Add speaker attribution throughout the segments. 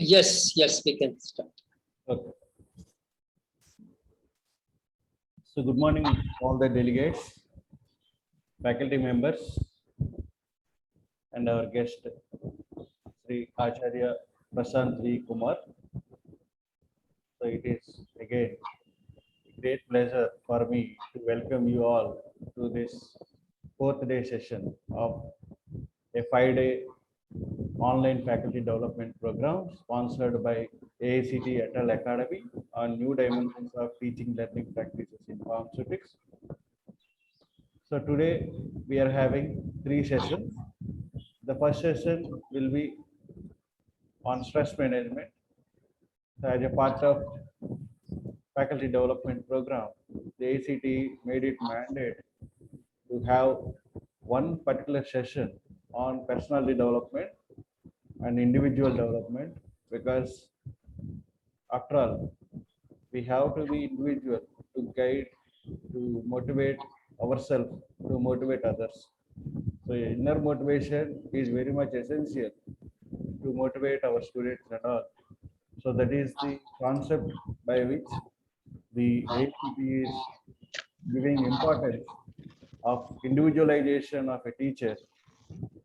Speaker 1: Yes, yes, we can start.
Speaker 2: Okay. So good morning, all the delegates, faculty members, and our guest, Sri Acharya Prashant V. Kumar. So it is again a great pleasure for me to welcome you all to this fourth day session of a 5-day online faculty development program sponsored by AICTE-ATAL Academy on new dimensions of teaching learning practices in pharmaceutics. So today we are having 3 sessions. The first session will be on stress management. So as a part of faculty development program, the AICTE made it mandate to have one particular session on personality development and individual development, because after all, we have to be individual to guide, to motivate ourselves, to motivate others. So inner motivation is very much essential to motivate our students and all. So that is the concept by which the AICTE is giving importance of individualization of a teacher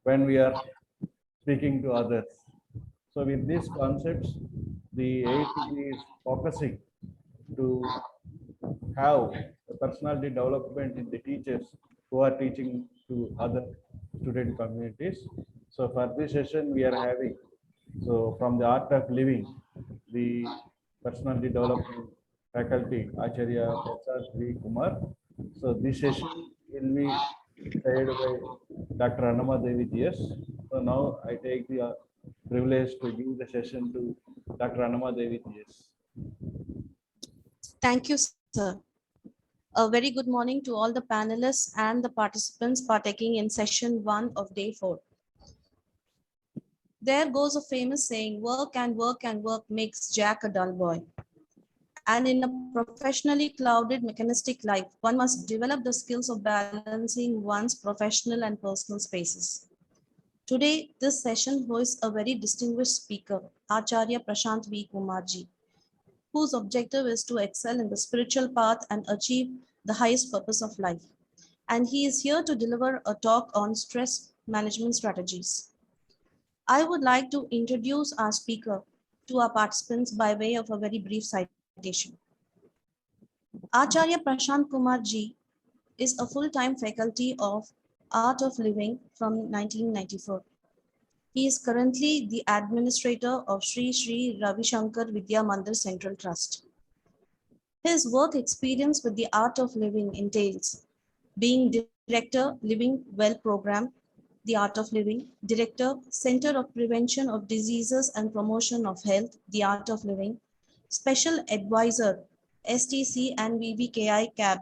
Speaker 2: when we are speaking to others. So with these concepts, the AICTE is focusing to have a personality development in the teachers who are teaching to other student communities. So for this session, we are having, so from the art of living, the personality development faculty, Acharya Prasad V. Kumar. So this session will be chaired by Dr. Annama Devi GS. So now I take the privilege to give the session to Dr. Annama Devi GS.
Speaker 3: Thank you, sir. A very good morning to all the panelists and the participants partaking in session 1 of day 4. There goes a famous saying, work and work and work makes Jack a dull boy. And in a professionally clouded mechanistic life, one must develop the skills of balancing one's professional and personal spaces. Today, this session hosts a very distinguished speaker, Acharya Prashant V. Kumarji, whose objective is to excel in the spiritual path and achieve the highest purpose of life. And he is here to deliver a talk on stress management strategies. I would like to introduce our speaker to our participants by way of a very brief citation. Acharya Prashant Kumarji is a full-time faculty of Art of Living from 1994. He is currently the administrator of Sri Sri Ravi Shankar Vidya Mandir Central Trust. His work experience with the Art of Living entails being Director, Living Well Program, the Art of Living, Director, Center of Prevention of Diseases and Promotion of Health, the Art of Living, Special Advisor, STC and VVKI CAB,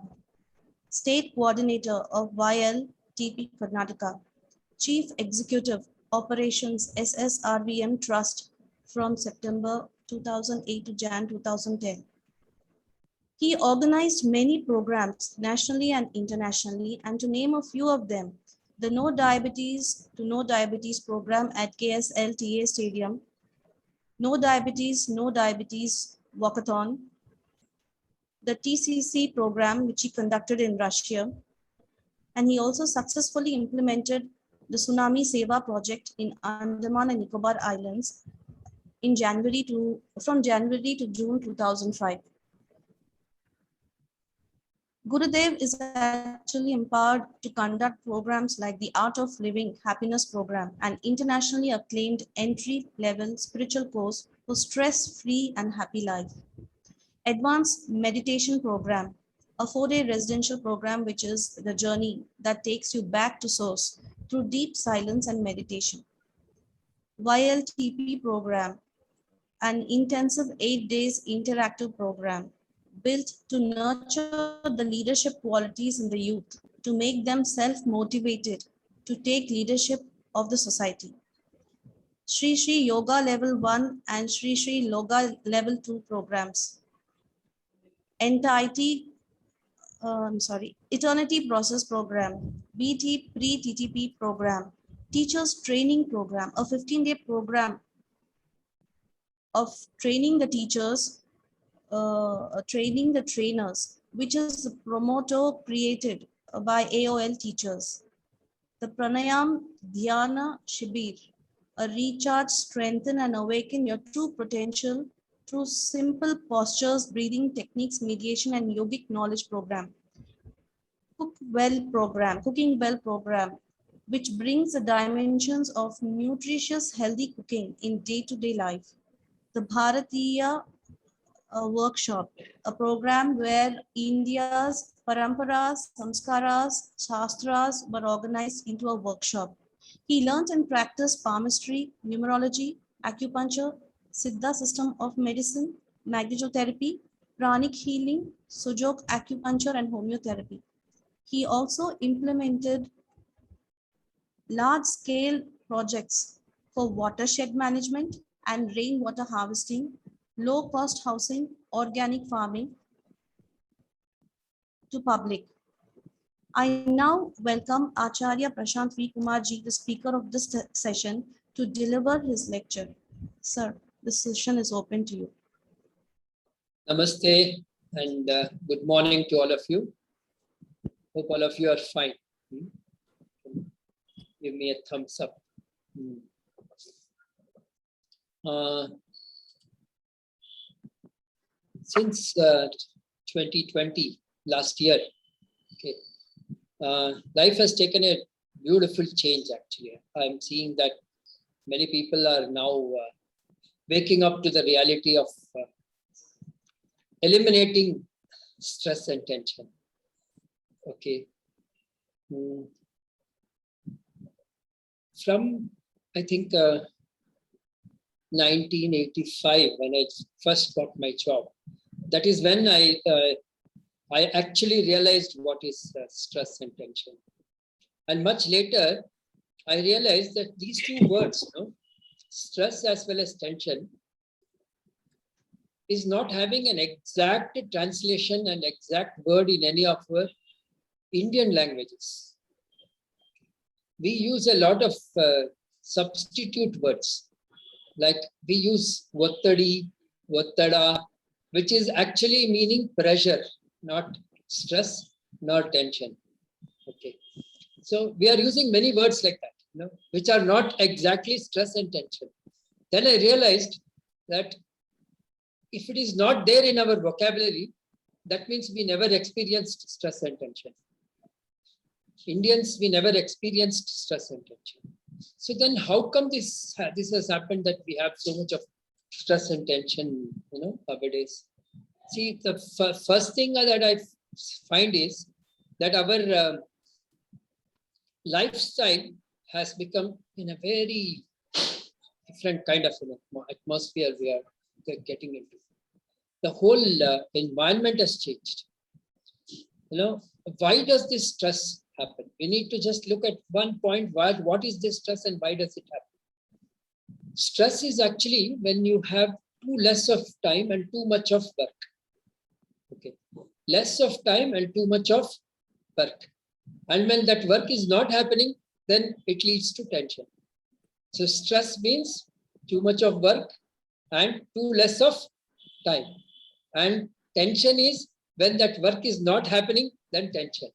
Speaker 3: State Coordinator of YLTP Karnataka, Chief Executive, Operations SSRVM Trust from September 2008 to Jan 2010. He organized many programs nationally and internationally, and to name a few of them, the No Diabetes to No Diabetes program at KSLTA Stadium, No Diabetes Walkathon, the TCC program which he conducted in Russia, and he also successfully implemented the Tsunami Seva project in Andaman and Nicobar Islands in from January to June 2005. Gurudev is actually empowered to conduct programs like the Art of Living Happiness Program, an internationally acclaimed entry-level spiritual course for stress-free and happy life. Advanced Meditation Program, a 4-day residential program which is the journey that takes you back to source through deep silence and meditation. YLTP Program, an intensive 8 days interactive program built to nurture the leadership qualities in the youth to make them self-motivated to take leadership of the society. Sri Sri Yoga Level 1 and Sri Sri Yoga Level 2 programs. Eternity Process Program, BT Pre-TTP Program, Teachers Training Program, a 15-day program of training the teachers, training the trainers, which is the promoter created by AOL teachers. The Pranayam Dhyana Shibir, a recharge, strengthen and awaken your true potential through simple postures, breathing techniques, mediation and yogic knowledge program. Cooking well program, which brings the dimensions of nutritious, healthy cooking in day-to-day life. The Bharatiya workshop, a program where India's paramparas, samskaras, shastras were organized into a workshop. He learned and practiced palmistry, numerology, acupuncture, Siddha system of medicine, magnetotherapy, pranic healing, Sujok acupuncture and homeotherapy. He also implemented large-scale projects for watershed management and rainwater harvesting, low-cost housing, organic farming to public. I now welcome Acharya Prashant V. Kumar ji, the speaker of this session, to deliver his lecture. Sir, the session is open to you.
Speaker 1: Namaste and good morning to all of you. Hope all of you are fine. Give me a thumbs up. Since 2020, last year, okay, life has taken a beautiful change actually. I'm seeing that many people are now waking up to the reality of eliminating stress and tension. Okay. From, I think, 1985, when I first got my job, that is when I actually realized what is stress and tension. And much later, I realized that these two words, stress as well as tension, is not having an exact translation and exact word in any of our Indian languages. We use a lot of substitute words, like we use vattadi, vattada, which is actually meaning pressure, not stress, nor tension. Okay, so we are using many words like that, which are not exactly stress and tension. Then I realized that if it is not there in our vocabulary, that means we never experienced stress and tension. Indians, we never experienced stress and tension. So then how come this has happened that we have so much of stress and tension, nowadays? See, the first thing that I find is that our lifestyle has become in a very different kind of atmosphere we are getting into. The whole environment has changed. Why does this stress happen? We need to just look at one point. What is this stress and why does it happen? Stress is actually when you have too less of time and too much of work. Okay, less of time and too much of work. And when that work is not happening, then it leads to tension. So stress means too much of work and too less of time. And tension is when that work is not happening, then tension.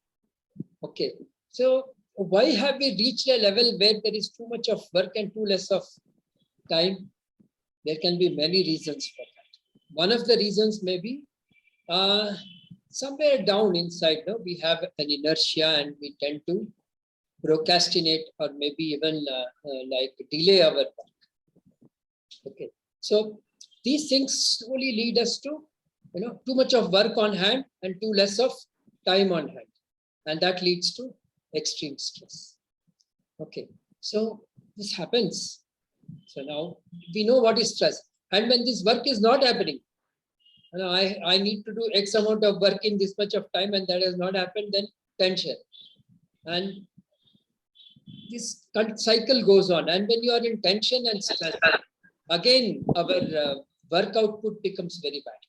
Speaker 1: Okay, so why have we reached a level where there is too much of work and too less of time? There can be many reasons for that. One of the reasons may be somewhere down inside, we have an inertia and we tend to procrastinate or maybe even like delay our work. Okay, so these things slowly lead us to too much of work on hand and too less of time on hand, and that leads to extreme stress. Okay, so this happens. So now we know what is stress, and when this work is not happening, I need to do X amount of work in this much of time and that has not happened, then tension. And this cycle goes on. And when you are in tension and stress, again, our work output becomes very bad.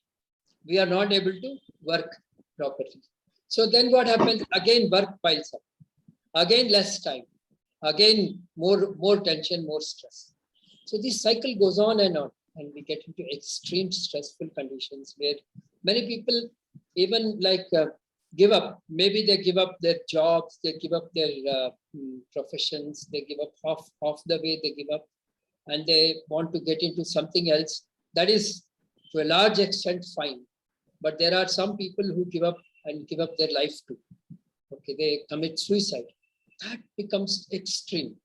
Speaker 1: We are not able to work properly. So then what happens? Again, work piles up. Again, less time. Again, more tension, more stress. So this cycle goes on and on. and we get into extreme stressful conditions where many people even like give up. Maybe they give up their jobs, they give up their professions, they give up half the way they give up, and they want to get into something else. That is to a large extent fine. But there are some people who give up and give up their life too. Okay, they commit suicide. That becomes extreme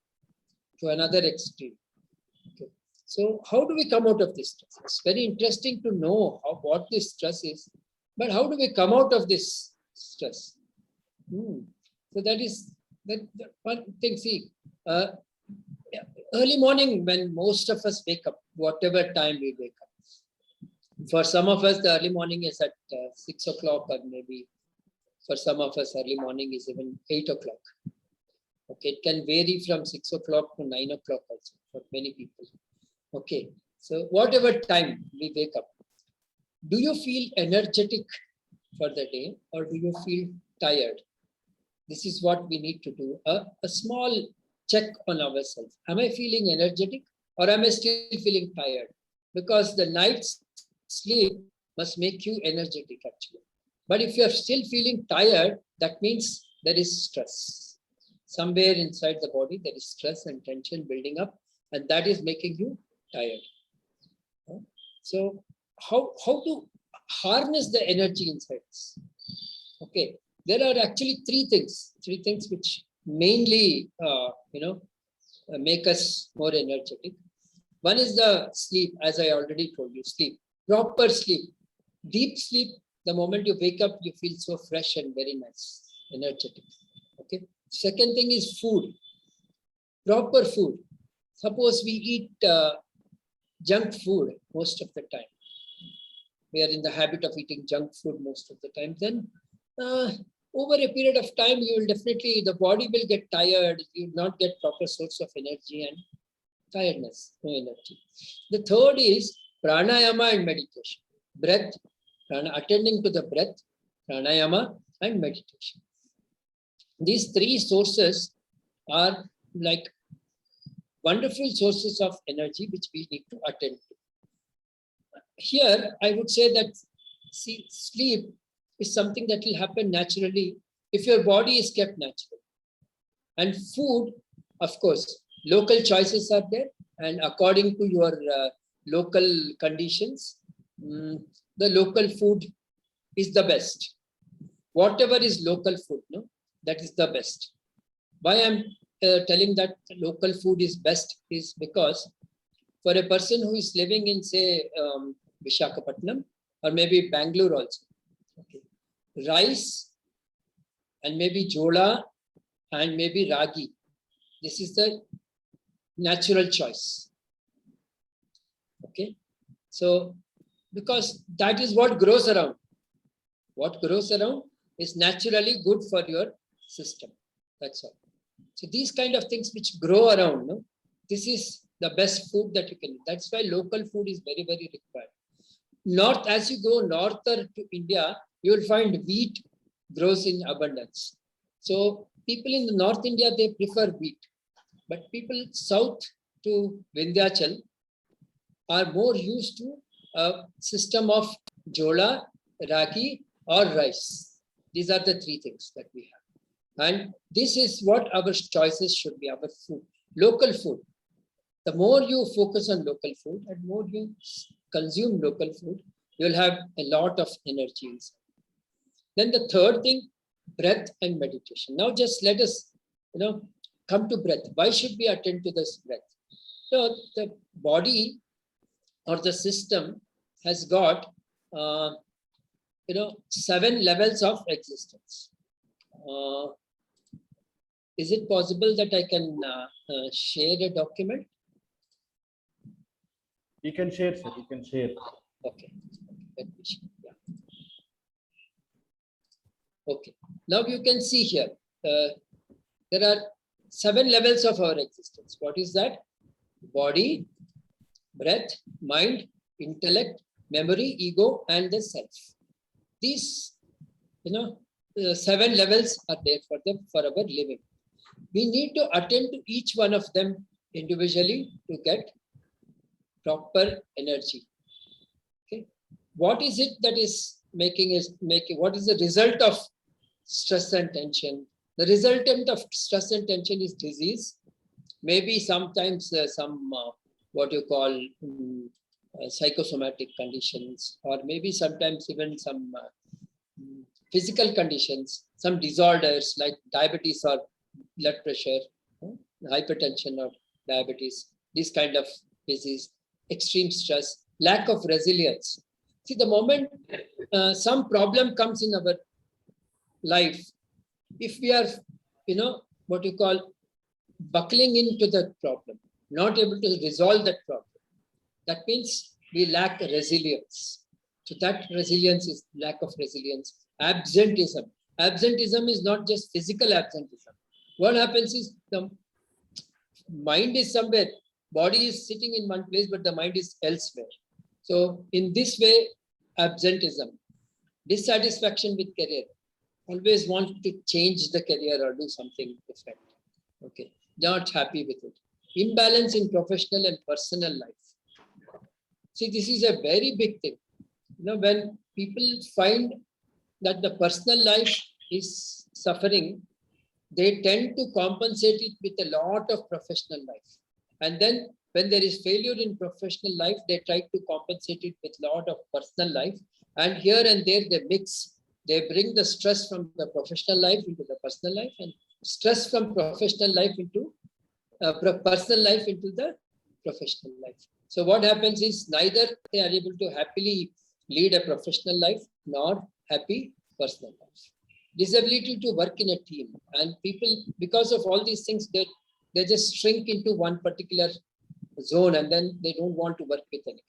Speaker 1: to another extreme. Okay. So how do we come out of this stress? It's very interesting to know what this stress is, but how do we come out of this stress? So that is that one thing. See, early morning when most of us wake up, whatever time we wake up. For some of us, the early morning is at 6 o'clock, or maybe for some of us, early morning is even 8 o'clock. Okay, it can vary from 6 o'clock to 9 o'clock also for many people. Okay, so whatever time we wake up, do you feel energetic for the day or do you feel tired? This is what we need to do. A small check on ourselves. Am I feeling energetic or am I still feeling tired? Because the night's sleep must make you energetic actually. But if you're still feeling tired, that means there is stress. Somewhere inside the body, there is stress and tension building up, and that is making you tired. So how to harness the energy inside us? Okay, there are actually three things which mainly make us more energetic. One is the sleep, as I already told you, sleep, proper sleep, deep sleep. The moment you wake up, you feel so fresh and very nice, energetic. Okay. Second thing is food, proper food. Suppose we eat junk food most of the time. We are in the habit of eating junk food most of the time. Then over a period of time, you will definitely, the body will get tired. You will not get proper source of energy and tiredness, no energy. The third is pranayama and meditation. Breath, attending to the breath, pranayama and meditation. These three sources are like wonderful sources of energy which we need to attend to. Here, I would say that sleep is something that will happen naturally if your body is kept natural. And food, of course, local choices are there, and according to your local conditions, the local food is the best. Whatever is local food, no, that is the best. Why I'm telling that local food is best is because for a person who is living in, say, Visakhapatnam or maybe Bangalore also, okay, rice and maybe jola and maybe ragi, this is the natural choice. Okay, so because that is what grows around. What grows around is naturally good for your system. That's all. So these kind of things which grow around, no, this is the best food that you can eat. That's why local food is very, very required. North, as you go norther to India, you will find wheat grows in abundance. So people in the North India, they prefer wheat. But people south to Vindhyachal are more used to a system of jola, ragi or rice. These are the three things that we have. And this is what our choices should be, our food, local food. The more you focus on local food and more you consume local food, you'll have a lot of energy inside. Then the third thing, breath and meditation. Now just let us, come to breath. Why should we attend to this breath? So the body or the system has got, 7 levels of existence. Is it possible that I can share a document?
Speaker 2: You can share, sir. You can share.
Speaker 1: Okay. Let me share. Yeah. Okay. Now you can see here, there are 7 levels of our existence. What is that? Body, breath, mind, intellect, memory, ego, and the self. These, 7 levels are there for our living. We need to attend to each one of them individually to get proper energy. Okay, what is it that is making what is the result of stress and tension? The resultant of stress and tension is disease. Maybe sometimes some what you call psychosomatic conditions, or maybe sometimes even some physical conditions, some disorders like diabetes or blood pressure, hypertension or diabetes, this kind of disease, extreme stress, lack of resilience. See, the moment some problem comes in our life, if we are, what you call buckling into the problem, not able to resolve that problem, that means we lack resilience. So that resilience is lack of resilience. Absenteeism. Absenteeism is not just physical absenteeism. What happens is the mind is somewhere, body is sitting in one place, but the mind is elsewhere. So in this way, absenteeism, dissatisfaction with career, always want to change the career or do something different. Okay, not happy with it. Imbalance in professional and personal life. See, this is a very big thing. When people find that the personal life is suffering, they tend to compensate it with a lot of professional life. And then when there is failure in professional life, they try to compensate it with a lot of personal life. And here and there they mix. They bring the stress from the professional life into the personal life, and stress from professional life into personal life into the professional life. So what happens is neither they are able to happily lead a professional life nor happy personal life. Disability to work in a team, and people, because of all these things, they just shrink into one particular zone, and then they don't want to work with anyone.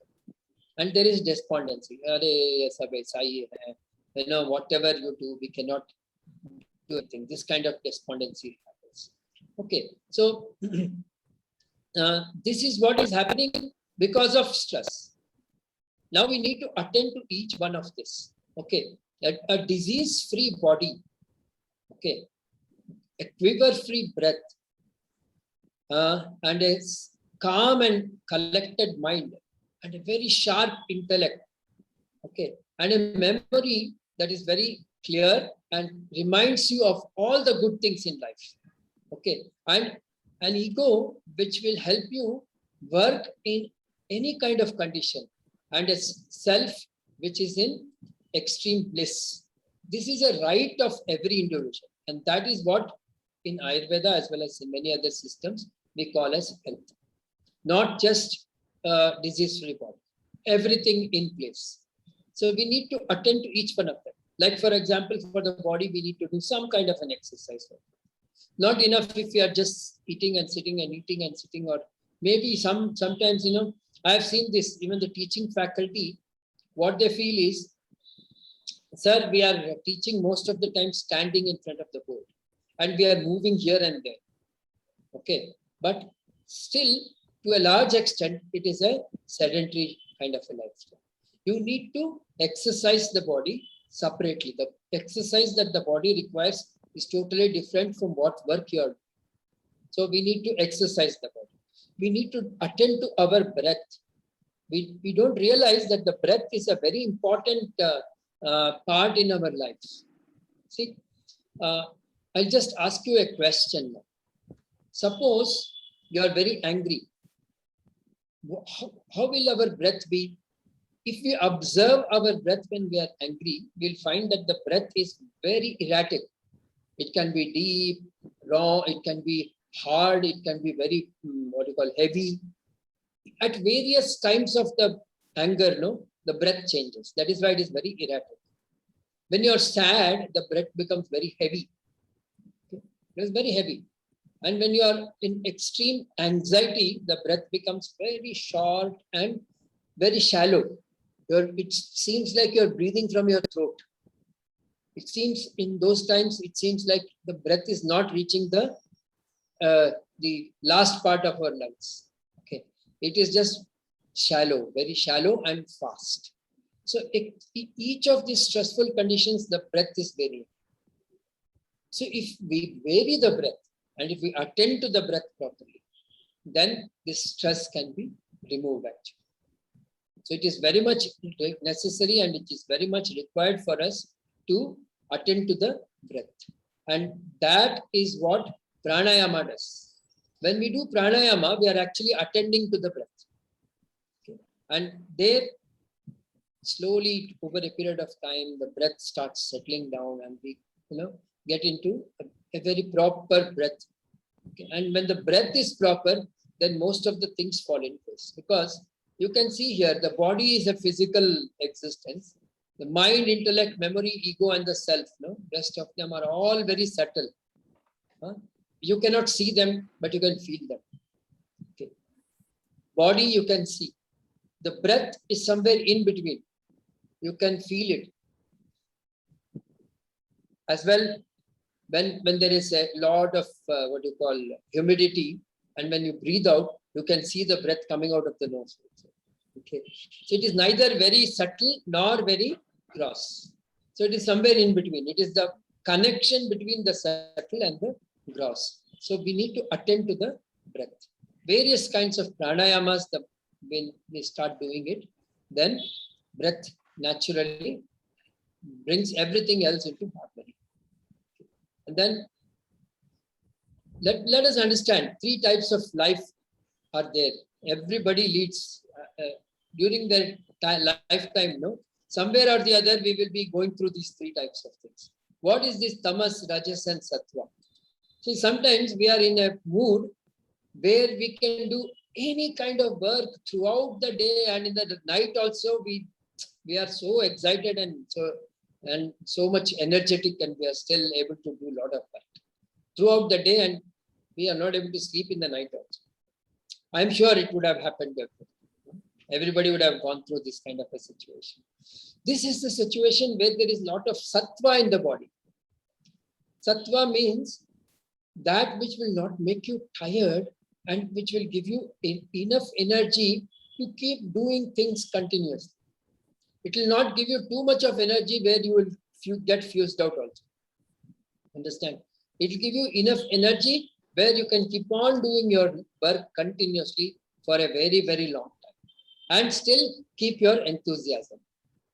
Speaker 1: And there is despondency. Whatever you do, we cannot do anything. This kind of despondency happens. Okay, so this is what is happening because of stress. Now we need to attend to each one of this. Okay, a disease-free body, okay, a quiver-free breath, and a calm and collected mind, and a very sharp intellect, okay, and a memory that is very clear and reminds you of all the good things in life, okay, and an ego which will help you work in any kind of condition, and a self which is in extreme bliss. This is a right of every individual, and that is what in Ayurveda as well as in many other systems we call as health. Not just disease-free body, everything in place. So we need to attend to each one of them. Like for example, for the body, we need to do some kind of an exercise. Not enough if we are just eating and sitting and eating and sitting, or maybe sometimes, I have seen this, even the teaching faculty, what they feel is, sir, we are teaching most of the time standing in front of the board, and we are moving here and there. Okay, but still, to a large extent, it is a sedentary kind of a lifestyle. You need to exercise the body separately. The exercise that the body requires is totally different from what work you are doing. So we need to exercise the body. We need to attend to our breath. We don't realize that the breath is a very important part in our lives. See, I'll just ask you a question now. Suppose you are very angry. How will our breath be? If we observe our breath when we are angry, we'll find that the breath is very erratic. It can be deep, raw, it can be hard, it can be very, heavy. At various times of the anger, the breath changes. That is why it is very erratic. When you're sad, the breath becomes very heavy. It is very heavy. And when you are in extreme anxiety, the breath becomes very short and very shallow. It seems like you're breathing from your throat. It seems in those times, it seems like the breath is not reaching the last part of our lungs. Okay, it is just shallow, very shallow and fast. So each of these stressful conditions, the breath is varying. So if we vary the breath and if we attend to the breath properly, then this stress can be removed actually. So it is very much necessary and it is very much required for us to attend to the breath. And that is what pranayama does. When we do pranayama, we are actually attending to the breath. Okay. And there, slowly over a period of time, the breath starts settling down and we get into a very proper breath. Okay. And when the breath is proper, then most of the things fall in place. Because you can see here, the body is a physical existence. The mind, intellect, memory, ego, and the self, rest of them are all very subtle. You cannot see them, but you can feel them. Okay. Body, you can see. The breath is somewhere in between. You can feel it. As well, when there is a lot of humidity, and when you breathe out, you can see the breath coming out of the nose. Okay. So it is neither very subtle nor very gross. So it is somewhere in between. It is the connection between the subtle and the gross. So we need to attend to the breath. Various kinds of pranayamas, when we start doing it, then breath naturally brings everything else into harmony. And then let us understand 3 types of life are there. Everybody leads during their lifetime, somewhere or the other, we will be going through these 3 types of things. What is this tamas, rajas, and sattva? See, sometimes we are in a mood where we can do any kind of work throughout the day, and in the night also we are so excited and so much energetic, and we are still able to do a lot of work throughout the day, and we are not able to sleep in the night also. I'm sure it would have happened before. Everybody would have gone through this kind of a situation. This is the situation where there is a lot of sattva in the body. Sattva means that which will not make you tired and which will give you enough energy to keep doing things continuously. It will not give you too much of energy where you will get fused out also. Understand? It will give you enough energy where you can keep on doing your work continuously for a very, very long time and still keep your enthusiasm.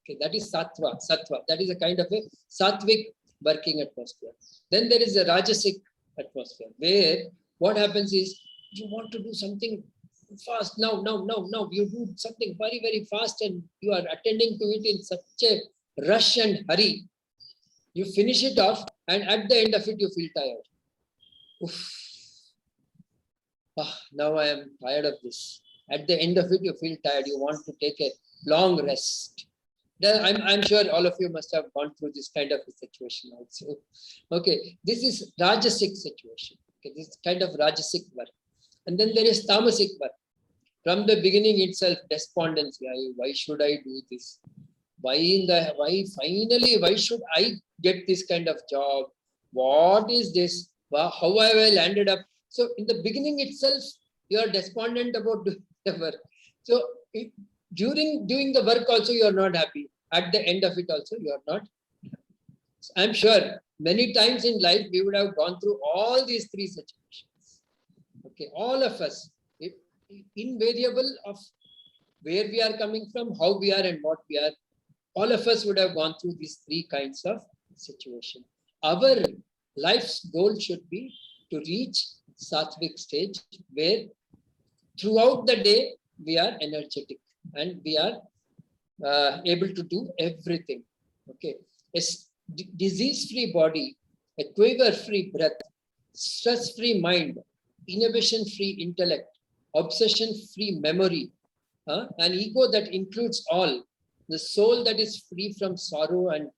Speaker 1: Okay, that is sattva. That is a kind of a sattvic working atmosphere. Then there is a rajasic atmosphere where what happens is you want to do something fast now. You do something very, very fast and you are attending to it in such a rush and hurry. You finish it off and at the end of it, you feel tired. Oof. Now I am tired of this. At the end of it, you feel tired. You want to take a long rest. I'm sure all of you must have gone through this kind of a situation also. Okay, this is rajasic situation. Okay, this kind of rajasic work. And then there is tamasic work. From the beginning itself, despondency. Why should I do this? Why should I get this kind of job? What is this? How have I landed up? So in the beginning itself, you are despondent about doing the work. So during doing the work also, you are not happy. At the end of it also, you are not. So I'm sure many times in life, we would have gone through all these 3 situations. Okay, all of us, invariable of where we are coming from, how we are and what we are, all of us would have gone through these 3 kinds of situation. Our life's goal should be to reach sattvic stage where throughout the day we are energetic and we are able to do everything. Okay, a disease-free body, a quiver-free breath, stress-free mind, inhibition-free intellect, obsession-free memory, an ego that includes all, the soul that is free from sorrow and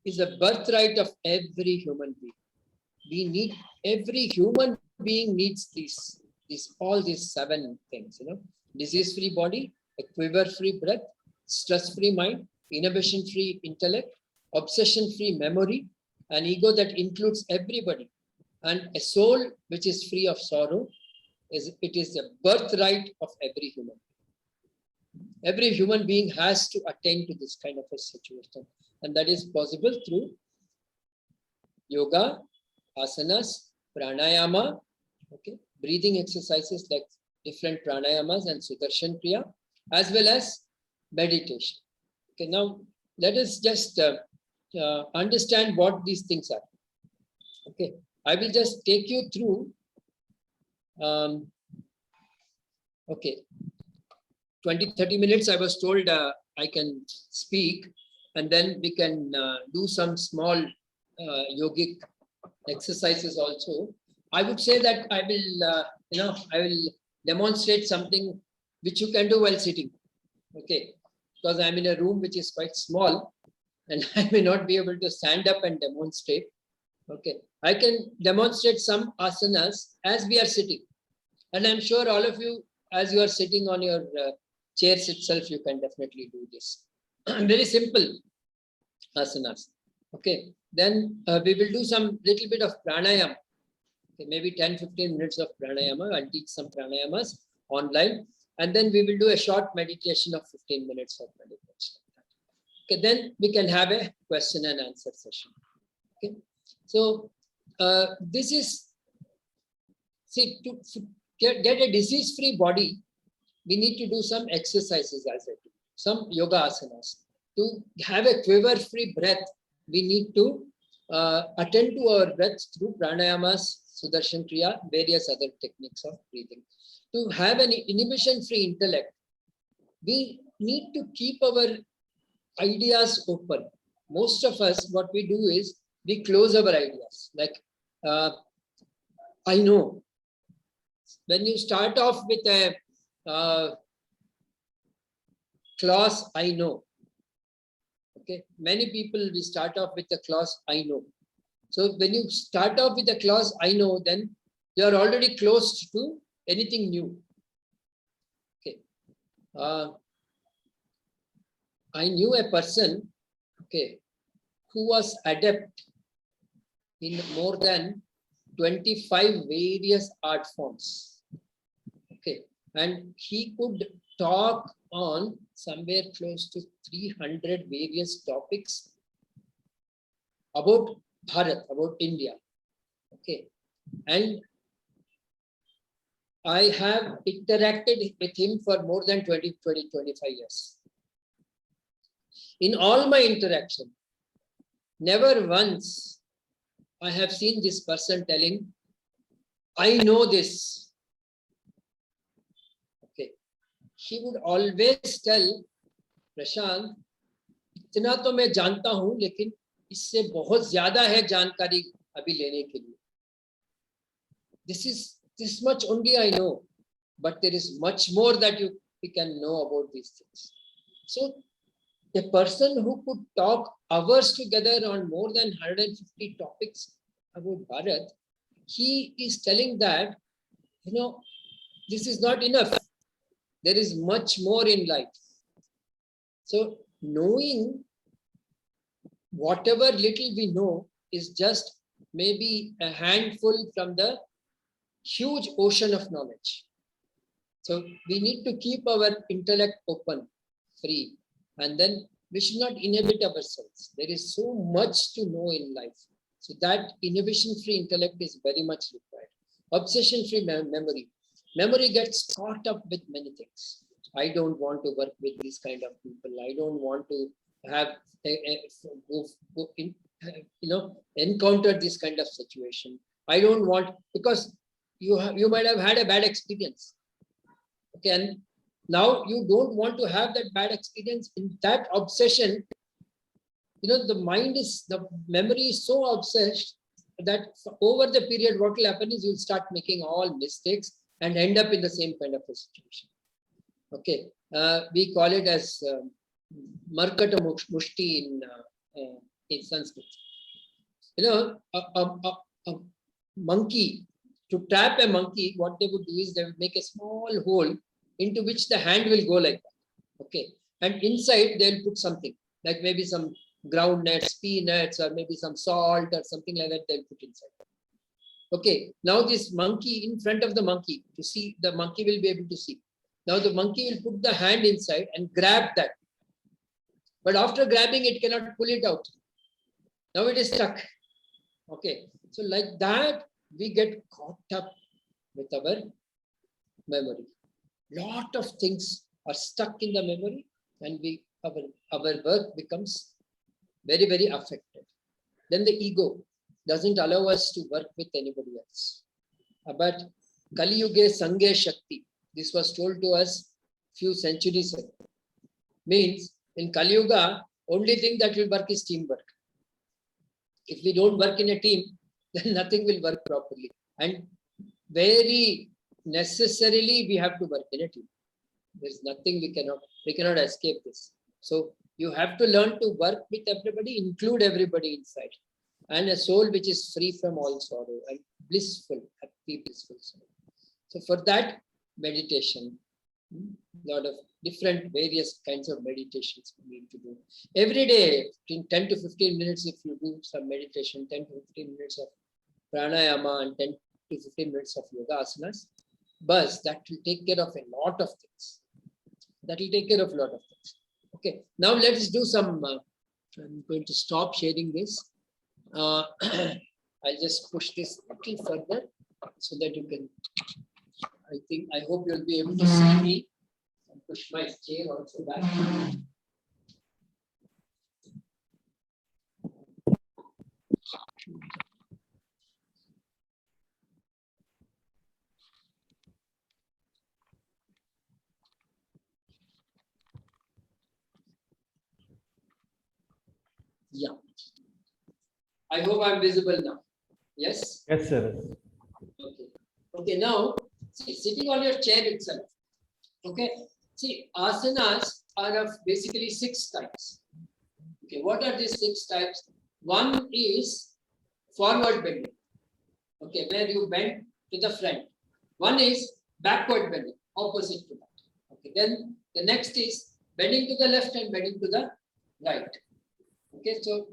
Speaker 1: is a birthright of every human being. Every human being needs all these 7 things, disease-free body, a quiver-free breath, stress-free mind, inhibition-free intellect, obsession-free memory, an ego that includes everybody, and a soul which is free of sorrow. It is a birthright of every human. Every human being has to attain to this kind of a situation, and that is possible through yoga, asanas, pranayama, okay, breathing exercises like different pranayamas and Sudarshan Kriya, as well as meditation. Okay, now let us just understand what these things are. Okay, I will just take you through. Okay, 20-30 minutes I was told I can speak, and then we can do some small yogic exercises also. I would say that I will, I will demonstrate something which you can do while sitting. Okay, because I'm in a room which is quite small, and I may not be able to stand up and demonstrate. Okay, I can demonstrate some asanas as we are sitting, and I'm sure all of you, as you are sitting on your chairs itself, you can definitely do this. Very simple asanas. Okay, then we will do some little bit of pranayama. Okay, maybe 10-15 minutes of pranayama. I'll teach some pranayamas online, and then we will do a short meditation of 15 minutes of meditation. Okay, then we can have a question and answer session. Okay, so this is, see, to get a disease-free body, we need to do some exercises, as I do, some yoga asanas. To have a quiver-free breath, we need to attend to our breath through pranayamas, Sudarshan Kriya, various other techniques of breathing. To have an inhibition-free intellect, we need to keep our ideas open. Most of us, what we do is we close our ideas. Like, I know. When you start off with a clause, I know. Okay, many people will start off with the clause, I know. So when you start off with the clause, I know, then you are already closed to anything new. Okay, I knew a person, okay, who was adept in more than 25 various art forms. Okay, and he could talk on somewhere close to 300 various topics about Bharat, about India. Okay, and I have interacted with him for more than 25 years. In all my interaction, never once I have seen this person telling, I know this. Okay, he would always tell, प्रशांत, इतना तो मैं जानता हूं, लेकिन इससे बहुत ज्यादा है जानकारी अभी लेने के लिए. This much only I know, but there is much more that we can know about these things. So a person who could talk hours together on more than 150 topics about Bharat, he is telling that, this is not enough. There is much more in life. So knowing whatever little we know is just maybe a handful from the huge ocean of knowledge. So we need to keep our intellect open, free, and then we should not inhibit ourselves. There is so much to know in life. So that inhibition-free intellect is very much required. Obsession-free memory. Memory gets caught up with many things. I don't want to work with these kind of people. I don't want to have encounter this kind of situation. I don't want, because you might have had a bad experience. Okay, and now you don't want to have that bad experience. In that obsession, the memory is so obsessed that over the period, what will happen is you'll start making all mistakes and end up in the same kind of a situation. Okay, we call it as Markata Mushti in Sanskrit. A monkey, to trap a monkey, what they would do is they would make a small hole into which the hand will go like that. Okay, and inside they'll put something like maybe some ground nuts, peanuts, or maybe some salt or something like that. They'll put inside. Okay, now this monkey, in front of the monkey, to see, the monkey will be able to see. Now the monkey will put the hand inside and grab that. But after grabbing, it cannot pull it out. Now it is stuck. Okay, so like that, we get caught up with our memory. Lot of things are stuck in the memory, and our work becomes very, very affected. Then the ego doesn't allow us to work with anybody else. But Kali Yuge Sange Shakti, this was told to us few centuries ago. Means in Kali Yuga, only thing that will work is teamwork. If we don't work in a team, then nothing will work properly. And very necessarily we have to work in a team. There's nothing we cannot escape this. So you have to learn to work with everybody, include everybody inside. And a soul which is free from all sorrow and blissful, happy, blissful soul. So for that, meditation, lot of different various kinds of meditations we need to do. Every day, in 10 to 15 minutes, if you do some meditation, 10 to 15 minutes of pranayama and 10 to 15 minutes of yoga asanas, but that will take care of a lot of things. Okay, now let's do some, I'm going to stop sharing this. I'll just push this a little further so that you can, I hope you'll be able to see me. I'll push my chair also back. Yeah. I hope I'm visible now. Yes?
Speaker 2: Yes, sir.
Speaker 1: Okay. Okay, now, see, sitting on your chair itself. Okay. See, asanas are of basically 6 types. Okay, what are these 6 types? One is forward bending. Okay, where you bend to the front. One is backward bending, opposite to that. Okay, then the next is bending to the left and bending to the right. Okay, so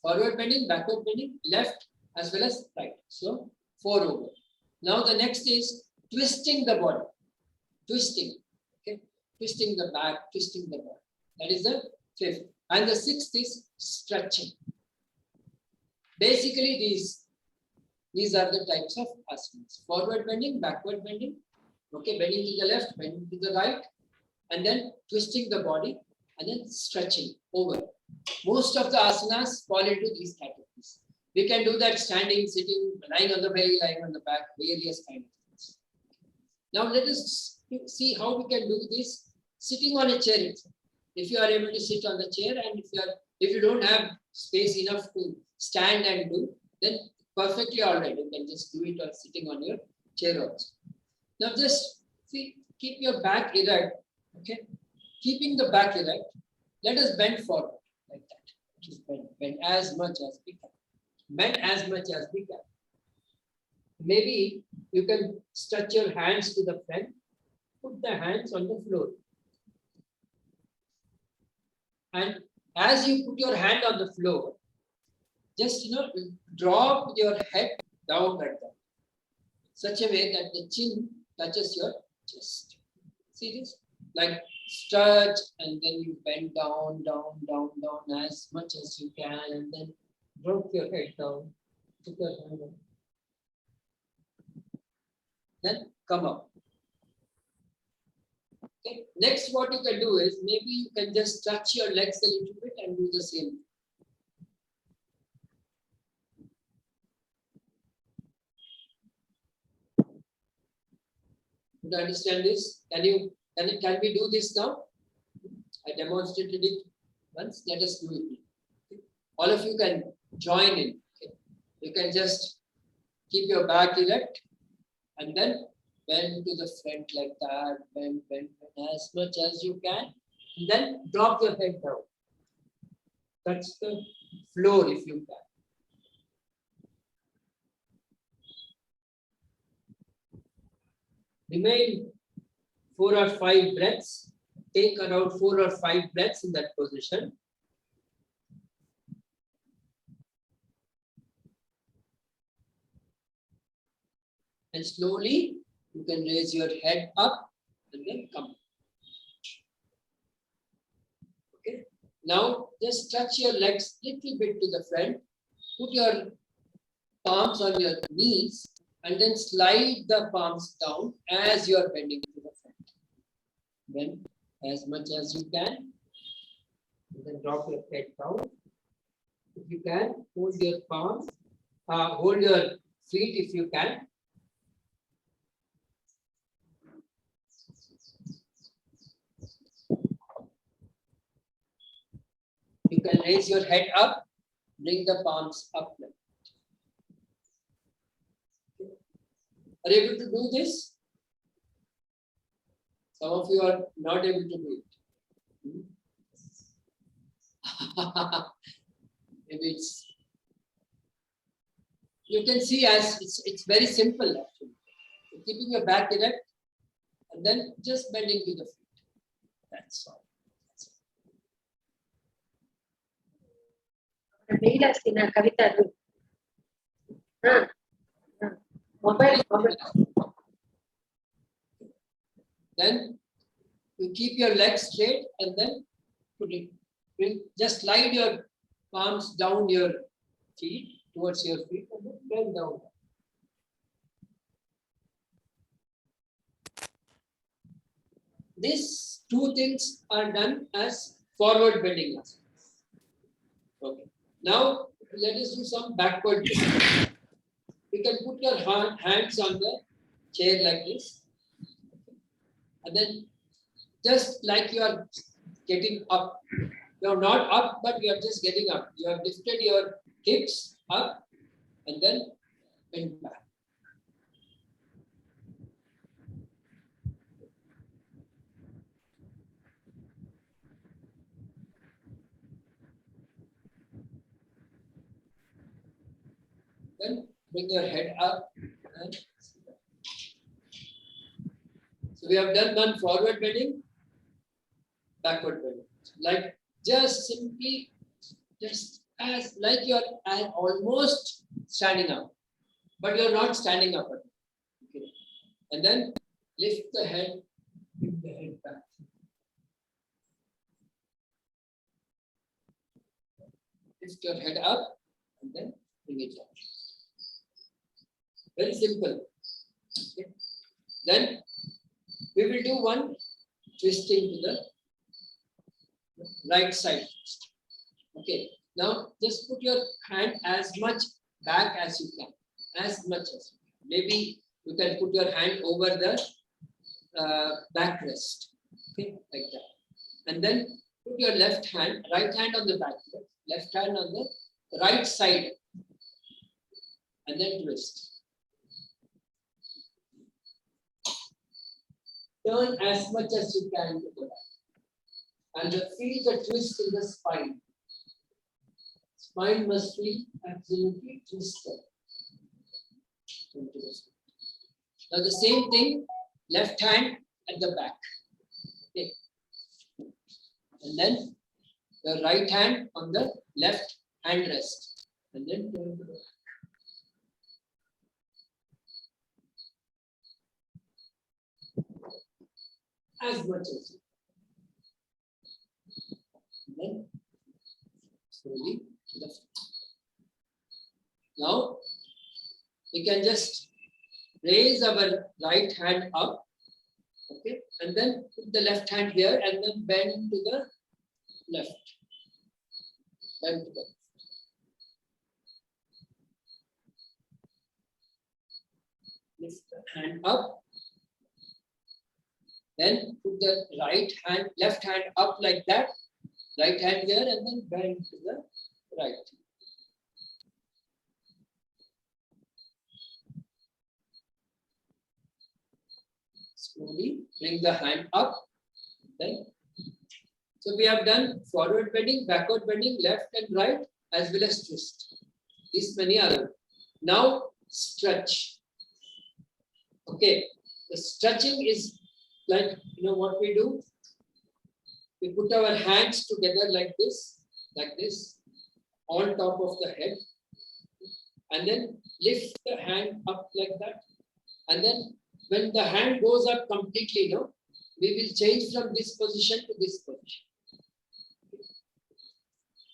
Speaker 1: forward bending, backward bending, left as well as right. So 4 over. Now the next is twisting the body. Twisting. Okay, twisting the back, twisting the body. That is the 5th. And the 6th is stretching. Basically, these are the types of asanas. Forward bending, backward bending. Okay, bending to the left, bending to the right, and then twisting the body, and then stretching over. Most of the asanas fall into these categories. We can do that standing, sitting, lying on the belly, lying on the back, various kinds of things. Now let us see how we can do this sitting on a chair itself. If you are able to sit on the chair, and if you don't have space enough to stand and do, then perfectly all right. You can just do it or sitting on your chair also. Now just see, keep your back erect. Okay, keeping the back erect. Let us bend forward like that. Just bend as much as we can. Bend as much as we can. Maybe you can stretch your hands to the front. Put the hands on the floor. And as you put your hand on the floor, just drop your head down like that. Such a way that the chin touches your chest. See this? Like stretch, and then you bend down, down, down, down as much as you can, and then drop your head down. Put your hand down. Then come up. Okay. Next, what you can do is maybe you can just stretch your legs a little bit and do the same. You understand this? Can we do this now? I demonstrated it once. Let us do it. Okay. All of you can join in. Okay. You can just keep your back erect and then bend to the front like that. Bend as much as you can. And then drop your head down. Touch the floor if you can. Remain 4 or 5 breaths. Take around 4 or 5 breaths in that position. And slowly you can raise your head up and then come. Okay. Now just stretch your legs a little bit to the front. Put your palms on your knees and then slide the palms down as you are bending to the front. Bend as much as you can. And then drop your head down. If you can, hold your palm, hold your feet if you can. You can raise your head up, bring the palms up. Are you able to do this? Some of you are not able to do it. Maybe it's, you can see as it's very simple actually. You're keeping your back erect and then just bending to the feet. That's all. Then you keep your legs straight and then put it. Just slide your palms down your feet, towards your feet, and then bend down. These two things are done as forward bending. Okay. Now let us do some backward bending. You can put your hands on the chair like this, and then just like you are getting up. You are not up, but you are just getting up. You have lifted your hips up and then bend back. Then bring your head up. And so we have done one forward bending, backward bending. Like just simply, just as like you are almost standing up, but you are not standing up. Okay. And then lift the head, bring the head back. Lift your head up and then bring it down. Very simple. Okay. Then we will do one twisting to the right side. Okay. Now just put your hand as much back as you can. As much as you can. Maybe you can put your hand over the backrest. Okay, like that. And then put your left hand, right hand on the backrest, left hand on the right side. And then twist. Turn as much as you can to the back. And feel the twist in the spine. Spine must be absolutely twisted. Now the same thing, left hand at the back. Okay. And then the right hand on the left hand rest. And then turn to the back. As much as you can. And then slowly left. Now we can just raise our right hand up, okay, and then put the left hand here and then bend to the left. Bend to the left. Lift the hand up. Then put the left hand up like that, right hand here, and then bend to the right. Slowly bring the hand up. Then, so we have done forward bending, backward bending, left and right, as well as twist. These many other. Now stretch. Okay, the stretching is like, what we do? We put our hands together like this, on top of the head. And then lift the hand up like that. And then when the hand goes up completely, we will change from this position to this position.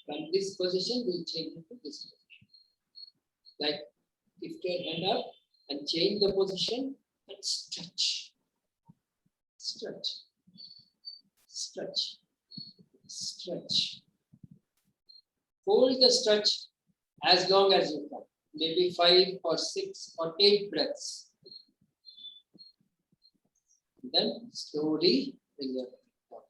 Speaker 1: From this position, we'll change it to this position. Like, lift your hand up and change the position and stretch. Stretch. stretch, stretch. Hold the stretch as long as you can, maybe 5 or 6 or 8 breaths. Then slowly bring your breath down.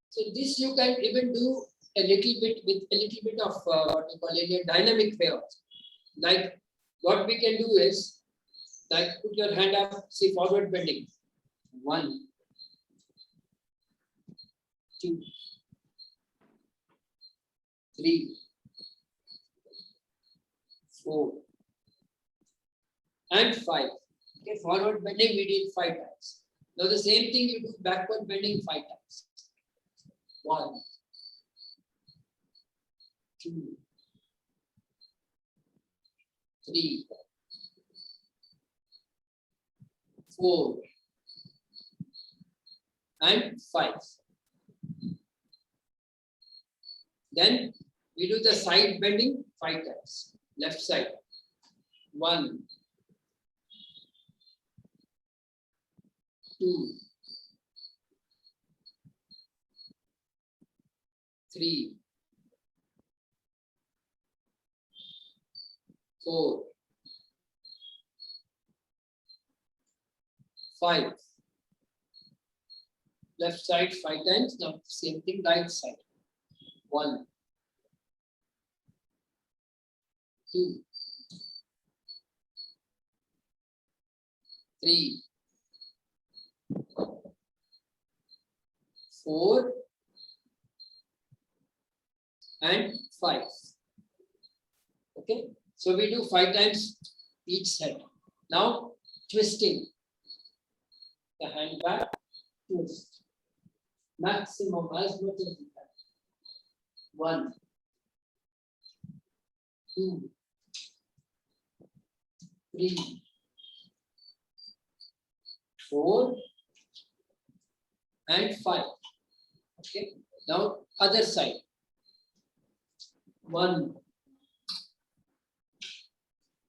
Speaker 1: So this you can even do a little bit with a little bit of what you call a dynamic way also. Like what we can do is, like put your hand up, see forward bending. 1, 2, 3, 4, and 5. Okay, forward bending we did 5 times. Now the same thing you do backward bending 5 times. 1, 2, 3, 4, and 5. Then we do the side bending 5 times. Left side. 1, 2, 3, 4, 5. Left side 5 times. Now same thing, right side. 1, 2, 3, 4, and 5. Okay, so we do 5 times each side. Now twisting the hand back, twist maximum as much as you can. 1, 2, 3, 4, and 5. Okay, now other side. 1,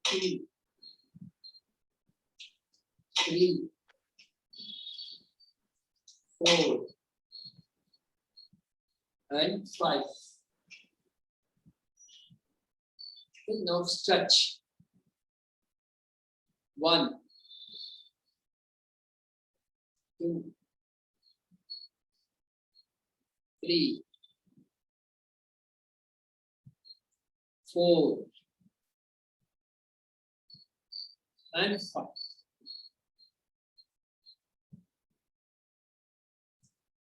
Speaker 1: 2, 3, 4, and 5. Okay, now stretch. 1, 2, 3, 4, and 5.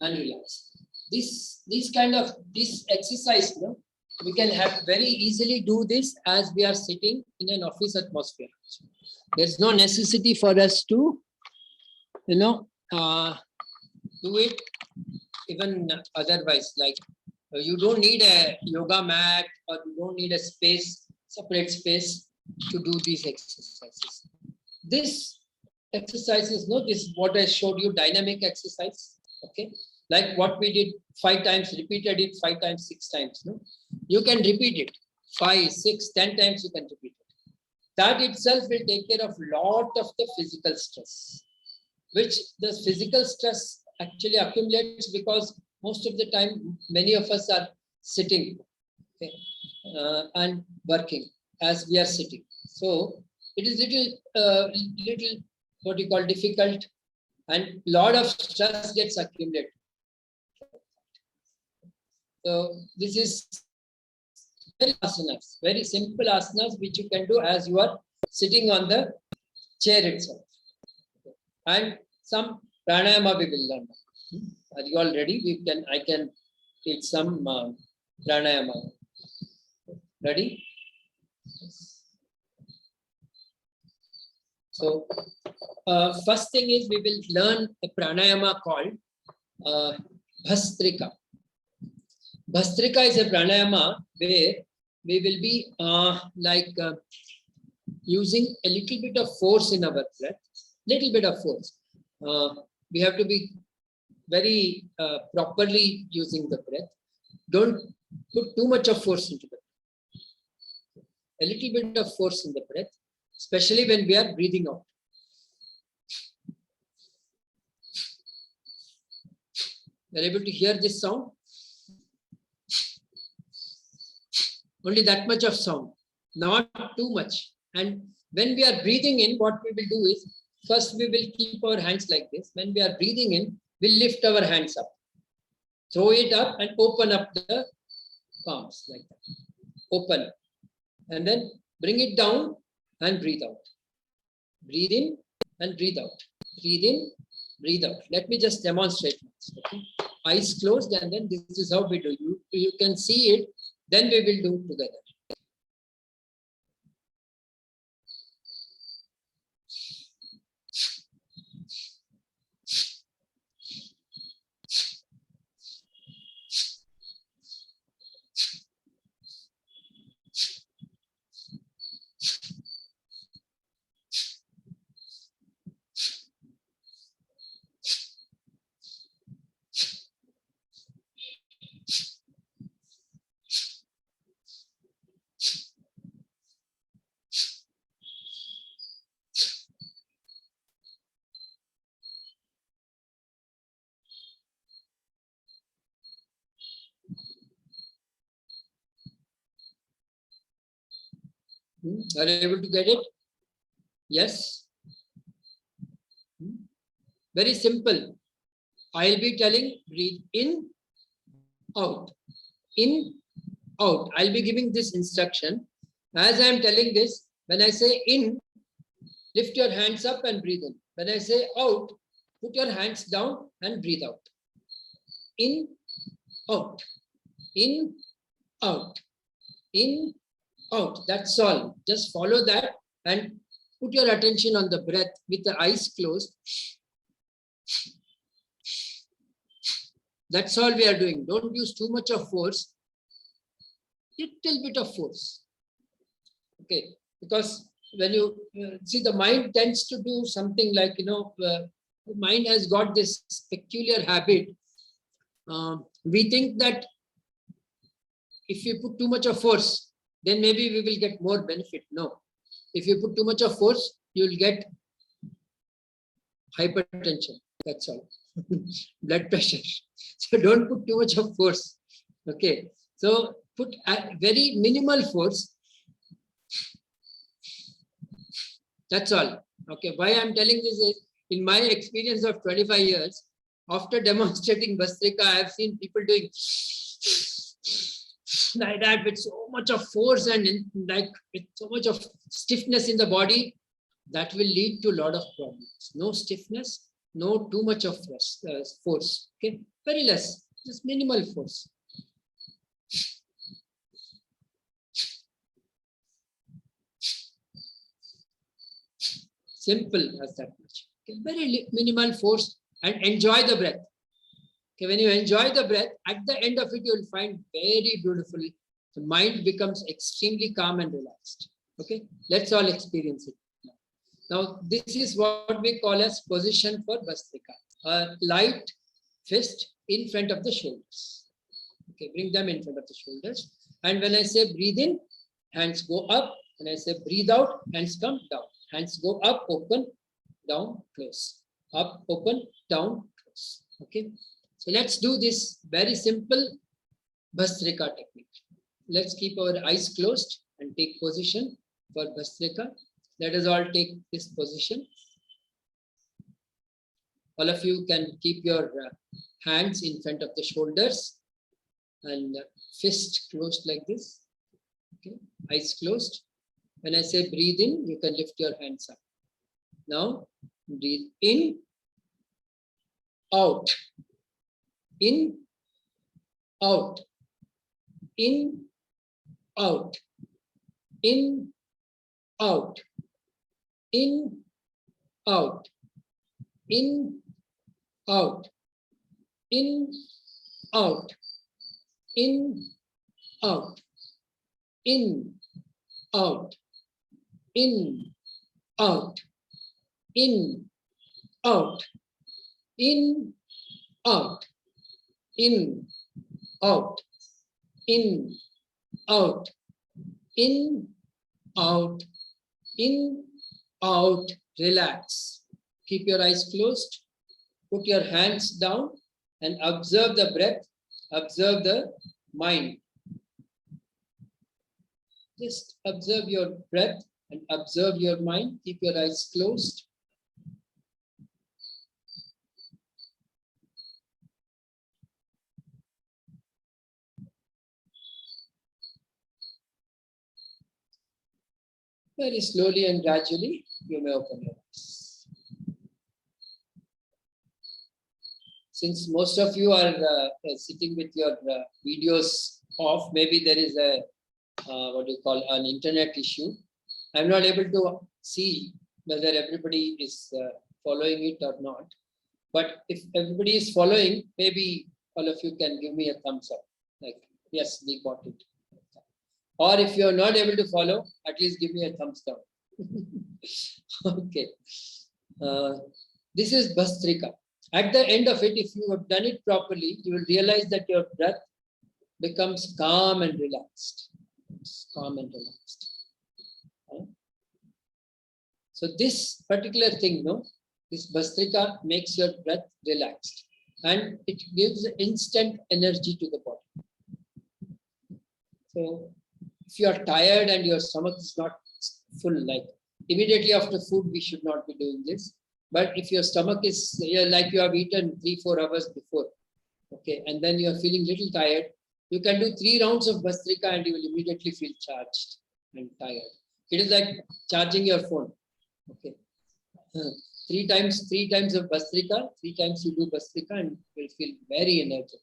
Speaker 1: And relax. This exercise, no, we can have very easily do this as we are sitting in an office atmosphere. There's no necessity for us to, do it even otherwise. Like you don't need a yoga mat or you don't need a separate space to do these exercises. This exercise is this is what I showed you, dynamic exercise. Okay, like what we did 5 times, repeated it 5 times, 6 times. No, you can repeat it 5, 6, 10 times. You can repeat it. That itself will take care of a lot of the physical stress, which the physical stress actually accumulates because most of the time many of us are sitting, okay, and working as we are sitting. So it is little what you call difficult, and lot of stress gets accumulated. So this is asanas, very simple asanas which you can do as you are sitting on the chair itself. And some pranayama we will learn. Are you all ready? I can teach some pranayama. Ready? So first thing is we will learn a pranayama called Bhastrika. Bhastrika is a pranayama where we will be using a little bit of force in our breath, little bit of force. We have to be very properly using the breath. Don't put too much of force into the breath. A little bit of force in the breath. especially when we are breathing out. You are able to hear this sound? Only that much of sound, not too much. And when we are breathing in, what we will do is, first we will keep our hands like this. When we are breathing in, we lift our hands up. Throw it up and open up the palms like that. Open. And then bring it down and breathe out. Breathe in and breathe out. Breathe in, breathe out. Let me just demonstrate. Okay? Eyes closed, and then this is how we do. You can see it, then we will do together. Are you able to get it? Yes. Very simple. I'll be telling breathe in, out, in, out. I'll be giving this instruction. As I'm telling this, when I say in, lift your hands up and breathe in. When I say out, put your hands down and breathe out. In, out, in, out, in, out. That's all. Just follow that and put your attention on the breath with the eyes closed. That's all we are doing. Don't use too much of force. Little bit of force. Okay, because when you see, the mind tends to do something like, the mind has got this peculiar habit. We think that if you put too much of force, then maybe we will get more benefit. No. If you put too much of force, you will get hypertension. That's all. Blood pressure. So don't put too much of force. Okay. So put a very minimal force. That's all. Okay. Why I'm telling this is, in my experience of 25 years, after demonstrating Bhastrika, I have seen people doing like that with so much of force and like with so much of stiffness in the body. That will lead to a lot of problems. No stiffness, no too much of force. Okay, very less, just minimal force. Simple as that much. Okay, very minimal force, and enjoy the breath. Okay, when you enjoy the breath, at the end of it, you will find very beautiful. The mind becomes extremely calm and relaxed. Okay, let's all experience it. Now, this is what we call as position for Bhastrika. A light fist in front of the shoulders. Okay, bring them in front of the shoulders. And when I say breathe in, hands go up. When I say breathe out, hands come down. Hands go up, open, down, close. Up, open, down, close. Okay. So let's do this very simple Bhastrika technique. Let's keep our eyes closed and take position for Bhastrika. Let us all take this position. All of you can keep your hands in front of the shoulders and fist closed like this. Okay, eyes closed. When I say breathe in, you can lift your hands up. Now breathe in, out, in, out, in, out, in, out, in, out, in, out, in, out, in, out, in, out, in, out, in, out, in, out, in, out, in, out, in, out, In, out, relax. Keep your eyes closed. Put your hands down and observe the breath. Observe the mind. Just observe your breath and observe your mind. Keep your eyes closed. Very slowly and gradually, you may open your eyes. Since most of you are sitting with your videos off, maybe there is a what do you call an internet issue. I'm not able to see whether everybody is following it or not. But if everybody is following, maybe all of you can give me a thumbs up. Like, yes, we got it. Or if you're not able to follow, at least give me a thumbs down. Okay. This is Bhastrika. At the end of it, if you have done it properly, you will realize that your breath becomes calm and relaxed. Calm and relaxed. So this particular thing, this Bhastrika makes your breath relaxed and it gives instant energy to the body. So if you are tired and your stomach is not full, like immediately after food, we should not be doing this. But if your stomach is like you have eaten 3-4 hours before, okay, and then you are feeling little tired, you can do 3 rounds of Bhastrika and you will immediately feel charged and tired. It is like charging your phone. Okay. 3 times of Bhastrika, 3 times you do Bhastrika and you will feel very energetic.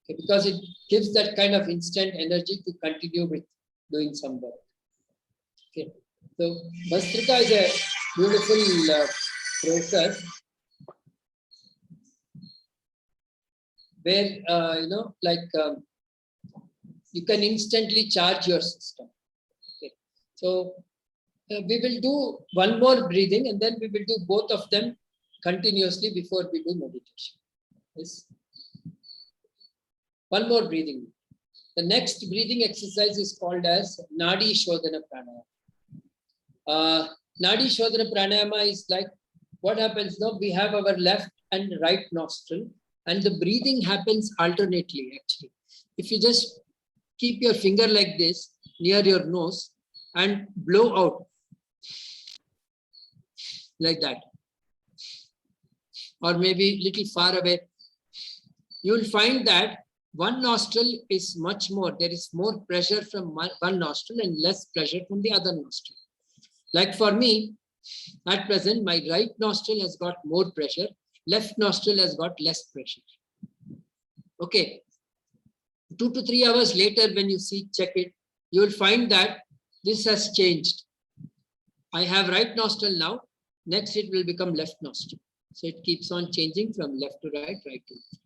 Speaker 1: Okay, because it gives that kind of instant energy to continue with doing some work. Okay. So Bhastrika is a beautiful process where you can instantly charge your system. Okay. So we will do one more breathing and then we will do both of them continuously before we do meditation. Yes. One more breathing. The next breathing exercise is called as Nadi Shodhana Pranayama. Nadi Shodhana Pranayama is like what happens now, we have our left and right nostril and the breathing happens alternately actually. If you just keep your finger like this near your nose and blow out like that, or maybe little far away, you will find that one nostril is much more, there is more pressure from one nostril and less pressure from the other nostril. Like for me, at present, my right nostril has got more pressure, left nostril has got less pressure. Okay. 2 to 3 hours later, when you check it, you will find that this has changed. I have right nostril now, next it will become left nostril. So it keeps on changing from left to right, right to left.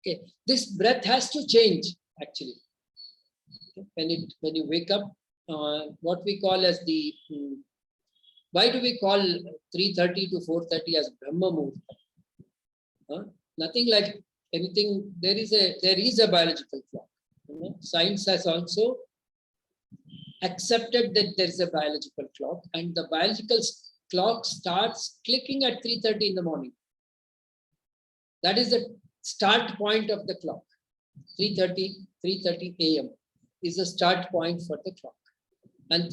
Speaker 1: Okay, this breath has to change actually. Okay. When you wake up, what we call as the, why do we call 3:30 to 4:30 as Brahma Muhurta? Nothing like anything. There is a biological clock. Science has also accepted that there is a biological clock, and the biological clock starts clicking at 3:30 in the morning. That is the start point of the clock. 3:30 a.m. is the start point for the clock. And at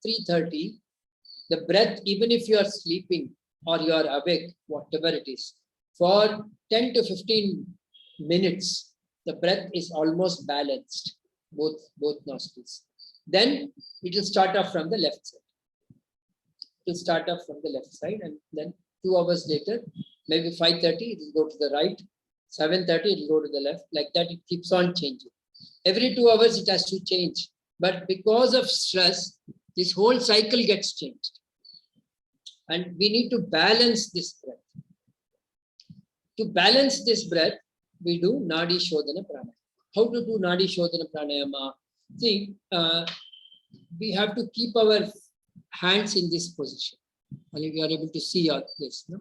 Speaker 1: 3:30, the breath, even if you are sleeping or you are awake, whatever it is, for 10 to 15 minutes, the breath is almost balanced, both nostrils. Then it will start off from the left side. It will start off from the left side, and then 2 hours later, maybe 5:30, it will go to the right. 7:30, it will go to the left. Like that, it keeps on changing. Every 2 hours, it has to change. But because of stress, this whole cycle gets changed. And we need to balance this breath. To balance this breath, we do Nadi Shodhana Pranayama. How to do Nadi Shodhana Pranayama? See, we have to keep our hands in this position. And we are able to see all this. No?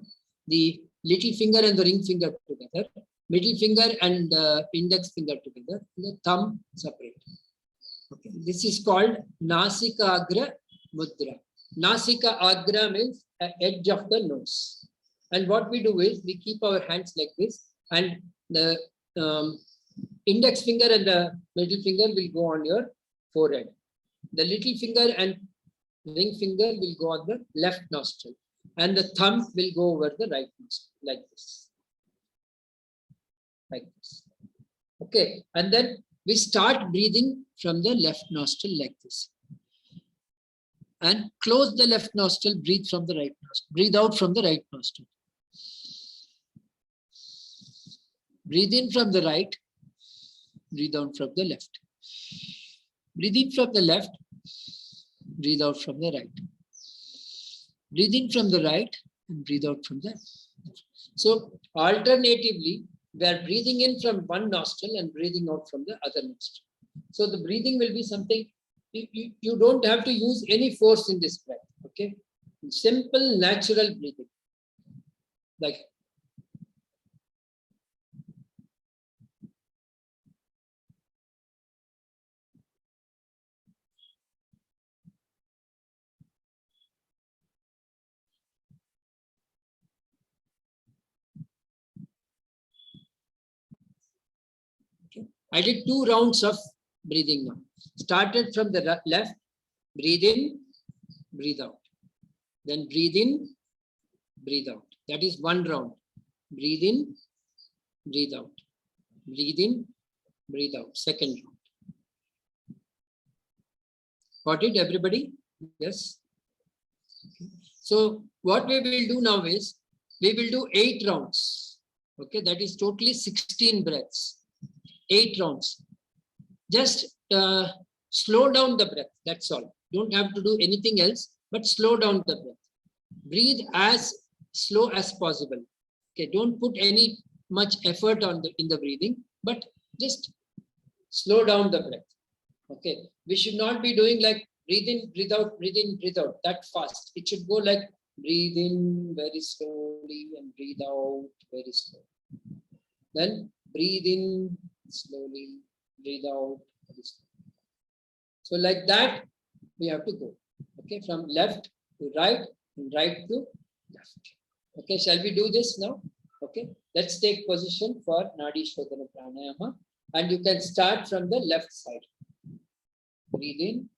Speaker 1: The little finger and the ring finger together, middle finger and index finger together, and the thumb separate. Okay. This is called Nasika Agra Mudra. Nasika Agra means edge of the nose. And what we do is we keep our hands like this, and the index finger and the middle finger will go on your forehead. The little finger and ring finger will go on the left nostril, and the thumb will go over the right nostril, like this. Like this. Okay, and then we start breathing from the left nostril like this. And close the left nostril, breathe from the right nostril. Breathe out from the right nostril. Breathe in from the right, breathe out from the left. Breathe in from the left, breathe out from the right. Breathe in from the right and breathe out from the left. So alternatively, we are breathing in from one nostril and breathing out from the other nostril. So the breathing will be something, you don't have to use any force in this breath, okay? Simple, natural breathing. Like, I did 2 rounds of breathing now. Started from the left, breathe in, breathe out. Then breathe in, breathe out. That is 1 round. Breathe in, breathe out. Breathe in, breathe out. Second round. Got it, everybody? Yes. So what we will do now is, we will do 8 rounds. Okay, that is totally 16 breaths. 8 rounds. Just slow down the breath. That's all. Don't have to do anything else, but slow down the breath. Breathe as slow as possible. Okay, don't put any much effort on in the breathing, but just slow down the breath. Okay, we should not be doing like breathe in, breathe out, breathe in, breathe out that fast. It should go like breathe in very slowly and breathe out very slowly. Then breathe in slowly, breathe out very slowly. So like that, we have to go. Okay, from left to right and right to left. Okay, shall we do this now? Okay, let's take position for Nadi Shodhana Pranayama, and you can start from the left side. Breathe in,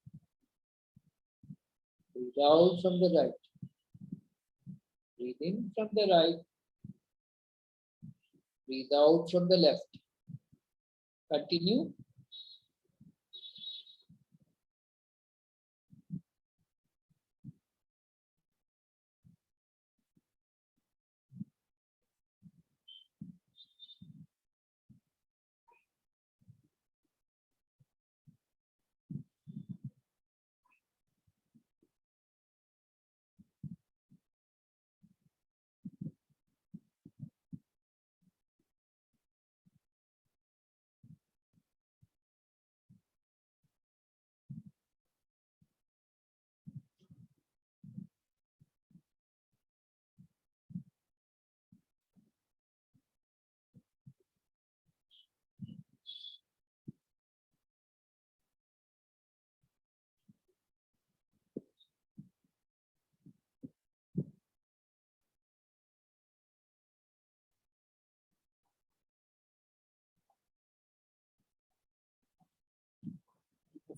Speaker 1: breathe out from the right. Breathe in from the right, breathe out from the left. Continue.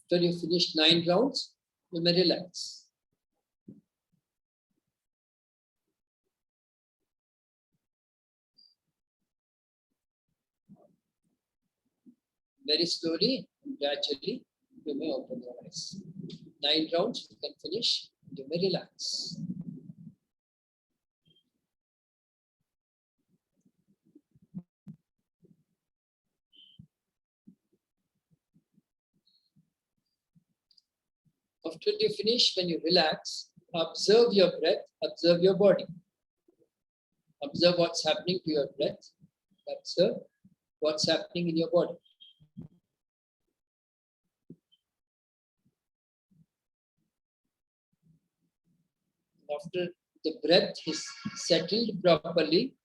Speaker 1: After you finish 9 rounds, you may relax. Very slowly and gradually, you may open your eyes. 9 rounds, you can finish, you may relax. After you finish, when you relax, observe your breath, observe your body. Observe what's happening to your breath. Observe what's happening in your body. After the breath is settled properly,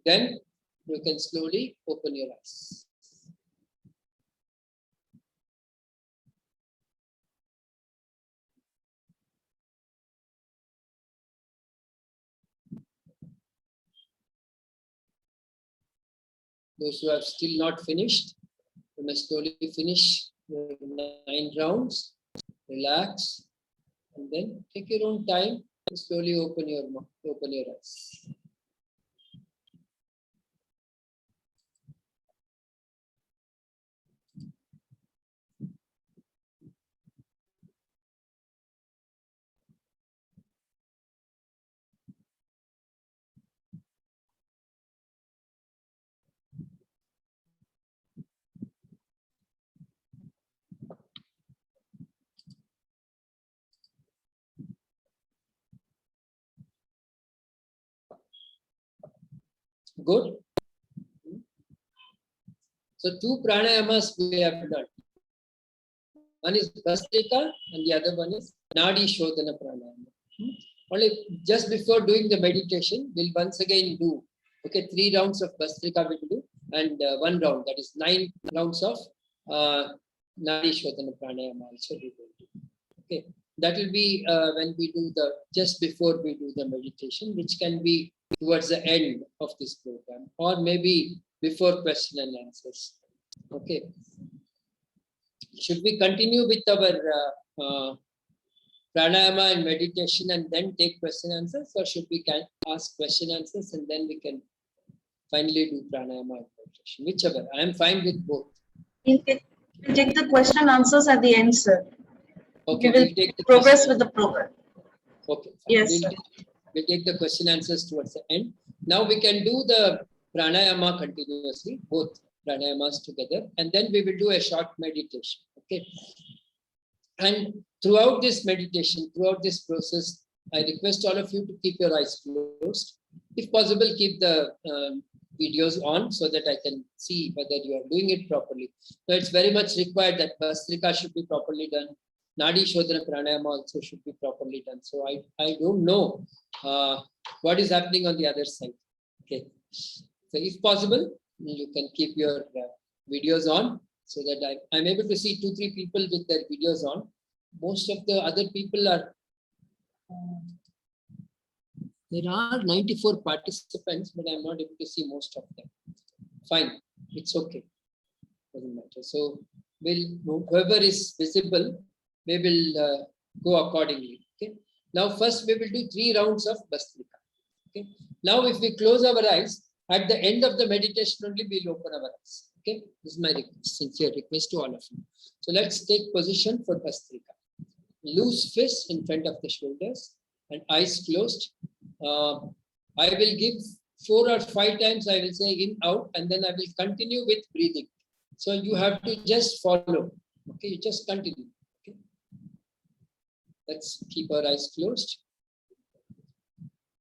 Speaker 1: then you can slowly open your eyes. Those who have still not finished, you must slowly finish your 9 rounds. Relax, and then take your own time to slowly open your eyes. Good. So 2 pranayamas we have done. One is Bhastrika and the other one is Nadi Shodhana pranayama. Only just before doing the meditation, we'll once again do, okay, 3 rounds of Bhastrika we will do, and 1 round, that is 9 rounds of Nadi Shodhana pranayama also we will do. Okay, that will be when we do just before we do the meditation, which can be towards the end of this program, or maybe before question and answers. Okay. Should we continue with our pranayama and meditation and then take question answers, or should we ask question answers and then we can finally do pranayama and meditation? Whichever. I am fine with both.
Speaker 4: We'll take the question answers at the end, sir.
Speaker 1: Okay,
Speaker 4: We will
Speaker 1: take the
Speaker 4: progress with the program.
Speaker 1: Okay.
Speaker 4: Yes,
Speaker 1: we'll take the question answers towards the end. Now we can do the pranayama continuously, both pranayamas together, and then we will do a short meditation. Okay. And throughout this meditation, throughout this process, I request all of you to keep your eyes closed. If possible, keep the videos on so that I can see whether you are doing it properly. So it's very much required that Bhastrika should be properly done. Nadi Shodhana pranayama also should be properly done. So I don't know what is happening on the other side. Okay. So if possible, you can keep your videos on so that I'm able to see 2-3 people with their videos on. Most of the other people are, there are 94 participants, but I'm not able to see most of them. Fine, it's okay, doesn't matter. So whoever is visible, we will go accordingly. Okay. Now first we will do 3 rounds of Bhastrika. Okay. Now if we close our eyes, at the end of the meditation only we'll open our eyes. Okay. This is my sincere request to all of you. So let's take position for Bhastrika. Loose fists in front of the shoulders and eyes closed. I will give 4 or 5 times, I will say in, out, and then I will continue with breathing. So you have to just follow. Okay, you just continue. Okay. Let's keep our eyes closed.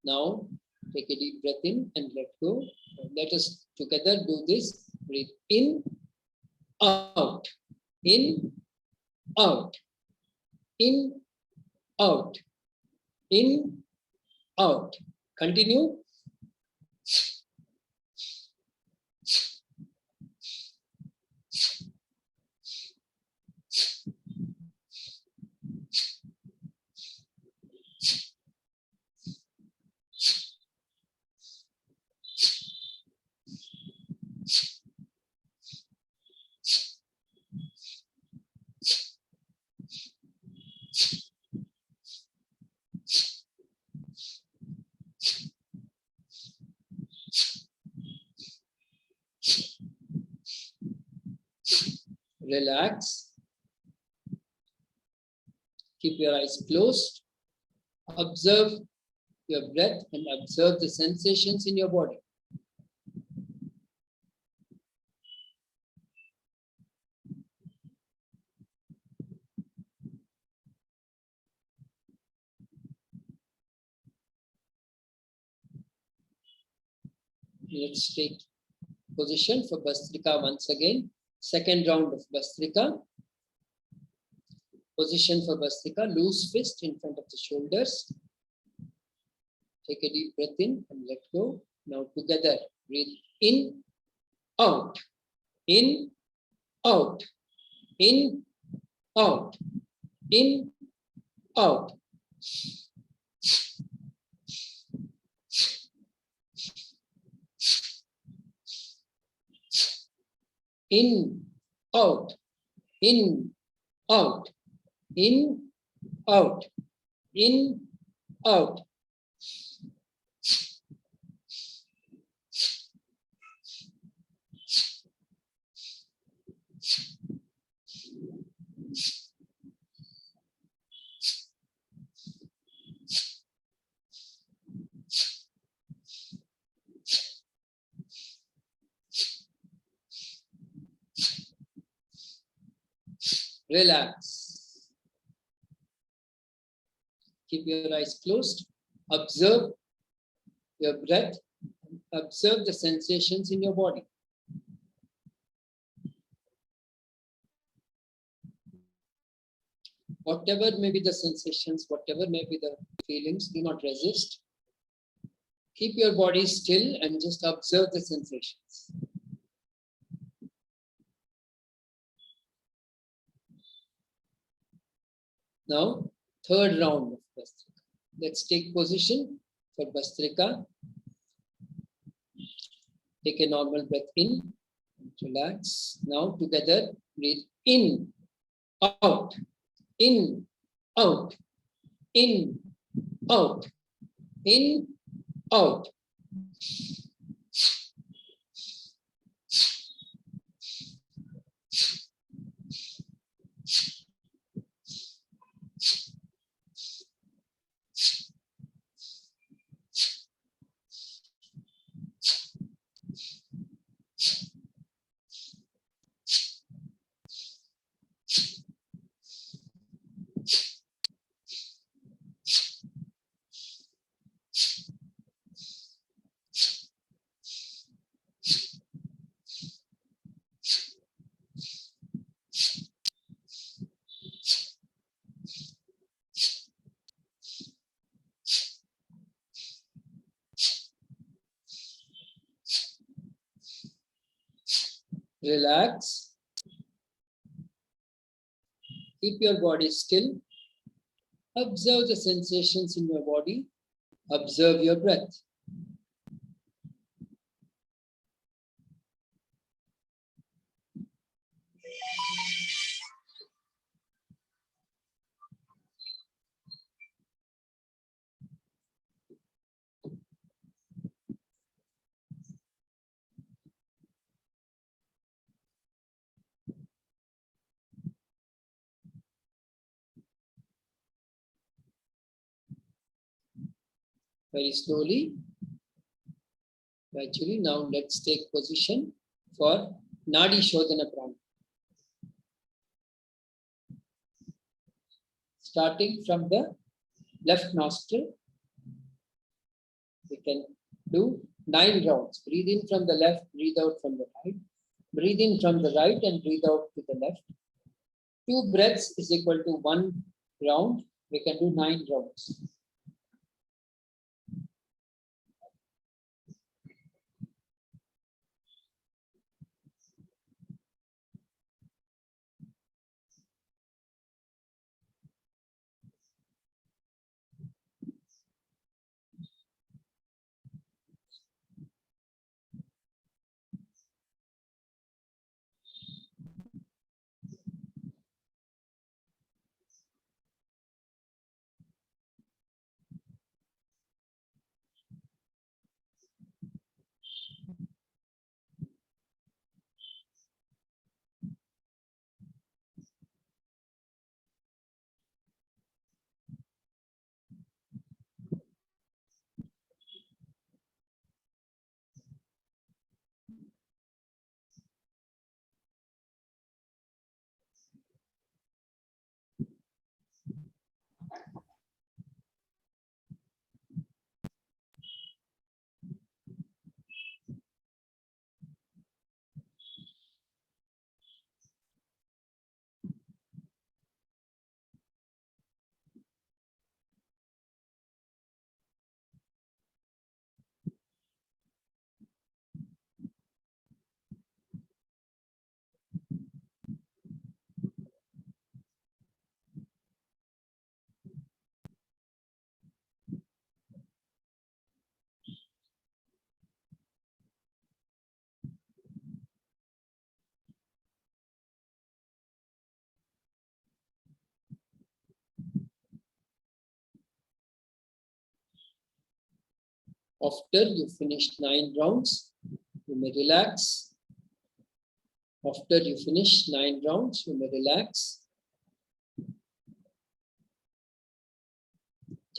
Speaker 1: Now take a deep breath in and let go. Let us together do this. Breathe in, out, in, out, in, out, in, out. Continue. Relax. Keep your eyes closed. Observe your breath and observe the sensations in your body. Let's take position for Bhastrika once again. Second round of Bhastrika. Position for Bhastrika. Loose fist in front of the shoulders. Take a deep breath in and let go. Now together, breathe in, out, in, out, in, out, in, out. in, out, in, out, in, out, in, out. Relax. Keep your eyes closed. Observe your breath. Observe the sensations in your body. Whatever may be the sensations, whatever may be the feelings, do not resist. Keep your body still and just observe the sensations. Now, third round of Bhastrika. Let's take position for Bhastrika. Take a normal breath in, relax. Now, together, breathe in, out, in, out, in, out, in, out. Relax. Keep your body still. Observe the sensations in your body. Observe your breath. Very slowly, gradually. Now let's take position for Nadi Shodhana Pranayama. Starting from the left nostril, we can do 9 rounds. Breathe in from the left, breathe out from the right. Breathe in from the right and breathe out to the left. 2 breaths is equal to 1 round. We can do 9 rounds. After you finish 9 rounds, you may relax. After you finish 9 rounds, you may relax.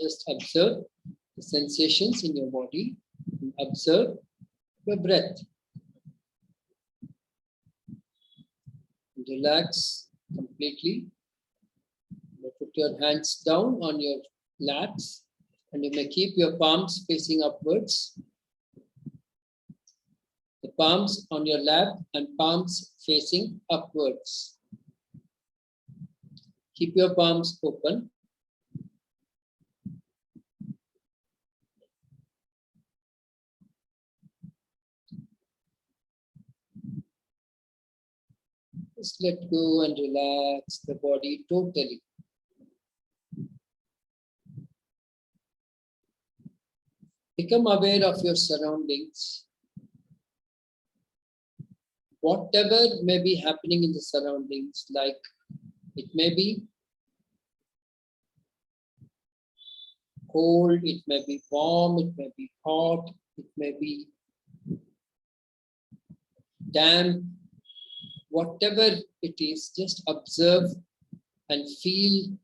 Speaker 1: Just observe the sensations in your body. Observe your breath. Relax completely. You put your hands down on your laps and you may keep your palms facing upwards. The palms on your lap and palms facing upwards. Keep your palms open. Just let go and relax the body totally. Become aware of your surroundings. Whatever may be happening in the surroundings, like it may be cold, it may be warm, it may be hot, it may be damp, whatever it is, just observe and feel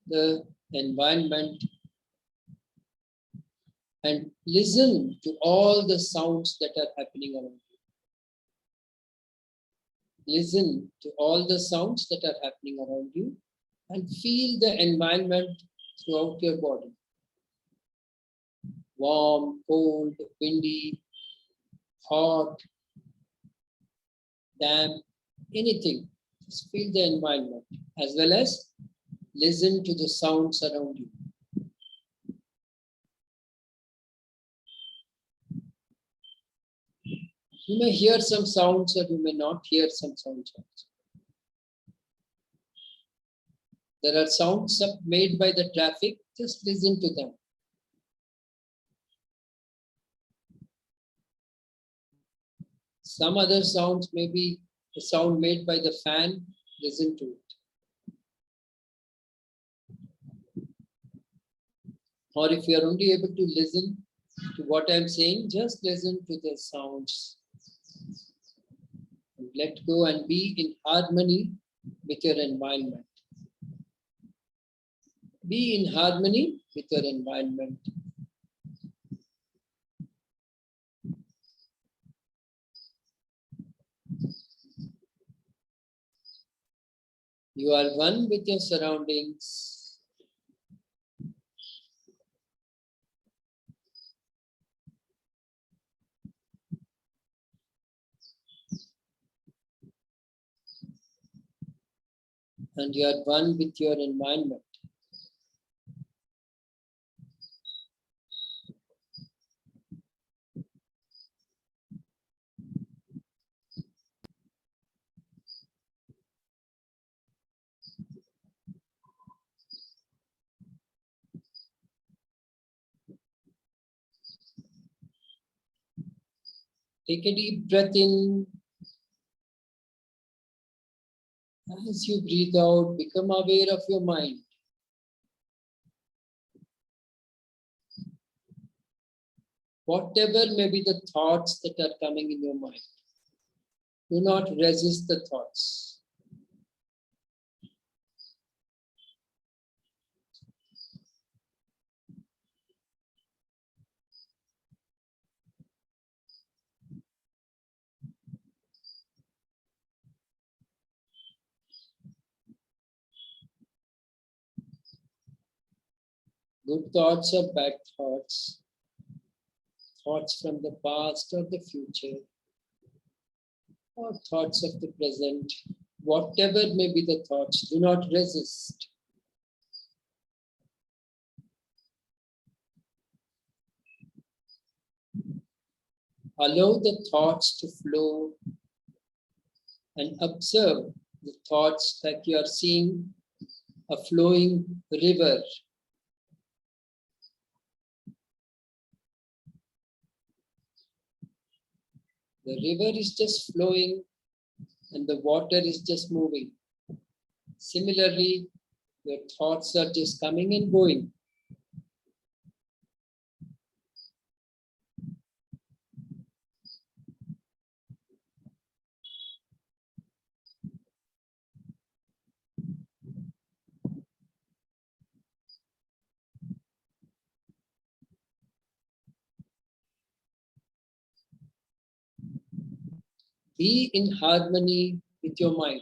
Speaker 1: the environment and listen to all the sounds that are happening around you. Listen to all the sounds that are happening around you and feel the environment throughout your body. Warm, cold, windy, hot, damp, anything. Just feel the environment as well as listen to the sounds around you. You may hear some sounds or you may not hear some sounds also. There are sounds made by the traffic, just listen to them. Some other sounds may be the sound made by the fan, listen to it. Or if you are only able to listen to what I am saying, just listen to the sounds. And let go and be in harmony with your environment. Be in harmony with your environment. You are one with your surroundings. And you are one with your environment. Take a deep breath in. As you breathe out, become aware of your mind. Whatever may be the thoughts that are coming in your mind, do not resist the thoughts. Good thoughts or bad thoughts, thoughts from the past or the future, or thoughts of the present, whatever may be the thoughts, do not resist. Allow the thoughts to flow and observe the thoughts like you are seeing a flowing river. The river is just flowing and the water is just moving. Similarly, your thoughts are just coming and going. Be in harmony with your mind.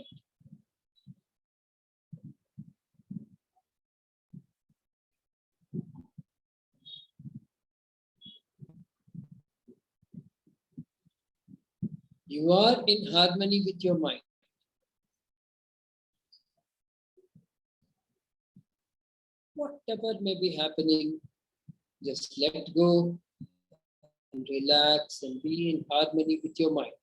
Speaker 1: You are in harmony with your mind. Whatever may be happening, just let go and relax and be in harmony with your mind.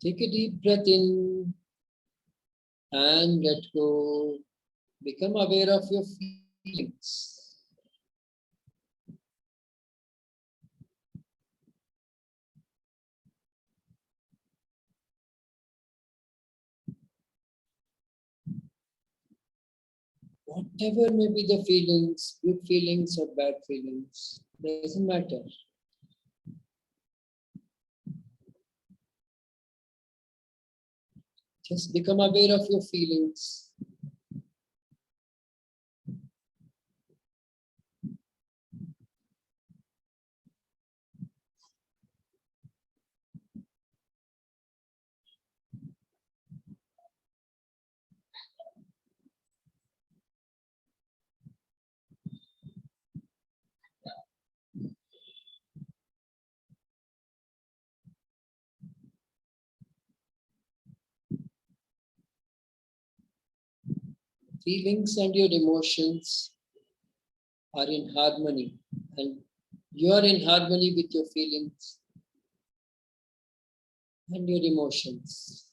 Speaker 1: Take a deep breath in and let go. Become aware of your feelings. Whatever may be the feelings, good feelings or bad feelings, doesn't matter. Just become aware of your feelings. Feelings and your emotions are in harmony, and you are in harmony with your feelings and your emotions.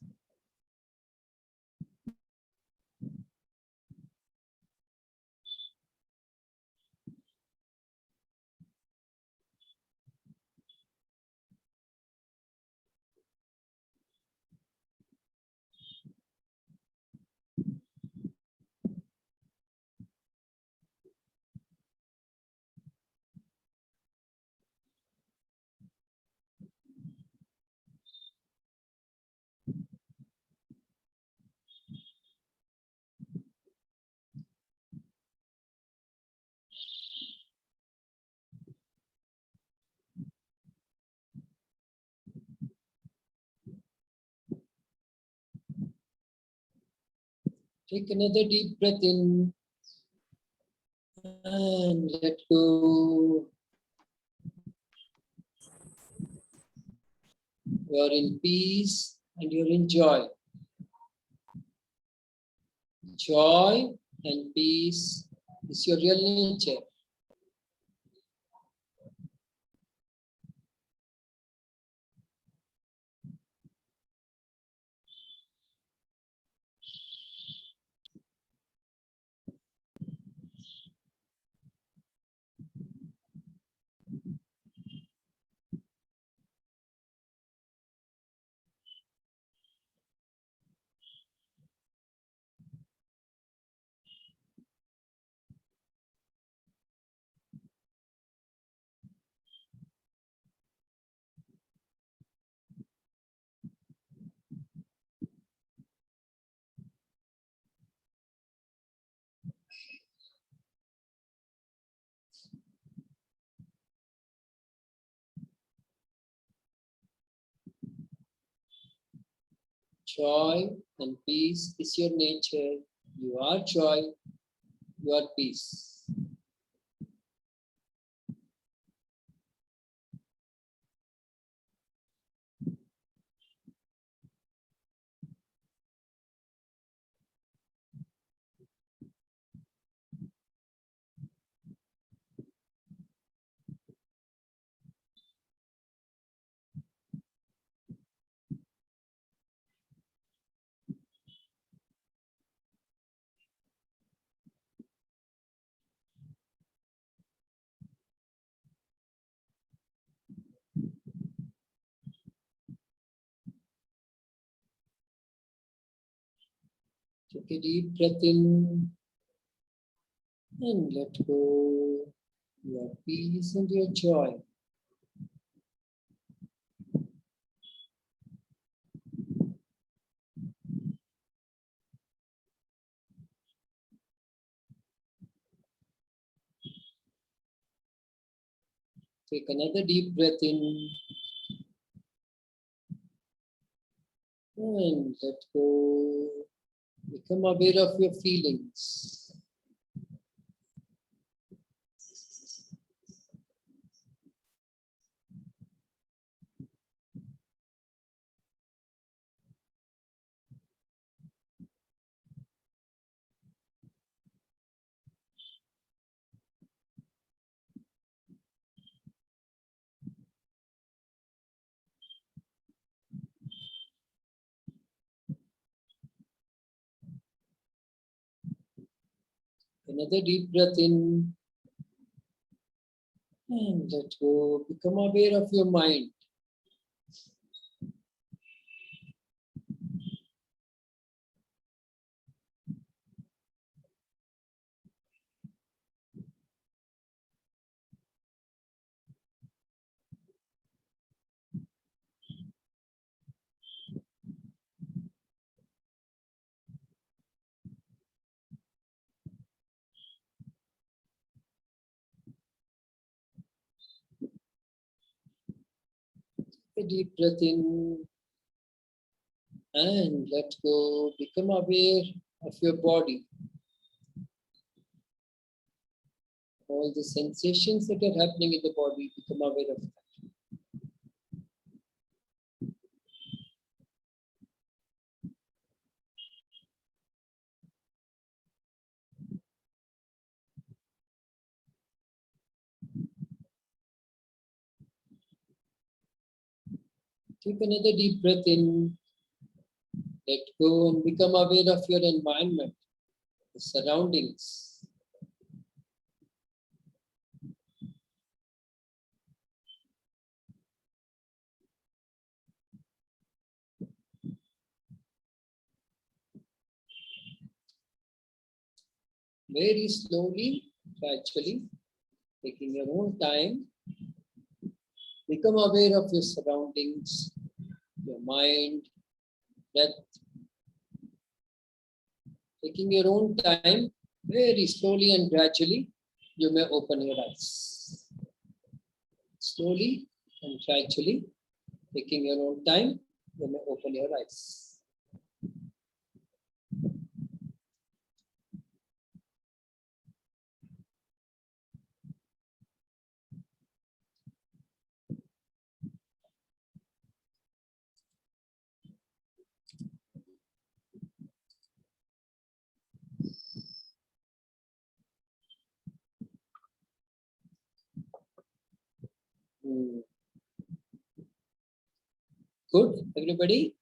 Speaker 1: Take another deep breath in and let go. You are in peace and you're in joy. Joy and peace is your real nature. Joy and peace is your nature. You are joy, you are peace. Take a deep breath in And let go your peace and your joy. Take another deep breath in and let go. Become aware of your feelings. Another deep breath in and let go. Become aware of your mind. A deep breath in and let go. Become aware of your body. All the sensations that are happening in the body, become aware of that. Take another deep breath in, let go and become aware of your environment, the surroundings. Very slowly, gradually, taking your own time, become aware of your surroundings, your mind, breath. Taking your own time, very slowly and gradually, you may open your eyes. Slowly and gradually, taking your own time, you may open your eyes. Good, everybody?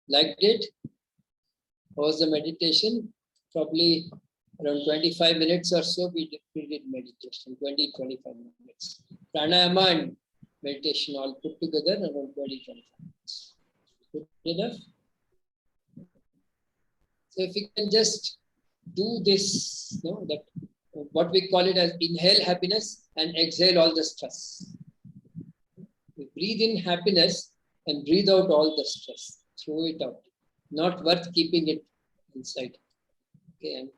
Speaker 1: Liked it? How was the meditation? Probably around 25 minutes or so we did meditation, 20-25 minutes. Pranayama and meditation all put together around 20-25 minutes. Good enough? So if we can just do this, you know, that what we call it as inhale happiness and exhale all the stress. We breathe in happiness and breathe out all the stress. Throw it out. Not worth keeping it inside. Okay, and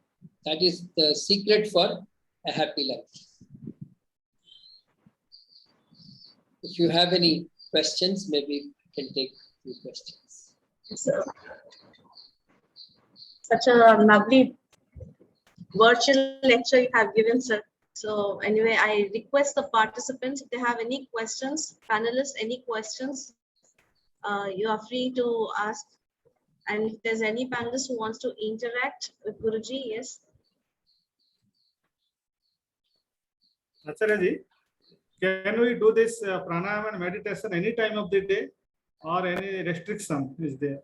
Speaker 1: that is the secret for a happy life. If you have any questions, maybe we can take a few questions.
Speaker 4: So, such a lovely virtual lecture you have given, sir. So anyway, I request the participants, if they have any questions, panelists, any questions, you are free to ask. And if there's any panelist who wants to interact with Guruji, yes.
Speaker 5: Acharya, can we do this pranayama and meditation any time of the day, or any restriction is there?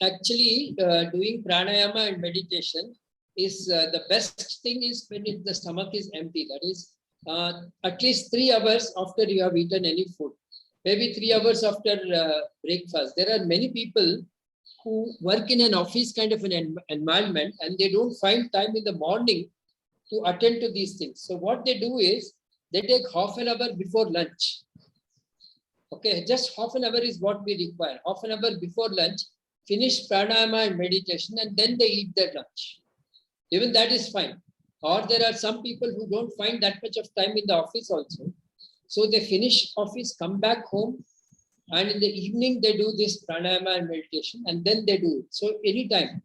Speaker 1: Actually, doing pranayama and meditation is the best thing is when the stomach is empty. That is at least 3 hours after you have eaten any food. Maybe 3 hours after breakfast. There are many people who work in an office kind of an environment and they don't find time in the morning to attend to these things. So what they do is they take half an hour before lunch. Okay, just half an hour is what we require. Half an hour before lunch, finish pranayama and meditation, and then they eat their lunch. Even that is fine. Or there are some people who don't find that much of time in the office also. So they finish office, come back home, and in the evening they do this pranayama and meditation, and then they do it. So anytime.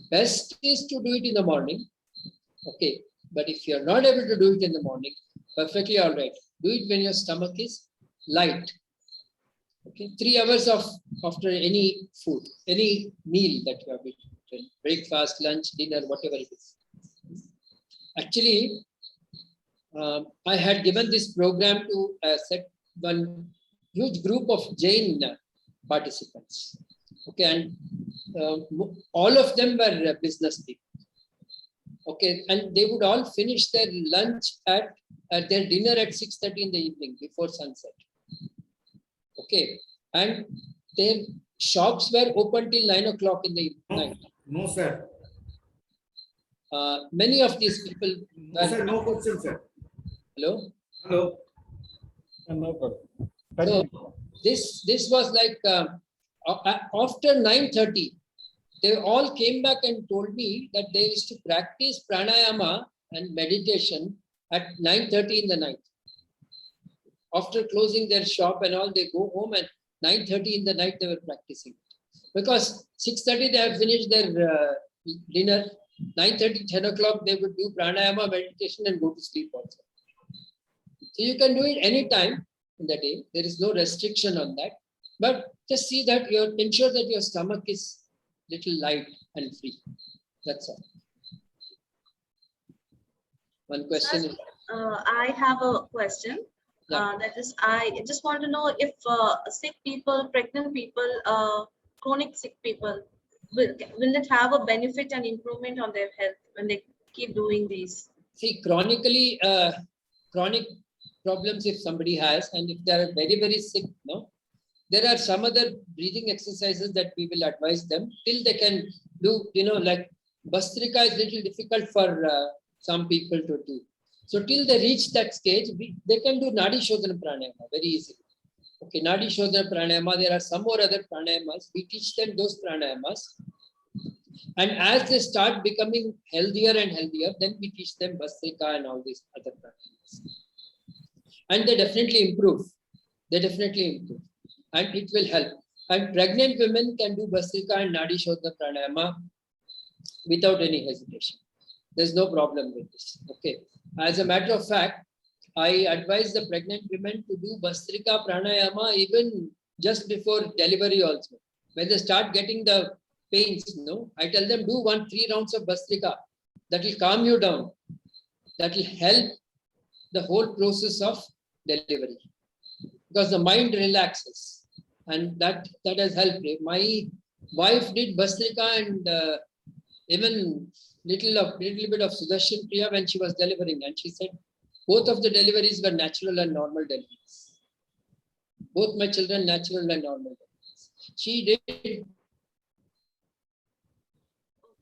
Speaker 1: Best is to do it in the morning. Okay, but if you're not able to do it in the morning, perfectly all right. Do it when your stomach is light. Okay, 3 hours after any food, any meal that you have eaten, breakfast, lunch, dinner, whatever it is. Actually, I had given this program to set one huge group of Jain participants. Okay, and all of them were business people. Okay, and they would all finish their lunch at their dinner at 6:30 in the evening before sunset. Okay, and their shops were open till 9 o'clock in the night.
Speaker 5: No, sir.
Speaker 1: Many of these people.
Speaker 5: No, sir, no question, sir.
Speaker 1: Hello.
Speaker 5: Hello.
Speaker 2: No problem.
Speaker 1: So this was like after 9:30, they all came back and told me that they used to practice pranayama and meditation at 9:30 in the night. After closing their shop and all, they go home and 9:30 in the night they were practicing. Because 6:30 they have finished their dinner, 9:30, 10 o'clock they would do pranayama meditation and go to sleep also. So you can do it anytime in the day. There is no restriction on that. But just see that ensure that your stomach is little light and free. That's all. One question.
Speaker 4: I have a question.
Speaker 1: Yeah.
Speaker 4: That is, I just want to know if sick people, pregnant people, chronic sick people, will it have a benefit and improvement on their health when they keep doing these?
Speaker 1: See, chronically, chronic problems if somebody has, and if they are very, very sick, no, there are some other breathing exercises that we will advise them till they can do, like Bastrika is little difficult for some people to do. So till they reach that stage, they can do Nadi Shodhana Pranayama very easily. Okay, Nadi Shodhana Pranayama, there are some more other pranayamas. We teach them those pranayamas. And as they start becoming healthier and healthier, then we teach them Bastrika and all these other pranayamas. And they definitely improve. They definitely improve. And it will help. And pregnant women can do Bastrika and Nadi Shodhana Pranayama without any hesitation. There's no problem with this. Okay. As a matter of fact, I advise the pregnant women to do Bastrika Pranayama even just before delivery also. When they start getting the pains, I tell them do 3 rounds of Bastrika. That will calm you down. That will help the whole process of delivery. Because the mind relaxes. And that has helped. My wife did Bastrika and even little bit of Sudarshan Priya when she was delivering, and she said both of the deliveries were natural and normal deliveries. Both my children natural and normal deliveries. She did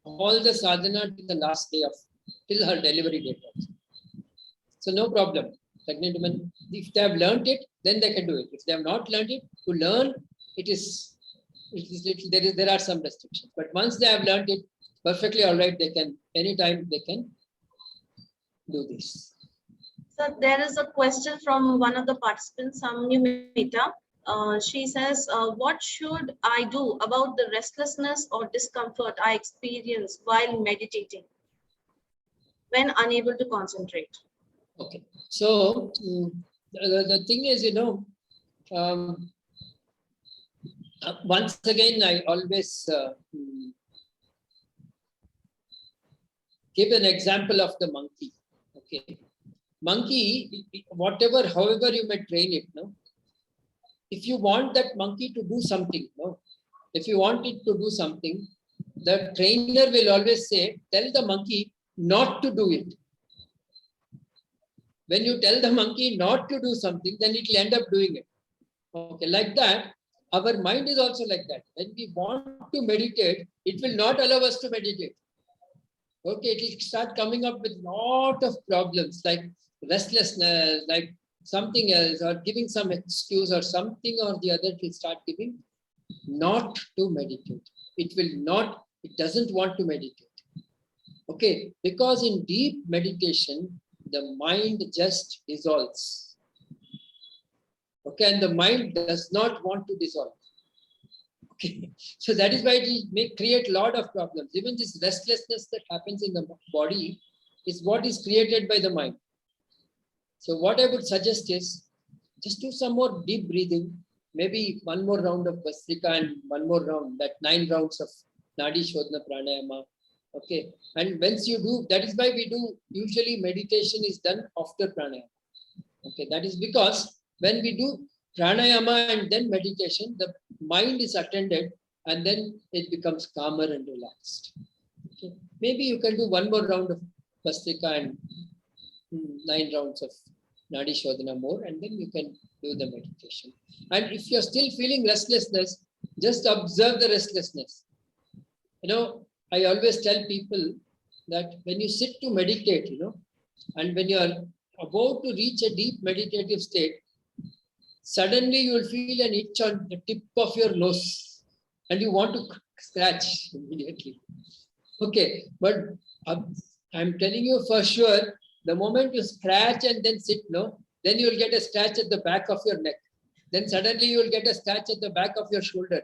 Speaker 1: all the sadhana till the last day till her delivery date also. So no problem. Pregnant women, if they have learned it, then they can do it. If they have not learned it, to learn it is little, there are some restrictions. But once they have learned it, perfectly all right, they can, anytime they can do this.
Speaker 4: So there is a question from one of the participants, Samyumita. She says, what should I do about the restlessness or discomfort I experience while meditating when unable to concentrate?
Speaker 1: Okay, so the thing is, once again, I always give an example of the monkey. Okay, monkey, however you may train it, if you want that monkey to do something, if you want it to do something, the trainer will always say, tell the monkey not to do it. When you tell the monkey not to do something, then it will end up doing it. Okay, like that, Our mind is also like that. When we want to meditate, it will not allow us to meditate. Okay, it will start coming up with lot of problems like restlessness, like something else, or giving some excuse or something or the other. It will start giving not to meditate. It will not, it doesn't want to meditate. Okay, because in deep meditation, the mind just dissolves. Okay, and the mind does not want to dissolve. Okay, so that is why it may create a lot of problems. Even this restlessness that happens in the body is what is created by the mind. So what I would suggest is just do some more deep breathing, maybe one more round of Bhastrika and one more round, that 9 rounds of Nadi Shodhana Pranayama. Okay, and once you do, that is why we do, usually meditation is done after pranayama. Okay, that is because when we do pranayama and then meditation, the mind is attended and then it becomes calmer and relaxed. Okay. Maybe you can do one more round of Bhastrika and 9 rounds of Nadi Shodhana more, and then you can do the meditation. And if you're still feeling restlessness, just observe the restlessness. You know, I always tell people that when you sit to meditate, and when you are about to reach a deep meditative state, suddenly you will feel an itch on the tip of your nose and you want to scratch immediately. Okay, but I'm telling you for sure, the moment you scratch and then sit, then you will get a scratch at the back of your neck. Then suddenly you will get a scratch at the back of your shoulder.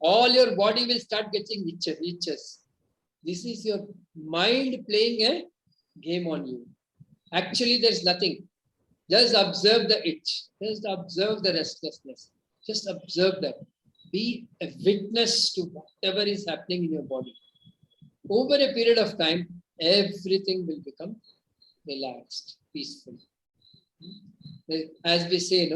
Speaker 1: All your body will start getting itches. This is your mind playing a game on you. Actually, there's nothing. Just observe the itch. Just observe the restlessness. Just observe that. Be a witness to whatever is happening in your body. Over a period of time, everything will become relaxed, peaceful. As we say,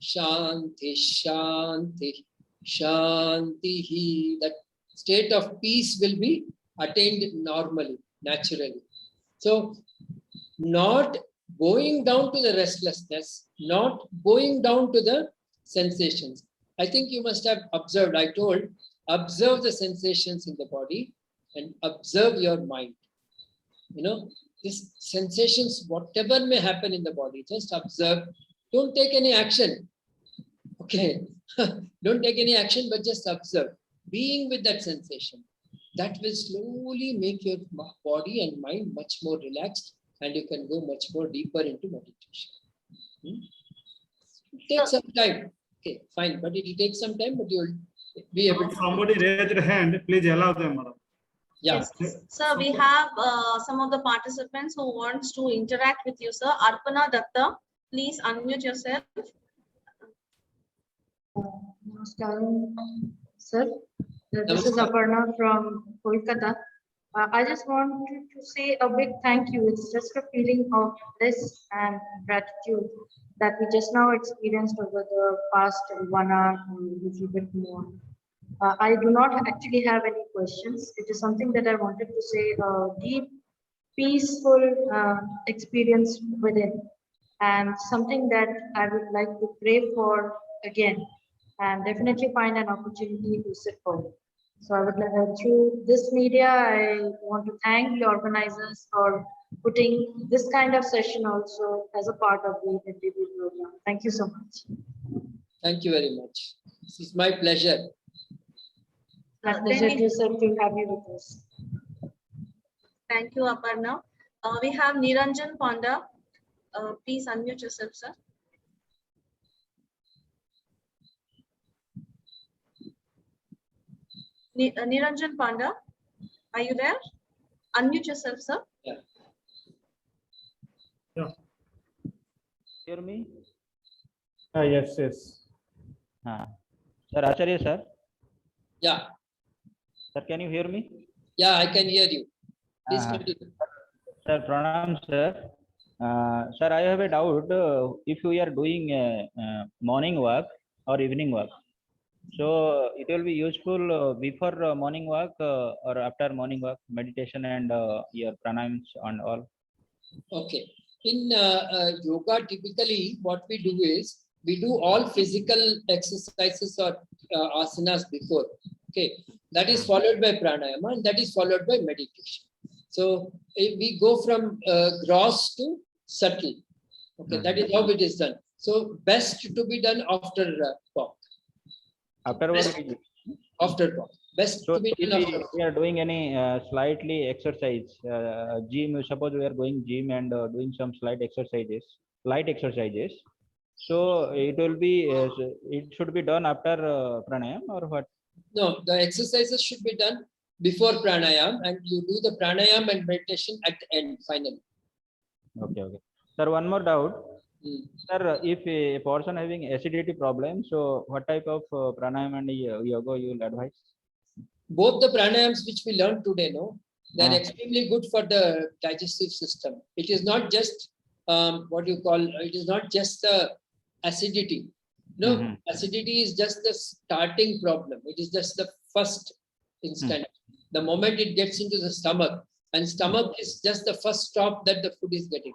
Speaker 1: Shanti, Shanti, Shanti. That state of peace will be attained normally, naturally. So, not going down to the restlessness, not going down to the sensations. I think you must have observed, I told, observe the sensations in the body and observe your mind. These sensations, whatever may happen in the body, just observe. Don't take any action. Okay. Don't take any action, but just observe. Being with that sensation. That will slowly make your body and mind much more relaxed, and you can go much more deeper into meditation. It takes some time. Okay, fine, but it will take some time, but you will be able to.
Speaker 5: Somebody raised their hand, please allow them, madam.
Speaker 1: Yeah.
Speaker 4: Yes. Sir, we have some of the participants who wants to interact with you, sir. Arpana Datta, please unmute yourself.
Speaker 6: Namaskaram, sir. This is
Speaker 1: Namaskar.
Speaker 6: Aparna from Kolkata. I just wanted to say a big thank you. It's just a feeling of bliss and gratitude that we just now experienced over the past 1 hour and a little bit more. I do not actually have any questions. It is something that I wanted to say, a deep, peaceful experience within, and something that I would like to pray for again, and definitely find an opportunity to sit for it. So I would like, through this media, I want to thank the organizers for putting this kind of session also as a part of the MDB program. Thank you so much.
Speaker 1: Thank you very much. This is my pleasure.
Speaker 6: My pleasure to have you with us.
Speaker 4: Thank you, Aparna. We have Niranjan Panda. Please unmute yourself, sir. Niranjan Panda, are you there? Unmute yourself, sir.
Speaker 1: Yeah.
Speaker 5: Yeah.
Speaker 2: Hear me?
Speaker 5: Yes.
Speaker 2: Sir, Acharya sir.
Speaker 1: Yeah.
Speaker 2: Sir, can you hear me?
Speaker 1: Yeah, I can hear you. Please continue.
Speaker 2: Sir, pranam sir. Sir, I have a doubt. If you are doing morning walk or evening walk, so it will be useful before morning walk or after morning walk, meditation and your pranayams and all.
Speaker 1: Okay. In yoga, typically what we do is we do all physical exercises or asanas before. Okay, that is followed by pranayama, and that is followed by meditation. So we go from gross to subtle. Okay, that is how it is done. So best to be done after walk.
Speaker 7: Afterwards,
Speaker 1: After walk. Best
Speaker 7: so
Speaker 1: to be
Speaker 7: if
Speaker 1: done after.
Speaker 7: we are doing any slightly exercise, gym, suppose we are going gym and doing some slight exercises, light exercises. So it will be, it should be done after pranayam or what?
Speaker 1: No, the exercises should be done before pranayam, and you do the pranayam and meditation at the end, finally.
Speaker 7: Okay, okay. Sir, one more doubt.
Speaker 1: Hmm.
Speaker 7: Sir, if a person having acidity problem, so what type of pranayam and yoga you will advise?
Speaker 1: Both the pranayams which we learned today, no, they are
Speaker 7: Ah.
Speaker 1: extremely good for the digestive system. It is not just what you call, it is not just the acidity. No, acidity is just the starting problem. It is just the first instant. The moment it gets into the stomach, and stomach is just the first stop that the food is getting.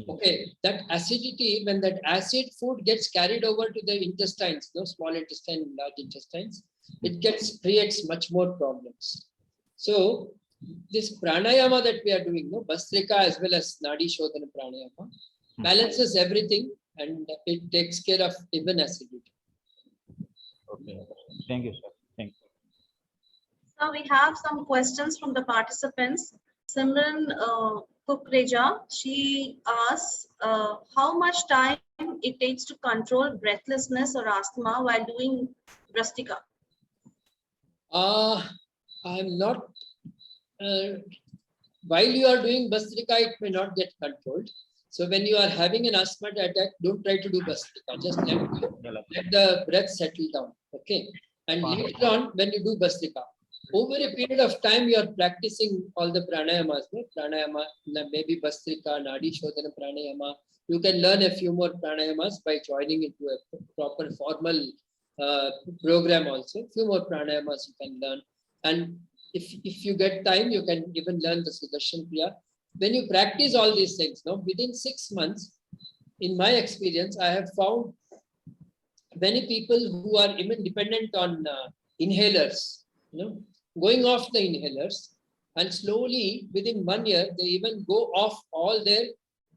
Speaker 1: Okay, that acidity, when that acid food gets carried over to the intestines, no, small intestine, large intestines, it creates much more problems. So this pranayama that we are doing, no, Bhastrika as well as Nadi Shodhana pranayama, balances everything, and it takes care of even acidity.
Speaker 7: Okay. Thank you, sir. Thank you.
Speaker 4: So we have some questions from the participants. Simran Kukreja, she asks how much time it takes to control breathlessness or asthma while doing Bhastrika.
Speaker 1: I'm not, while you are doing Bhastrika, it may not get controlled. So when you are having an asthma attack, don't try to do Bhastrika. Just let the breath settle down. Okay. And later on, when you do Bhastrika, over a period of time, you are practicing all the pranayamas, no? Pranayama, maybe Bhastrika, Nadi Shodhana pranayama. You can learn a few more pranayamas by joining into a proper formal program also. Few more pranayamas you can learn. And if you get time, you can even learn the Sudarshan Kriya. When you practice all these things, no, within 6 months, in my experience, I have found many people who are even dependent on inhalers, you know, going off the inhalers, and slowly within 1 year, they even go off all their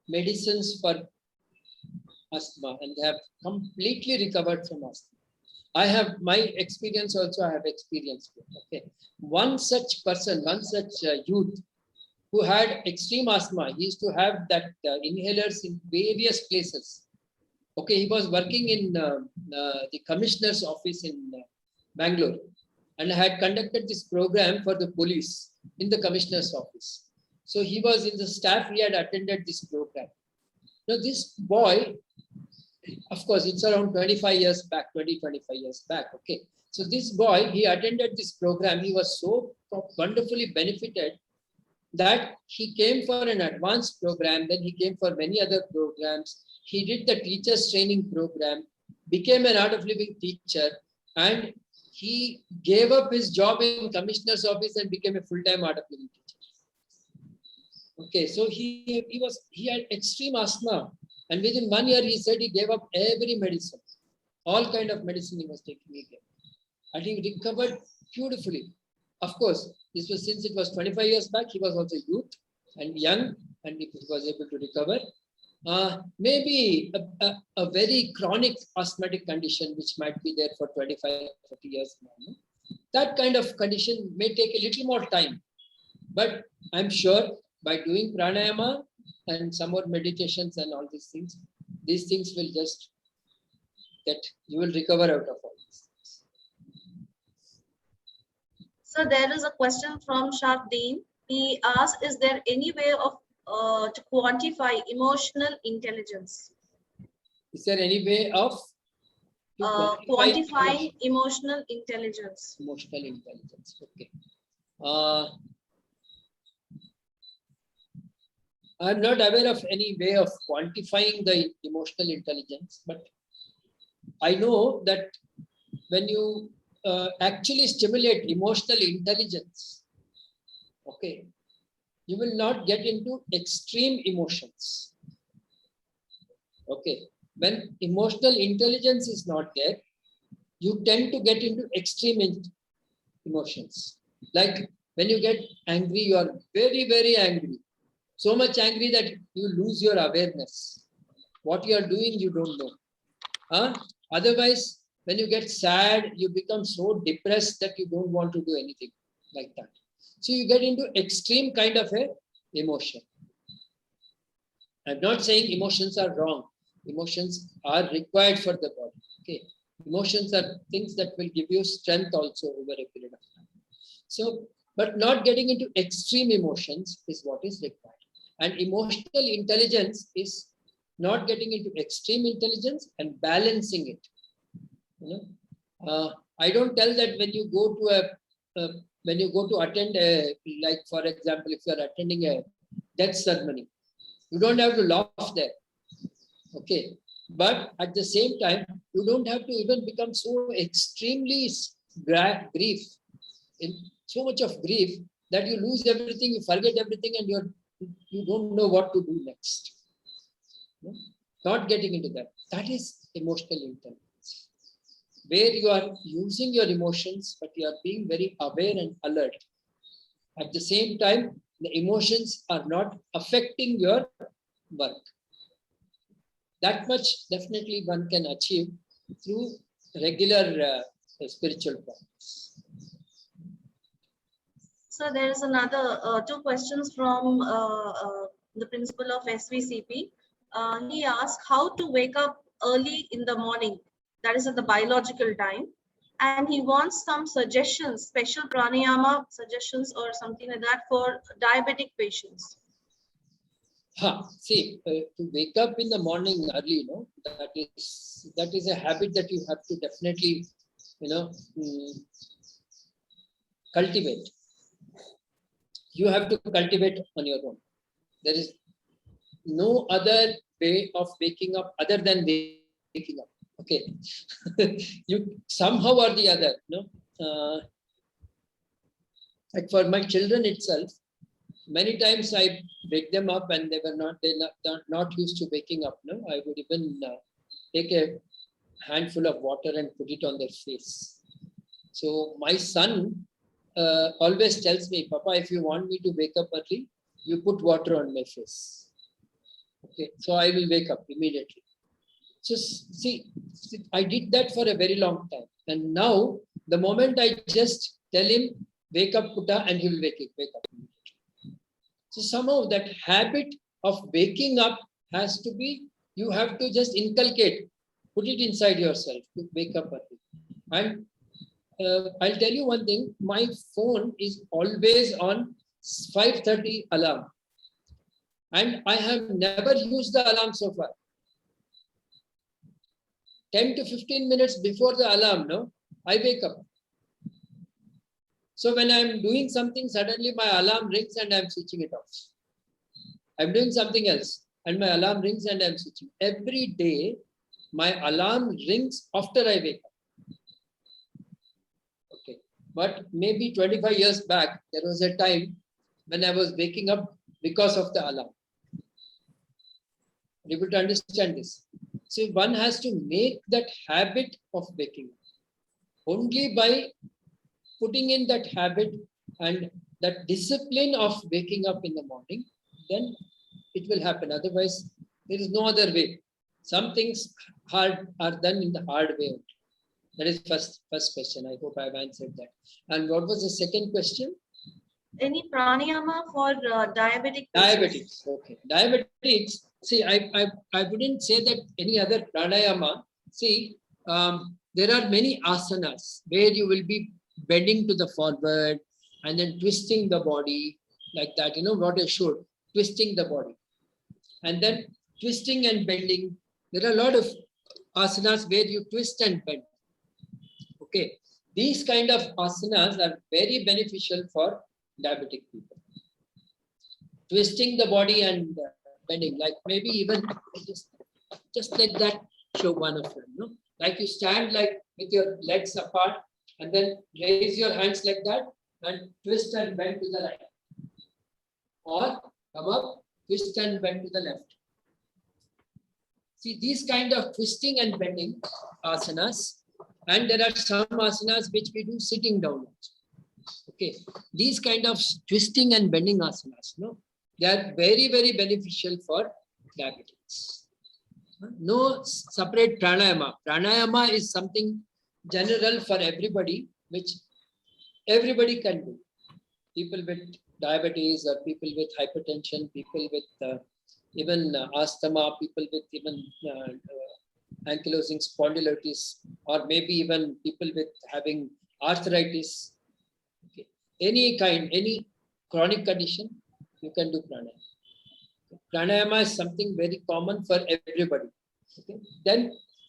Speaker 1: medicines for asthma, and they have completely recovered from asthma. I have my experience also, I have experienced it. Okay. One such person, one such youth who had extreme asthma, he used to have that inhalers in various places. Okay, he was working in the commissioner's office in Bangalore, and had conducted this program for the police in the commissioner's office. So he was in the staff, he had attended this program. Now this boy, of course, it's around 25 years back, 25 years back. Okay. So this boy, he attended this program. He was so wonderfully benefited that he came for an advanced program. Then he came for many other programs. He did the teachers training program, became an art of living teacher, and he gave up his job in commissioner's office and became a full-time art of living teacher. Okay, so he had extreme asthma, and within 1 year he said he gave up every medicine, all kind of medicine he was taking again, and he recovered beautifully. Of course, this was since it was 25 years back. He was also youth and young, and he was able to recover. Maybe a very chronic asthmatic condition which might be there for 25, 30 years now. That kind of condition may take a little more time, but I'm sure by doing pranayama and some more meditations and all these things will just you will recover out of all these things.
Speaker 4: So there is a question from Shardeen. He asks, is there any way of to quantify emotional intelligence?
Speaker 1: Is there any way of
Speaker 4: quantifying emotional intelligence?
Speaker 1: Emotional intelligence. Okay. I'm not aware of any way of quantifying the emotional intelligence, but I know that when you actually stimulate emotional intelligence, okay, you will not get into extreme emotions. Okay. When emotional intelligence is not there, you tend to get into extreme emotions. Like when you get angry, you are very, very angry. So much angry that you lose your awareness. What you are doing, you don't know. Otherwise, when you get sad, you become so depressed that you don't want to do anything like that. So you get into extreme kind of a emotion. I'm not saying emotions are wrong. Emotions are required for the body. Okay. Emotions are things that will give you strength also over a period of time. So, but not getting into extreme emotions is what is required. And emotional intelligence is not getting into extreme intelligence and balancing it. You know, I don't tell that when you go to attend a, like for example, if you are attending a death ceremony, you don't have to laugh there. Okay. But at the same time, you don't have to even become so extremely grief, in so much of grief that you lose everything, you forget everything, and you don't know what to do next. No? Not getting into that. That is emotional intelligence, where you are using your emotions, but you are being very aware and alert. At the same time, the emotions are not affecting your work. That much definitely one can achieve through regular spiritual practice.
Speaker 4: So there is another two questions from the principal of SVCP. He asked how to wake up early in the morning, that is at the biological time. And he wants some suggestions, special pranayama suggestions or something like that for diabetic patients.
Speaker 1: See, to wake up in the morning early, that is a habit that you have to definitely, cultivate. You have to cultivate on your own. There is no other way of waking up other than waking up. Okay, you somehow or the other, like for my children itself, many times I wake them up and they're not used to waking up. No, I would even take a handful of water and put it on their face. So my son always tells me, Papa, if you want me to wake up early, you put water on my face. Okay, so I will wake up immediately. So see, I did that for a very long time. And now the moment I just tell him, wake up, Putta, and he will wake up. So somehow that habit of waking up has to be, you have to just inculcate, put it inside yourself to wake up early. And I'll tell you one thing, my phone is always on 5:30 alarm. And I have never used the alarm so far. 10 to 15 minutes before the alarm, I wake up. So when I'm doing something, suddenly my alarm rings and I'm switching it off. I'm doing something else and my alarm rings and I'm switching. Every day, my alarm rings after I wake up. Okay. But maybe 25 years back, there was a time when I was waking up because of the alarm. Are you able to understand this? So one has to make that habit of waking up. Only by putting in that habit and that discipline of waking up in the morning, then it will happen. Otherwise, there is no other way. Some things are done in the hard way. That is first question. I hope I have answered that. And what was the second question?
Speaker 4: Any pranayama for diabetic patients?
Speaker 1: Diabetics. Okay. Diabetics. See, I wouldn't say that any other pranayama. See, there are many asanas where you will be bending to the forward and then twisting the body like that. You know what I showed? Twisting the body. And then twisting and bending. There are a lot of asanas where you twist and bend. Okay. These kind of asanas are very beneficial for diabetic people. Twisting the body and bending, like maybe even just like that, show one of them. No? Like you stand like with your legs apart and then raise your hands like that and twist and bend to the right. Or come up, twist and bend to the left. See, these kind of twisting and bending asanas And there are some asanas which we do sitting down also. Okay, these kind of twisting and bending asanas, no, they are very, very beneficial for diabetics. No separate pranayama. Pranayama is something general for everybody, which everybody can do. People with diabetes or people with hypertension, people with even asthma, people with even ankylosing spondylitis, or maybe even people with having arthritis. Okay. Any kind, any chronic condition, you can do pranayama. Pranayama is something very common for everybody. Okay. Then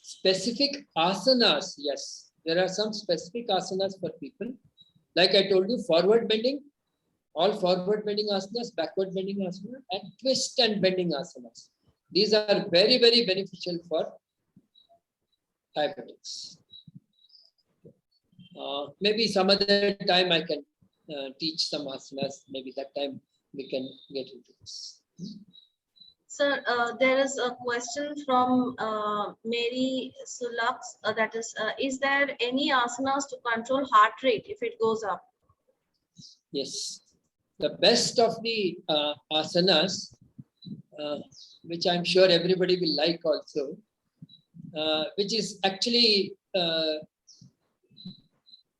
Speaker 1: specific asanas, yes, there are some specific asanas for people. Like I told you, forward bending, all forward bending asanas, backward bending asanas, and twist and bending asanas. These are very, very beneficial for diabetics. Maybe some other time I can teach some asanas. Maybe that time we can get into this.
Speaker 4: Sir, there is a question from Mary Sulaks. That is there any asanas to control heart rate if it goes up?
Speaker 1: Yes, the best of the asanas, which I'm sure everybody will like also, which is actually a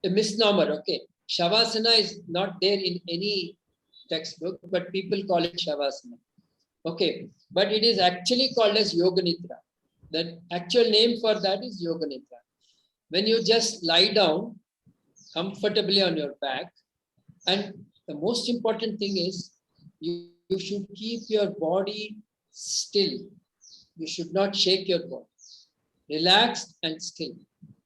Speaker 1: misnomer. Okay, Shavasana is not there in any textbook, but people call it Shavasana. Okay, but it is actually called as Yoga Nidra. The actual name for that is Yoga Nidra. When you just lie down comfortably on your back, and the most important thing is you should keep your body still. You should not shake your body. Relaxed and still.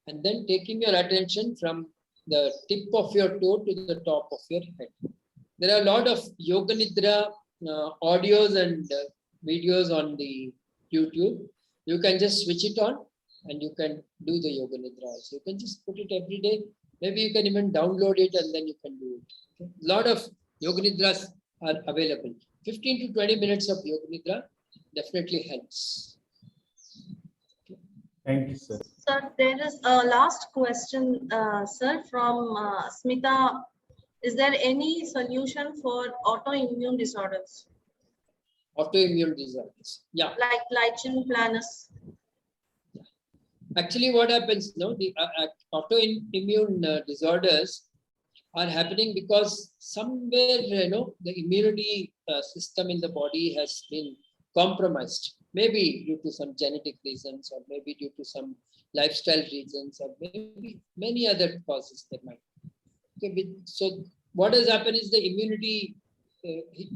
Speaker 1: And then taking your attention from the tip of your toe to the top of your head. There are a lot of Yoga Nidra audios and videos on the YouTube. You can just switch it on and you can do the Yoga Nidra also. You can just put it every day. Maybe you can even download it and then you can do it. Okay? A lot of Yoga Nidras are available. 15 to 20 minutes of Yoga Nidra definitely helps. Okay.
Speaker 2: Thank you, sir.
Speaker 4: Sir, there is a last question, sir, from Smita. Is there any solution for autoimmune disorders?
Speaker 1: Autoimmune disorders. Yeah.
Speaker 4: Like lichen planus.
Speaker 1: Actually, what happens now, the autoimmune disorders are happening because somewhere, the immunity system in the body has been compromised. Maybe due to some genetic reasons, or maybe due to some lifestyle reasons, or maybe many other causes that might. Okay, so what has happened is the immunity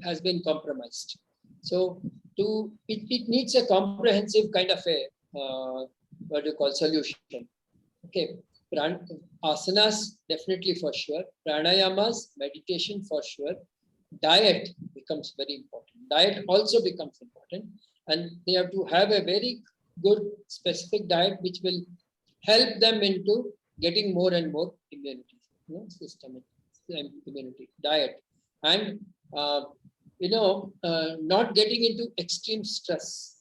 Speaker 1: has been compromised. So it needs a comprehensive kind of a what do you call solution. Okay, asanas definitely for sure, pranayamas, meditation for sure, diet becomes very important. Diet also becomes important, and they have to have a very good specific diet which will help them into getting more and more immunity, systemic immunity, diet, and not getting into extreme stress.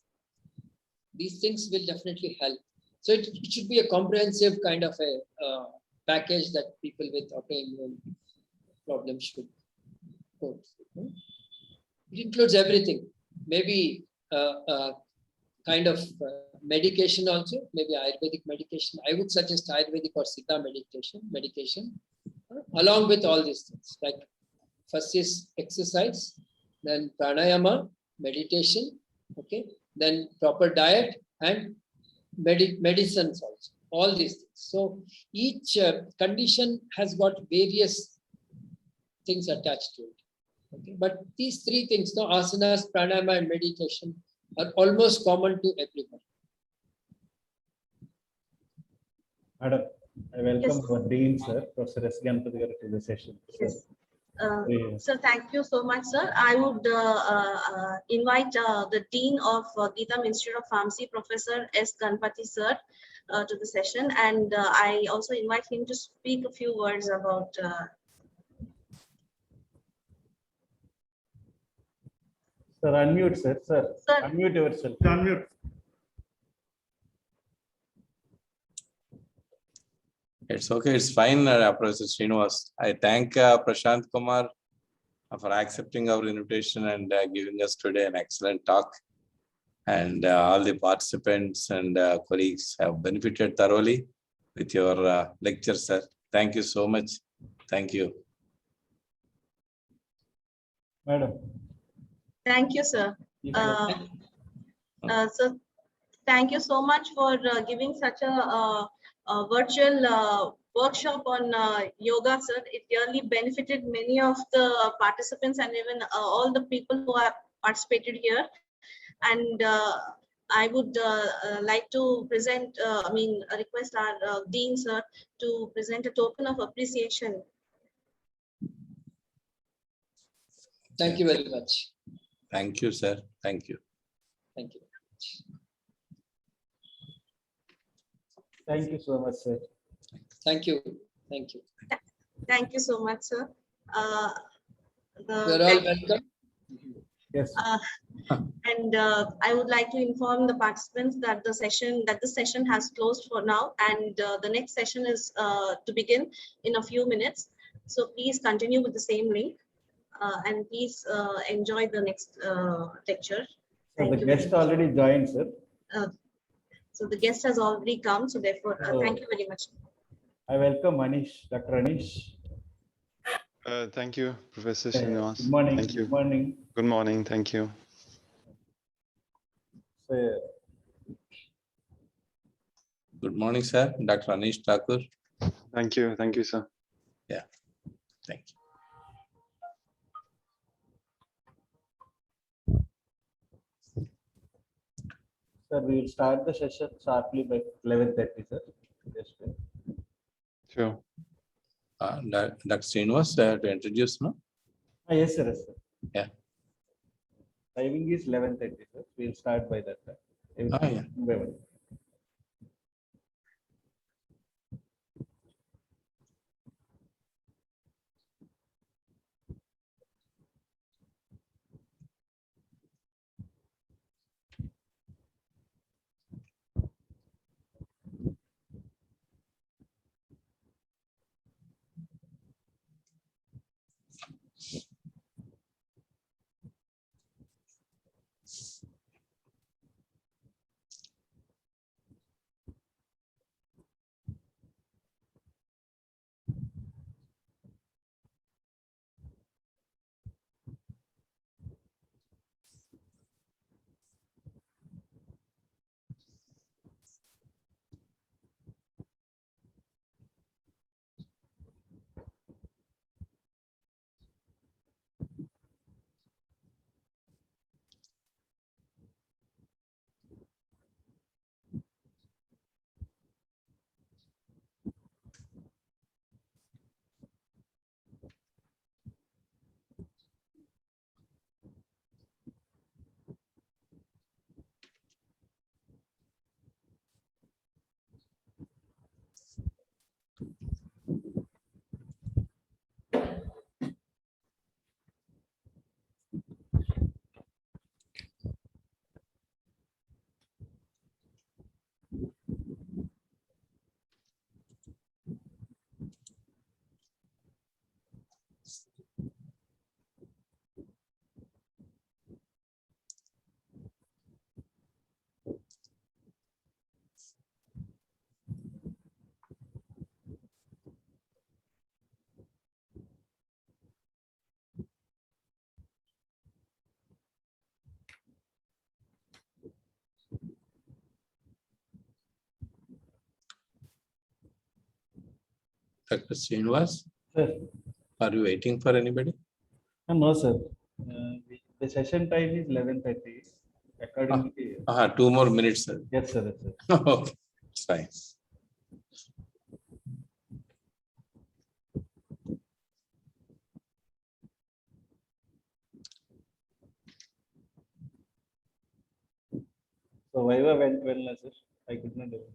Speaker 1: These things will definitely help. So it should be a comprehensive kind of a package that people with autoimmune problems should go through. It includes everything. Maybe kind of medication also, maybe Ayurvedic medication. I would suggest Ayurvedic or Siddha medication, along with all these things. Like first is exercise, then pranayama, meditation, okay, then proper diet and medicines also, all these things. So each condition has got various things attached to it. Okay, but these three things, asanas, pranayama, and meditation, are almost common to everyone.
Speaker 2: Madam, I welcome
Speaker 4: Yes.
Speaker 2: our Dean, sir, Professor S. Ganapathy garu to the session.
Speaker 4: Yes.
Speaker 2: Yes.
Speaker 4: So thank you so much, sir. I would invite the Dean of GITAM Institute of Pharmacy, Professor S. Ganapathy, sir, to the session. And I also invite him to speak a few words about
Speaker 2: Sir, unmute, sir. Sir,
Speaker 4: Sir.
Speaker 2: unmute yourself.
Speaker 5: Unmute.
Speaker 8: It's okay. It's fine, Professor Srinivas. I thank Prashant Kumar for accepting our invitation and giving us today an excellent talk. And all the participants and colleagues have benefited thoroughly with your lecture, sir. Thank you so much. Thank you.
Speaker 2: Madam.
Speaker 4: Thank you, sir. So thank you so much for giving such a virtual workshop on yoga, sir. It really benefited many of the participants and even all the people who have participated here. And I would like to present, request our Dean, sir, to present a token of appreciation.
Speaker 1: Thank you very much.
Speaker 8: Thank you, sir. Thank you.
Speaker 1: Thank you.
Speaker 2: Thank you so much, sir.
Speaker 1: Thank you. Thank you.
Speaker 4: Thank you so much, sir.
Speaker 1: You're all welcome.
Speaker 2: Yes.
Speaker 4: And I would like to inform the participants that the session has closed for now, and the next session is to begin in a few minutes. So please continue with the same link, and please enjoy the next lecture.
Speaker 2: So the guest already joined, sir.
Speaker 4: So the guest has already come, so therefore, thank you very much.
Speaker 2: I welcome Anish, Dr. Anish.
Speaker 9: Thank you, Professor Srinivas.
Speaker 2: Good morning.
Speaker 9: Thank you.
Speaker 2: Good morning.
Speaker 9: Good morning. Thank you.
Speaker 8: Good morning, sir. Dr. Anish Thakur.
Speaker 9: Thank you. Thank you, sir.
Speaker 8: Yeah. Thank you.
Speaker 2: Sir, we will start the session sharply by 11:30, sir. Yes, sir.
Speaker 9: Sure.
Speaker 8: Dr. Srinivas, to introduce, no?
Speaker 2: Yes, sir. Yes, sir.
Speaker 8: Yeah.
Speaker 2: Timing is 11:30, sir. We will start by that time.
Speaker 8: Yeah.
Speaker 2: By one.
Speaker 8: Dr. Srinivas,
Speaker 2: Sir.
Speaker 8: are you waiting for anybody?
Speaker 2: No, sir. The session time is 11:30. Accordingly.
Speaker 8: 2 more minutes, sir.
Speaker 2: Yes, sir. Yes, sir.
Speaker 8: Okay, it's fine.
Speaker 2: So Viva went well, sir. I could not do it.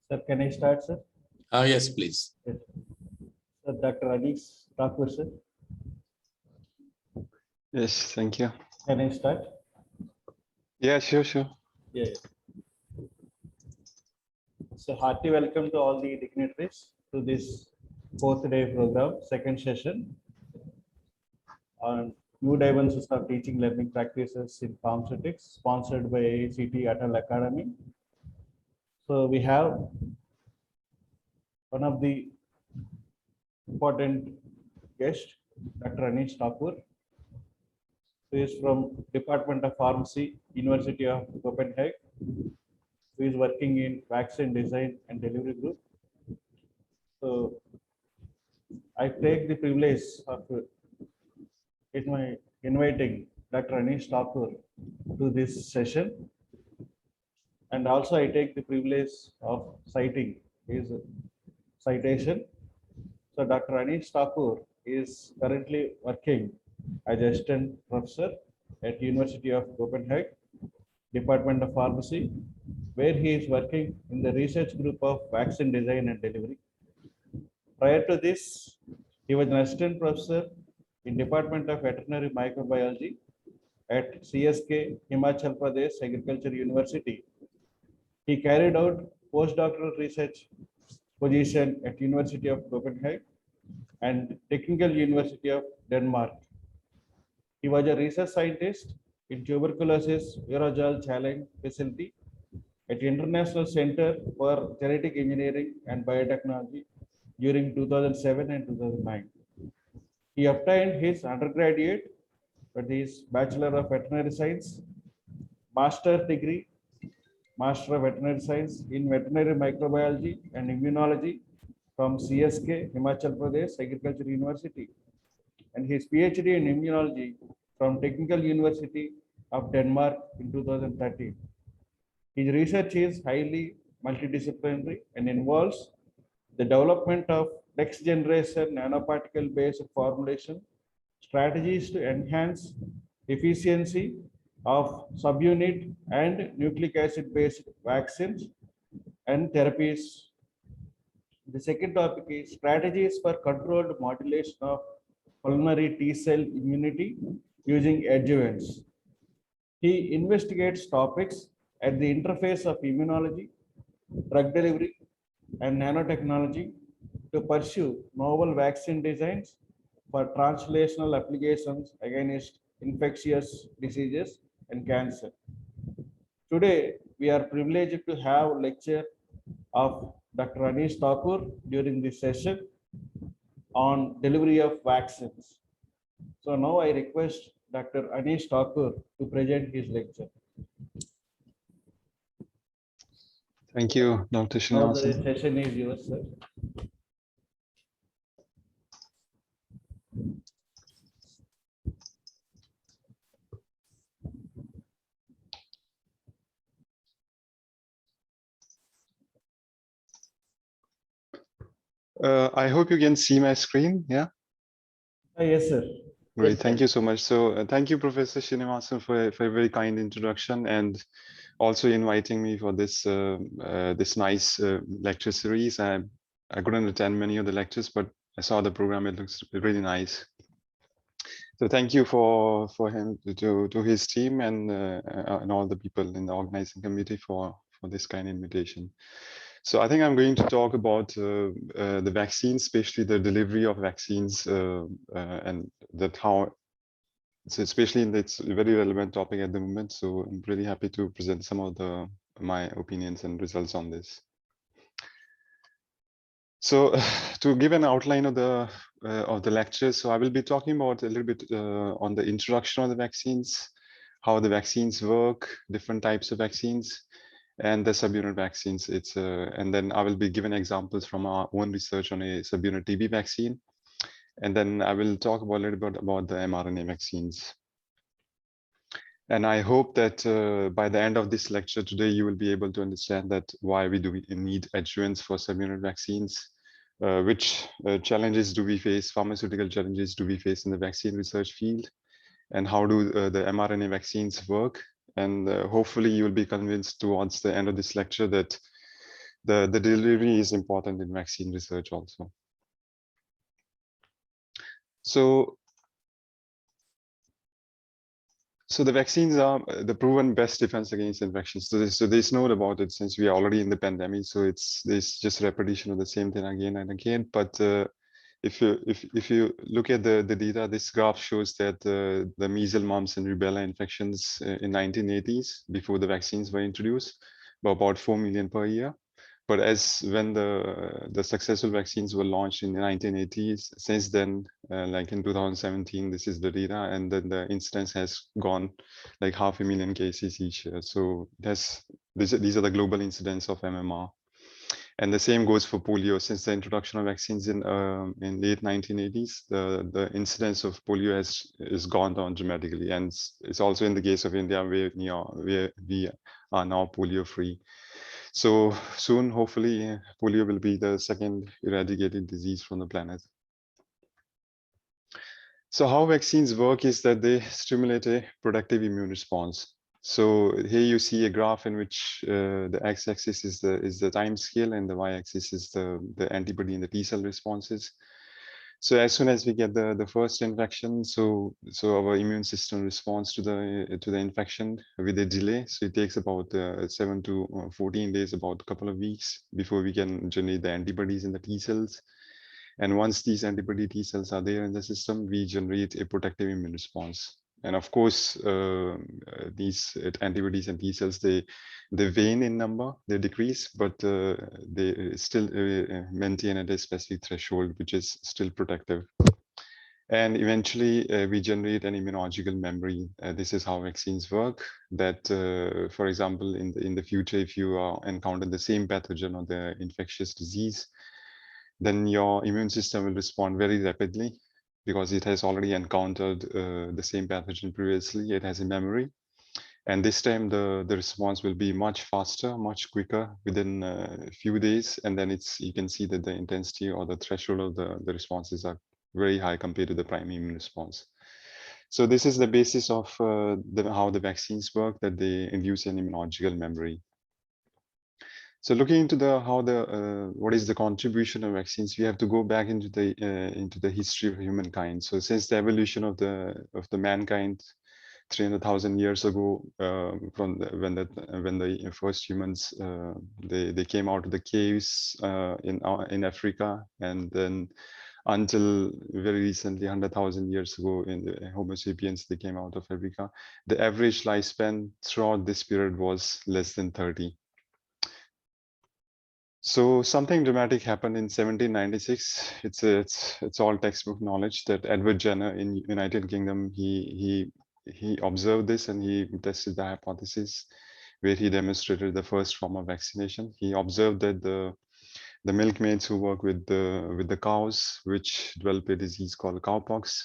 Speaker 2: Sir, can I start, sir?
Speaker 8: Yes, please.
Speaker 2: Yes. Sir, Dr. Anish Thakur, sir.
Speaker 9: Yes, thank you.
Speaker 2: Can I start?
Speaker 9: Yeah, sure.
Speaker 2: Yeah. So hearty welcome to all the dignitaries to this 4th day program, second session on new dimensions of teaching learning practices in pharmaceutics, sponsored by AICTE-ATAL Academy. So we have one of the important guests, Dr. Anish Thakur, who is from Department of Pharmacy, University of Copenhagen, who is working in vaccine design and delivery group. So I take the privilege of inviting Dr. Anish Thakur to this session. And also I take the privilege of citing his citation. So Dr. Anish Thakur is currently working as assistant professor at University of Copenhagen, Department of Pharmacy, where he is working in the research group of vaccine design and delivery. Prior to this, he was an assistant professor in Department of Veterinary Microbiology at CSK, Himachal Pradesh Agriculture University. He carried out postdoctoral research position at University of Copenhagen and Technical University of Denmark. He was a research scientist in tuberculosis aerosol challenge facility at International Center for Genetic Engineering and Biotechnology during 2007 and 2009. He obtained his undergraduate, but his Bachelor of Veterinary Science, Master degree, Master of Veterinary Science in Veterinary Microbiology and Immunology from CSK, Himachal Pradesh Agriculture University, and his PhD in Immunology from Technical University of Denmark in 2013. His research is highly multidisciplinary and involves the development of next generation nanoparticle based formulation strategies to enhance efficiency of subunit and nucleic acid based vaccines and therapies. The second topic is strategies for controlled modulation of pulmonary T cell immunity using adjuvants. He investigates topics at the interface of immunology, drug delivery, and nanotechnology to pursue novel vaccine designs for translational applications against infectious diseases and cancer. Today, we are privileged to have lecture of Dr. Anish Thakur during this session on delivery of vaccines. So now I request Dr. Anish Thakur to present his lecture.
Speaker 9: Thank you, Dr.
Speaker 2: Now the
Speaker 9: Srinivasan.
Speaker 2: session is yours, sir.
Speaker 9: I hope you can see my screen. Yeah.
Speaker 2: Yes, sir.
Speaker 9: Great.
Speaker 2: Yes,
Speaker 9: Thank
Speaker 2: sir.
Speaker 9: you so much. So thank you, Professor Srinivasan, for a very kind introduction and also inviting me for this this nice lecture series. I couldn't attend many of the lectures, but I saw the program. It looks really nice. So thank you for him to his team and all the people in the organizing committee for this kind of invitation. So I think I'm going to talk about the vaccines, especially the delivery of vaccines, and that how, so especially in it's a very relevant topic at the moment. So I'm really happy to present some of my opinions and results on this. So to give an outline of the lecture, so I will be talking about a little bit on the introduction of the vaccines, how the vaccines work, different types of vaccines, and the subunit vaccines. And then I will be given examples from our own research on a subunit TB vaccine. And then I will talk about a little bit about the mRNA vaccines. And I hope that by the end of this lecture today, you will be able to understand that why we need adjuvants for subunit vaccines, which challenges do we face, pharmaceutical challenges do we face in the vaccine research field, and how do the mRNA vaccines work. And hopefully you'll be convinced towards the end of this lecture that the delivery is important in vaccine research also. So the vaccines are the proven best defense against infections. So there's no doubt about it, since we are already in the pandemic. So there's just repetition of the same thing again and again. But if you look at the data, this graph shows that the measles, mumps, and rubella infections in 1980s, before the vaccines were introduced, were about 4 million per year. But as when the successful vaccines were launched in the 1980s, since then, like in 2017, this is the data, and then the incidence has gone like 500,000 cases each year. So these are the global incidence of MMR. And the same goes for polio. Since the introduction of vaccines in late 1980s, the incidence of polio has gone down dramatically, and it's also in the case of India, where we are now polio free. So soon, hopefully, polio will be the second eradicated disease from the planet. So how vaccines work is that they stimulate a protective immune response. So here you see a graph in which the x-axis is the time scale, and the y-axis is the antibody and the T-cell responses. So as soon as we get the first infection, so our immune system responds to the infection with a delay. So it takes about 7 to 14 days, about a couple of weeks, before we can generate the antibodies in the T cells. And once these antibody T cells are there in the system, we generate a protective immune response. And of course, these antibodies and T cells, they wane in number, they decrease, but they still maintain at a specific threshold, which is still protective. And eventually, we generate an immunological memory. This is how vaccines work. That, for example, in the future, if you encounter the same pathogen or the infectious disease, then your immune system will respond very rapidly, because it has already encountered the same pathogen previously. It has a memory. And this time the response will be much faster, much quicker, within a few days. And then you can see that the intensity or the threshold of the responses are very high compared to the primary immune response. So this is the basis of how the vaccines work, that they induce an immunological memory. So looking into what is the contribution of vaccines, we have to go back into the history of humankind. So since the evolution of the mankind 300,000 years ago, when the first humans they came out of the caves in Africa, and then until very recently, 100,000 years ago, in the Homo sapiens, they came out of Africa. The average lifespan throughout this period was less than 30. So something dramatic happened in 1796. It's all textbook knowledge, that Edward Jenner in United Kingdom, he observed this, and he tested the hypothesis, where he demonstrated the first form of vaccination. He observed that the milkmaids who work with the cows, which develop a disease called cowpox,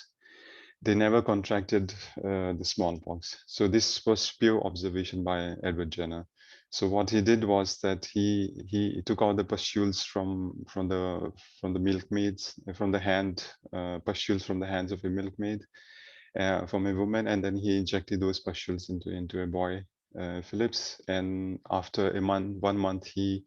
Speaker 9: they never contracted the smallpox. So this was pure observation by Edward Jenner. So what he did was that he took out the pustules from the milkmaids, from the hand pustules from the hands of a milkmaid, from a woman, and then he injected those pustules into a boy, Phillips. And after 1 month, he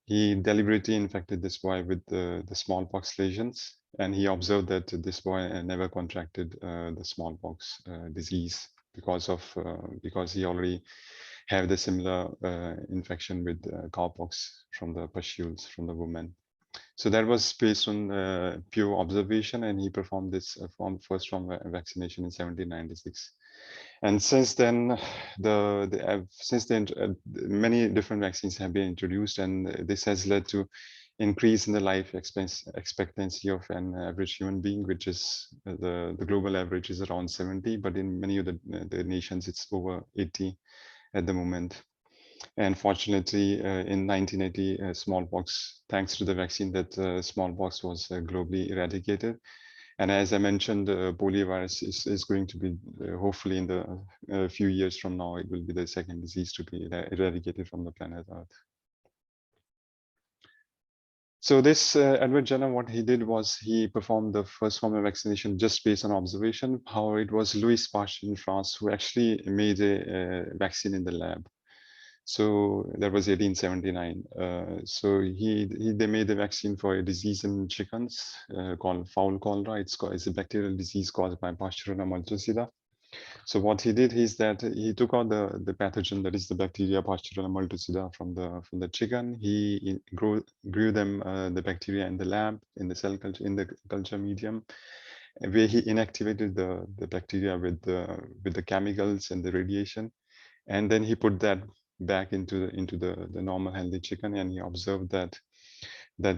Speaker 9: deliberately infected this boy with the smallpox lesions, and he observed that this boy never contracted the smallpox disease, because he already have the similar infection with cowpox from the pustules from the woman. So that was based on pure observation, and he performed this first form vaccination in 1796. And since then, many different vaccines have been introduced, and this has led to increase in the life expectancy of an average human being, which is the global average is around 70, but in many of the nations it's over 80 at the moment. And fortunately, in 1980, smallpox, thanks to the vaccine, that smallpox was globally eradicated. And as I mentioned, poliovirus is going to be, hopefully in the few years from now, it will be the second disease to be eradicated from the planet Earth. So this Edward Jenner, what he did was he performed the first form of vaccination just based on observation. However, it was Louis Pasteur in France who actually made a vaccine in the lab. So that was 1879. So they made a vaccine for a disease in chickens called fowl cholera. It's a bacterial disease caused by Pasteurella multocida. So what he did is that he took out the pathogen, that is the bacteria Pasteurella multocida from the chicken. He grew them the bacteria in the lab, in the cell culture, in the culture medium, where he inactivated the bacteria with the chemicals and the radiation, and then he put that back into the normal healthy chicken, and he observed that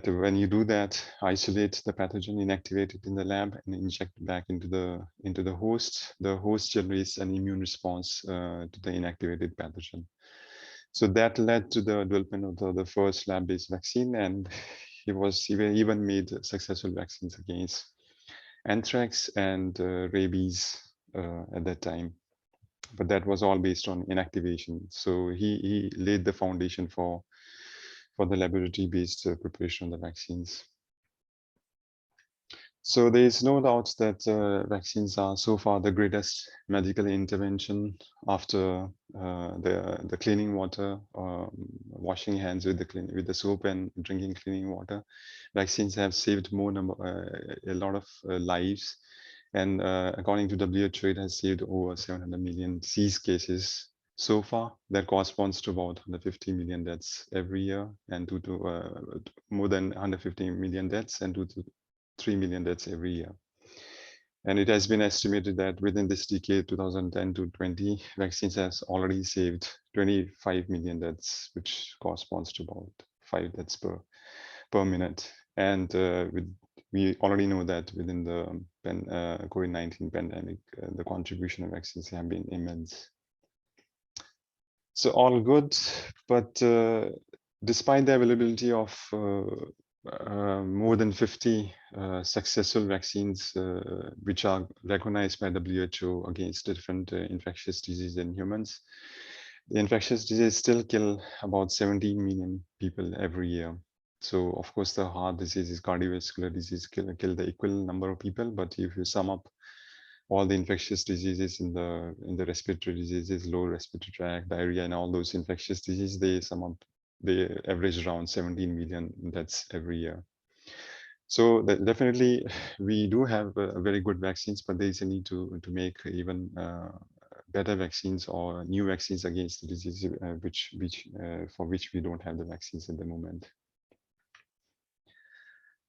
Speaker 9: when you do that, isolate the pathogen, inactivate it in the lab, and inject back into the host generates an immune response to the inactivated pathogen. So that led to the development of the first lab-based vaccine, and he even made successful vaccines against anthrax and rabies at that time. But that was all based on inactivation. So he laid the foundation for the laboratory-based preparation of the vaccines. So there is no doubt that vaccines are so far the greatest medical intervention after the cleaning water, washing hands with the soap and drinking cleaning water. Vaccines have saved a lot of lives, and according to WHO, it has saved over 700 million disease cases so far. That corresponds to about 150 million deaths every year, and more than 150 million deaths and 2 to 3 million deaths every year. And it has been estimated that within this decade, 2010 to 20, vaccines has already saved 25 million deaths, which corresponds to about 5 deaths per minute. And we already know that within the COVID-19 pandemic, the contribution of vaccines have been immense. So all good, but despite the availability of more than 50 successful vaccines which are recognized by WHO against different infectious diseases in humans, the infectious diseases still kill about 17 million people every year. So of course the heart diseases, cardiovascular disease kill the equal number of people, but if you sum up all the infectious diseases in the respiratory diseases, lower respiratory tract, diarrhea, and all those infectious diseases, they average around 17 million deaths every year. So definitely we do have very good vaccines, but there is a need to make even better vaccines or new vaccines against the disease for which we don't have the vaccines at the moment.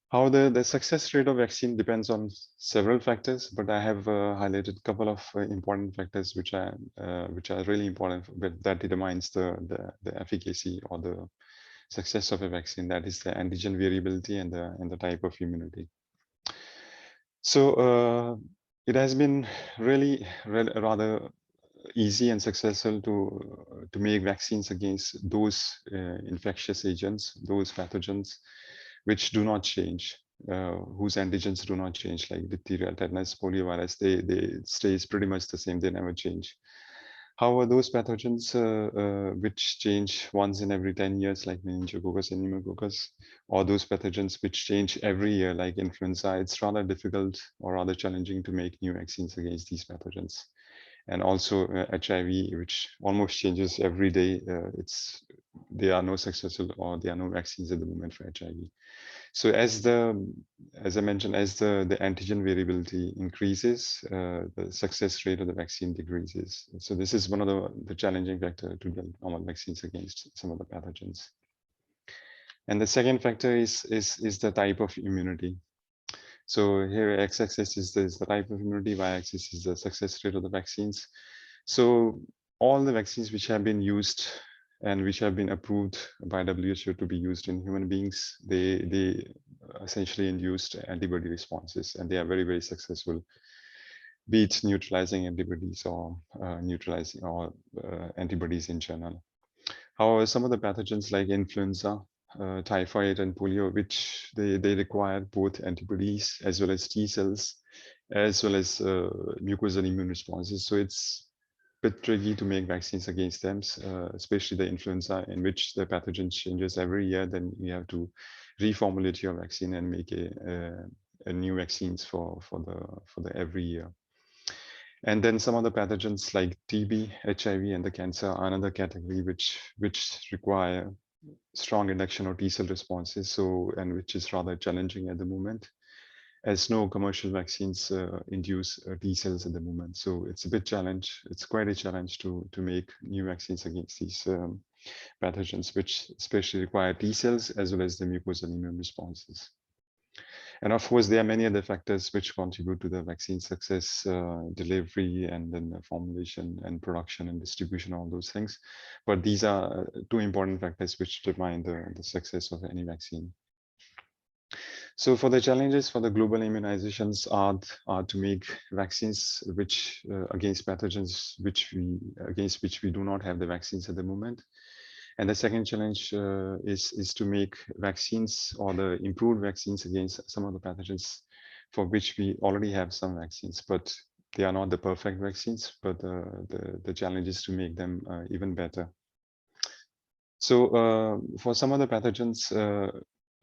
Speaker 9: How the success rate of vaccine depends on several factors, but I have highlighted a couple of important factors which are really important, but that determines the efficacy or the success of a vaccine. That is the antigen variability and the type of immunity. So it has been really rather easy and successful to make vaccines against those infectious agents, those pathogens which do not change, whose antigens do not change, like diphtheria, tetanus, poliovirus. They stays pretty much the same. They never change. However, those pathogens which change once in every 10 years, like meningococcus and pneumococcus, or those pathogens which change every year, like influenza, it's rather difficult or rather challenging to make new vaccines against these pathogens. And also HIV, which almost changes every day. There are no successful or there are no vaccines at the moment for HIV. So as I mentioned, as the antigen variability increases, the success rate of the vaccine decreases. So this is one of the challenging factor to develop normal vaccines against some of the pathogens. And the second factor is the type of immunity. So here x-axis is the type of immunity, y-axis is the success rate of the vaccines. So all the vaccines which have been used and which have been approved by WHO to be used in human beings, they essentially induced antibody responses, and they are very, very successful, be it neutralizing antibodies or antibodies in general. However, some of the pathogens like influenza, typhoid and polio, which they require both antibodies as well as T cells, as well as mucosal immune responses. So it's a bit tricky to make vaccines against them, especially the influenza, in which the pathogen changes every year. Then you have to reformulate your vaccine and make a new vaccines for the every year. And then some other pathogens like TB, HIV, and the cancer are another category which require strong induction or T cell responses. So, and which is rather challenging at the moment, as no commercial vaccines induce T cells at the moment. So it's a bit challenge. It's quite a challenge to make new vaccines against these pathogens, which especially require T cells as well as the mucosal immune responses. And of course, there are many other factors which contribute to the vaccine success, delivery, and then the formulation and production and distribution, all those things. But these are two important factors which determine the success of any vaccine. So for the challenges for the global immunizations are to make vaccines which against pathogens against which we do not have the vaccines at the moment. And the second challenge is to make vaccines or the improved vaccines against some of the pathogens for which we already have some vaccines, but they are not the perfect vaccines, but the challenge is to make them even better. So for some of the pathogens,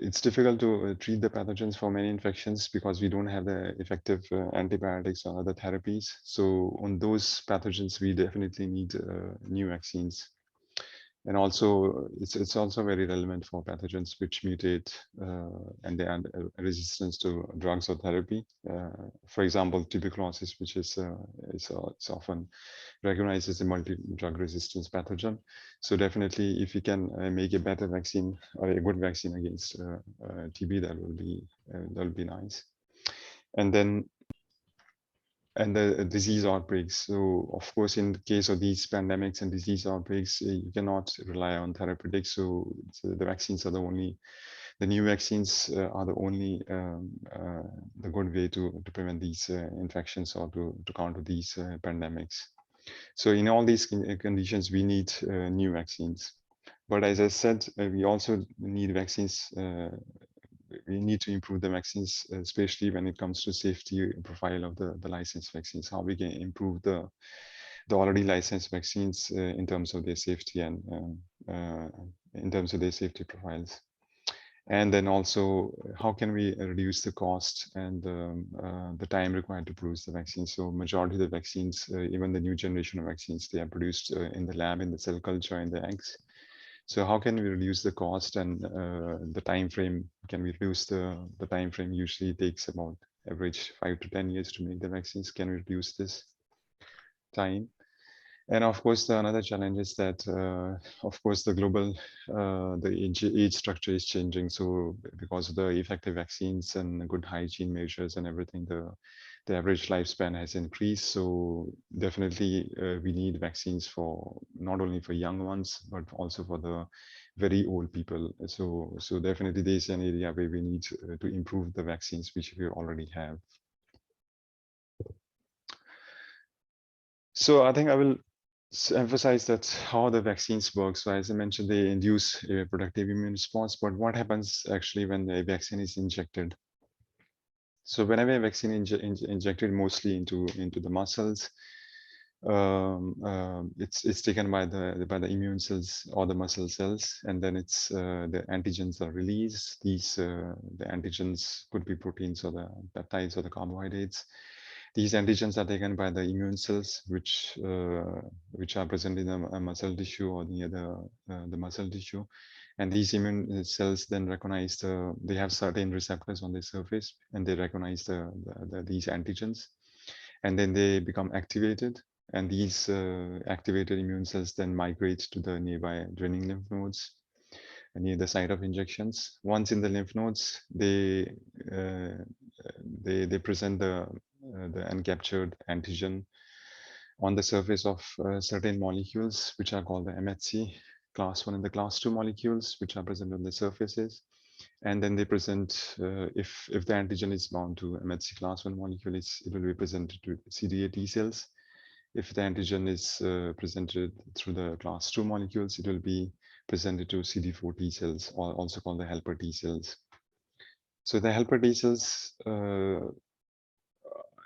Speaker 9: it's difficult to treat the pathogens for many infections because we don't have the effective antibiotics or other therapies. So on those pathogens, we definitely need new vaccines. And also, it's also very relevant for pathogens which mutate and they are resistant to drugs or therapy. For example, tuberculosis, which is often recognized as a multi-drug resistance pathogen. So definitely, if we can make a better vaccine or a good vaccine against TB, that will be nice. And then the disease outbreaks. So of course, in the case of these pandemics and disease outbreaks, you cannot rely on therapeutics. So the vaccines are the new vaccines are the only the good way to prevent these infections or to counter these pandemics. So in all these conditions, we need new vaccines. But as I said, we also need vaccines we need to improve the vaccines, especially when it comes to safety profile of the licensed vaccines, how we can improve the already licensed vaccines in terms of their safety and in terms of their safety profiles. And then also, how can we reduce the cost and the time required to produce the vaccines? So majority of the vaccines, even the new generation of vaccines, they are produced in the lab, in the cell culture, in the eggs. So how can we reduce the cost and the time frame? Can we reduce the time frame? Usually takes about average 5 to 10 years to make the vaccines. Can we reduce this time? And of course, another challenge is that, of course, the global, the age structure is changing. So because of the effective vaccines and good hygiene measures and everything, the average lifespan has increased. So definitely we need vaccines for not only for young ones, but also for the very old people. So definitely there's an area where we need to improve the vaccines, which we already have. So I think I will emphasize that how the vaccines work. So as I mentioned, they induce a productive immune response, but what happens actually when the vaccine is injected? So whenever a vaccine injected mostly into the muscles, it's taken by the immune cells or the muscle cells, and then it's the antigens are released. These the antigens could be proteins or the peptides or the carbohydrates. These antigens are taken by the immune cells, which are present in the muscle tissue or near the muscle tissue. And these immune cells then recognize they have certain receptors on the surface, and they recognize these antigens, and then they become activated. And these activated immune cells then migrate to the nearby draining lymph nodes near the site of injections. Once in the lymph nodes, they present the uncaptured antigen on the surface of certain molecules, which are called the MHC class 1 and the class 2 molecules, which are present on the surfaces. And then they present, if the antigen is bound to MHC class 1 molecule, it will be presented to CD8 T cells. If the antigen is presented through the class 2 molecules, it will be presented to CD4 T cells, or also called the helper T cells. So the helper T cells,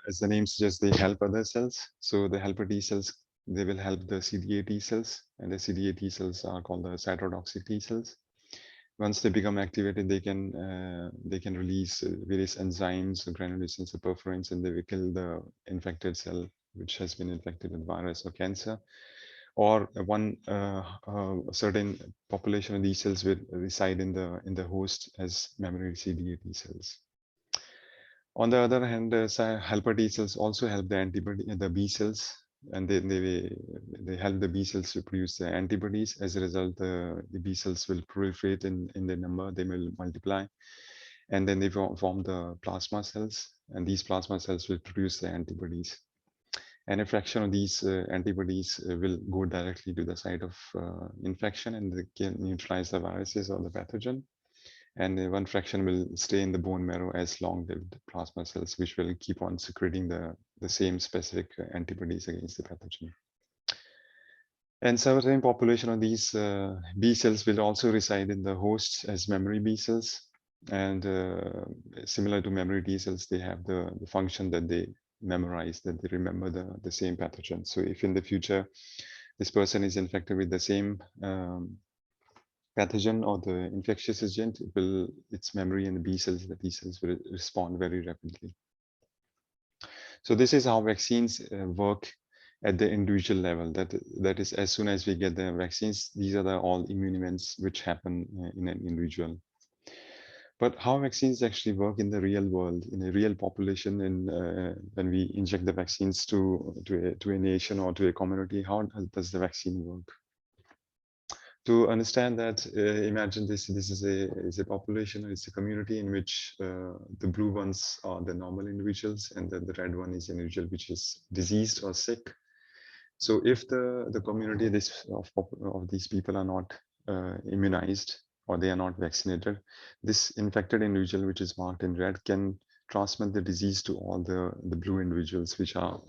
Speaker 9: as the name suggests, they help other cells. So the helper T cells, they will help the CD8 T cells, and the CD8 T cells are called the cytotoxic T cells. Once they become activated, they can release various enzymes, granulocytes, or perforins, and they will kill the infected cell which has been infected with virus or cancer, or one certain population of these cells will reside in the host as memory CD8 T cells. On the other hand, helper T cells also help the antibody, the B cells, and they help the B cells to produce the antibodies. As a result, the B cells will proliferate in the number, they will multiply, and then they form the plasma cells, and these plasma cells will produce the antibodies. And a fraction of these antibodies will go directly to the site of infection, and they can neutralize the viruses or the pathogen. And one fraction will stay in the bone marrow as long-lived plasma cells, which will keep on secreting the same specific antibodies against the pathogen. And certain population of these B cells will also reside in the host as memory B cells. And similar to memory T cells, they have the function that they memorize, that they remember the same pathogen. So if in the future, this person is infected with the same pathogen or the infectious agent, its memory and the B cells, the T cells will respond very rapidly. So this is how vaccines work at the individual level. That is, as soon as we get the vaccines, these are all immune events which happen in an individual. But how vaccines actually work in the real world, in a real population, and when we inject the vaccines to a nation or to a community, how does the vaccine work? To understand that, imagine this is a population, it's a community in which the blue ones are the normal individuals, and then the red one is an individual which is diseased or sick. So if the community of these people are not immunized, or they are not vaccinated, this infected individual, which is marked in red, can transmit the disease to all the blue individuals, which are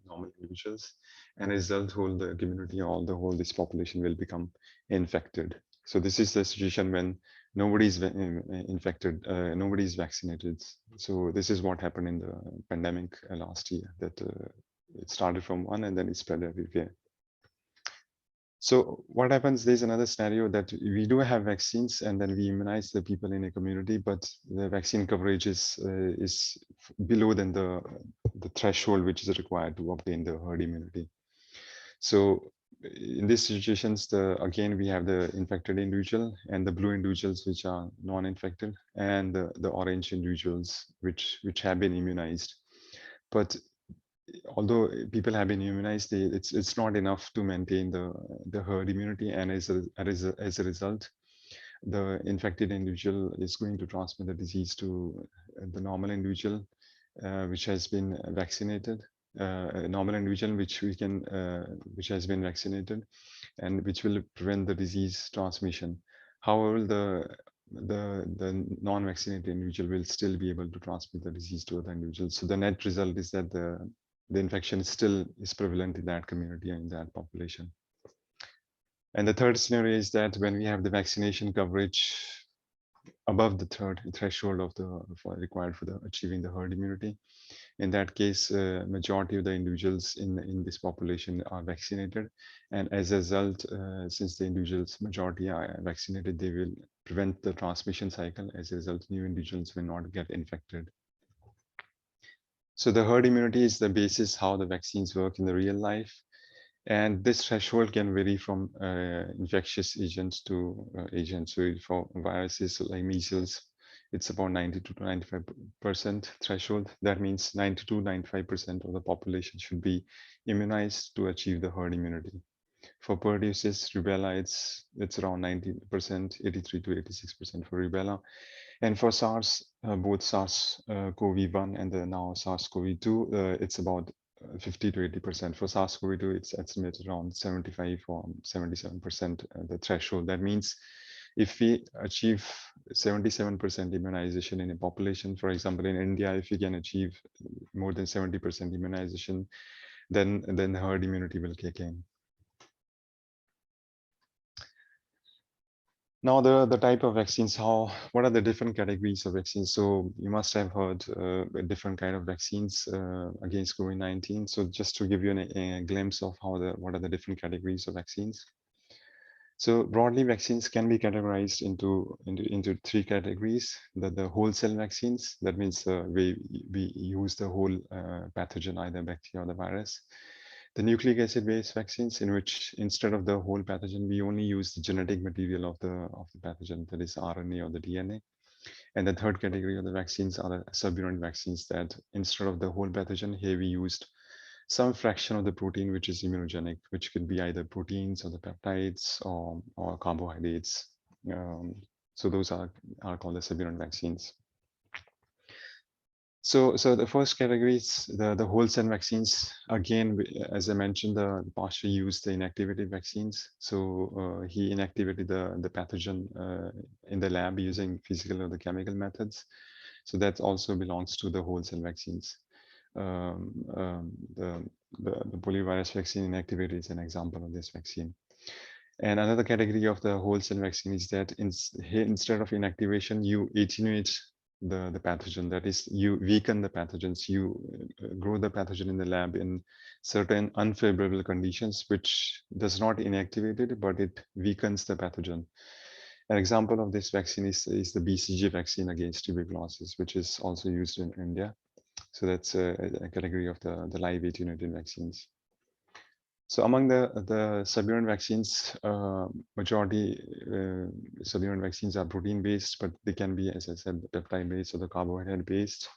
Speaker 9: normal individuals, and as a result, whole the community or this population will become infected. So this is the situation when nobody is infected, nobody is vaccinated. So this is what happened in the pandemic last year, that it started from one and then it spread everywhere. So what happens, there's another scenario that we do have vaccines and then we immunize the people in a community, but the vaccine coverage is below than the threshold which is required to obtain the herd immunity. So in these situations, again, we have the infected individual and the blue individuals which are non-infected, and the orange individuals which have been immunized. But although people have been immunized, it's not enough to maintain the herd immunity, and as a result, the infected individual is going to transmit the disease to the normal individual, which has been vaccinated, a normal individual which has been vaccinated, and which will prevent the disease transmission. However, the non-vaccinated individual will still be able to transmit the disease to other individuals. So the net result is that the infection is prevalent in that community and in that population. And the third scenario is that when we have the vaccination coverage above the threshold required for achieving the herd immunity, in that case, majority of the individuals in this population are vaccinated, and as a result, since the individuals majority are vaccinated, they will prevent the transmission cycle. As a result, new individuals will not get infected. So the herd immunity is the basis how the vaccines work in the real life. And this threshold can vary from infectious agents to agents. So for viruses like measles, it's about 92 to 95% threshold. That means 90 to 95% of the population should be immunized to achieve the herd immunity. For pertussis, rubella, it's around 90%, 83 to 86% for rubella. And for SARS, both SARS-CoV-1 and now SARS-CoV-2, it's about 50 to 80%. For SARS-CoV-2, it's estimated around 75 or 77% the threshold. That means if we achieve 77% immunization in a population, for example, in India, if we can achieve more than 70% immunization, then the herd immunity will kick in. Now the type of vaccines, what are the different categories of vaccines? So you must have heard different kind of vaccines against COVID-19. So just to give you a glimpse of what are the different categories of vaccines. So broadly, vaccines can be categorized into three categories. The whole cell vaccines, that means we use the whole pathogen, either bacteria or the virus. The nucleic acid based vaccines, in which instead of the whole pathogen, we only use the genetic material of the pathogen, that is RNA or the DNA. And the third category of the vaccines are the subunit vaccines, that instead of the whole pathogen, here we used some fraction of the protein which is immunogenic, which could be either proteins or the peptides or carbohydrates. So those are called the subunit vaccines. So the first category is the whole cell vaccines. Again, as I mentioned, the Pasteur used the inactivated vaccines. So he inactivated the pathogen in the lab using physical or the chemical methods. So that also belongs to the whole cell vaccines. The poliovirus vaccine inactivated is an example of this vaccine. And another category of the whole cell vaccine is that instead of inactivation, you attenuate the pathogen. That is, you weaken the pathogens. You grow the pathogen in the lab in certain unfavorable conditions, which does not inactivate it, but it weakens the pathogen. An example of this vaccine is the BCG vaccine against tuberculosis, which is also used in India. So that's a category of the live attenuated vaccines. So among the subunit vaccines, majority subunit vaccines are protein-based, but they can be, as I said, peptide-based or the carbohydrate-based.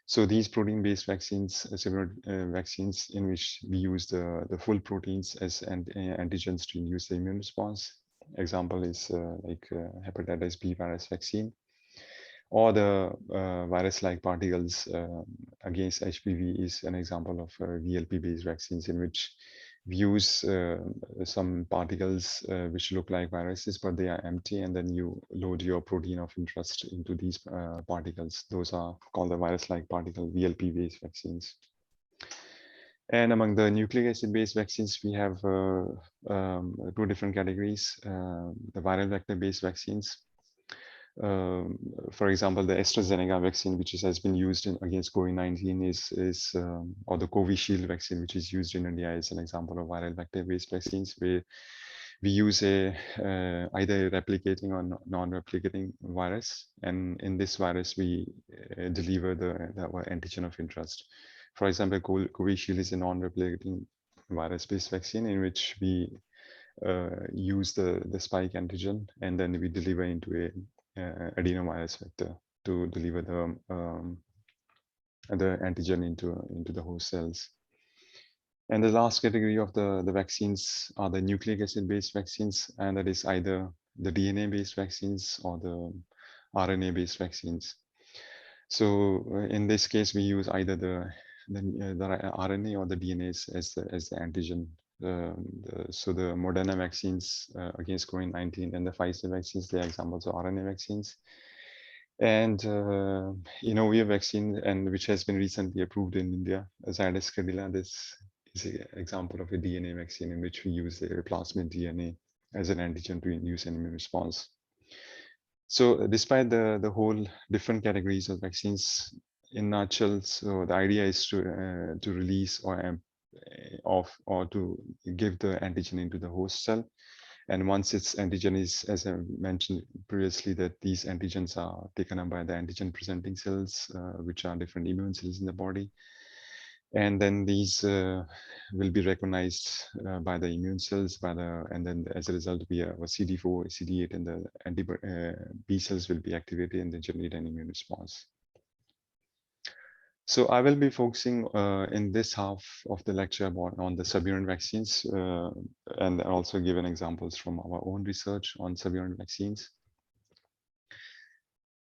Speaker 9: So these protein-based vaccines, subunit vaccines, in which we use the full proteins as antigens to induce the immune response. Example is like hepatitis B virus vaccine, or the virus-like particles against HPV is an example of VLP-based vaccines, in which we use some particles which look like viruses, but they are empty, and then you load your protein of interest into these particles. Those are called the virus-like particle VLP-based vaccines. And among the nucleic acid-based vaccines, we have two different categories. The viral vector-based vaccines. For example, the AstraZeneca vaccine, which has been used against COVID-19, is or the Covishield vaccine, which is used in India, is an example of viral vector-based vaccines, where we use either a replicating or non-replicating virus, and in this virus we deliver our antigen of interest. For example, Covishield is a non-replicating virus-based vaccine, in which we use the spike antigen, and then we deliver into a adenovirus vector to deliver the antigen into the host cells. And the last category of the vaccines are the nucleic acid-based vaccines, and that is either the DNA-based vaccines or the RNA-based vaccines. So in this case, we use either the RNA or the DNA as the antigen. So the Moderna vaccines against COVID-19 and the Pfizer vaccines, they are examples of RNA vaccines. And Inovio vaccine, and which has been recently approved in India, Zydus Cadila, this is an example of a DNA vaccine in which we use a plasmid DNA as an antigen to induce an immune response. So despite the whole different categories of vaccines, in nutshell, so the idea is to release or to give the antigen into the host cell. And once its antigen is, as I mentioned previously, that these antigens are taken up by the antigen presenting cells, which are different immune cells in the body. And then these will be recognized by the immune cells, and then as a result, we have a CD4, CD8, and the B cells will be activated and they generate an immune response. So I will be focusing in this half of the lecture on the subunit vaccines, and also given examples from our own research on subunit vaccines.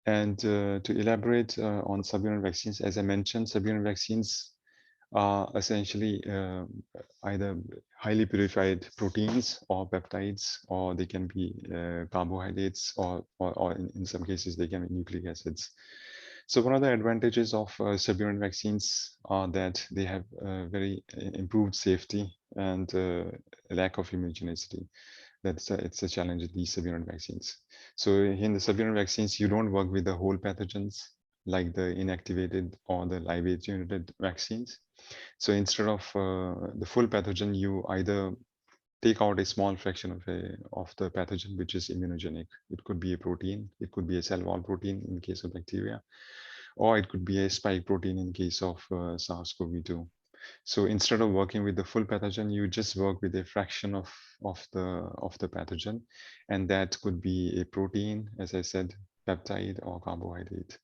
Speaker 9: And to elaborate on subunit vaccines, as I mentioned, subunit vaccines are essentially either highly purified proteins or peptides, or they can be carbohydrates, or in some cases they can be nucleic acids. So one of the advantages of subunit vaccines are that they have very improved safety and lack of immunogenicity. It's a challenge with these subunit vaccines. So in the subunit vaccines, you don't work with the whole pathogens like the inactivated or the live attenuated vaccines. So instead of the full pathogen, you either take out a small fraction of the pathogen which is immunogenic. It could be a protein, it could be a cell wall protein in case of bacteria, or it could be a spike protein in case of SARS-CoV-2. So instead of working with the full pathogen, you just work with a fraction of the pathogen, and that could be a protein, as I said, peptide or carbohydrate.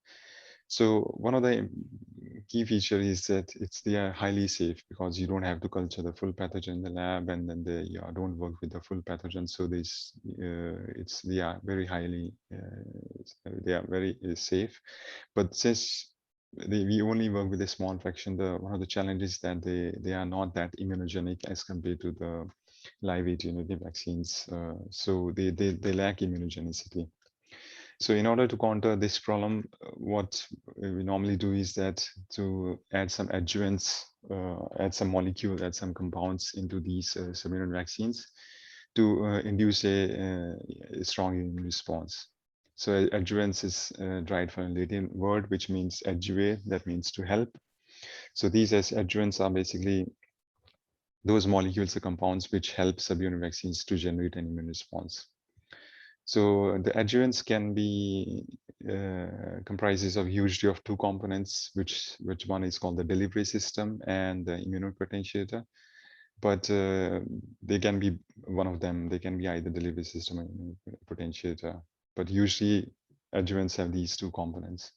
Speaker 9: So one of the key features is that they are highly safe because you don't have to culture the full pathogen in the lab, and then you don't work with the full pathogen. So they are very highly they are very safe. But since we only work with a small fraction, one of the challenges that they are not that immunogenic as compared to the live immunity vaccines. So they lack immunogenicity. So in order to counter this problem, what we normally do is that to add some adjuvants, add some molecules, add some compounds into these subunit vaccines to induce a strong immune response. So adjuvants is derived from a Latin word, which means adjuvate, that means to help. So these as adjuvants are basically those molecules or compounds which help subunit vaccines to generate an immune response. So the adjuvants can be comprises of usually of two components, which one is called the delivery system and the immunopotentiator. But they can be one of them. They can be either delivery system or immunopotentiator. But usually adjuvants have these two components.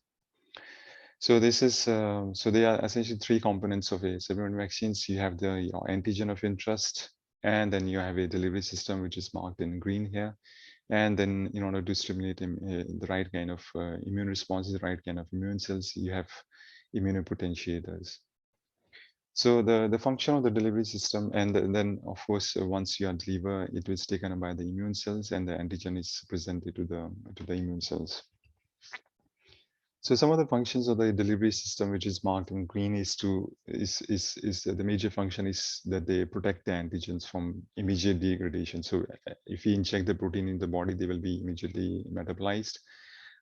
Speaker 9: So this is so they are essentially three components of a subunit vaccines. You have the antigen of interest, and then you have a delivery system which is marked in green here. And then in order to stimulate the right kind of immune responses, the right kind of immune cells, you have immunopotentiators. So the function of the delivery system, and then of course, once you are delivered, it is taken by the immune cells, and the antigen is presented to the immune cells. So some of the functions of the delivery system, which is marked in green, is the major function is that they protect the antigens from immediate degradation. So if you inject the protein in the body, they will be immediately metabolized.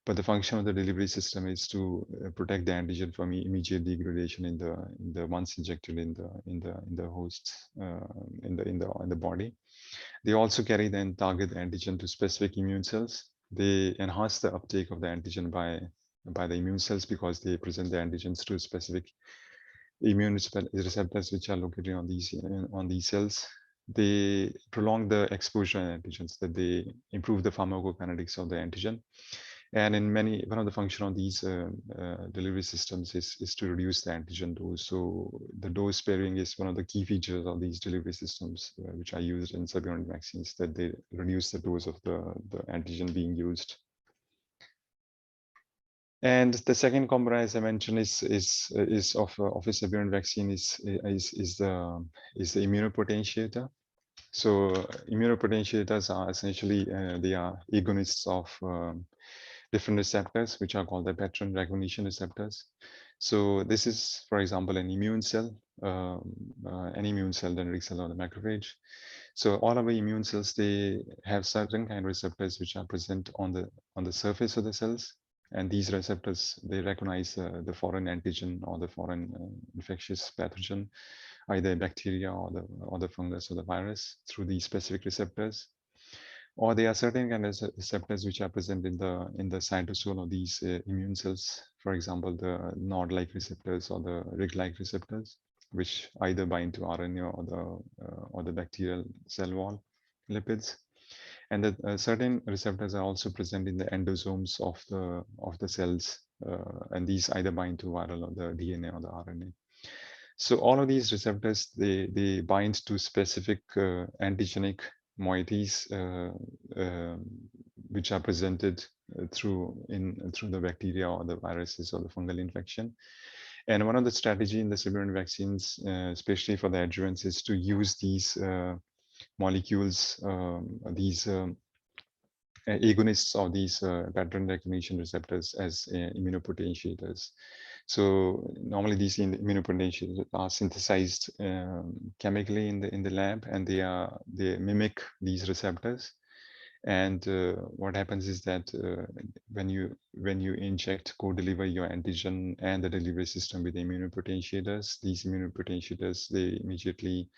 Speaker 9: But the function of the delivery system is to protect the antigen from immediate degradation in the once injected in the host in the body. They also carry then target the antigen to specific immune cells. They enhance the uptake of the antigen by the immune cells because they present the antigens to specific immune receptors which are located on these cells. They prolong the exposure antigens, that they improve the pharmacokinetics of the antigen. And in one of the function of these delivery systems is to reduce the antigen dose. So the dose sparing is one of the key features of these delivery systems, which are used in subunit vaccines, that they reduce the dose of the antigen being used. And the second component, as I mentioned, is of a subunit vaccine is the immunopotentiator. So immunopotentiators are essentially they are agonists of different receptors, which are called the pattern recognition receptors. So this is, for example, an immune cell, any immune cell, the dendritic cell or the macrophage. So all of the immune cells, they have certain kind of receptors which are present on the surface of the cells. And these receptors, they recognize the foreign antigen or the foreign infectious pathogen, either bacteria or the fungus or the virus, through these specific receptors. Or there are certain kind of receptors which are present in the cytosol of these immune cells. For example, the NOD-like receptors or the RIG-like receptors, which either bind to RNA or the bacterial cell wall lipids. And the certain receptors are also present in the endosomes of the cells, and these either bind to viral or the DNA or the RNA. So all of these receptors, they bind to specific antigenic moieties which are presented through the bacteria or the viruses or the fungal infection. And one of the strategy in the subunit vaccines, especially for the adjuvants, is to use these molecules, these agonists of these pattern recognition receptors as immunopotentiators. So normally these immunopotentiators are synthesized chemically in the lab, and they mimic these receptors. And what happens is that when you inject, co-deliver your antigen and the delivery system with immunopotentiators, these immunopotentiators, they immediately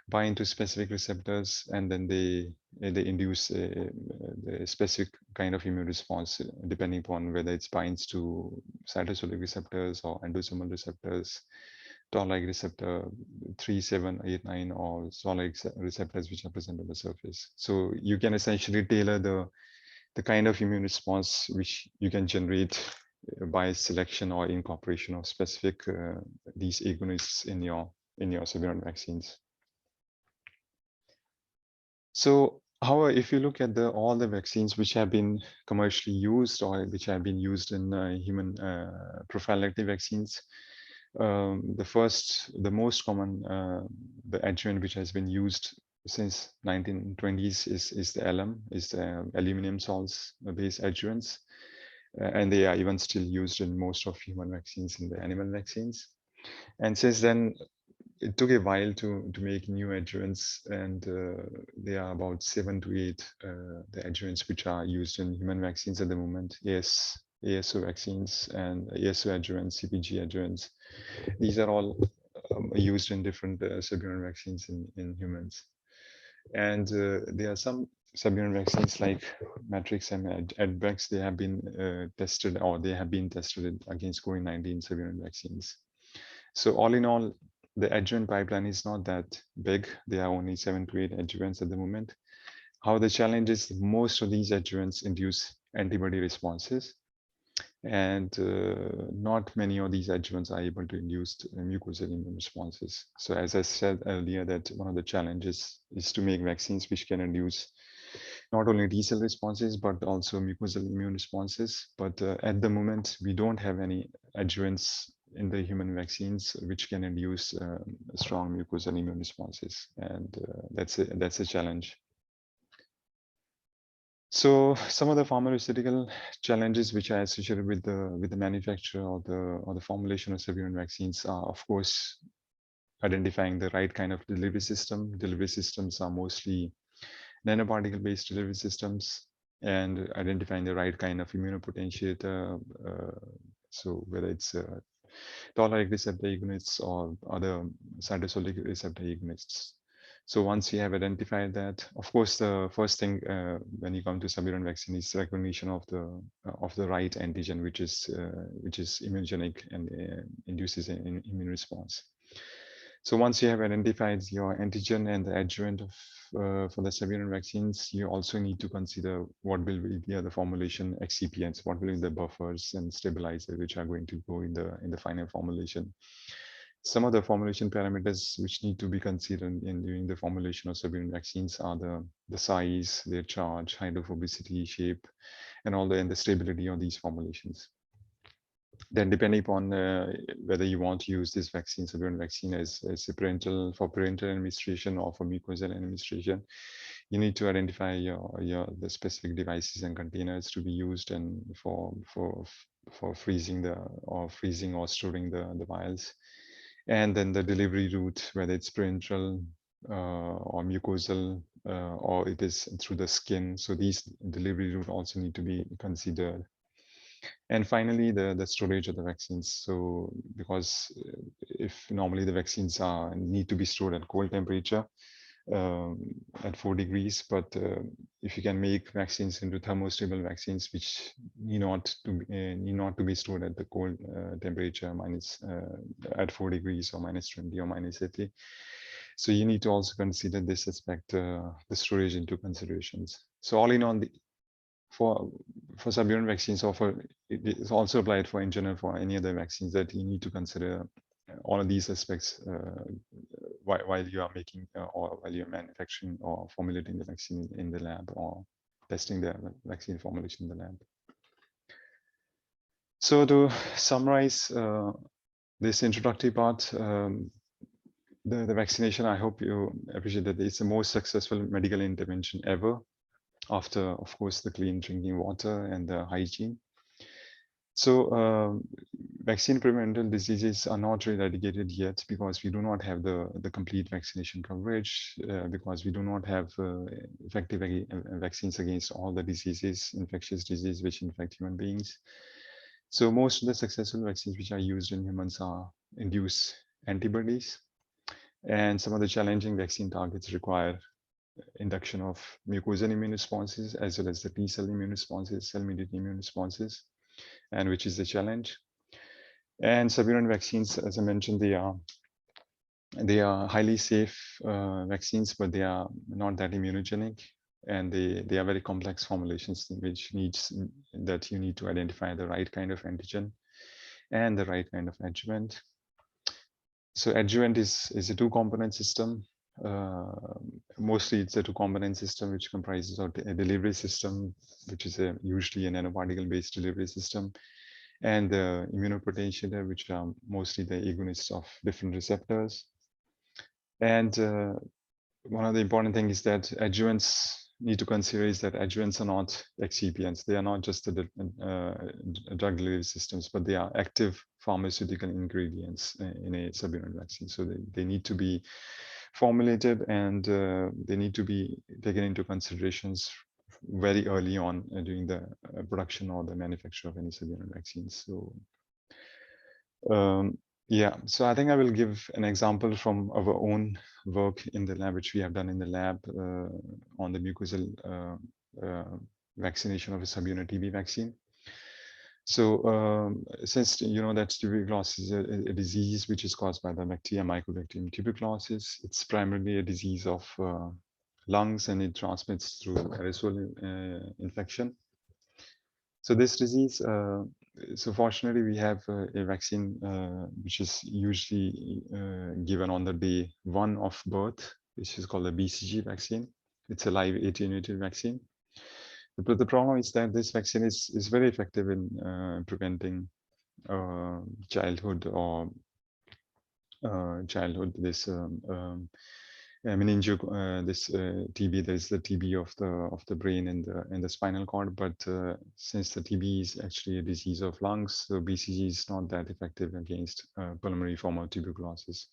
Speaker 9: bind to specific receptors, and then they induce the specific kind of immune response depending upon whether it binds to cytosolic receptors or endosomal receptors, toll-like receptor 3, 7, 8, 9, or toll-like receptors which are present on the surface. So you can essentially tailor the kind of immune response which you can generate by selection or incorporation of specific these agonists in your subunit vaccines. So, however, if you look at all the vaccines which have been commercially used or which have been used in human prophylactic vaccines, the most common the adjuvant which has been used since 1920s is the alum, is the aluminum salts based adjuvants, and they are even still used in most of human vaccines in the animal vaccines. And since then, it took a while to make new adjuvants, and there are about 7 to 8 the adjuvants which are used in human vaccines at the moment. ASO vaccines and ASO adjuvants, CPG adjuvants. These are all used in different subunit vaccines in humans. And there are some subunit vaccines like Matrix and Advax. They have been tested, or they have been tested against COVID-19 subunit vaccines. So all in all, the adjuvant pipeline is not that big. There are only 7 to 8 adjuvants at the moment. How the challenge is, most of these adjuvants induce antibody responses, and not many of these adjuvants are able to induce mucosal immune responses. So as I said earlier, that one of the challenges is to make vaccines which can induce not only T cell responses, but also mucosal immune responses. But at the moment, we don't have any adjuvants in the human vaccines which can induce strong mucosal immune responses, and that's a challenge. So some of the pharmaceutical challenges which are associated with the manufacture or the formulation of subunit vaccines are, of course, identifying the right kind of delivery system. Delivery systems are mostly nanoparticle-based delivery systems, and identifying the right kind of immunopotentiator. So whether it's toll-like receptor agonists or other cytosolic receptor agonists. So once you have identified that, of course, the first thing when you come to subunit vaccine is recognition of the right antigen, which is immunogenic and induces an immune response. So once you have identified your antigen and the adjuvant of, for the subunit vaccines, you also need to consider what will be the formulation excipients, what will be the buffers and stabilizers which are going to go in the final formulation. Some of the formulation parameters which need to be considered during the formulation of subunit vaccines are the size, their charge, hydrophobicity, shape, and the stability of these formulations. Then depending upon whether you want to use this vaccine, subunit vaccine as a for parenteral administration or for mucosal administration, you need to identify the specific devices and containers to be used, and for freezing or storing the vials. And then the delivery route, whether it's parenteral or mucosal, or it is through the skin. So these delivery route also need to be considered. And finally, the storage of the vaccines. So because if normally the vaccines need to be stored at cold temperature, at 4 degrees, but if you can make vaccines into thermostable vaccines, which need not to be stored at the cold temperature at 4 degrees or -20 or -80. So you need to also consider this aspect, the storage into considerations. So all in all, for subunit vaccines, it is also applied for in general for any other vaccines, that you need to consider all of these aspects while you are making or while you're manufacturing or formulating the vaccine in the lab, or testing the vaccine formulation in the lab. So to summarize this introductory part, the vaccination, I hope you appreciate that it's the most successful medical intervention ever, after, of course, the clean drinking water and the hygiene. So vaccine preventable diseases are not eradicated yet, because we do not have the complete vaccination coverage, because we do not have effective vaccines against all the diseases, infectious disease, which infect human beings. So most of the successful vaccines which are used in humans induce antibodies. And some of the challenging vaccine targets require induction of mucosal immune responses as well as the T-cell immune responses, cell-mediated immune responses, and which is the challenge. And subunit vaccines, as I mentioned, they are highly safe vaccines, but they are not that immunogenic, and they are very complex formulations, which needs that you need to identify the right kind of antigen and the right kind of adjuvant. So adjuvant is a two-component system. Mostly it's a two-component system which comprises of a delivery system, which is usually a nanoparticle-based delivery system, and the immunopotentiator, which are mostly the agonists of different receptors. And one of the important things is that adjuvants need to consider is that adjuvants are not excipients. They are not just the drug delivery systems, but they are active pharmaceutical ingredients in a subunit vaccine. So they need to be formulated, and they need to be taken into considerations very early on during the production or the manufacture of any subunit vaccines. So yeah, so I think I will give an example from our own work in the lab, which we have done in the lab on the mucosal vaccination of a subunit TB vaccine. So since you know that tuberculosis is a disease which is caused by the bacteria Mycobacterium tuberculosis, it's primarily a disease of lungs, and it transmits through aerosol infection. So this disease, so fortunately we have a vaccine which is usually given on the day 1 of birth, which is called the BCG vaccine. It's a live attenuated vaccine. But the problem is that this vaccine is very effective in preventing childhood this this TB. There's the TB of the brain and the spinal cord, but since the TB is actually a disease of lungs, so BCG is not that effective against pulmonary form of tuberculosis.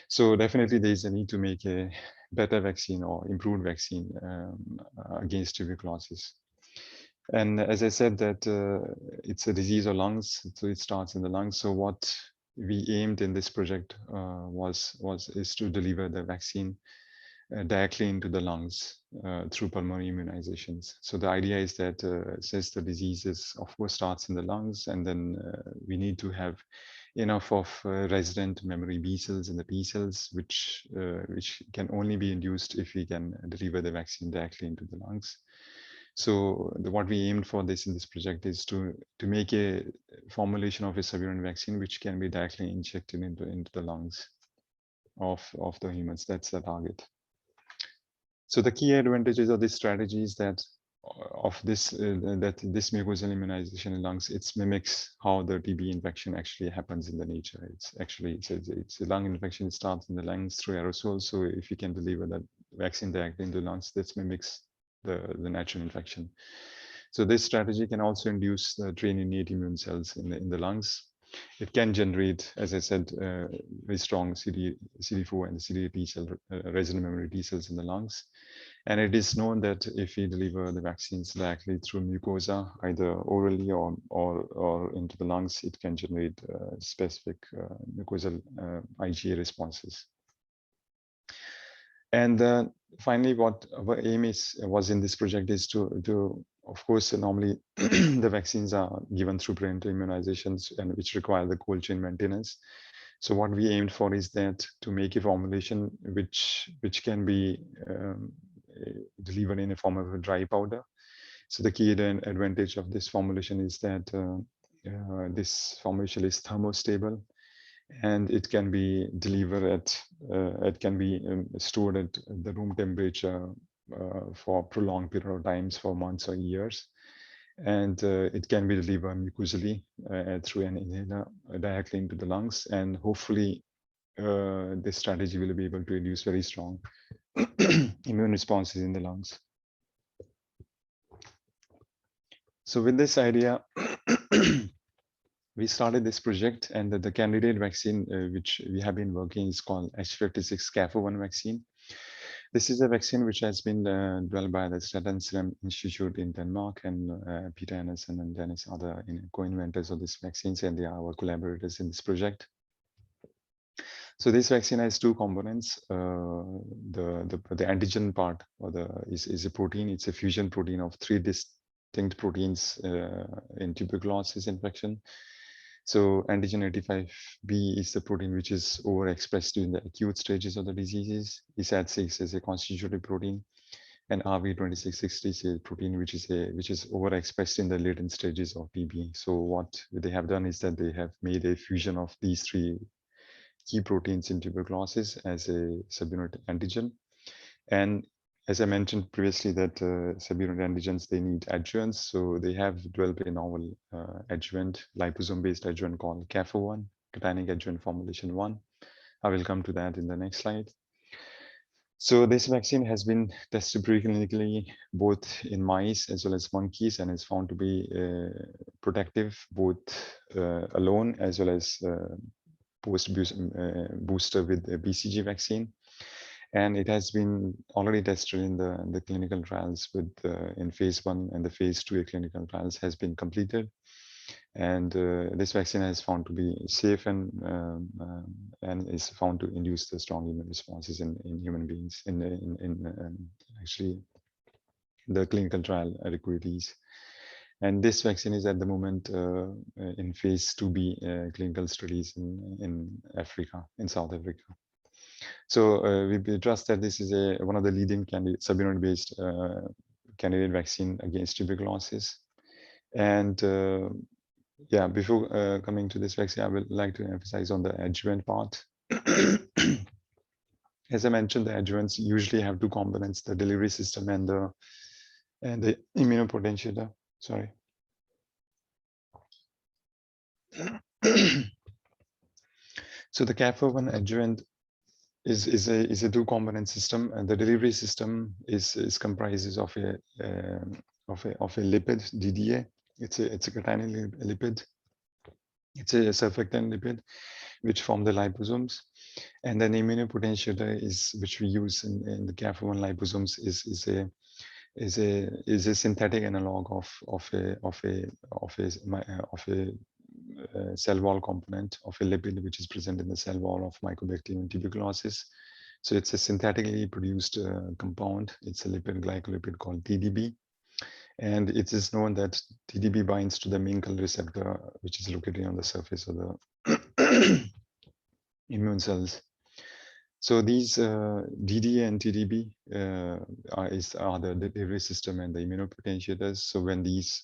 Speaker 9: So definitely there is a need to make a better vaccine or improved vaccine against tuberculosis. And as I said, that it's a disease of lungs, so it starts in the lungs. So what we aimed in this project is to deliver the vaccine directly into the lungs through pulmonary immunizations. So the idea is that since the disease of course starts in the lungs, and then we need to have enough of resident memory B cells and the T cells, which can only be induced if we can deliver the vaccine directly into the lungs. So what we aimed for in this project is to make a formulation of a subunit vaccine which can be directly injected into the lungs of the humans. That's the target. So the key advantages of this strategy is that this mucosal immunization in lungs, it mimics how the TB infection actually happens in the nature. It's a lung infection. It starts in the lungs through aerosols. So if you can deliver that vaccine directly into the lungs, this mimics the natural infection. So this strategy can also induce the trained innate immune cells in the lungs. It can generate, as I said, very strong CD4 and CD8 T cell, resident memory T cells in the lungs. And it is known that if we deliver the vaccines directly through mucosa, either orally or into the lungs, it can generate specific mucosal IgA responses. And finally, what our aim was in this project is to of course, normally the vaccines are given through parental immunizations, and which require the cold chain maintenance. So what we aimed for is that to make a formulation which can be delivered in a form of a dry powder. So the key advantage of this formulation is that this formulation is thermostable, and it can be delivered it can be stored at the room temperature for prolonged period of times, for months or years. And it can be delivered mucosally through an inhaler directly into the lungs. And hopefully this strategy will be able to induce very strong immune responses in the lungs. So with this idea, we started this project, and the candidate vaccine which we have been working is called H56 CAFO1 vaccine. This is a vaccine which has been developed by the Statens Serum Institute in Denmark, and Peter Anderson and Dennis are the co-inventors of these vaccines, and they are our collaborators in this project. So this vaccine has two components. The antigen part or is a protein. It's a fusion protein of three distinct proteins in tuberculosis infection. So antigen 85B is the protein which is overexpressed during the acute stages of the diseases. ISAT6 is a constitutive protein, and RV2660 is a protein which is overexpressed in the latent stages of TB. So what they have done is that they have made a fusion of these three key proteins in tuberculosis as a subunit antigen. And as I mentioned previously that subunit antigens, they need adjuvants. So they have developed a novel adjuvant, liposome-based adjuvant called CAFO1, cationic adjuvant formulation 1. I will come to that in the next slide. So this vaccine has been tested preclinically both in mice as well as monkeys, and is found to be protective both alone as well as post-booster with a BCG vaccine. And it has been already tested in the clinical trials with in phase 1, and the phase 2 clinical trials has been completed. And this vaccine is found to be safe and is found to induce the strong immune responses in human beings actually the clinical trial recruitees. And this vaccine is at the moment in phase 2B clinical studies in Africa, in South Africa. So we trust that this is one of the leading subunit-based candidate vaccine against tuberculosis. And yeah, before coming to this vaccine, I would like to emphasize on the adjuvant part. As I mentioned, the adjuvants usually have two components: the delivery system and the immunopotentiator. Sorry. So the CAFO1 adjuvant is a two-component system, and the delivery system is comprises of a lipid, DDA. It's a cationic lipid. It's a surfactant lipid which form the liposomes, and then immunopotentiator which we use in the CAFO1 liposomes is a synthetic analog of a cell wall component of a lipid which is present in the cell wall of Mycobacterium tuberculosis. So it's a synthetically produced compound. It's a lipid glycolipid called TDB. And it is known that TDB binds to the Minkel receptor, which is located on the surface of the immune cells. So these DDA and TDB are the delivery system and the immunopotentiators. So when these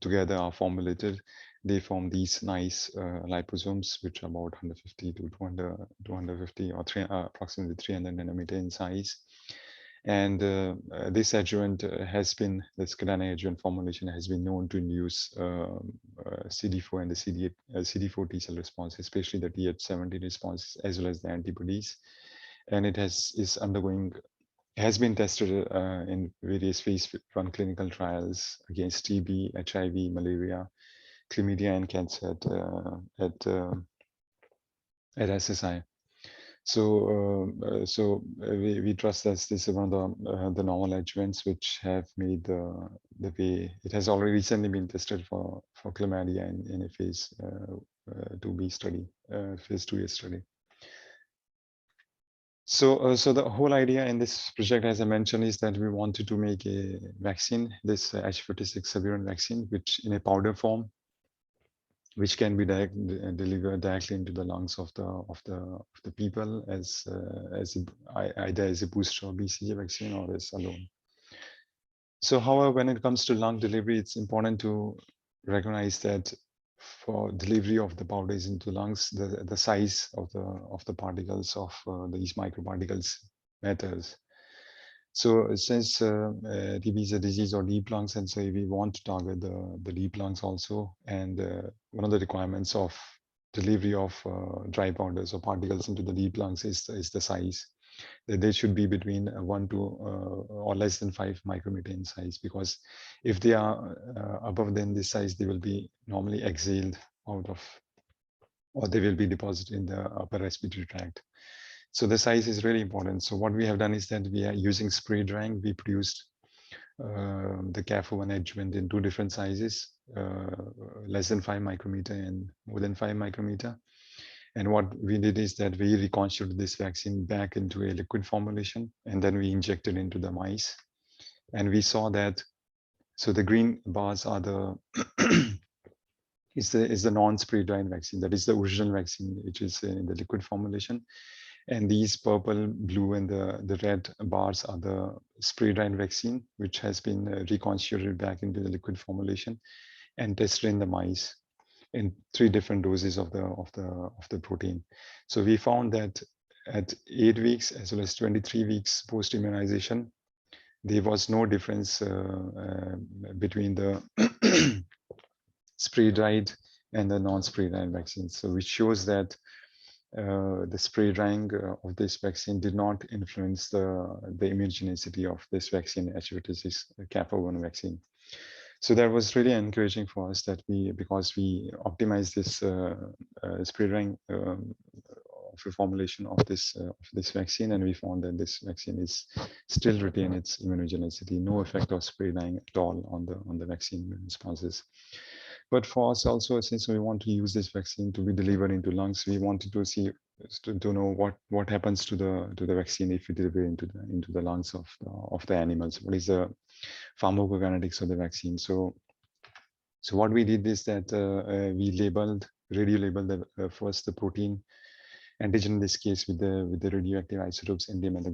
Speaker 9: together are formulated, they form these nice liposomes, which are about 150 to 250 or approximately 300 nanometer in size. And this adjuvant this cationic adjuvant formulation has been known to induce CD4 and the CD4 T cell response, especially the Th70 response, as well as the antibodies. And it has been tested in various phase 1 clinical trials against TB, HIV, malaria, chlamydia, and cancer at SSI. So we trust that this is one of the novel adjuvants which have made the way. It has already recently been tested for chlamydia in a phase 2B study, phase 2A study. So the whole idea in this project, as I mentioned, is that we wanted to make a vaccine, this H56 subunit vaccine, which in a powder form, which can be delivered directly into the lungs of the people either as a booster or BCG vaccine or as alone. So, however, when it comes to lung delivery, it's important to recognize that for delivery of the powders into lungs, the size of the particles of these microparticles matters. So since TB is a disease of deep lungs, and so we want to target the deep lungs also, and one of the requirements of delivery of dry powders or particles into the deep lungs is the size. They should be between 1 to or less than 5 micrometer in size, because if they are above than this size, they will be normally exhaled out of, or they will be deposited in the upper respiratory tract. So the size is really important. So what we have done is that we are using spray drying. We produced the CAFO1 adjuvant in 2 different sizes, less than 5 micrometer and more than 5 micrometer. And what we did is that we reconstituted this vaccine back into a liquid formulation, and then we injected into the mice. And we saw that, so the green bars are the is the non-spray dried vaccine. That is the original vaccine, which is in the liquid formulation. And these purple, blue, and the red bars are the spray dried vaccine, which has been reconstituted back into the liquid formulation and tested in the mice in 3 different doses of the protein. So we found that at 8 weeks as well as 23 weeks post immunization, there was no difference between the spray dried and the non-spray dried vaccines. So which shows that the spray drying of this vaccine did not influence the immunogenicity of this vaccine, H56 CAF1 vaccine. So that was really encouraging for us that because we optimized this spray drying formulation of this vaccine, and we found that this vaccine is still retain its immunogenicity, no effect of spray drying at all on the vaccine responses. But for us also, since we want to use this vaccine to be delivered into lungs, we wanted to see to know what happens to the vaccine if we deliver into the lungs of the animals. What is the pharmacokinetics of the vaccine? So what we did is that we radio labeled first the protein antigen, in this case with the radioactive isotopes indium and the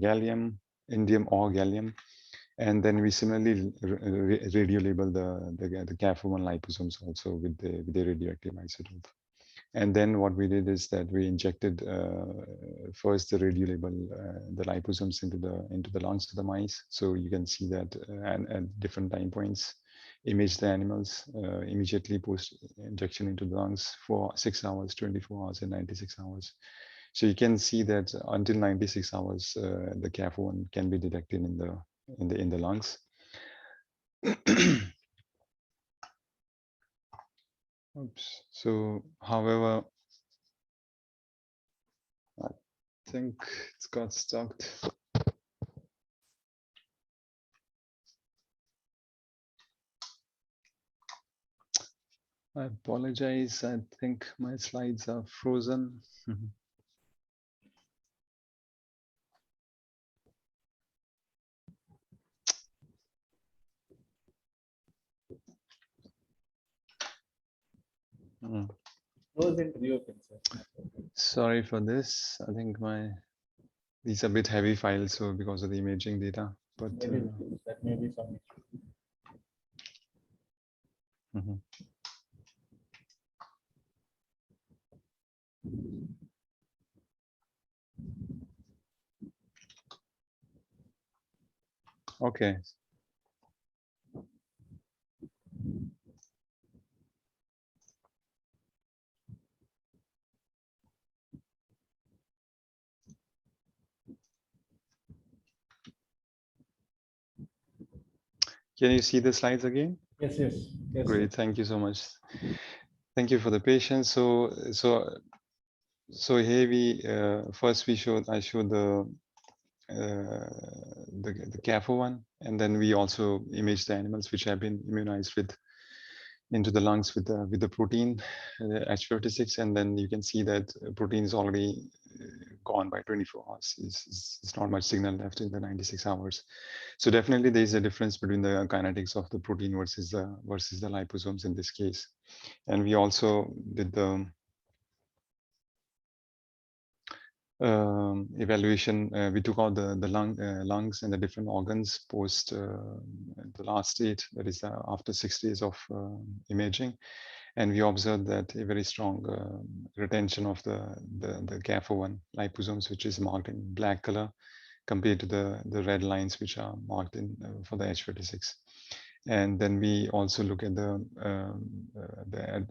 Speaker 9: indium or gallium. And then we similarly radio label the CAF1 liposomes also with the radioactive isotope. And then what we did is that we injected first the radio label the liposomes into the lungs of the mice. So you can see that at different time points, image the animals immediately post injection into the lungs for 6 hours, 24 hours, and 96 hours. So you can see that until 96 hours, the CAF1 can be detected in the lungs. Oops. So, however, I think it's got stuck. I apologize. I think my slides are frozen.
Speaker 2: Close and reopen, sir.
Speaker 9: Sorry for this. I think these are a bit heavy files, so because of the imaging data. But
Speaker 2: Maybe that may be some issue.
Speaker 9: Okay. Can you see the slides again?
Speaker 2: Yes, yes, yes.
Speaker 9: Great, thank you so much. Thank you for the patience. So here we first I showed the CAF1, and then we also imaged the animals which have been immunized into the lungs with the protein H56, and then you can see that protein is already gone by 24 hours. It's not much signal left in the 96 hours. So definitely there is a difference between the kinetics of the protein versus the liposomes in this case. And we also did the evaluation. We took out the lungs and the different organs post the last state, that is after 6 days of imaging, and we observed that a very strong retention of the CAF1 liposomes, which is marked in black color, compared to the red lines which are marked in for the H56. And then we also look at the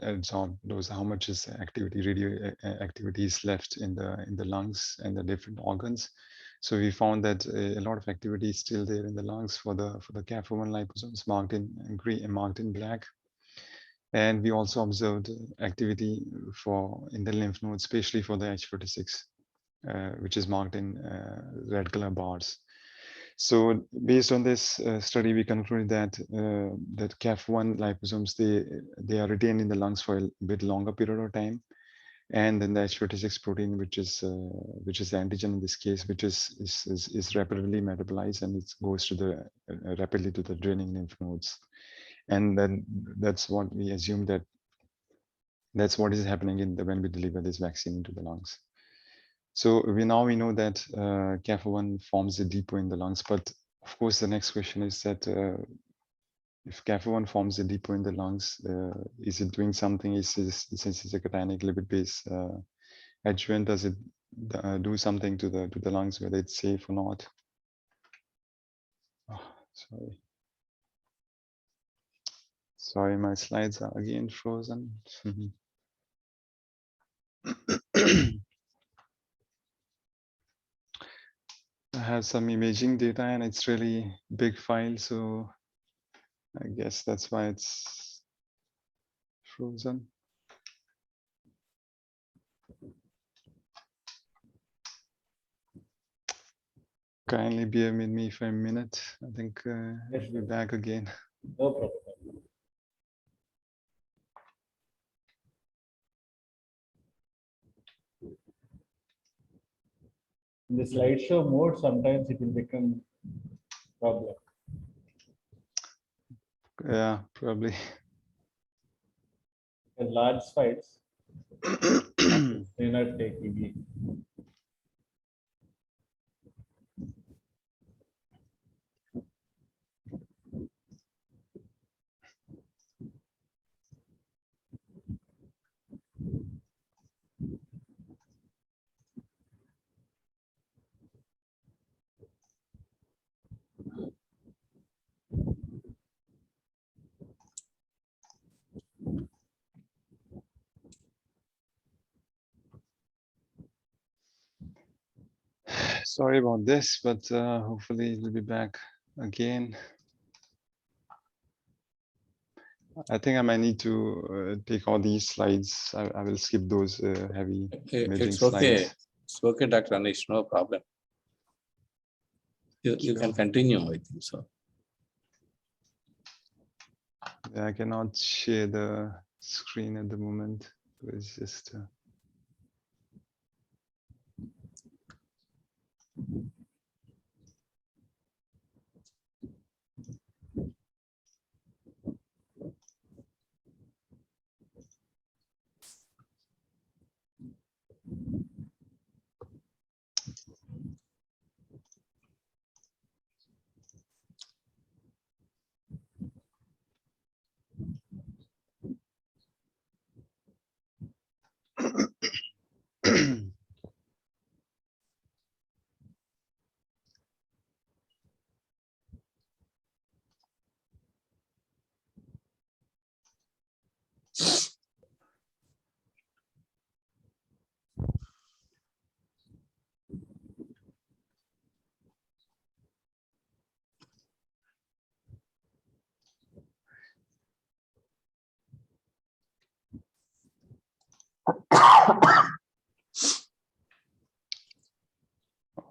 Speaker 9: adsorbed dose, how much is radio activity is left in the lungs and the different organs. So we found that a lot of activity is still there in the lungs for the CAF1 liposomes marked in green and marked in black. And we also observed activity in the lymph nodes, especially for the H46, which is marked in red color bars. So based on this study, we concluded that CAF1 liposomes, they are retained in the lungs for a bit longer period of time, and then the H56 protein, which is the antigen in this case, which is rapidly metabolized, and it goes to the rapidly to the draining lymph nodes. And then that's what we assume that's what is happening when we deliver this vaccine into the lungs. So we know that CAF1 forms a depot in the lungs, but of course the next question is that if CAF1 forms a depot in the lungs, is it doing something? Since it's a cationic lipid-based adjuvant, does it do something to the lungs, whether it's safe or not? Oh, sorry, my slides are again frozen. I have some imaging data, and it's really big file, so I guess that's why it's frozen. Kindly bear with me for a minute. I think I'll be back again.
Speaker 2: No problem. In the slideshow mode, sometimes it will become problem.
Speaker 9: Yeah, probably.
Speaker 2: The large files may not take easy.
Speaker 9: Sorry about this, but hopefully it will be back again. I think I might need to take all these slides. I will skip those heavy imaging
Speaker 8: It's okay.
Speaker 9: slides.
Speaker 8: It's okay, Dr. Anish, no problem. You can continue, I think so.
Speaker 9: Yeah, I cannot share the screen at the moment. It's just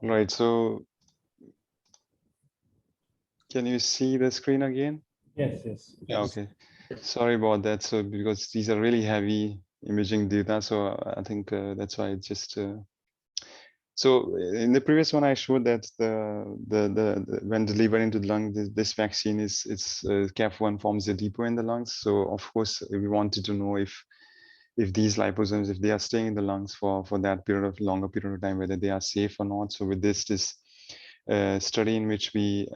Speaker 9: right. So can you see the screen again?
Speaker 2: Yes, yes.
Speaker 9: Okay. Sorry about that. So because these are really heavy imaging data, so I think that's why it's just. So in the previous one, I showed that the when delivered into the lung, this vaccine CAF1 forms a depot in the lungs. So of course, we wanted to know if these liposomes, if they are staying in the lungs for that longer period of time, whether they are safe or not. So with this study in which we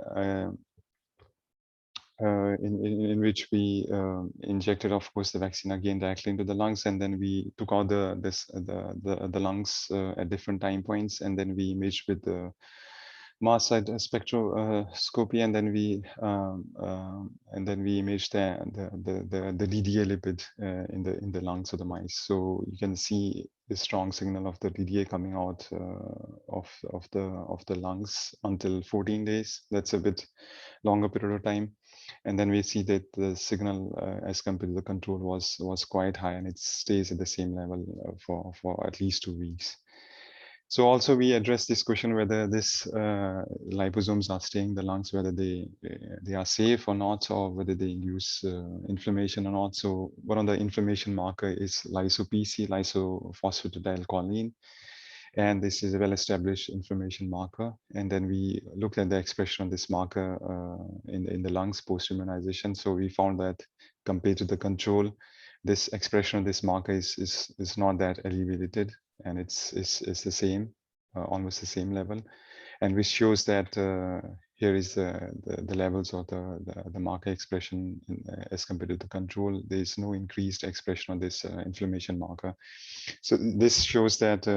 Speaker 9: injected, of course, the vaccine again directly into the lungs, and then we took out the lungs at different time points, and then we imaged with the mass spectroscopy, and then we imaged the DDA lipid in the lungs of the mice. So you can see the strong signal of the DDA coming out of the lungs until 14 days. That's a bit longer period of time. And then we see that the signal as compared to the control was quite high, and it stays at the same level for at least 2 weeks. So also we address this question whether this liposomes are staying in the lungs, whether they are safe or not, or whether they induce inflammation or not. So one of the inflammation marker is lyso-PC, lyso-phosphatidylcholine. And this is a well-established inflammation marker. And then we looked at the expression of this marker in the lungs post-immunization. So we found that compared to the control, this expression of this marker is not that elevated, and it's the same, almost the same level, and which shows that here is the levels of the marker expression as compared to the control. There is no increased expression of this inflammation marker. So this shows that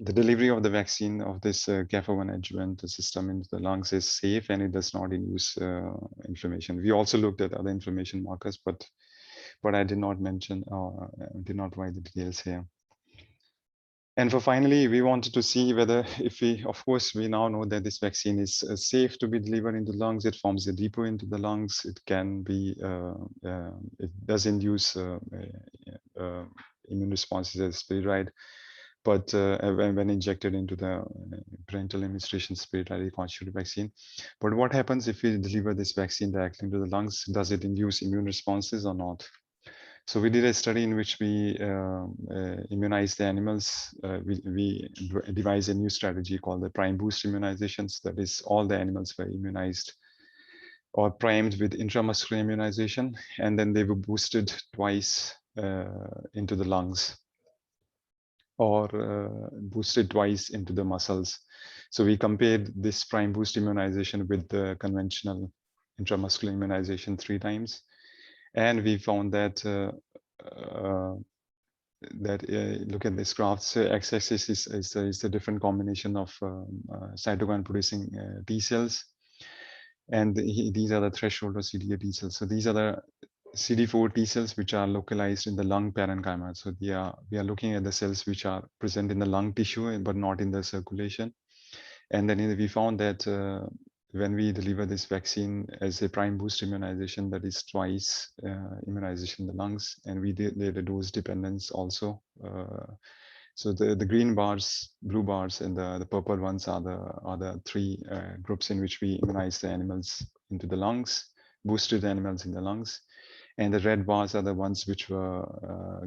Speaker 9: the delivery of the vaccine of this GAFA1 adjuvant system into the lungs is safe, and it does not induce inflammation. We also looked at other inflammation markers, but I did not mention or did not write the details here. And for finally, we wanted to see whether if we, of course, we now know that this vaccine is safe to be delivered into the lungs. It forms a depot into the lungs. It can be, it does induce immune responses as spray-dried. But when injected into the parental administration spray-dried conjugated vaccine. But what happens if we deliver this vaccine directly into the lungs? Does it induce immune responses or not? So we did a study in which we immunized the animals. We devised a new strategy called the prime boost immunizations. That is, all the animals were immunized or primed with intramuscular immunization, and then they were boosted twice into the lungs, or boosted twice into the muscles. So we compared this prime boost immunization with the conventional intramuscular immunization 3 times. And we found that look at this graph. So x-axis is a different combination of cytokine producing T cells, and these are the threshold of CD8 T cells. So these are the CD4 T cells which are localized in the lung parenchyma. So we are looking at the cells which are present in the lung tissue but not in the circulation. And then we found that when we deliver this vaccine as a prime boost immunization, that is twice immunization in the lungs, and we did a dose dependence also. So the green bars, blue bars, and the purple ones are the 3 groups in which we immunize the animals into the lungs, boosted animals in the lungs. And the red bars are the ones which were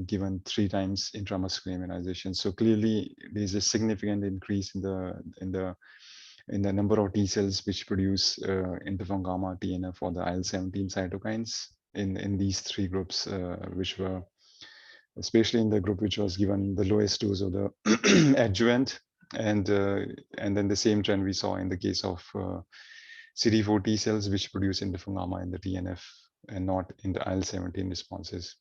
Speaker 9: given 3 times intramuscular immunization. So clearly, there's a significant increase in the number of T cells which produce interferon gamma, TNF, or the IL-17 cytokines in these 3 groups, which were, especially in the group which was given the lowest dose of the adjuvant, and then the same trend we saw in the case of CD4 T cells, which produce interferon gamma in the TNF and not in the IL-17 responses.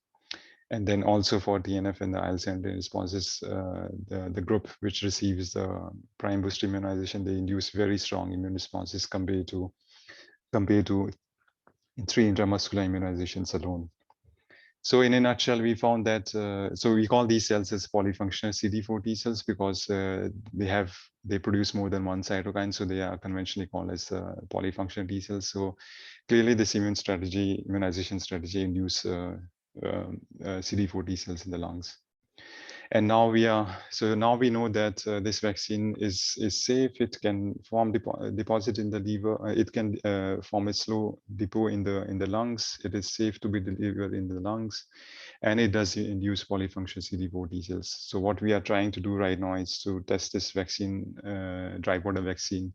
Speaker 9: And then also for TNF and the IL-17 responses, the group which receives the prime boost immunization, they induce very strong immune responses compared to 3 intramuscular immunizations alone. So in a nutshell, we found that, so we call these cells as polyfunctional CD4 T cells because they produce more than 1 cytokine. So they are conventionally called as polyfunctional T cells. So clearly this immunization strategy induce CD4 T cells in the lungs. And now we know that this vaccine is safe. It can form deposit in the liver. It can form a slow depot in the lungs. It is safe to be delivered in the lungs, and it does induce polyfunctional CD4 T cells. So what we are trying to do right now is to test this vaccine, dry powder vaccine,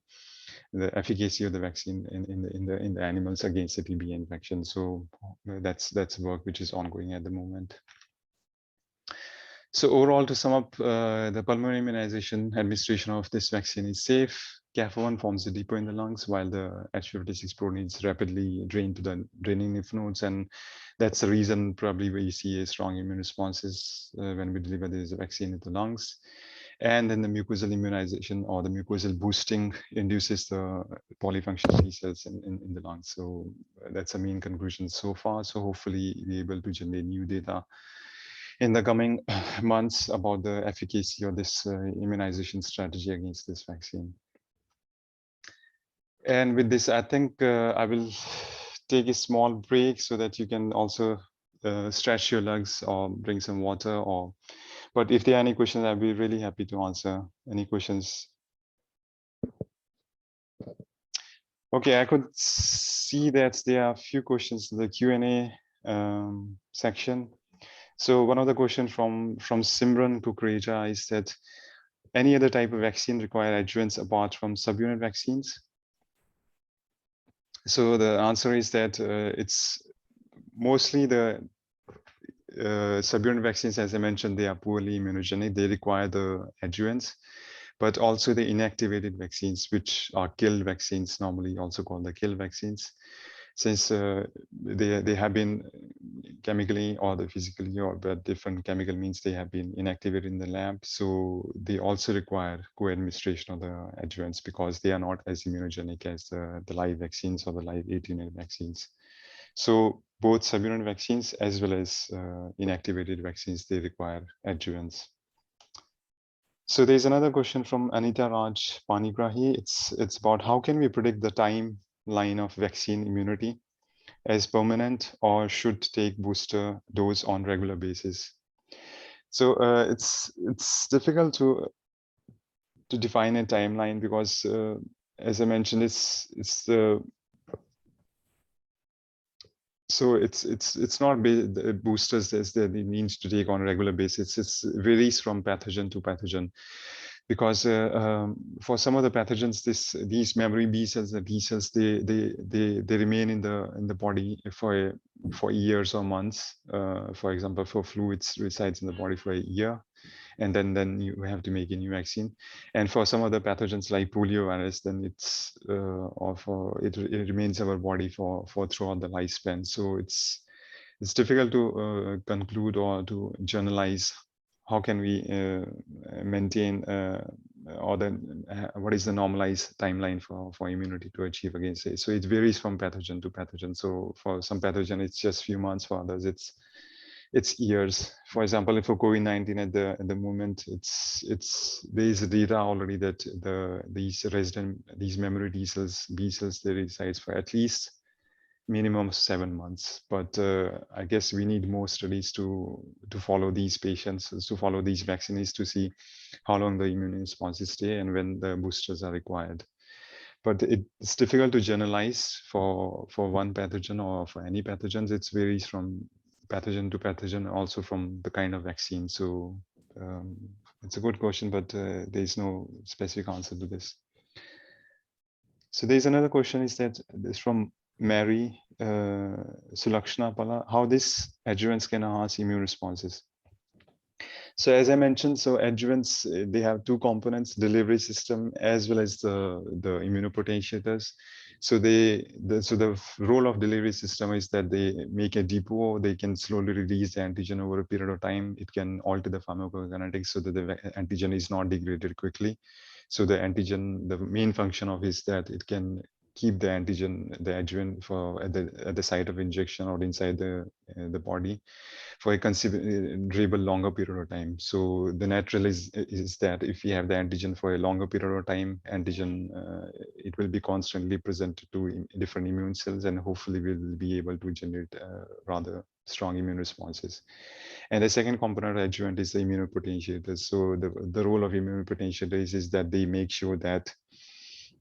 Speaker 9: the efficacy of the vaccine in the animals against the TB infection. So that's work which is ongoing at the moment. So overall, to sum up, the pulmonary immunization administration of this vaccine is safe. GAFA1 forms a depot in the lungs, while the H56 protein is rapidly drained to the draining lymph nodes, and that's the reason probably we see a strong immune responses when we deliver this vaccine into the lungs. And then the mucosal immunization or the mucosal boosting induces the polyfunctional T cells in the lungs. So that's the main conclusion so far. So hopefully we're able to generate new data in the coming months about the efficacy of this immunization strategy against this vaccine. And with this, I think I will take a small break so that you can also stretch your legs or drink some water or But if there are any questions, I'll be really happy to answer any questions. Okay, I could see that there are a few questions in the Q&A section. So one of the questions from Simran Kukreja is that any other type of vaccine require adjuvants apart from subunit vaccines? So the answer is that it's mostly the subunit vaccines, as I mentioned, they are poorly immunogenic. They require the adjuvants, but also the inactivated vaccines, which are kill vaccines, normally also called the kill vaccines, since they have been chemically or the physically or by different chemical means they have been inactivated in the lab. So they also require co-administration of the adjuvants because they are not as immunogenic as the live vaccines or the live attenuated vaccines. So both subunit vaccines as well as inactivated vaccines, they require adjuvants. So there's another question from Anita Raj Panigrahi. It's about how can we predict the timeline of vaccine immunity as permanent or should take booster dose on regular basis. So it's difficult to define a timeline because as I mentioned, it's not the boosters that it needs to take on a regular basis. It varies from pathogen to pathogen, because for some of the pathogens, these memory B cells, the T cells, they remain in the body for years or months. For example, for flu, it resides in the body for a year, and then you have to make a new vaccine. And for some of the pathogens like poliovirus, then it remains in our body for throughout the lifespan. So it's difficult to conclude or to generalize how can we maintain or then what is the normalized timeline for immunity to achieve against it. So it varies from pathogen to pathogen. So for some pathogen, it's just few months. For others, it's years. For example, for COVID-19 at the moment, there is data already that these memory B cells, they reside for at least minimum 7 months. But I guess we need more studies to follow these patients, to follow these vaccines, to see how long the immune responses stay and when the boosters are required. But it's difficult to generalize for one pathogen or for any pathogens. It varies from pathogen to pathogen, also from the kind of vaccine. So it's a good question, but there is no specific answer to this. So there's another question, is that this from Mary Sulakshna Pala, how this adjuvants can enhance immune responses. So as I mentioned, so adjuvants, they have two components, delivery system as well as the immunopotentiators. So the role of delivery system is that they make a depot, they can slowly release the antigen over a period of time. It can alter the pharmacokinetics so that the antigen is not degraded quickly. So the antigen, the main function of is that it can keep the antigen, the adjuvant at the site of injection or inside the body for a considerable longer period of time. So the natural is that if we have the antigen for a longer period of time, antigen, it will be constantly presented to different immune cells, and hopefully we'll be able to generate rather strong immune responses. And the second component of adjuvant is the immunopotentiators. So the role of immunopotentiators is that they make sure that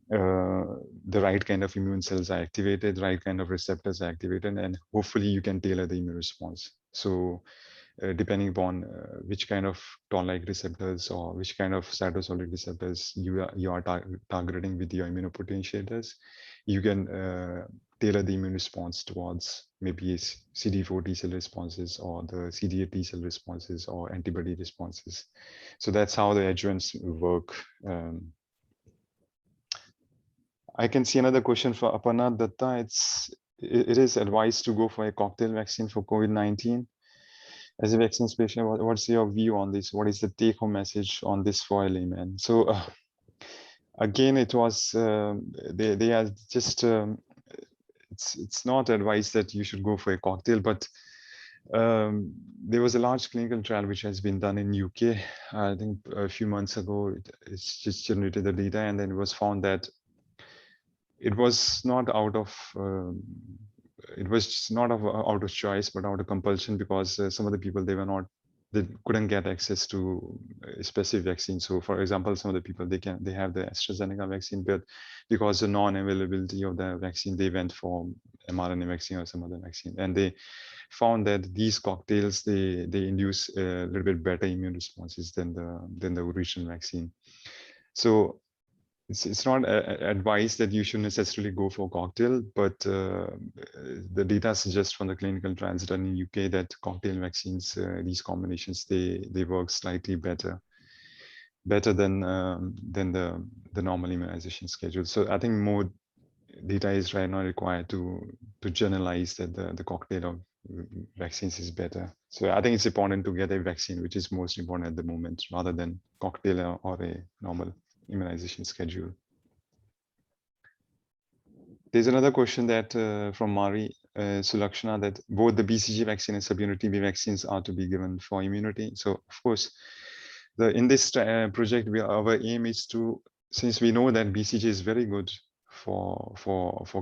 Speaker 9: the right kind of immune cells are activated, right kind of receptors are activated, and hopefully you can tailor the immune response. So depending upon which kind of toll-like receptors or which kind of cytosolic receptors you are targeting with your immunopotentiators, you can tailor the immune response towards maybe CD4 T cell responses or the CD8 T cell responses or antibody responses. So that's how the adjuvants work. I can see another question for Aparna Datta. It is advised to go for a cocktail vaccine for COVID-19. As a vaccine specialist, what's your view on this? What is the take-home message on this for a layman? So again, it was they are just it's not advised that you should go for a cocktail, but there was a large clinical trial which has been done in UK. I think a few months ago, it's just generated the data, and then it was found that it was not out of out of choice, but out of compulsion, because some of the people, they they couldn't get access to a specific vaccine. So for example, some of the people, they have the AstraZeneca vaccine, but because the non-availability of the vaccine, they went for mRNA vaccine or some other vaccine. And they found that these cocktails, they induce a little bit better immune responses than the original vaccine. So it's not advised that you should necessarily go for cocktail, but the data suggests from the clinical trials done in UK that cocktail vaccines, these combinations, they work slightly better than the normal immunization schedule. So I think more data is right now required to generalize that the cocktail of vaccines is better. So I think it's important to get a vaccine, which is most important at the moment, rather than cocktail or a normal immunization schedule. There's another question that from Mari Sulakshana, that both the BCG vaccine and subunit TB vaccines are to be given for immunity. So of course, in this project, our aim is to, since we know that BCG is very good for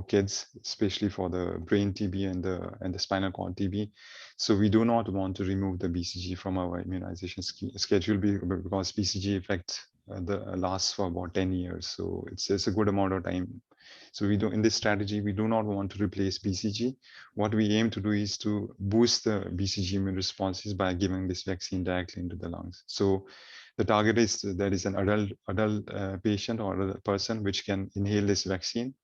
Speaker 9: kids, especially for the brain TB and the spinal cord TB. So we do not want to remove the BCG from our immunization schedule because BCG effect lasts for about 10 years. So it's a good amount of time. So we do, in this strategy, we do not want to replace BCG. What we aim to do is to boost the BCG immune responses by giving this vaccine directly into the lungs. So the target is that is an adult patient or a person which can inhale this vaccine.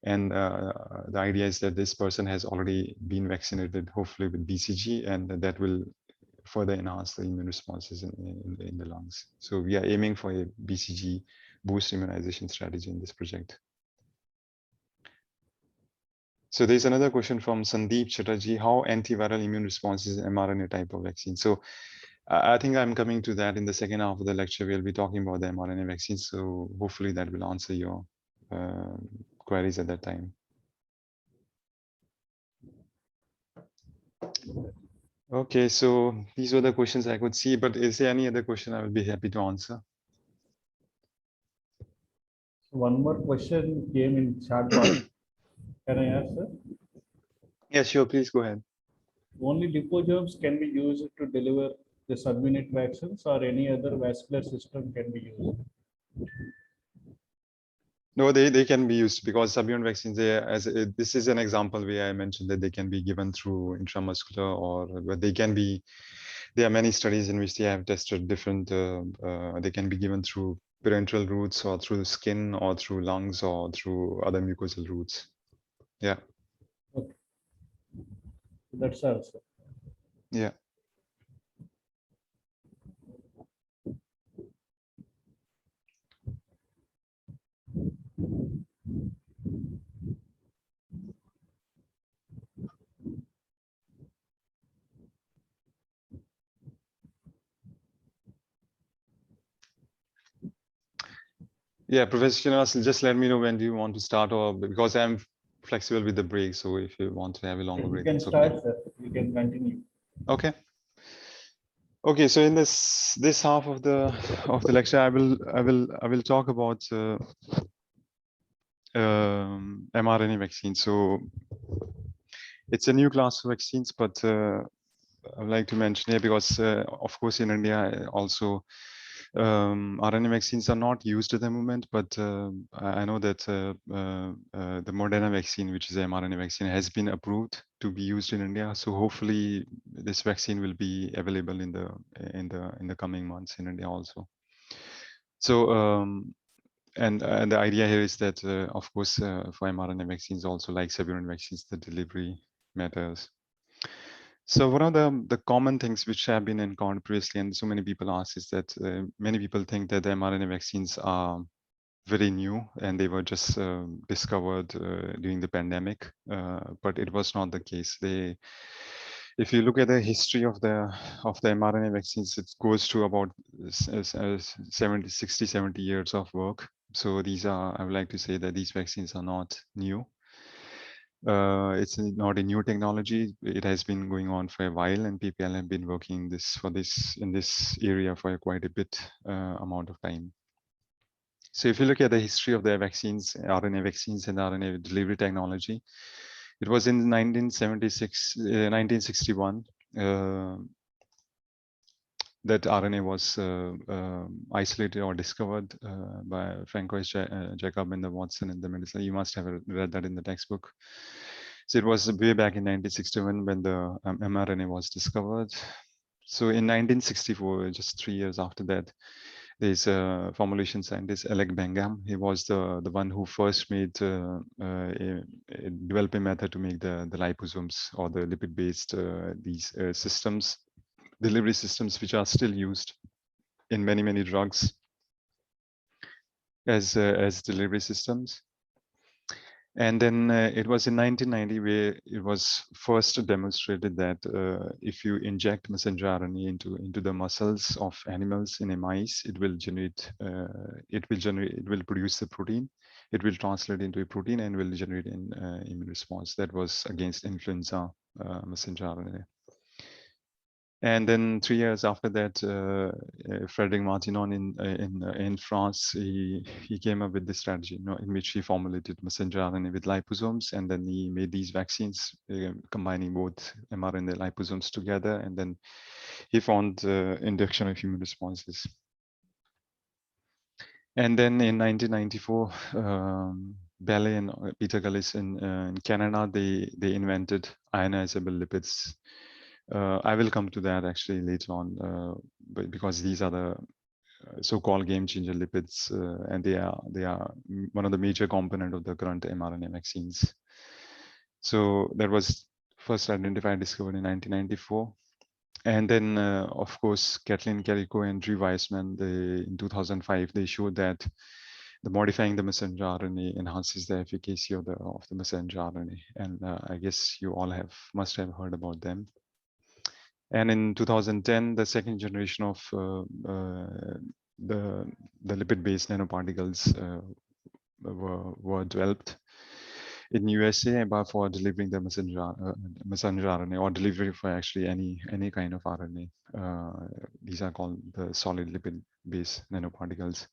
Speaker 9: And the idea is that this person has already been vaccinated, hopefully with BCG, and that will further enhance the immune responses in the lungs. So we are aiming for a BCG boost immunization strategy in this project. So there's another question from Sandeep Chatterjee: how antiviral immune responses mRNA type of vaccine? So I think I'm coming to that in the second half of the lecture. We'll be talking about the mRNA vaccine. So hopefully that will answer your queries at that time. Okay, so these were the questions I could see, but is there any other question I will be happy to answer?
Speaker 2: One more question came in chat box. Can I ask, sir?
Speaker 9: Yeah, sure. Please go ahead.
Speaker 2: Only liposomes can be used to deliver the subunit vaccines, or any other vascular system can be used?
Speaker 9: No, they can be used because subunit vaccines, this is an example where I mentioned that they can be given through intramuscular, or they can be, there are many studies in which they have tested different, they can be given through parenteral routes or through the skin or through lungs or through other mucosal routes. Yeah.
Speaker 2: Okay. That's all, sir.
Speaker 9: Yeah. Yeah, Professor Srinivas, just let me know when do you want to start, or because I'm flexible with the break. So if you want to have a longer break,
Speaker 2: You can
Speaker 9: it's
Speaker 2: start,
Speaker 9: okay.
Speaker 2: sir. You can continue.
Speaker 9: Okay. Okay, so in this half of the lecture, I will talk about mRNA vaccines. So it's a new class of vaccines, but I would like to mention here because, of course, in India also RNA vaccines are not used at the moment, but I know that the Moderna vaccine, which is a mRNA vaccine, has been approved to be used in India. So hopefully, this vaccine will be available in the coming months in India also. So and the idea here is that, of course, for mRNA vaccines, also like subunit vaccines, the delivery matters. So one of the common things which have been encountered previously, and so many people ask, is that many people think that the mRNA vaccines are very new and they were just discovered during the pandemic, but it was not the case. If you look at the history of the mRNA vaccines, it goes to about 60-70 years of work. So these are, I would like to say that these vaccines are not new. It's not a new technology. It has been going on for a while, and people have been working in this area for quite a bit amount of time. So if you look at the history of the vaccines, RNA vaccines and RNA delivery technology, it was in 1961. that RNA was isolated or discovered by Francois Jacob and the Watson and the medicine. You must have read that in the textbook. So it was way back in 1961 when the mRNA was discovered. So in 1964, just 3 years after that, there's a formulation scientist, Alec Bengham. He was the one who first made developed a method to make the liposomes or the lipid-based these systems, delivery systems, which are still used in many drugs as delivery systems. And then it was in 1990 where it was first demonstrated that if you inject messenger RNA into the muscles of animals in a mice, it will produce the protein. It will translate into a protein and will generate an immune response. That was against influenza messenger RNA. And then 3 years after that, Frederic Martinon in France, he came up with this strategy, in which he formulated messenger RNA with liposomes, and then he made these vaccines combining both mRNA and liposomes together, and then he found induction of immune responses. And then in 1994, Bailey and Peter Gullis in Canada, they invented ionizable lipids. I will come to that actually later on, but because these are the so-called game changer lipids, and they are one of the major component of the current mRNA vaccines. So that was first identified, discovered in 1994. And then, of course, Kathleen Carrico and Drew Weissman, in 2005, they showed that the modifying the messenger RNA enhances the efficacy of the messenger RNA. And I guess you all must have heard about them. And in 2010, the second generation of the lipid-based nanoparticles were developed in USA for delivering the messenger RNA, or delivery for actually any kind of RNA. These are called the solid lipid-based nanoparticles.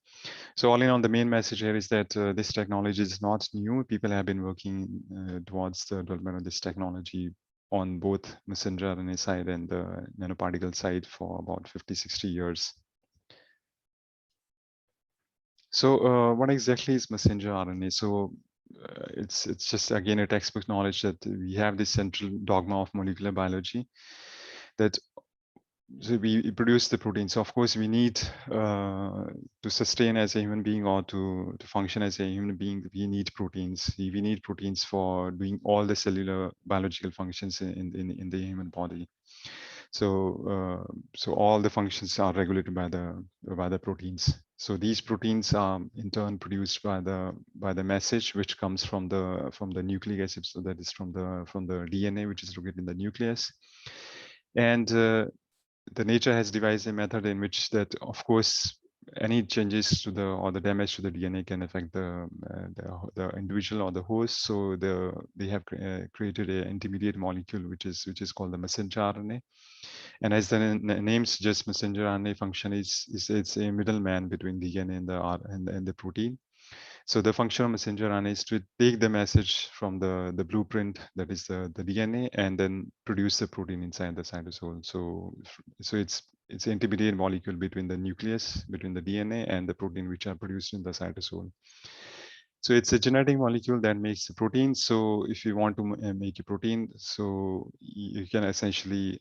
Speaker 9: So all in all, the main message here is that this technology is not new. People have been working towards the development of this technology on both messenger RNA side and the nanoparticle side for about 50-60 years. So what exactly is messenger RNA? So it's just again a textbook knowledge that we have this central dogma of molecular biology that so we produce the protein. So of course we need to sustain as a human being, or to function as a human being, we need proteins. We need proteins for doing all the cellular biological functions in the human body. So so all the functions are regulated by the proteins. So these proteins are in turn produced by the message which comes from the nucleic acid. So that is from the DNA, which is located in the nucleus. And the nature has devised a method in which that, of course, any changes to the damage to the DNA can affect the individual or the host. So they have created an intermediate molecule which is called the messenger RNA. And as the name suggests, messenger RNA function is it's a middleman between DNA and the protein. So the function of messenger RNA is to take the message from the blueprint, that is the DNA, and then produce the protein inside the cytosol. So it's an intermediate molecule between the nucleus, between the DNA and the protein, which are produced in the cytosol. So it's a genetic molecule that makes the protein. So if you want to make a protein, so you can essentially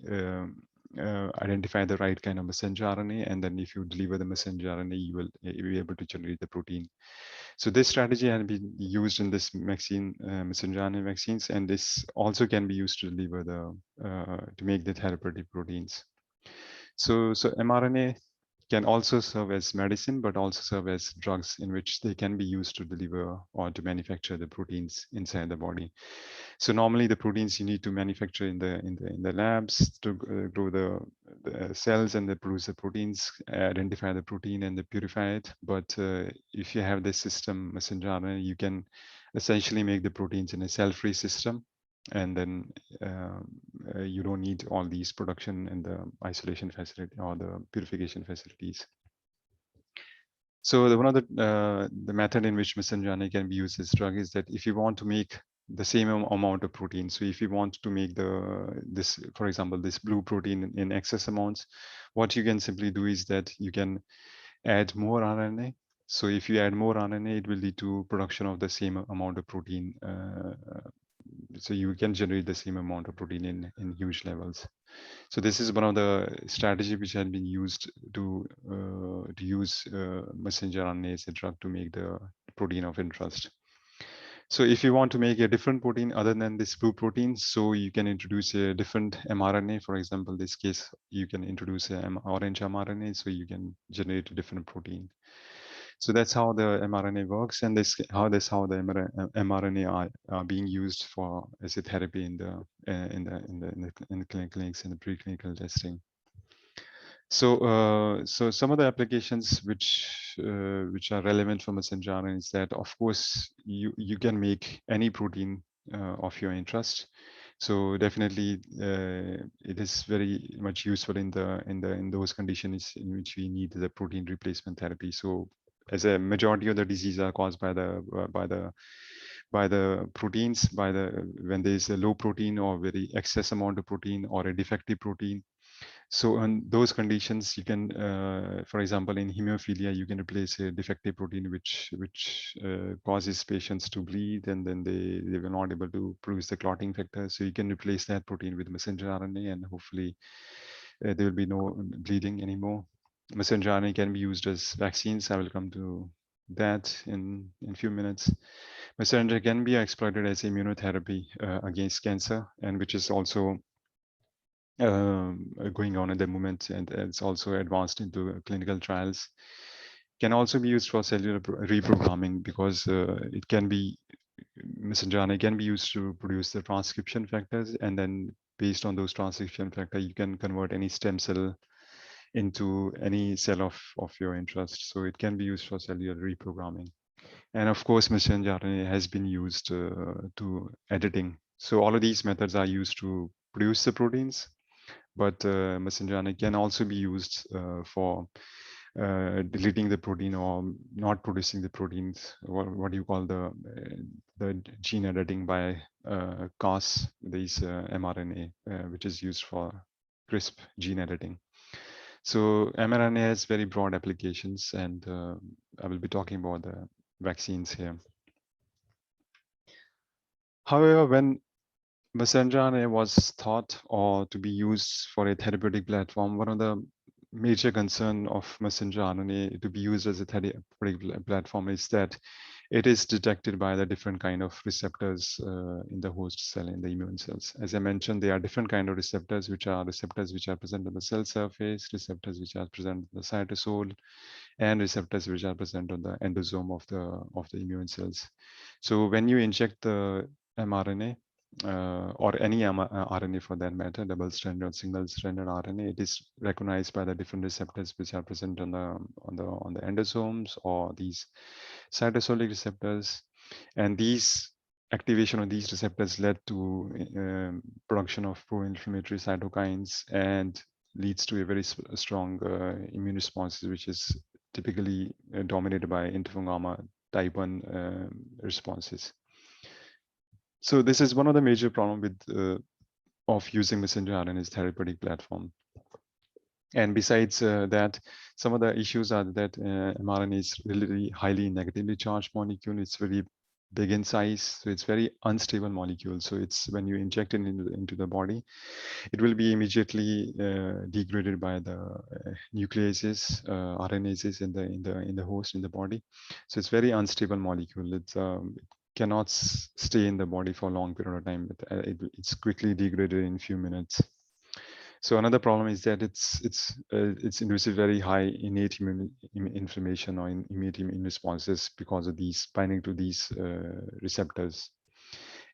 Speaker 9: identify the right kind of messenger RNA, and then if you deliver the messenger RNA, you will be able to generate the protein. So this strategy has been used in this vaccine, messenger RNA vaccines, and this also can be used to deliver to make the therapeutic proteins. So mRNA can also serve as medicine, but also serve as drugs, in which they can be used to deliver or to manufacture the proteins inside the body. So normally the proteins you need to manufacture in the labs to grow the cells, and they produce the proteins, identify the protein, and they purify it. But if you have this system, messenger RNA, you can essentially make the proteins in a cell-free system, and then you don't need all these production in the isolation facility or the purification facilities. So one of the method in which messenger RNA can be used as drug is that if you want to make the same amount of protein. So if you want to make this, for example, this blue protein in excess amounts, what you can simply do is that you can add more RNA. So if you add more RNA, it will lead to production of the same amount of protein. So you can generate the same amount of protein in huge levels. So this is one of the strategy which has been used to use messenger RNA as a drug to make the protein of interest. So if you want to make a different protein other than this blue protein, so you can introduce a different mRNA. For example, this case, you can introduce an orange mRNA, so you can generate a different protein. So that's how the mRNA works, and this how the mRNA are being used for as a therapy in the clinics, in the preclinical testing. So some of the applications which are relevant for messenger RNA is that, of course, you can make any protein of your interest. So definitely, it is very much useful in those conditions in which we need the protein replacement therapy. So, as a majority of the diseases are caused by the proteins, when there is a low protein or very excess amount of protein or a defective protein. So in those conditions, you can, for example, in hemophilia, you can replace a defective protein which causes patients to bleed, and then they were not able to produce the clotting factor. So you can replace that protein with messenger RNA, and hopefully there will be no bleeding anymore. Messenger RNA can be used as vaccines. I will come to that in a few minutes. Messenger can be exploited as immunotherapy against cancer, and which is also going on at the moment, and it's also advanced into clinical trials. Can also be used for cellular reprogramming, because it can be, messenger RNA can be used to produce the transcription factors, and then based on those transcription factors, you can convert any stem cell into any cell of your interest. So it can be used for cellular reprogramming. And of course, messenger RNA has been used to editing. So all of these methods are used to produce the proteins, but messenger RNA can also be used for deleting the protein or not producing the proteins, what do you call the gene editing by CAS, these mRNA, which is used for CRISP gene editing. So mRNA has very broad applications, and I will be talking about the vaccines here. However, when messenger RNA was thought or to be used for a therapeutic platform, one of the major concern of messenger RNA to be used as a therapeutic platform is that it is detected by the different kind of receptors in the host cell, in the immune cells. As I mentioned, there are different kind of receptors which are present on the cell surface, receptors which are present in the cytosol, and receptors which are present on the endosome of the immune cells. So when you inject the mRNA, or any RNA for that matter, double-stranded or single-stranded RNA, it is recognized by the different receptors which are present on the endosomes or these cytosolic receptors, and these activation of these receptors led to production of pro-inflammatory cytokines and leads to a very strong immune response, which is typically dominated by interferon gamma type 1 responses. So this is one of the major problems with of using messenger RNA as therapeutic platform. And besides that, some of the issues are that mRNA is really highly negatively charged molecule. It's very big in size, so it's very unstable molecule. So it's when you inject it into the body, it will be immediately degraded by the nucleases, RNases in the host in the body. So it's very unstable molecule. It's cannot stay in the body for a long period of time. It's quickly degraded in a few minutes. So another problem is that it's induces very high innate inflammation or immediate immune responses because of these binding to these receptors.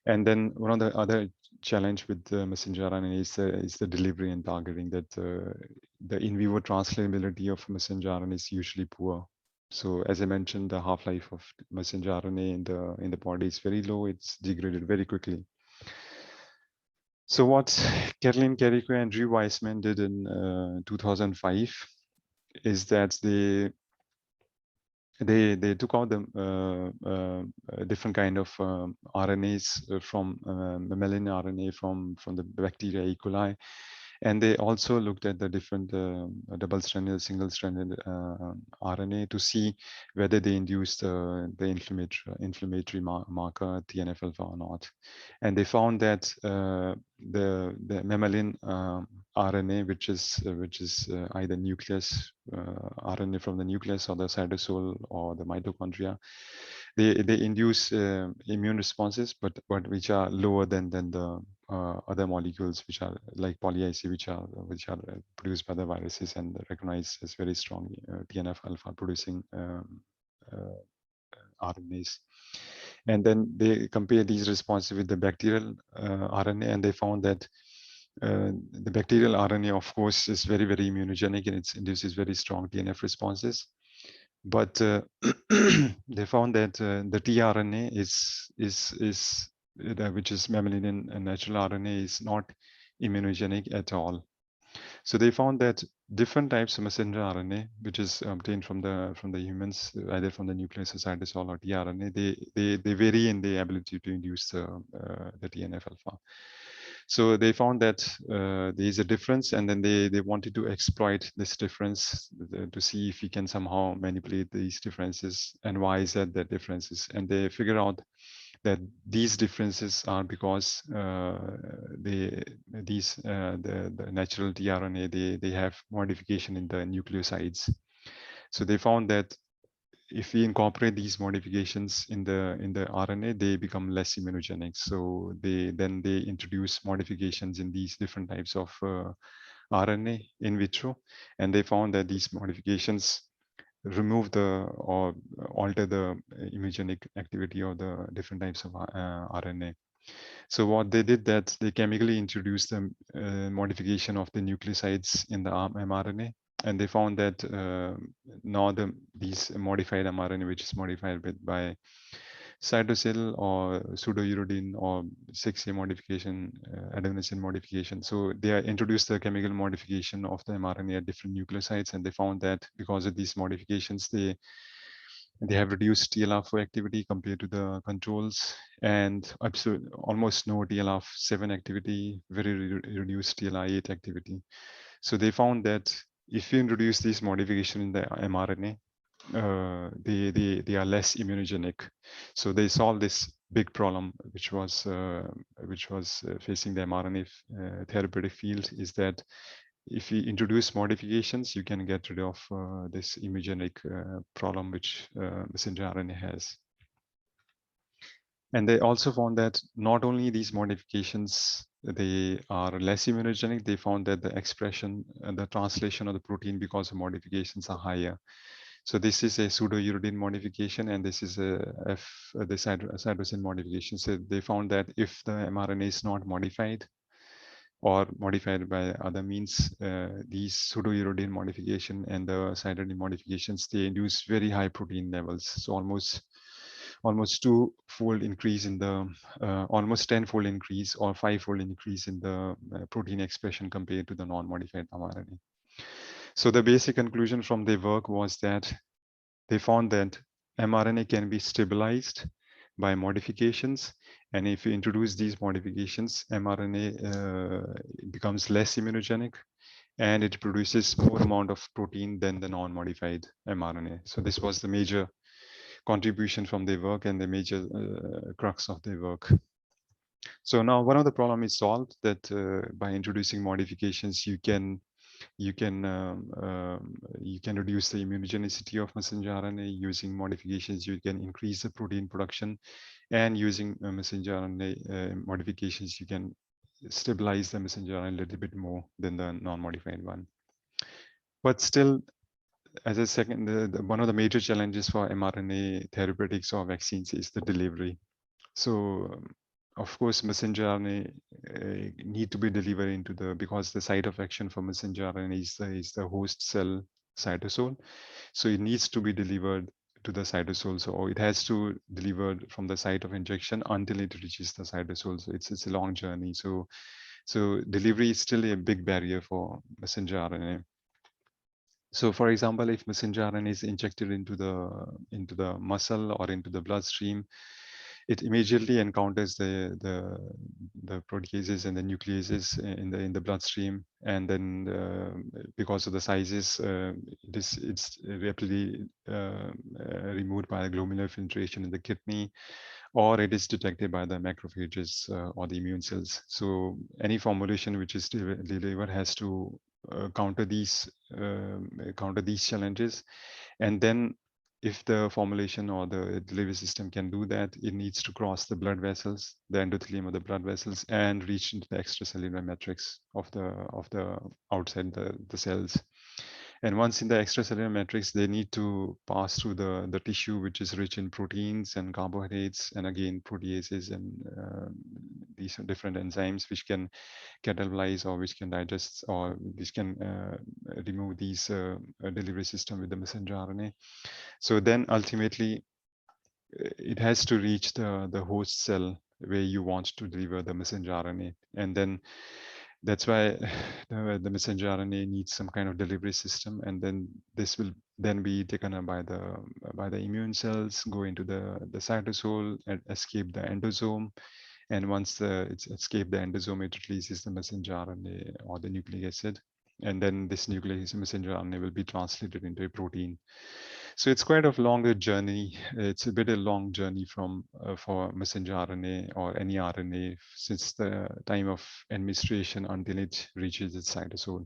Speaker 9: And then one of the other challenge with the messenger RNA is the delivery and targeting, that the in vivo translatability of messenger RNA is usually poor. So as I mentioned, the half-life of messenger RNA in the body is very low. It's degraded very quickly. So what Caroline Carrico and Drew Weissman did in 2005 is that they they took out the different kind of RNAs from mammalian RNA from the bacteria E. coli, and they also looked at the different double-stranded, single-stranded RNA to see whether they induced the inflammatory marker TNF-alpha or not. And they found that the mammalian RNA, which is either nucleus RNA from the nucleus or the cytosol or the mitochondria, they induce immune responses, but which are lower than the other molecules which are like poly-IC, which are produced by the viruses and recognized as very strong TNF-alpha producing RNAs. And then they compare these responses with the bacterial RNA, and they found that the bacterial RNA, of course, is very, very immunogenic, and it induces very strong TNF responses. But they found that the tRNA which is mammalian and natural RNA, is not immunogenic at all. So they found that different types of messenger RNA, which is obtained from the humans, either from the nucleus or cytosol or tRNA, they vary in the ability to induce the TNF-alpha. So they found that there is a difference, and then they wanted to exploit this difference to see if we can somehow manipulate these differences, and why is that differences. And they figure out that these differences are because the natural tRNA, they have modification in the nucleosides. So they found that if we incorporate these modifications in the RNA, they become less immunogenic. So they introduce modifications in these different types of RNA in vitro, and they found that these modifications remove or alter the immunogenic activity of the different types of RNA. So what they did, that they chemically introduced the modification of the nucleosides in the mRNA, and they found that now these modified mRNA, which is modified by cytosol or pseudouridine or 6A modification, adenosine modification. So they introduced the chemical modification of the mRNA at different nucleosides, and they found that because of these modifications, they have reduced TLR4 activity compared to the controls, and almost no TLR7 activity, very reduced TLR8 activity. So they found that if you introduce this modification in the mRNA, they are less immunogenic. So they solved this big problem, which was facing the mRNA therapeutic field, is that if we introduce modifications, you can get rid of this immunogenic problem which messenger RNA has. And they also found that not only these modifications, they are less immunogenic, they found that the expression and the translation of the protein because of modifications are higher. So this is a pseudouridine modification, and this is the cytosine modification. So they found that if the mRNA is not modified or modified by other means, these pseudouridine modification and the cytosine modifications, they induce very high protein levels. So almost two-fold increase in the, almost 10-fold increase or 5-fold increase in the protein expression compared to the non-modified mRNA. So the basic conclusion from their work was that they found that mRNA can be stabilized by modifications. And if you introduce these modifications, mRNA becomes less immunogenic, and it produces more amount of protein than the non-modified mRNA. So this was the major contribution from their work and the major crux of their work. So now one of the problem is solved, that by introducing modifications, you can reduce the immunogenicity of messenger RNA. Using modifications, you can increase the protein production, and using messenger RNA modifications, you can stabilize the messenger RNA a little bit more than the non-modified one. But still, as a second, one of the major challenges for mRNA therapeutics or vaccines is the delivery. So of course, messenger RNA need to be delivered into because the site of action for messenger RNA is the host cell cytosol. So it needs to be delivered to the cytosol. So it has to deliver from the site of injection until it reaches the cytosol. So it's a long journey. So delivery is still a big barrier for messenger RNA. So for example, if messenger RNA is injected into the muscle or into the bloodstream, it immediately encounters the proteases and the nucleases in the bloodstream, and then because of the sizes, it's rapidly removed by the glomerular filtration in the kidney, or it is detected by the macrophages or the immune cells. So any formulation which is delivered has to counter these challenges, and then if the formulation or the delivery system can do that, it needs to cross the blood vessels, the endothelium of the blood vessels, and reach into the extracellular matrix of the outside the cells. And once in the extracellular matrix, they need to pass through the tissue, which is rich in proteins and carbohydrates, and again proteases and these different enzymes which can catabolize or which can digest or which can remove these delivery system with the messenger RNA. So then ultimately it has to reach the host cell where you want to deliver the messenger RNA. And then that's why the messenger RNA needs some kind of delivery system. And then this will then be taken up by the immune cells, go into the cytosol and escape the endosome. And once it's escaped the endosome, it releases the messenger RNA or the nucleic acid. And then this nucleic acid messenger RNA will be translated into a protein. So it's quite a longer journey. It's a bit a long journey from for messenger RNA or any RNA since the time of administration until it reaches its cytosol.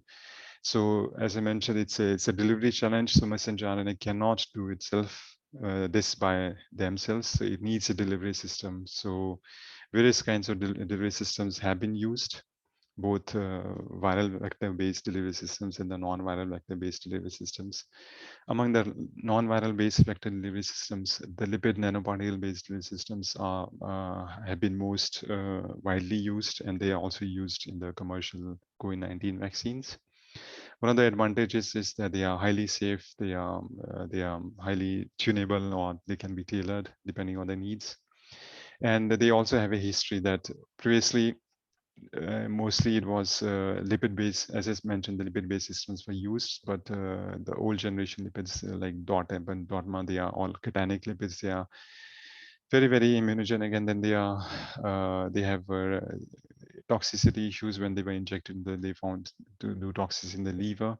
Speaker 9: So as I mentioned, it's a delivery challenge. So messenger RNA cannot do itself this by themselves. So it needs a delivery system. So various kinds of delivery systems have been used, both viral vector-based delivery systems and the non-viral vector-based delivery systems. Among the non-viral based vector delivery systems, the lipid nanoparticle-based delivery systems have been most widely used, and they are also used in the commercial COVID-19 vaccines. One of the advantages is that they are highly safe, they are highly tunable, or they can be tailored depending on the needs. And they also have a history that previously mostly it was lipid-based, as I mentioned, the lipid-based systems were used, but the old generation lipids like DOTM and DOTMA, they are all cationic lipids. They are very, very immunogenic, and then they have toxicity issues when they were injected. They found to do toxicity in the liver.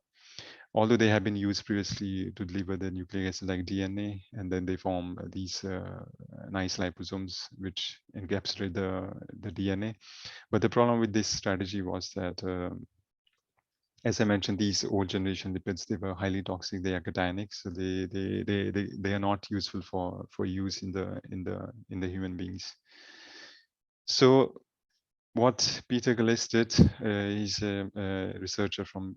Speaker 9: Although they have been used previously to deliver the nucleic acid like DNA, and then they form these nice liposomes which encapsulate the DNA. But the problem with this strategy was that, as I mentioned, these old generation lipids, they were highly toxic. They are cationic, so they are not useful for use in the human beings. So what Peter Gillis did, he's a researcher from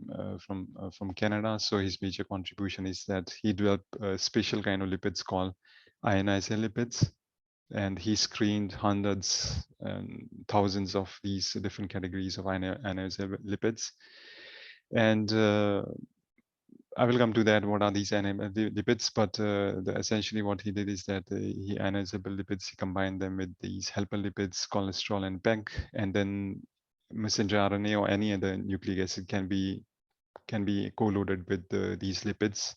Speaker 9: Canada. So his major contribution is that he developed a special kind of lipids called ionizer lipids, and he screened hundreds and thousands of these different categories of ionizer lipids. And I will come to that. What are these lipids? But essentially, what he did is that he ionizable lipids. He combined them with these helper lipids, cholesterol and PEG, and then messenger RNA or any other nucleic acid can be co-loaded with these lipids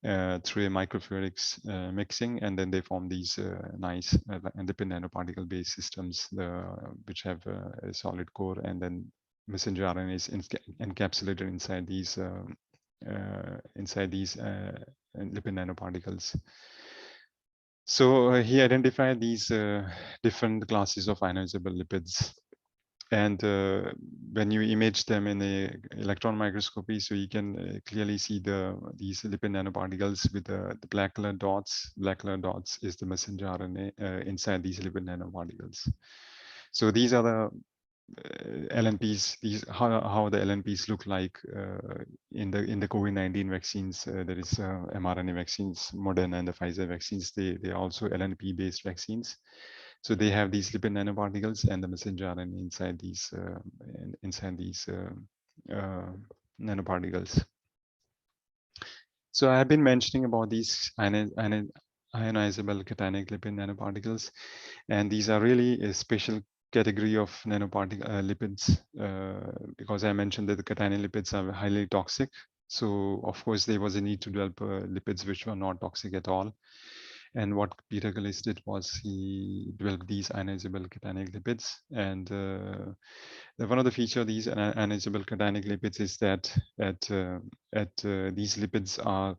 Speaker 9: through a microfluidics mixing, and then they form these nice lipid nanoparticle-based systems, which have a solid core, and then messenger RNA is encapsulated inside these lipid nanoparticles. So he identified these different classes of ionizable lipids. And when you image them in a electron microscopy, so you can clearly see these lipid nanoparticles with the black color dots. Black color dots is the messenger RNA inside these lipid nanoparticles. So these are the LNPs. These how the LNPs look like in the COVID-19 vaccines. There is mRNA vaccines, Moderna and the Pfizer vaccines. They are also LNP based vaccines. So they have these lipid nanoparticles and the messenger RNA inside these nanoparticles. So I have been mentioning about these ionizable cationic lipid nanoparticles, and these are really a special category of nanoparticle lipids because I mentioned that the cationic lipids are highly toxic. So of course, there was a need to develop lipids which were not toxic at all. And what Peter Gillis did was he developed these ionizable cationic lipids. And one of the features of these ionizable cationic lipids is that these lipids are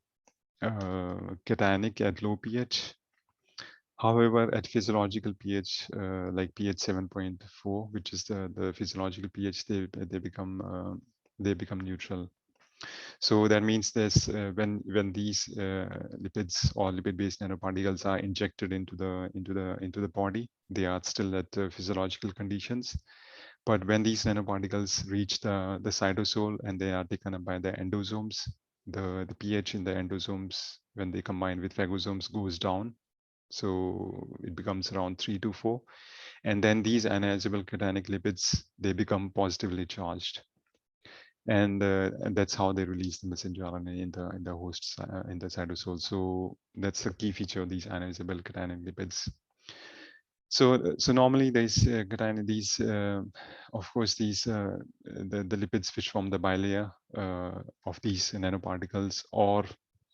Speaker 9: cationic at low pH. However, at physiological pH, like pH 7.4, which is the physiological pH, they become neutral. So that means this when these lipids or lipid-based nanoparticles are injected into the body, they are still at physiological conditions. But when these nanoparticles reach the cytosol and they are taken up by the endosomes, the pH in the endosomes, when they combine with phagosomes, goes down. So it becomes around 3 to 4. And then these ionizable cationic lipids, they become positively charged. And that's how they release the messenger RNA in the host in the cytosol. So that's the key feature of these ionizable cationic lipids. So normally these of course these the lipids which form the bilayer of these nanoparticles, or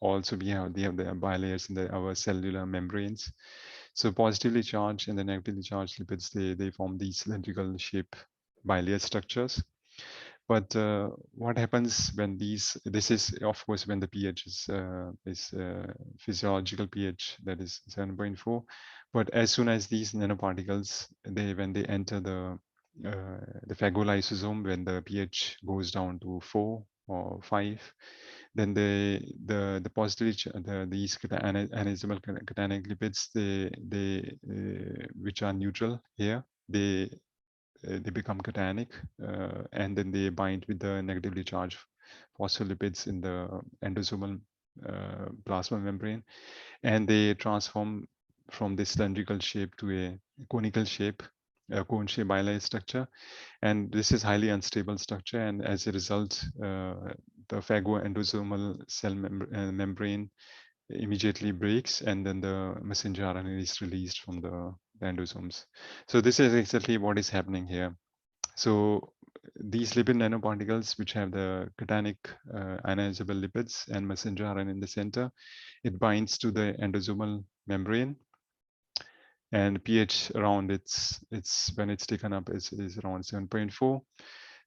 Speaker 9: also they have the bilayers in our cellular membranes. So positively charged and the negatively charged lipids, they form these cylindrical shape bilayer structures. But what happens when this is of course when the pH is physiological pH, that is 7.4. But as soon as these nanoparticles, when they enter the phagolysosome, when the pH goes down to 4 or 5, then the positively these ionizable cationic lipids, which are neutral here, they become cationic, and then they bind with the negatively charged phospholipids in the endosomal plasma membrane, and they transform from this cylindrical shape to a conical shape, a cone-shaped bilayer structure. And this is highly unstable structure, and as a result, the phagoendosomal cell membrane immediately breaks, and then the messenger RNA is released from the endosomes. So this is exactly what is happening here. So these lipid nanoparticles, which have the cationic ionizable lipids and messenger RNA in the center, it binds to the endosomal membrane, and pH around it's when it's taken up is around 7.4.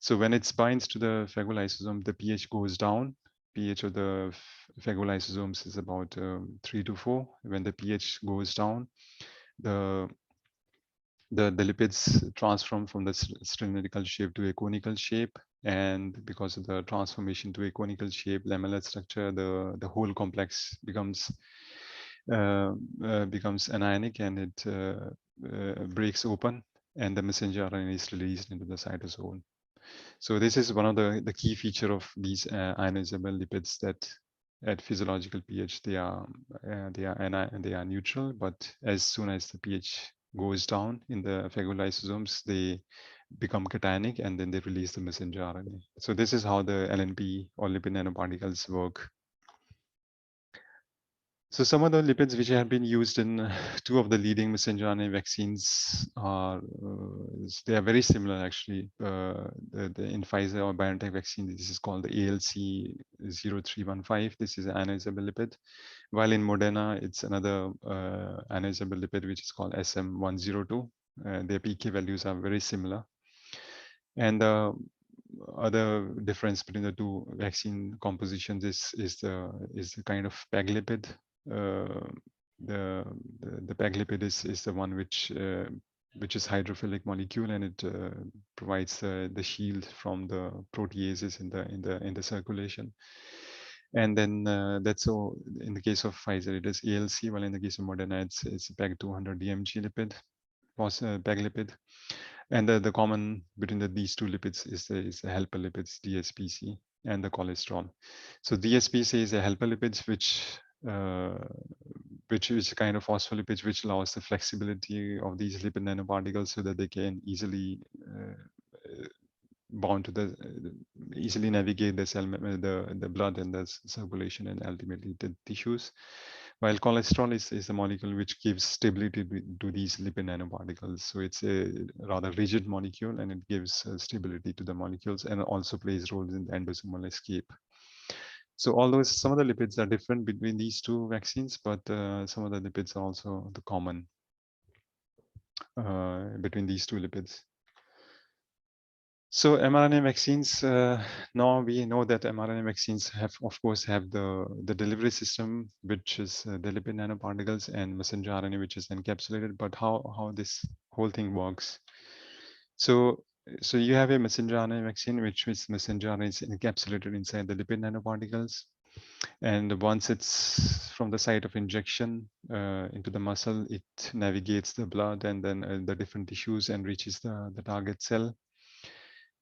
Speaker 9: So when it binds to the phagolysosome, the pH goes down. pH of the phagolysosomes is about 3 to 4. When the pH goes down, the lipids transform from the cylindrical shape to a conical shape, and because of the transformation to a conical shape, lamellar structure, the whole complex becomes anionic, and it breaks open, and the messenger RNA is released into the cytosol. So this is one of the key feature of these ionizable lipids, that at physiological pH they are neutral, but as soon as the pH goes down in the phagolysosomes, they become cationic, and then they release the messenger RNA. So this is how the LNP or lipid nanoparticles work. So some of the lipids which have been used in two of the leading messenger RNA vaccines are they are very similar actually. In Pfizer or BioNTech vaccine, this is called the ALC-0315. This is an ionizable lipid, while in Moderna it's another ionizable lipid which is called SM102. Their PK values are very similar, and the other difference between the two vaccine compositions is the kind of PEG lipid. The PEG lipid is the one which is hydrophilic molecule, and it provides the shield from the proteases in the circulation. And then that's so in the case of Pfizer it is ALC, while in the case of Moderna it's PEG 200 DMG lipid, PEG lipid. And the common between these two lipids is the helper lipids, DSPC, and the cholesterol. So DSPC is a helper lipids which is kind of phospholipids which allows the flexibility of these lipid nanoparticles so that they can easily bound to easily navigate the cell, the blood and the circulation, and ultimately the tissues. While cholesterol is a molecule which gives stability to these lipid nanoparticles. So it's a rather rigid molecule, and it gives stability to the molecules, and also plays roles in the endosomal escape. So although some of the lipids are different between these two vaccines, but some of the lipids are also the common between these two lipids. So mRNA vaccines, now we know that mRNA vaccines have, of course, have the delivery system, which is the lipid nanoparticles, and messenger RNA, which is encapsulated. But how this whole thing works? So you have a messenger RNA vaccine, which is messenger RNA is encapsulated inside the lipid nanoparticles. And once it's from the site of injection into the muscle, it navigates the blood and then the different tissues and reaches the target cell.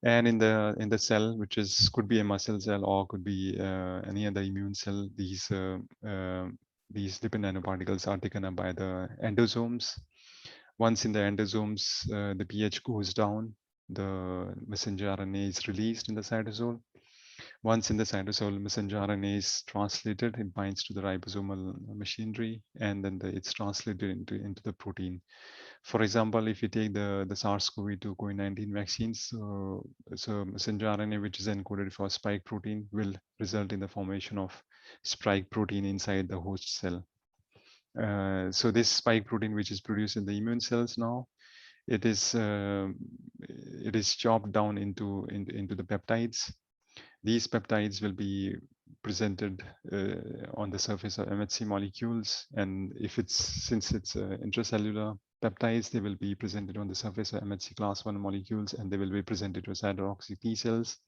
Speaker 9: And in the cell, which could be a muscle cell or could be any other immune cell, these lipid nanoparticles are taken up by the endosomes. Once in the endosomes, the pH goes down, the messenger RNA is released in the cytosol. Once in the cytosol, messenger RNA is translated, it binds to the ribosomal machinery, and then it's translated into the protein. For example, if you take the SARS-CoV-2 COVID-19 vaccines, so messenger RNA, which is encoded for spike protein, will result in the formation of spike protein inside the host cell. So this spike protein, which is produced in the immune cells now, it is chopped down into the peptides. These peptides will be presented on the surface of MHC molecules, and since it's intracellular peptides, they will be presented on the surface of MHC class 1 molecules, and they will be presented to cytotoxic T cells.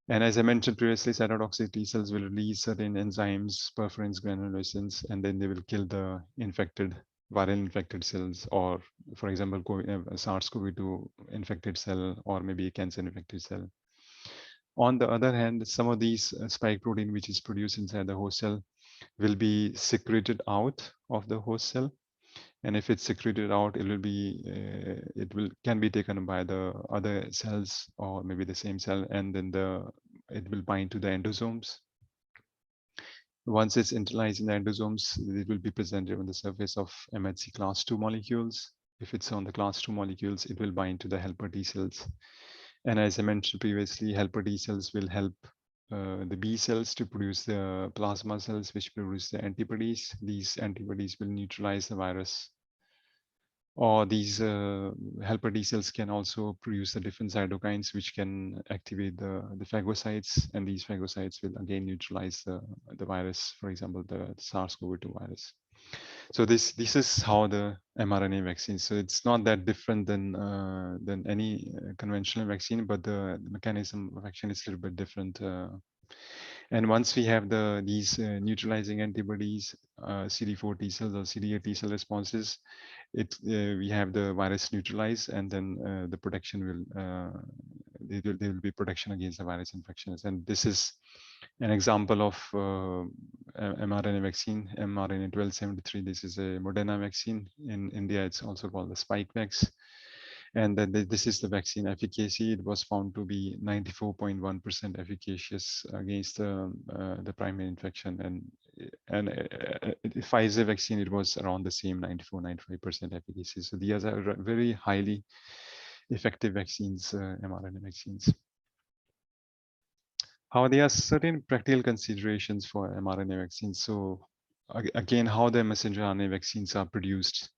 Speaker 9: And as I mentioned previously, cytotoxic T cells will release certain enzymes, perforins, granulescence, and then they will kill the viral infected cells, or for example, SARS-CoV-2 infected cell, or maybe a cancer infected cell. On the other hand, some of these spike protein, which is produced inside the host cell, will be secreted out of the host cell. And if it's secreted out, can be taken by the other cells or maybe the same cell, and then it will bind to the endosomes. Once it's internalized in the endosomes, it will be presented on the surface of MHC class 2 molecules. If it's on the class 2 molecules, it will bind to the helper T cells. And as I mentioned previously, helper T cells will help the B cells to produce the plasma cells, which produce the antibodies. These antibodies will neutralize the virus. Or these helper T cells can also produce the different cytokines, which can activate the phagocytes, and these phagocytes will again neutralize the virus, for example, the SARS-CoV-2 virus. So this is how the mRNA vaccine. So it's not that different than any conventional vaccine, but the mechanism of action is a little bit different. And once we have these neutralizing antibodies, CD4 T cells or CD8 T cell responses, we have the virus neutralized, and then the protection will there will be protection against the virus infections. And this is an example of mRNA vaccine, mRNA 1273. This is a Moderna vaccine. In India, it's also called the Spikevax. And then this is the vaccine efficacy. It was found to be 94.1% efficacious against the primary infection. And Pfizer vaccine, it was around the same 94-95% efficacy. So these are very highly effective vaccines, mRNA vaccines. How there are certain practical considerations for mRNA vaccines. So again, how the messenger RNA vaccines are produced.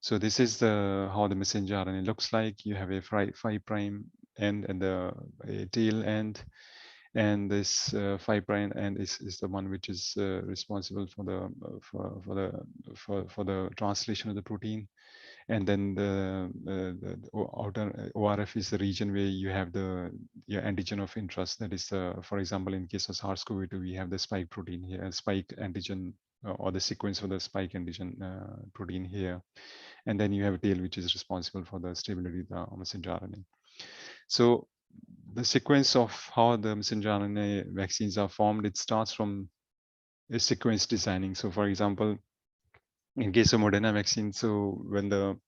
Speaker 9: So this is how the messenger RNA looks like. You have a 5' end and a tail end, and this 5' end is the one which is responsible for the translation of the protein. And then the outer ORF is the region where you have your antigen of interest. That is, for example, in case of SARS-CoV-2, we have the spike protein here, spike antigen, or the sequence of the spike antigen protein here. And then you have a tail, which is responsible for the stability of the messenger RNA. So the sequence of how the messenger RNA vaccines are formed, it starts from a sequence designing. So for example, in case of Moderna vaccine, so when the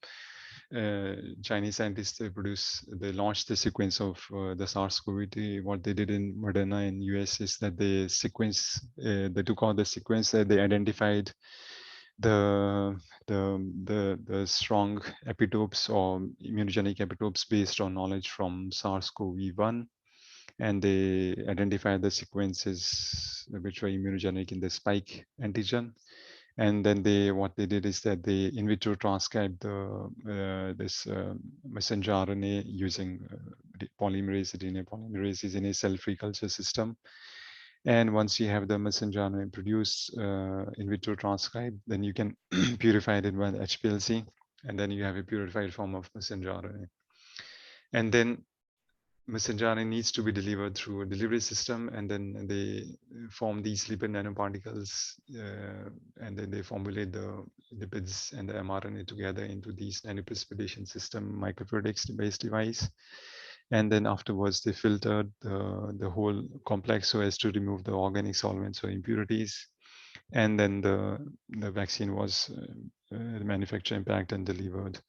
Speaker 9: Chinese scientists they launched the sequence of the SARS-CoV-2, what they did in Moderna in US is that they took out the sequence, that they identified the strong epitopes or immunogenic epitopes based on knowledge from SARS-CoV-1. and they identified the sequences which were immunogenic in the spike antigen. And then what they did is that they in vitro transcribed this messenger RNA using polymerase, DNA polymerase in a cell-free culture system. And once you have the messenger RNA produced in vitro transcribed, then you can purify it with HPLC, and then you have a purified form of messenger RNA. And then messenger RNA needs to be delivered through a delivery system, and then they form these lipid nanoparticles, and then they formulate the lipids and the mRNA together into these nanoprecipitation system microfluidics-based device. And then afterwards, they filtered the whole complex so as to remove the organic solvents or impurities. And then the vaccine was manufactured, packed, and delivered.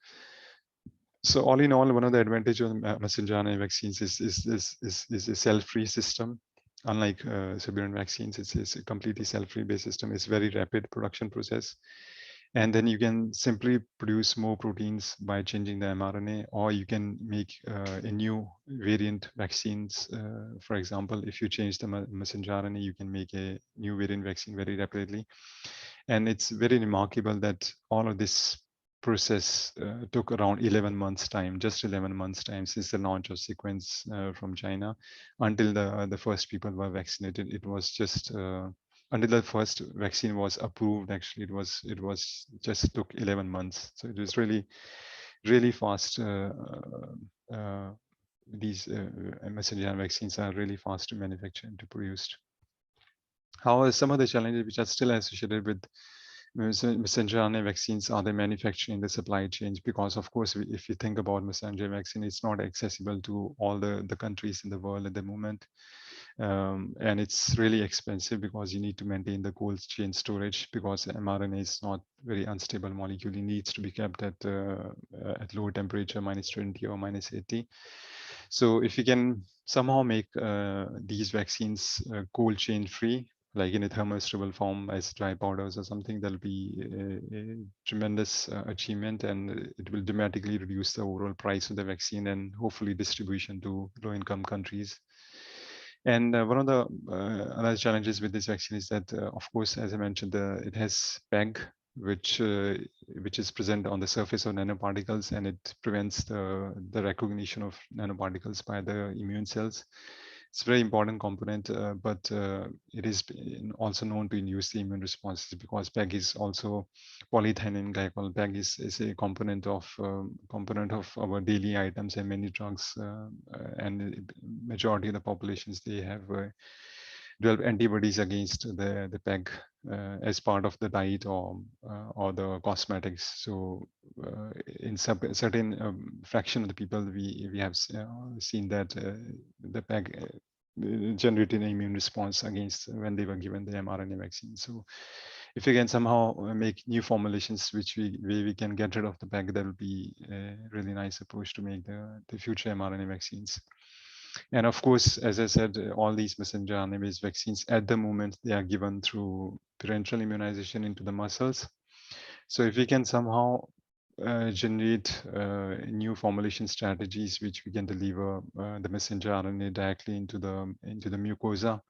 Speaker 9: So all in all, one of the advantages of messenger RNA vaccines is a cell-free system. Unlike Siberian vaccines, it's a completely cell-free based system. It's very rapid production process. And then you can simply produce more proteins by changing the mRNA, or you can make a new variant vaccines. For example, if you change the messenger RNA, you can make a new variant vaccine very rapidly. And it's very remarkable that all of this process took around 11 months time, just 11 months time since the launch of sequence from China until the first people were vaccinated. It was just until the first vaccine was approved. Actually, it was just took 11 months. So it was really fast. These messenger vaccines are really fast to manufacture and to produce. However, some of the challenges which are still associated with messenger RNA vaccines are the manufacturing, the supply chain, because of course, if you think about messenger vaccine, it's not accessible to all the countries in the world at the moment. And it's really expensive because you need to maintain the cold chain storage, because mRNA is not very unstable molecule. It needs to be kept at low temperature, -20 or -80. So if you can somehow make these vaccines cold chain free, like in a thermostable form as dry powders or something, that'll be a tremendous achievement, and it will dramatically reduce the overall price of the vaccine and hopefully distribution to low-income countries. And one of the other challenges with this vaccine is that, of course, as I mentioned, it has PEG, which is present on the surface of nanoparticles, and it prevents the recognition of nanoparticles by the immune cells. It's a very important component, but it is also known to induce the immune responses, because PEG is also polyethylene glycol. PEG is a component of our daily items and many drugs, and majority of the populations, they have develop antibodies against the PEG as part of the diet or the cosmetics. So in certain fraction of the people, we have seen that the PEG generated an immune response against when they were given the mRNA vaccine. So if we can somehow make new formulations which we can get rid of the PEG, that would be a really nice approach to make the future mRNA vaccines. And of course, as I said, all these messenger RNA-based vaccines at the moment, they are given through parenteral immunization into the muscles. So if we can somehow generate new formulation strategies which we can deliver the messenger RNA directly into the mucosa,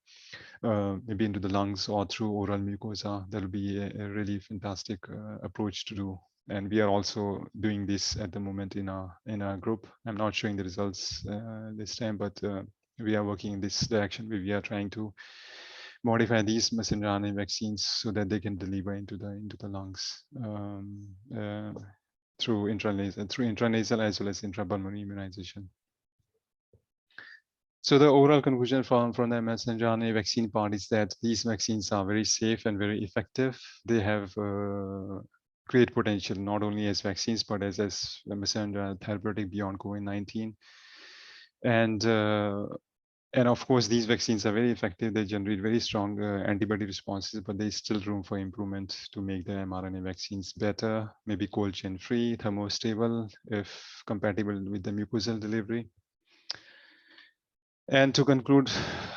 Speaker 9: maybe into the lungs or through oral mucosa, that will be a really fantastic approach to do. And we are also doing this at the moment in our group. I'm not showing the results this time, but we are working in this direction. We are trying to modify these messenger RNA vaccines so that they can deliver into the lungs through intranasal as well as intrapulmonary immunization. So the overall conclusion from the messenger RNA vaccine part is that these vaccines are very safe and very effective. They have great potential, not only as vaccines, but as a messenger therapeutic beyond COVID-19. And of course, these vaccines are very effective. They generate very strong antibody responses, but there's still room for improvement to make the mRNA vaccines better, maybe cold chain free, thermostable, if compatible with the mucosal delivery. And to conclude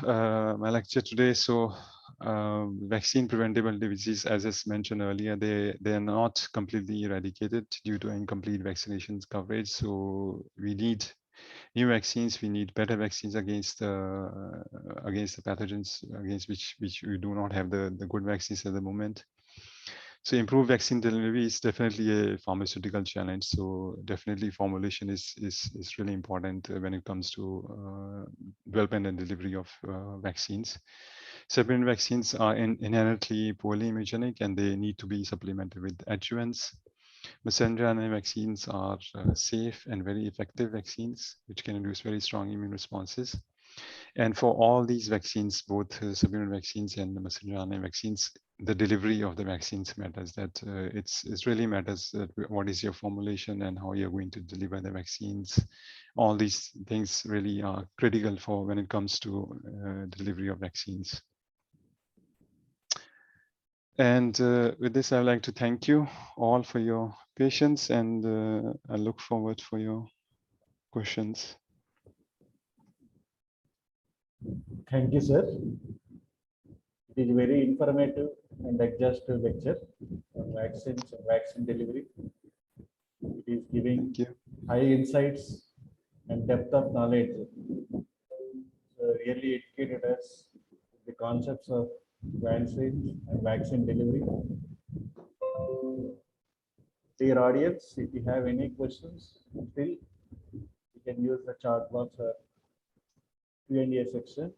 Speaker 9: my lecture today, so vaccine preventable diseases, as I mentioned earlier, they are not completely eradicated due to incomplete vaccinations coverage. So we need new vaccines, we need better vaccines against the pathogens against which we do not have the good vaccines at the moment. So improved vaccine delivery is definitely a pharmaceutical challenge. So definitely formulation is really important when it comes to development and delivery of vaccines. Supplement vaccines are inherently poorly immunogenic and they need to be supplemented with adjuvants. Messenger RNA vaccines are safe and very effective vaccines, which can induce very strong immune responses. And for all these vaccines, both supplement vaccines and the messenger RNA vaccines, the delivery of the vaccines matters. That it really matters that what is your formulation and how you're going to deliver the vaccines. All these things really are critical for when it comes to delivery of vaccines. And with this, I'd like to thank you all for your patience, and I look forward for your questions.
Speaker 2: Thank you, sir. It is very informative and exhaustive lecture on vaccines and vaccine delivery. It is giving high insights and depth of knowledge. Really educated us the concepts of vaccines and vaccine delivery. Dear audience, if you have any questions, still you can use the chat box or Q&A section.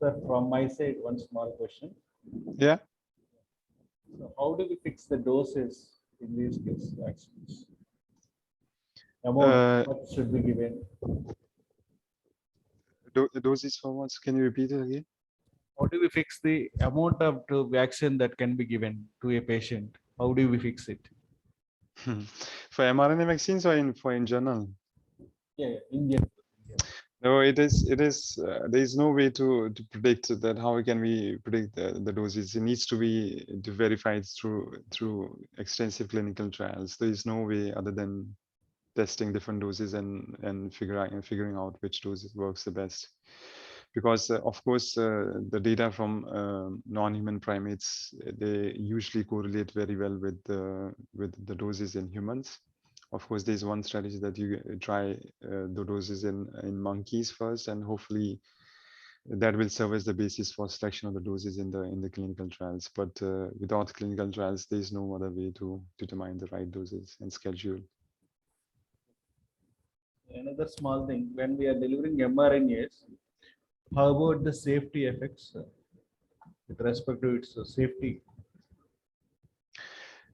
Speaker 2: Sir, from my side, one small question.
Speaker 9: Yeah.
Speaker 2: So how do we fix the doses in these vaccines? Amount, what should be given?
Speaker 9: Doses for what? Can you repeat it again?
Speaker 2: How do we fix the amount of the vaccine that can be given to a patient? How do we fix it?
Speaker 9: For mRNA vaccines or in general?
Speaker 2: Yeah, Indian.
Speaker 9: No, it is. There is no way to predict that. How can we predict the doses? It needs to be verified through extensive clinical trials. There is no way other than testing different doses and figuring out which doses works the best. Because of course the data from non-human primates, they usually correlate very well with the doses in humans. Of course, there's one strategy that you try the doses in monkeys first, and hopefully that will serve as the basis for selection of the doses in the clinical trials. But without clinical trials, there's no other way to determine the right doses and schedule.
Speaker 2: Another small thing, when we are delivering mRNAs, how about the safety effects with respect to its safety?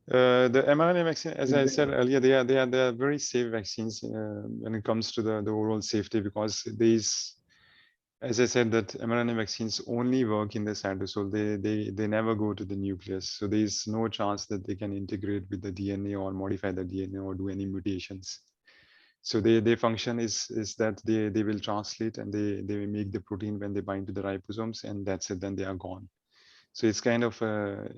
Speaker 9: The mRNA vaccine, as I said earlier, they are very safe vaccines when it comes to the overall safety, because these, as I said, that mRNA vaccines only work in the cytosol. They never go to the nucleus, so there is no chance that they can integrate with the DNA or modify the DNA or do any mutations. So their function is that they will translate and they will make the protein when they bind to the ribosomes, and that's it. Then they are gone. So it's kind of a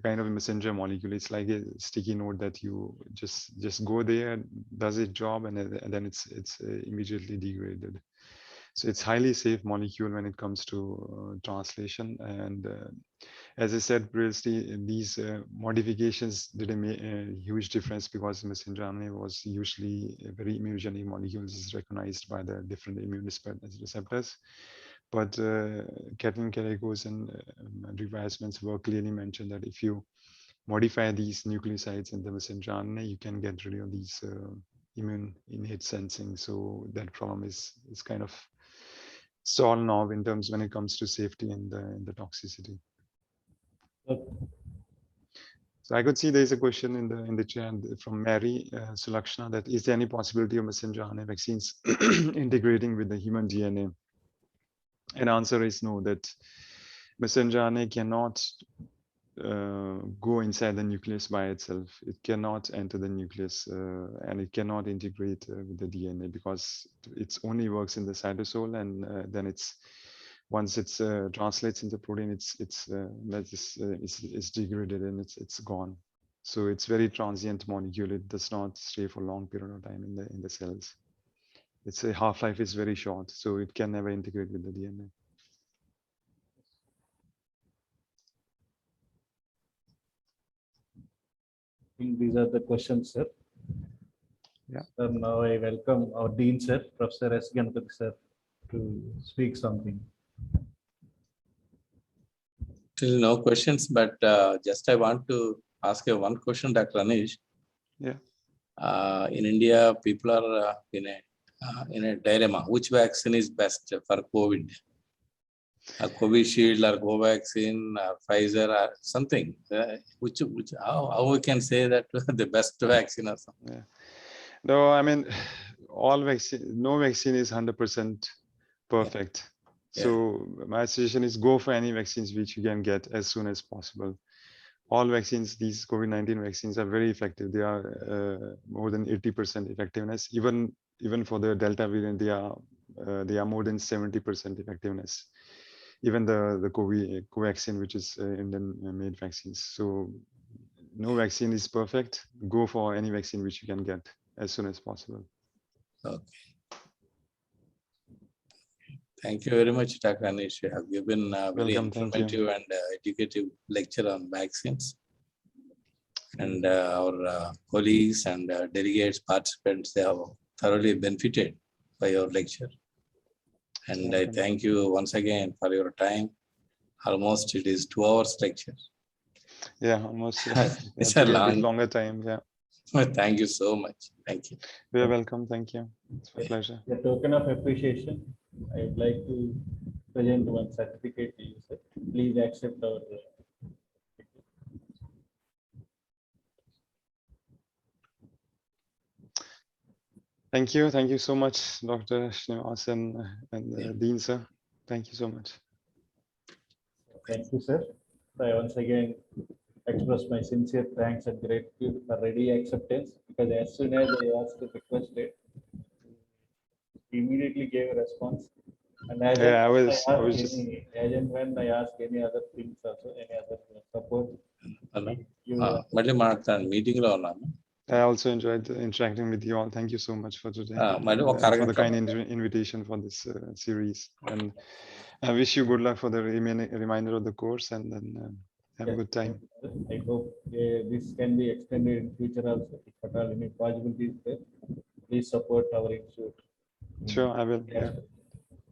Speaker 9: messenger molecule. It's like a sticky note that you just go there, does its job, and then it's immediately degraded. So it's highly safe molecule when it comes to translation. And as I said previously, these modifications did a huge difference, because messenger RNA was usually a very immunogenic molecule, is recognized by the different immune receptors. But Kathleen Carragos and Andrew Weissman's work clearly mentioned that if you modify these nucleosides in the messenger RNA, you can get rid of these immune innate sensing. So that problem is kind of solved now in terms when it comes to safety and the toxicity.
Speaker 2: Okay.
Speaker 9: So I could see there is a question in the chat from Mary Sulakshana, that is there any possibility of messenger RNA vaccines integrating with the human DNA? And answer is no, that messenger RNA cannot go inside the nucleus by itself. It cannot enter the nucleus and it cannot integrate with the DNA, because it only works in the cytosol, and then once it translates into protein, it's degraded and it's gone. So it's very transient molecule. It does not stay for a long period of time in the cells. Its half-life is very short, so it can never integrate with the DNA.
Speaker 2: think these are the questions, sir.
Speaker 9: Yeah.
Speaker 2: So now I welcome our Dean, sir, Professor S. Ganapati, sir, to speak something.
Speaker 8: Still no questions, but just I want to ask you one question, Dr. Anish.
Speaker 9: Yeah.
Speaker 8: In India, people are in a dilemma. Which vaccine is best for COVID? Covishield or Covaxin or Pfizer or something. How we can say that the best vaccine or something?
Speaker 9: Yeah. No, I mean, no vaccine is 100% perfect. So my suggestion is go for any vaccines which you can get as soon as possible. All vaccines, these COVID-19 vaccines are very effective. They are more than 80% effectiveness. Even for the Delta variant, they are more than 70% effectiveness. Even the Covaxin, which is Indian made vaccines. So no vaccine is perfect. Go for any vaccine which you can get as soon as possible.
Speaker 8: Okay. Thank you very much, Dr. Anish. You have given a very
Speaker 9: Welcome, thank you.
Speaker 8: informative and educative lecture on vaccines. And our colleagues and delegates, participants, they have thoroughly benefited by your lecture. And I thank you once again for your time. Almost it is 2 hours lecture.
Speaker 9: Yeah, almost.
Speaker 8: It's
Speaker 9: a
Speaker 8: a
Speaker 9: bit longer time. Yeah.
Speaker 8: Thank you so much. Thank you.
Speaker 9: You're welcome. Thank you. It's my pleasure.
Speaker 2: A token of appreciation, I would like to present one certificate to you, sir. Please accept our.
Speaker 9: Thank you. Thank you so much, Dr. Srinivasan and Dean, sir. Thank you so much.
Speaker 2: Thank you, sir. I once again express my sincere thanks and gratitude for ready acceptance, because as soon as I asked the requested, he immediately gave a response. And as
Speaker 9: Yeah,
Speaker 2: as and when I ask any other things also, any other support,
Speaker 8: meeting
Speaker 9: I also enjoyed interacting with you all. Thank you so much for today. For the kind invitation for this series. And I wish you good luck for the remainder of the course, and then have a good time.
Speaker 2: I hope this can be extended in future also. If at all any possibilities there, please support our institute.
Speaker 9: Sure, I will. Yeah.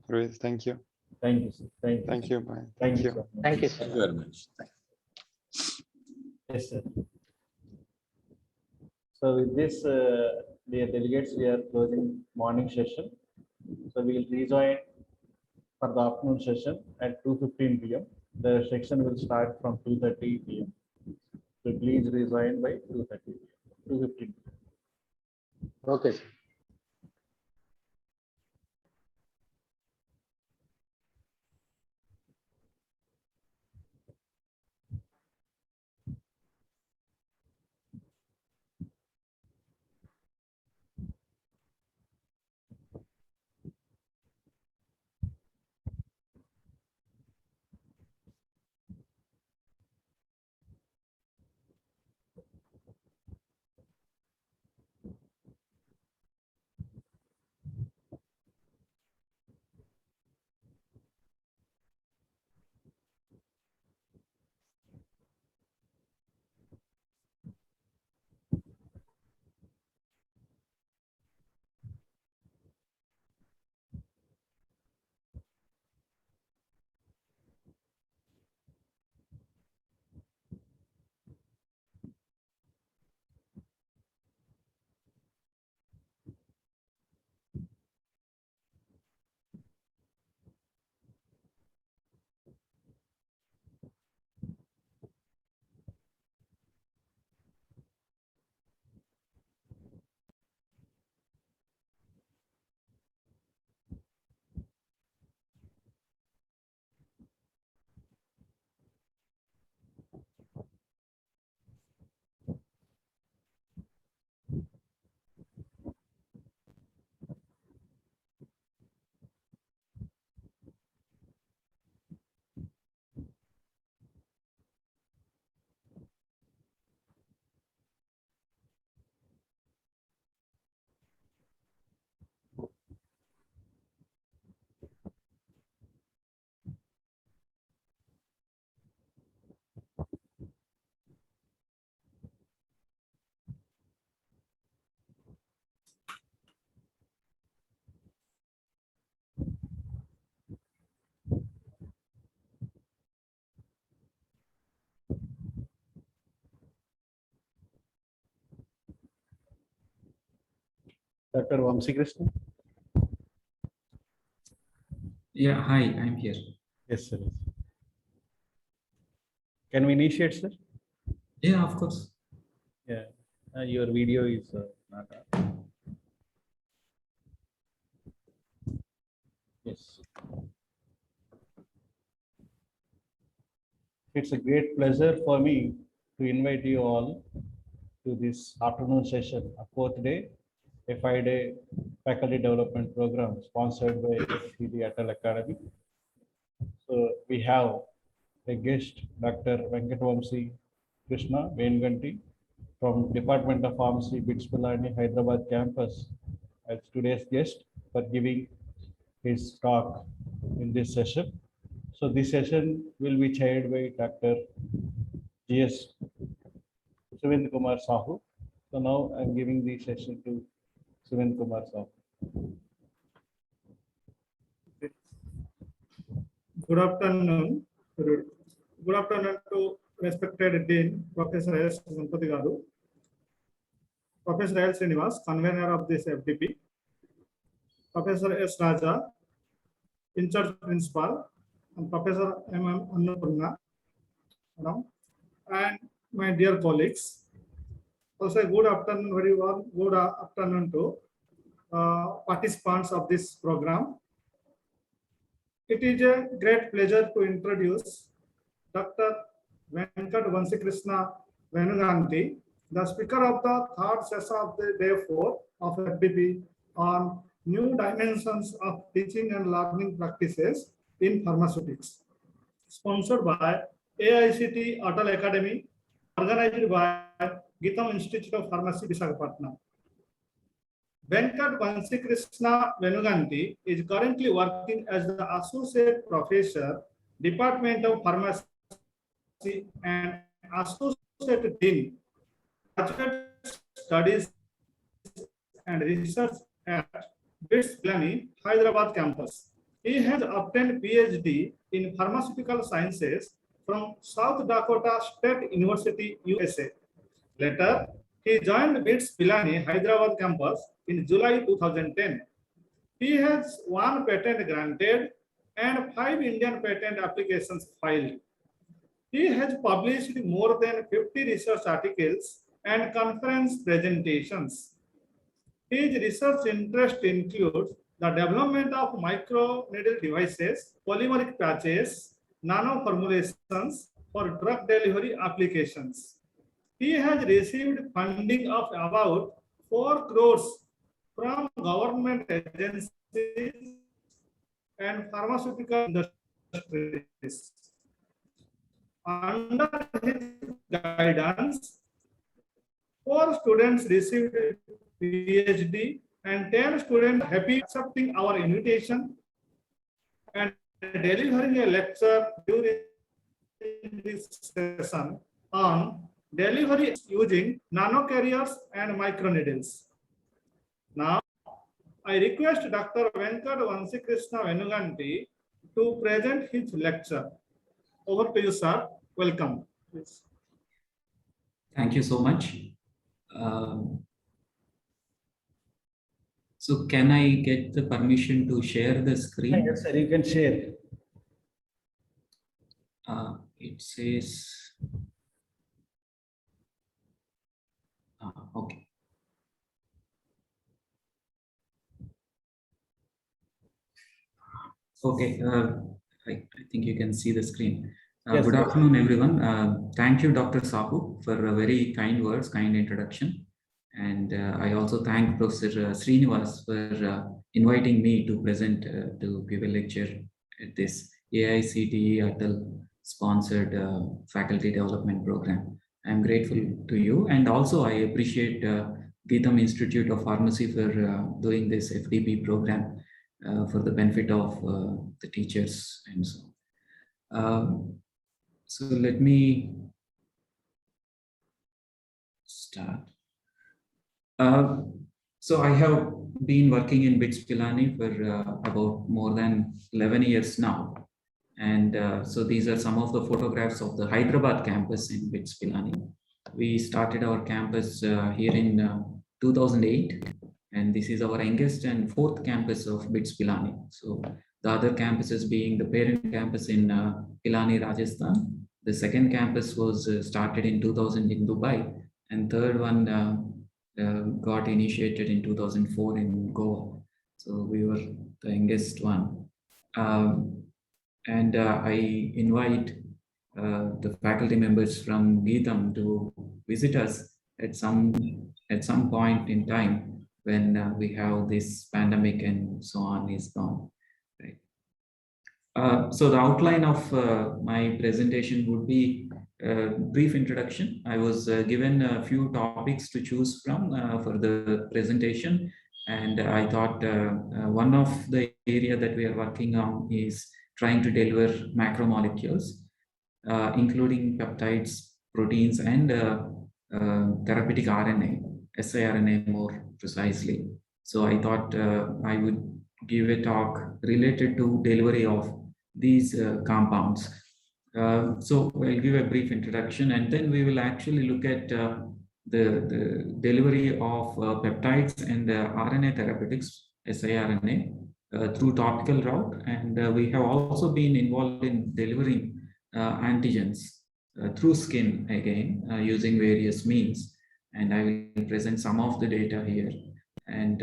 Speaker 9: Great. Thank you.
Speaker 2: Thank you, sir.
Speaker 9: Thank you. Bye.
Speaker 2: Thank you.
Speaker 1: Thank you.
Speaker 8: Thank you very much.
Speaker 2: Yes, sir. So with this, dear delegates, we are closing morning session. So we will rejoin for the afternoon session at 2:15 p.m. The section will start from 2:30 p.m. So please rejoin by 2:30 p.m. 2:15.
Speaker 1: Okay.
Speaker 2: Dr. Vamsi Krishna?
Speaker 10: Yeah, hi, I'm here.
Speaker 2: Yes, sir. Can we initiate, sir?
Speaker 10: Yeah, of course.
Speaker 2: Yeah. Your video is not on. Yes. It's a great pleasure for me to invite you all to this afternoon session, a fourth day, a 5-day faculty development program sponsored by AICTE-ATAL Academy. So we have a guest, Dr. Venkatavamsi Krishna Venuganti from Department of Pharmacy, BITS Pilani, Hyderabad campus as today's guest for giving his talk in this session. So this session will be chaired by Dr. G.S. Suvendra Kumar Sahu. So now I'm giving the session to Suvendra Kumar Sahu.
Speaker 5: Good afternoon. Good afternoon to respected Dean, Professor S. Ganpati Garu, Professor L. Srinivas, convener of this FDP, Professor S. Raja, in-charge principal, and Professor M. Annapurna, and my dear colleagues. Also, good afternoon, very warm good afternoon to participants of this program. It is a great pleasure to introduce Dr. Venkatavamsi Krishna Venuganti, the speaker of the third session of the day 4 of FDP on new dimensions of teaching and learning practices in pharmaceutics, sponsored by AICTE-ATAL Academy, organized by GITAM Institute of Pharmacy, Visakhapatnam. Venkatavamsi Krishna Venuganti is currently working as the Associate Professor, Department of Pharmacy and Associate Dean, Graduate Studies and Research at BITS Pilani, Hyderabad campus. He has obtained PhD in Pharmaceutical Sciences from South Dakota State University, USA. Later, he joined BITS Pilani, Hyderabad campus in July 2010. He has 1 patent granted and 5 Indian patent applications filed. He has published more than 50 research articles and conference presentations. His research interest includes the development of microneedle devices, polymeric patches, nano formulations for drug delivery applications. He has received funding of about 4 crores from government agencies and pharmaceutical industries. Under his guidance, 4 students received PhD and 10 students happy accepting our invitation and delivering a lecture during this session on delivery using nanocarriers and microneedles. Now, I request Dr. Venkatavamsi Krishna Venuganti to present his lecture. Over to you, sir. Welcome. Please.
Speaker 10: Thank you so much. So can I get the permission to share the screen?
Speaker 2: Yes, sir, you can share.
Speaker 10: It says, okay. Okay, I think you can see the screen.
Speaker 2: Yes,
Speaker 10: good
Speaker 2: yes.
Speaker 10: afternoon, everyone. Thank you, Dr. Sahu, for a very kind words, kind introduction. And I also thank Professor Srinivas for inviting me to present, to give a lecture at this AICTE-ATAL sponsored faculty development program. I'm grateful to you. And also I appreciate GITAM Institute of Pharmacy for doing this FDP program for the benefit of the teachers and so on. So let me start. So I have been working in BITS Pilani for about more than 11 years now. And so these are some of the photographs of the Hyderabad campus in BITS Pilani. We started our campus here in 2008. And this is our youngest and fourth campus of BITS Pilani. So the other campuses being the parent campus in Pilani, Rajasthan. The second campus was started in 2000 in Dubai, and third one got initiated in 2004 in Goa. So we were the youngest one. And I invite the faculty members from GITAM to visit us at some point in time when we have this pandemic and so on is gone. Right. So the outline of my presentation would be a brief introduction. I was given a few topics to choose from for the presentation, and I thought one of the area that we are working on is trying to deliver macromolecules, including peptides, proteins, and therapeutic RNA, siRNA more precisely. So I thought I would give a talk related to delivery of these compounds. So I'll give a brief introduction, and then we will actually look at the delivery of peptides and RNA therapeutics, siRNA, through topical route. And we have also been involved in delivering antigens through skin again, using various means. And I will present some of the data here. And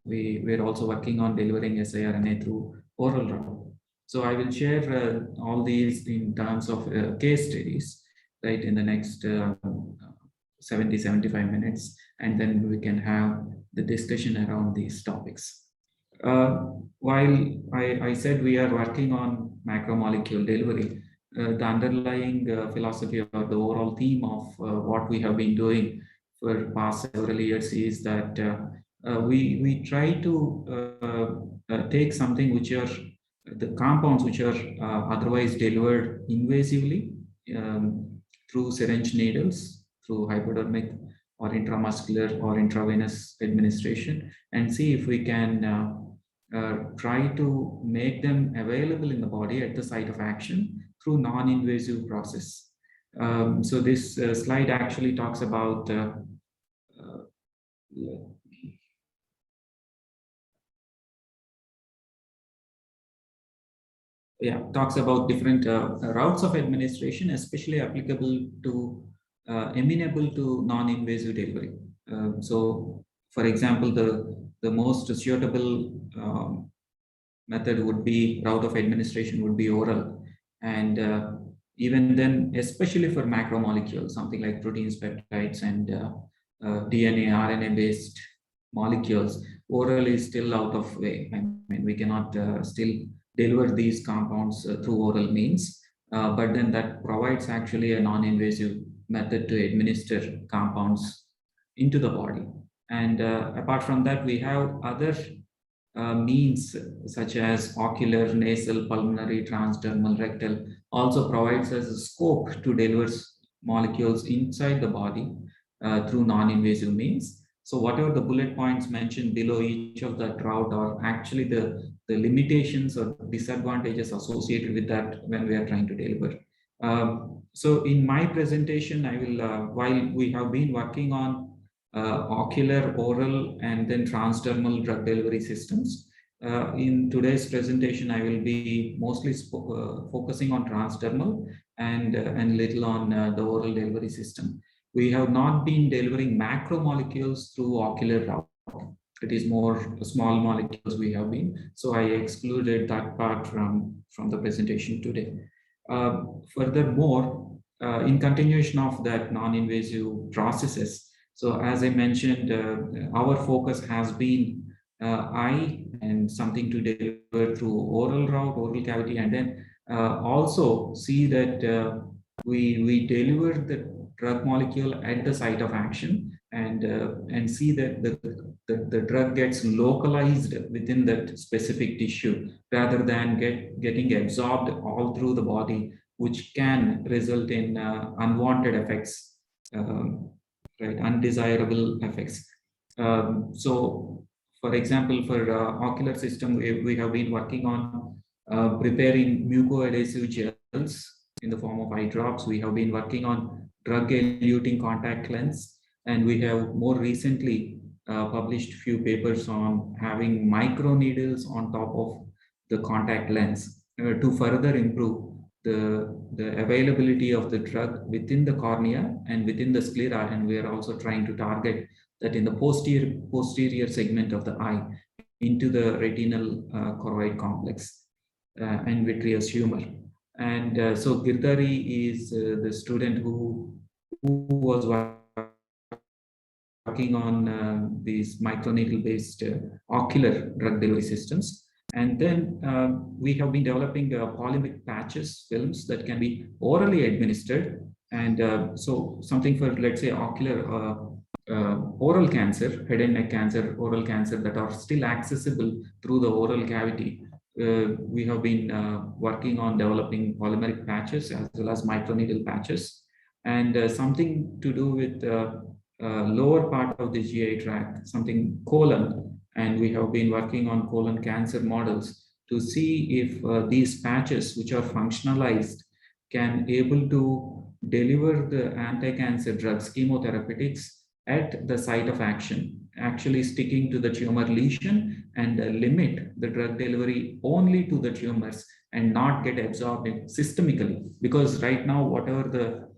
Speaker 10: we're also working on delivering siRNA through oral route. So I will share all these in terms of case studies, right, in the next 70-75 minutes, and then we can have the discussion around these topics. While I said we are working on macromolecule delivery, the underlying philosophy or the overall theme of what we have been doing for past several years is that we try to take something which are the compounds which are otherwise delivered invasively through syringe needles, through hypodermic or intramuscular or intravenous administration, and see if we can try to make them available in the body at the site of action through non-invasive process. So this slide actually talks about talks about different routes of administration, especially applicable to amenable to non-invasive delivery. So, for example, the most suitable method would be route of administration would be oral, and even then, especially for macromolecules, something like proteins, peptides, and DNA, RNA based molecules, oral is still out of way. I mean, we cannot still deliver these compounds through oral means, but then that provides actually a non-invasive method to administer compounds into the body. And apart from that, we have other means such as ocular, nasal, pulmonary, transdermal, rectal, also provides us a scope to deliver molecules inside the body through non-invasive means. So whatever the bullet points mentioned below each of that route are actually the limitations or disadvantages associated with that when we are trying to deliver. So in my presentation, I will, while we have been working on ocular, oral, and then transdermal drug delivery systems, in today's presentation, I will be mostly focusing on transdermal and little on the oral delivery system. We have not been delivering macromolecules through ocular route. It is more small molecules we have been. So I excluded that part from the presentation today. Furthermore, in continuation of that non-invasive processes, so as I mentioned, our focus has been eye and something to deliver through oral route, oral cavity, and then also see that we deliver the drug molecule at the site of action and see that the drug gets localized within that specific tissue rather than getting absorbed all through the body, which can result in unwanted effects, right, undesirable effects. So, for example, for ocular system, we have been working on preparing mucoadhesive gels in the form of eye drops. We have been working on drug-eluting contact lens, and we have more recently published few papers on having microneedles on top of the contact lens to further improve the availability of the drug within the cornea and within the sclera. And we are also trying to target that in the posterior segment of the eye into the retinal choroid complex and vitreous humor. And so Girdhari is the student who was working on these microneedle-based ocular drug delivery systems. And then we have been developing polymeric patches, films that can be orally administered. And so something for, let's say, ocular oral cancer, head and neck cancer, oral cancer that are still accessible through the oral cavity. We have been working on developing polymeric patches as well as microneedle patches. And something to do with lower part of the GI tract, something colon. And we have been working on colon cancer models to see if these patches, which are functionalized, can able to deliver the anti-cancer drugs, chemotherapeutics, at the site of action, actually sticking to the tumor lesion and limit the drug delivery only to the tumors and not get absorbed systemically. Because right now, whatever the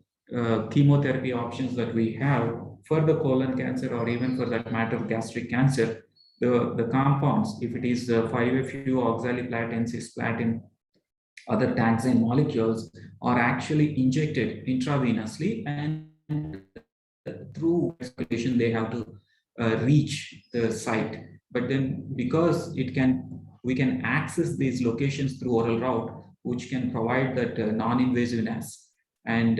Speaker 10: chemotherapy options that we have for the colon cancer, or even for that matter, gastric cancer, the compounds, if it is 5-FU, oxaliplatin, cisplatin, other taxane molecules, are actually injected intravenously, and through circulation they have to reach the site. But then, because we can access these locations through oral route, which can provide that non-invasiveness. And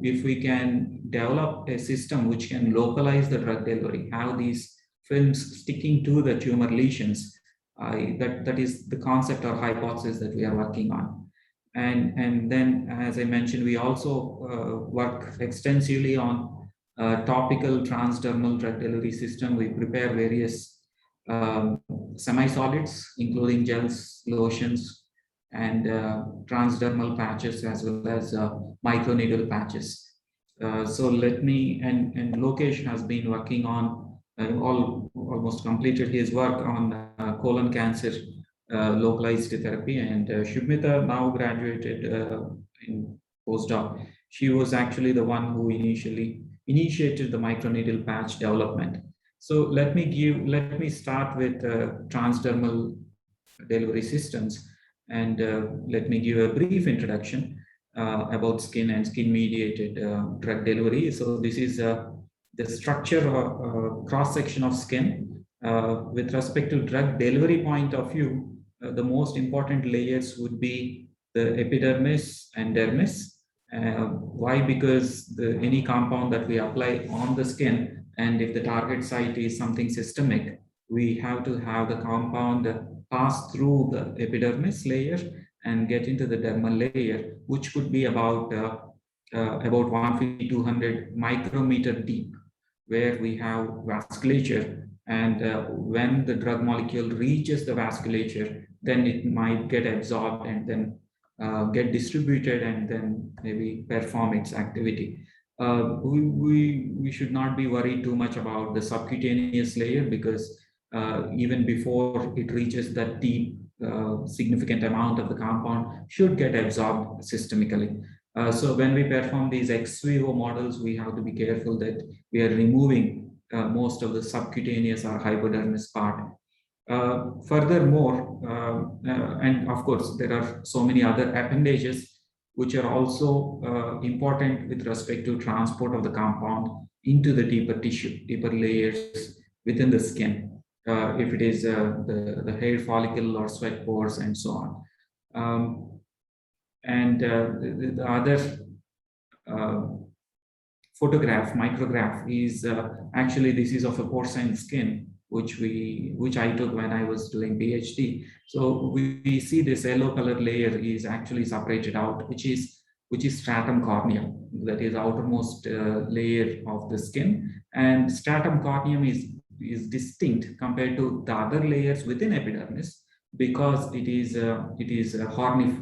Speaker 10: if we can develop a system which can localize the drug delivery, have these films sticking to the tumor lesions, that is the concept or hypothesis that we are working on. And then, as I mentioned, we also work extensively on topical transdermal drug delivery system. We prepare various semi-solids, including gels, lotions, and transdermal patches, as well as microneedle patches. So let me, and Lokesh has been working on, almost completed his work on colon cancer localized therapy. And Shubhmita now graduated in postdoc. She was actually the one who initially initiated the microneedle patch development. So let me start with transdermal delivery systems, and let me give a brief introduction about skin and skin-mediated drug delivery. So this is the structure or cross-section of skin. With respect to drug delivery point of view, the most important layers would be the epidermis and dermis. Why? Because any compound that we apply on the skin, and if the target site is something systemic, we have to have the compound pass through the epidermis layer and get into the dermal layer, which could be about 150-200 micrometer deep, where we have vasculature. And when the drug molecule reaches the vasculature, then it might get absorbed and then get distributed and then maybe perform its activity. We should not be worried too much about the subcutaneous layer, because even before it reaches that deep, significant amount of the compound should get absorbed systemically. So when we perform these ex vivo models, we have to be careful that we are removing most of the subcutaneous or hypodermis part. Furthermore, and of course, there are so many other appendages which are also important with respect to transport of the compound into the deeper tissue, deeper layers within the skin. If it is the hair follicle or sweat pores and so on. The other micrograph is actually, this is of a porcine skin, which I took when I was doing PhD. So we see this yellow color layer is actually separated out, which is stratum corneum, that is outermost layer of the skin. And stratum corneum is distinct compared to the other layers within epidermis, because it is a horny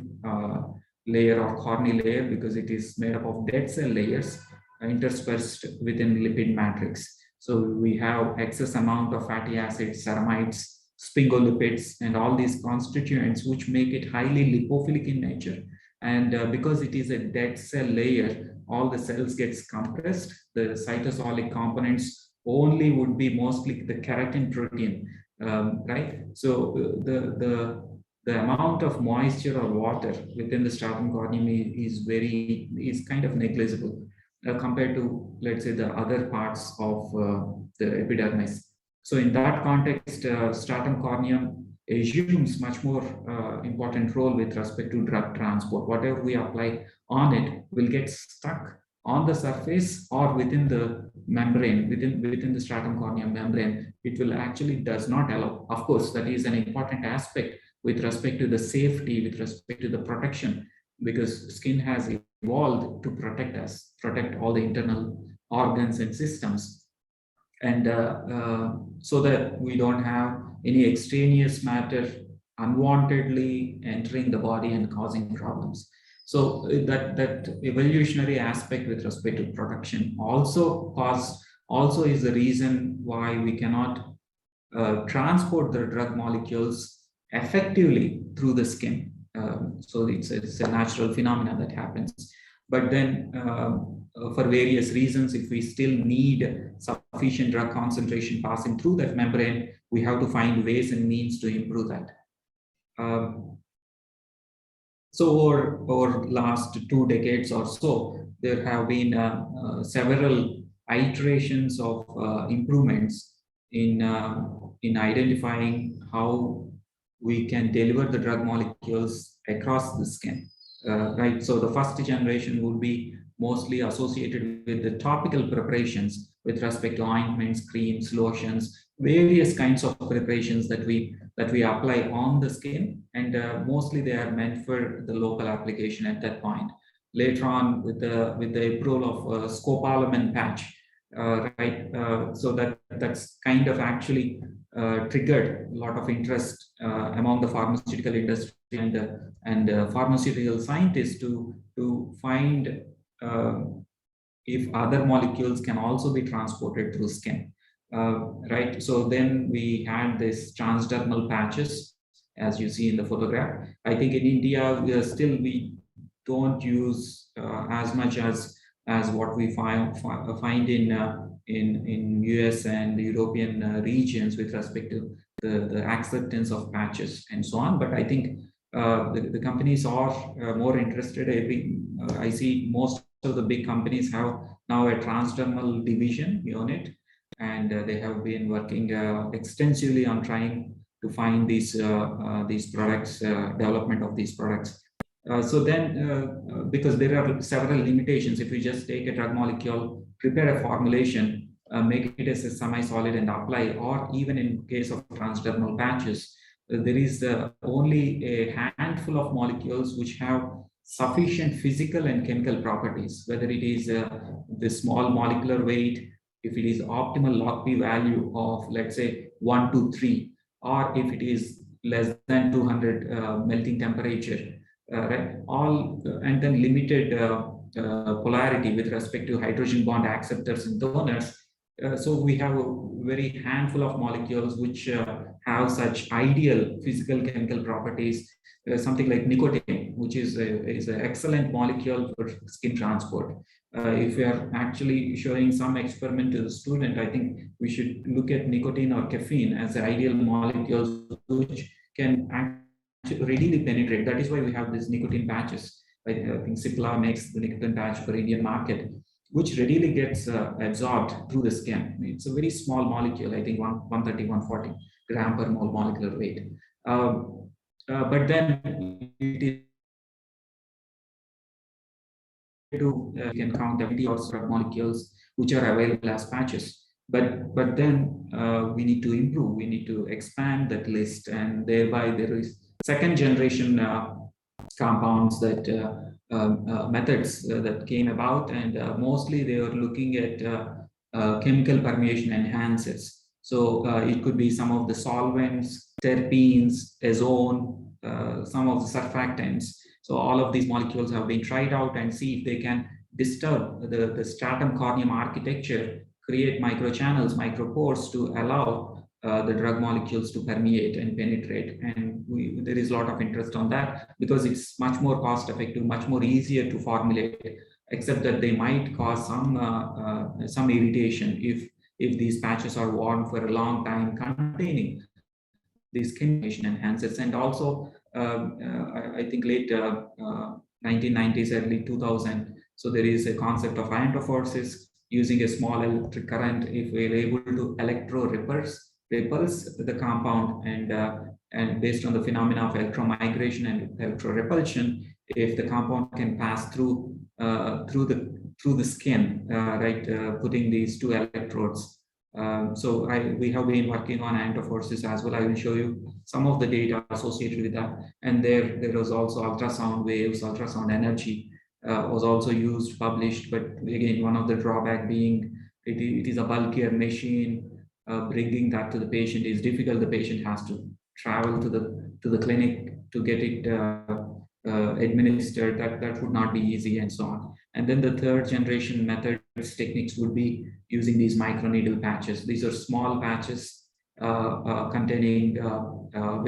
Speaker 10: layer or corny layer, because it is made up of dead cell layers interspersed within lipid matrix. So we have excess amount of fatty acids, ceramides, sphingolipids, and all these constituents which make it highly lipophilic in nature. And because it is a dead cell layer, all the cells gets compressed. The cytosolic components only would be mostly the keratin protein, right? So the amount of moisture or water within the stratum corneum is kind of negligible compared to, let's say, the other parts of the epidermis. So in that context, stratum corneum assumes much more important role with respect to drug transport. Whatever we apply on it will get stuck on the surface or within the membrane, within the stratum corneum membrane. It will actually does not allow. Of course, that is an important aspect with respect to the safety, with respect to the protection, because skin has evolved to protect us, protect all the internal organs and systems. And so that we don't have any extraneous matter unwantedly entering the body and causing problems. So that evolutionary aspect with respect to protection also is the reason why we cannot transport the drug molecules effectively through the skin. So it's a natural phenomenon that happens. But then for various reasons, if we still need sufficient drug concentration passing through that membrane, we have to find ways and means to improve that. So over last 2 decades or so, there have been several iterations of improvements in identifying how we can deliver the drug molecules across the skin. Right. So the first generation would be mostly associated with the topical preparations with respect to ointments, creams, lotions, various kinds of preparations that we apply on the skin, and mostly they are meant for the local application at that point. Later on, with the approval of scopolamine patch, right? So that's kind of actually triggered a lot of interest among the pharmaceutical industry and pharmaceutical scientists to find if other molecules can also be transported through skin, right? So then we had this transdermal patches, as you see in the photograph. I think in India we don't use as much as what we find in US and the European regions with respect to the acceptance of patches and so on. But I think the companies are more interested. I see most of the big companies have now a transdermal division unit, and they have been working extensively on trying to find these products, development of these products. So then, because there are several limitations, if we just take a drug molecule, prepare a formulation, make it as a semi-solid and apply, or even in case of transdermal patches, there is only a handful of molecules which have sufficient physical and chemical properties, whether it is the small molecular weight, if it is optimal log P value of, let's say, 1 to 3, or if it is less than 200 melting temperature, right? All and then limited polarity with respect to hydrogen bond acceptors and donors. So we have a very handful of molecules which have such ideal physical chemical properties. Something like nicotine, which is an excellent molecule for skin transport. If we are actually showing some experiment to the student, I think we should look at nicotine or caffeine as ideal molecules which can actually readily penetrate. That is why we have these nicotine patches. I think Cipla makes the nicotine patch for Indian market, which readily gets absorbed through the skin. It's a very small molecule, I think 130, 140 gram per mole molecular weight. But then it is you can count 70 or so molecules which are available as patches. But then we need to improve, we need to expand that list, and thereby there is second generation compounds that methods that came about, and mostly they were looking at chemical permeation enhancers. So it could be some of the solvents, terpenes, ozone, some of the surfactants. So all of these molecules have been tried out and see if they can disturb the stratum corneum architecture, create microchannels, micropores to allow the drug molecules to permeate and penetrate. And there is a lot of interest on that because it's much more cost effective, much more easier to formulate, except that they might cause some irritation if these patches are worn for a long time containing these skin enhancers. And also, I think late 1990s, early 2000, so there is a concept of iontophoresis using a small electric current. If we're able to repulse the compound, and based on the phenomena of electromigration and electrorepulsion, if the compound can pass through the skin, putting these two electrodes. So we have been working on iontophoresis as well. I will show you some of the data associated with that. And there was also ultrasound waves, ultrasound energy was also used, published. But again, one of the drawback being it is a bulkier machine. Bringing that to the patient is difficult. The patient has to travel to the clinic to get it administered. That would not be easy, and so on. And then the third generation methods, techniques would be using these microneedle patches. These are small patches containing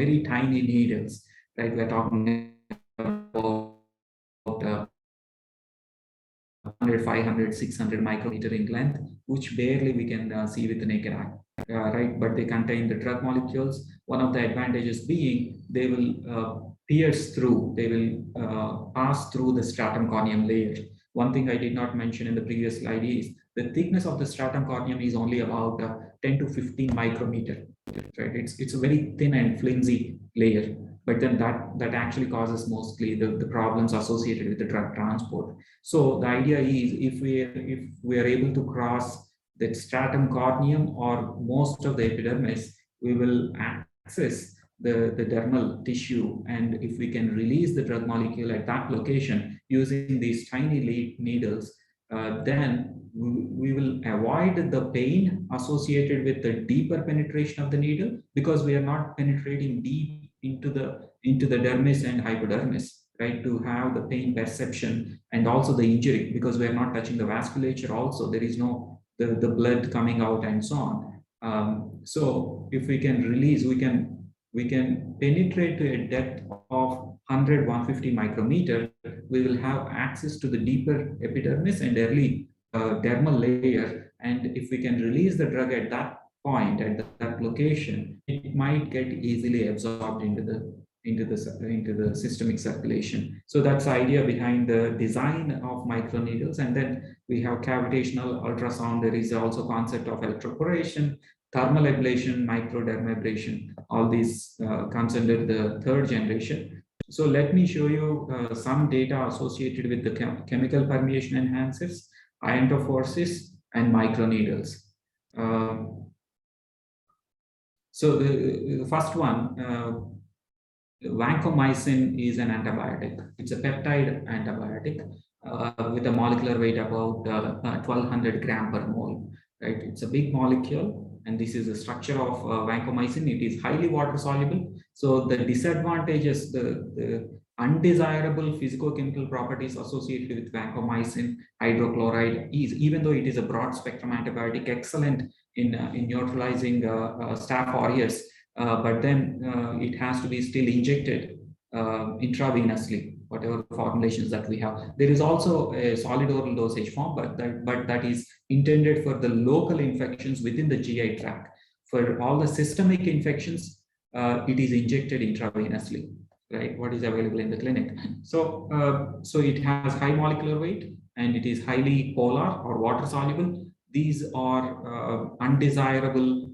Speaker 10: very tiny needles, right? We're talking about 100, 500, 600 micrometer in length, which barely we can see with the naked eye, right? But they contain the drug molecules. One of the advantages being they will pierce through, they will pass through the stratum corneum layer. One thing I did not mention in the previous slide is the thickness of the stratum corneum is only about 10 to 15 micrometer, right? It's a very thin and flimsy layer, but then that actually causes mostly the problems associated with the drug transport. So the idea is if we are able to cross the stratum corneum or most of the epidermis, we will access the dermal tissue. And if we can release the drug molecule at that location using these tiny needles, then we will avoid the pain associated with the deeper penetration of the needle, because we are not penetrating deep into the dermis and hypodermis, right, to have the pain perception and also the injury, because we are not touching the vasculature. Also, there is no the blood coming out and so on. So if we can release, we can penetrate to a depth of 100-150 micrometer. We will have access to the deeper epidermis and early dermal layer. And if we can release the drug at that point, at that location, it might get easily absorbed into the systemic circulation. So that's the idea behind the design of microneedles. And then we have cavitational ultrasound. There is also concept of electroporation, thermal ablation, microdermabrasion. All these comes under the third generation. So let me show you some data associated with the chemical permeation enhancers, iontophoresis, and microneedles. So the first one, vancomycin is an antibiotic. It's a peptide antibiotic with a molecular weight about 1200 gram per mole. Right? It's a big molecule, and this is the structure of vancomycin. It is highly water soluble. So the disadvantages, the undesirable physicochemical properties associated with vancomycin hydrochloride is, even though it is a broad spectrum antibiotic, excellent in neutralizing staph aureus, but then it has to be still injected intravenously, whatever formulations that we have. There is also a solid oral dosage form, but that is intended for the local infections within the GI tract. For all the systemic infections, it is injected intravenously, right? What is available in the clinic. So it has high molecular weight, and it is highly polar or water soluble. These are undesirable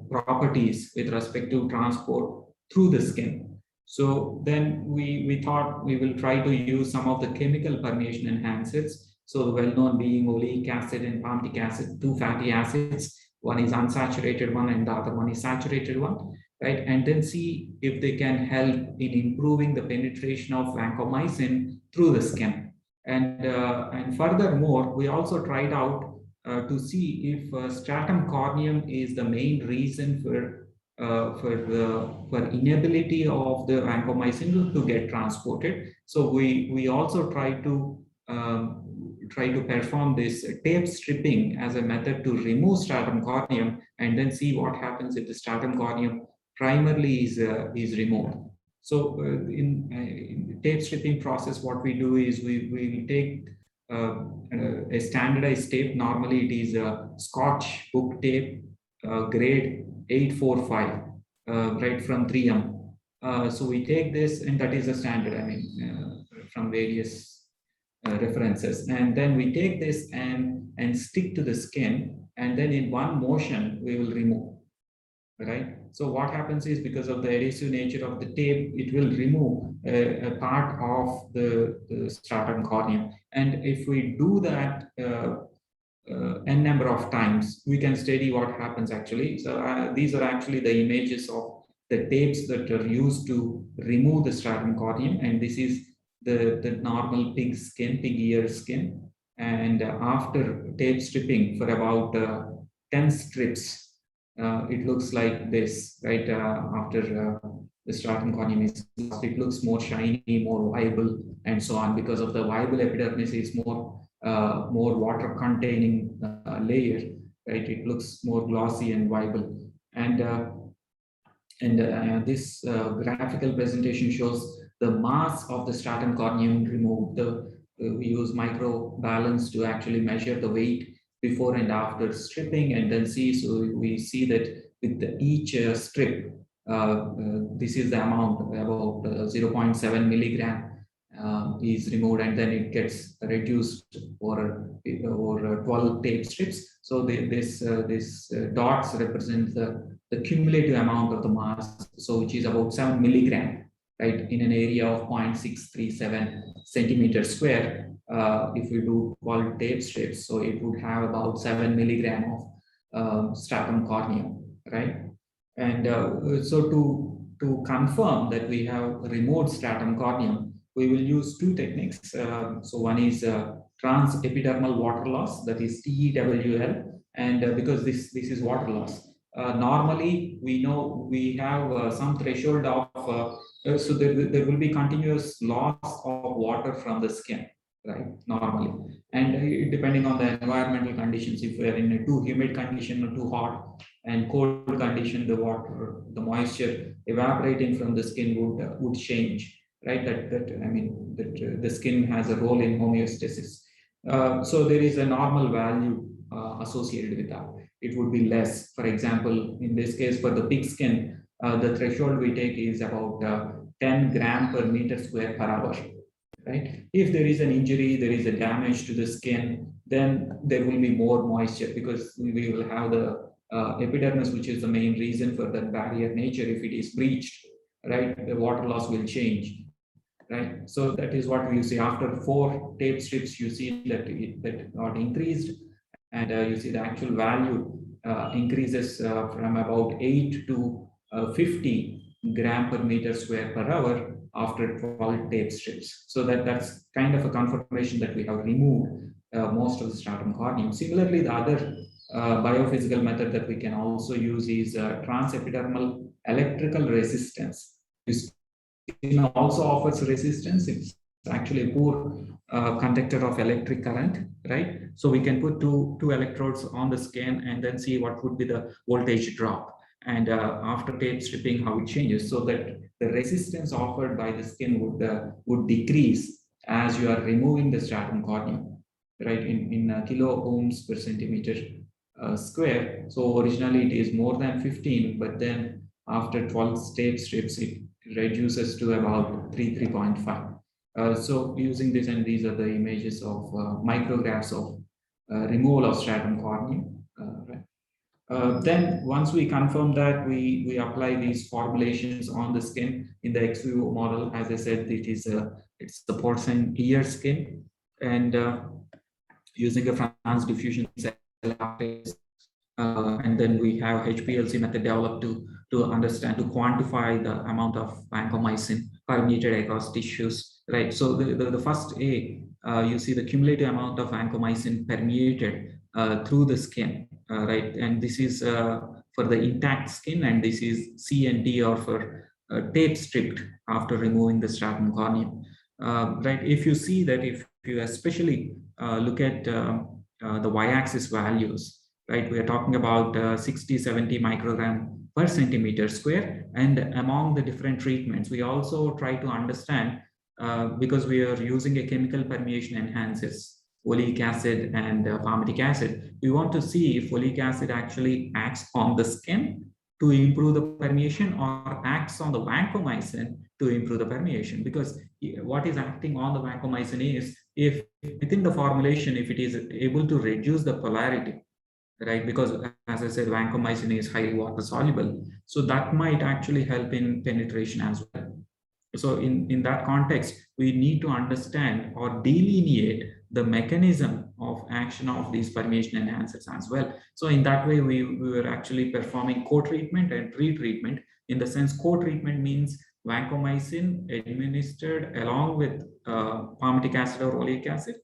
Speaker 10: properties with respect to transport through the skin. So then we thought we will try to use some of the chemical permeation enhancers. So the well-known being oleic acid and palmitic acid, two fatty acids. One is unsaturated one and the other one is saturated one, right? And then see if they can help in improving the penetration of vancomycin through the skin. And furthermore, we also tried out to see if stratum corneum is the main reason for inability of the vancomycin to get transported. So we also try to try to perform this tape stripping as a method to remove stratum corneum and then see what happens if the stratum corneum primarily is removed. So in the tape stripping process, what we do is we take a standardized tape. Normally it is a Scotch book tape, grade 845, right from 3M. So we take this, and that is a standard, I mean, from various references. And then we take this and stick to the skin, and then in one motion, we will remove. Right. So what happens is, because of the adhesive nature of the tape, it will remove a part of the stratum corneum. And if we do that n number of times, we can study what happens actually. So these are actually the images of the tapes that are used to remove the stratum corneum. And this is the normal pig skin, pig ear skin. And after tape stripping for about 10 strips, it looks like this, right? After the stratum corneum is lost, it looks more shiny, more viable, and so on. Because of the viable epidermis is more water containing layer, right? It looks more glossy and viable. And this graphical presentation shows the mass of the stratum corneum removed. We use microbalance to actually measure the weight before and after stripping, and then see. So we see that with each strip, this is the amount, about 0.7 milligram is removed, and then it gets reduced over 12 tape strips. So this dots represent the cumulative amount of the mass, so which is about 7 milligram, right, in an area of 0.637 centimeters square. If we do 12 tape strips, so it would have about 7 milligram of stratum corneum, right? And so to confirm that we have removed stratum corneum, we will use two techniques. So one is transepidermal water loss, that is TEWL, and because this is water loss. Normally, we know we have some threshold of, so there will be continuous loss of water from the skin, right, normally. And depending on the environmental conditions, if we are in a too humid condition or too hot and cold condition, the moisture evaporating from the skin would change, right? That the skin has a role in homeostasis. So there is a normal value associated with that. It would be less. For example, in this case, for the pig skin, the threshold we take is about 10 gram per meter square per hour, right? If there is an injury, there is a damage to the skin, then there will be more moisture, because we will have the epidermis, which is the main reason for that barrier nature. If it is breached, right, the water loss will change, right? So that is what we see. After 4 tape strips, you see that got increased, and you see the actual value increases from about 8 to 50 gram per meter square per hour after 12 tape strips. So that's kind of a confirmation that we have removed most of the stratum corneum. Similarly, the other biophysical method that we can also use is transepidermal electrical resistance. This also offers resistance. It's actually a poor conductor of electric current, right? So we can put two electrodes on the skin and then see what would be the voltage drop, and after tape stripping, how it changes, so that the resistance offered by the skin would decrease as you are removing the stratum corneum, right, in kilo ohms per centimeter square. So originally it is more than 15, but then after 12 tape strips, it reduces to about 3.5. So using this, and these are the images of micrographs of removal of stratum corneum. Then once we confirm that, we apply these formulations on the skin in the ex vivo model. As I said, it's the porcine ear skin, and using a France diffusion cell, and then we have HPLC method developed to understand, to quantify the amount of vancomycin permeated across tissues, right? So the first A, you see the cumulative amount of vancomycin permeated through the skin, right? And this is for the intact skin, and this is C and D are for tape stripped after removing the stratum corneum, right? If you see that if you especially look at the y-axis values, right? We are talking about 60, 70 microgram per centimeter square. And among the different treatments, we also try to understand, because we are using a chemical permeation enhancers, oleic acid and palmitic acid, we want to see if oleic acid actually acts on the skin to improve the permeation or acts on the vancomycin to improve the permeation. Because what is acting on the vancomycin is, if within the formulation, if it is able to reduce the polarity, right? Because as I said, vancomycin is highly water soluble. So that might actually help in penetration as well. So in that context, we need to understand or delineate the mechanism of action of these permeation enhancers as well. So in that way, we were actually performing co-treatment and pre-treatment. In the sense, co-treatment means vancomycin administered along with palmitic acid or oleic acid.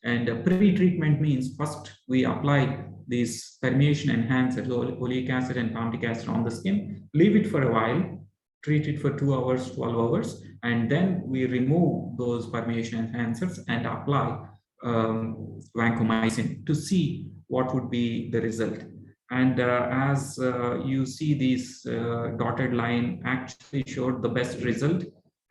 Speaker 10: And pre-treatment means first we apply these permeation enhancers, oleic acid and palmitic acid on the skin, leave it for a while, treat it for 2 hours, 12 hours, and then we remove those permeation enhancers and apply vancomycin to see what would be the result. And as you see, this dotted line actually showed the best result,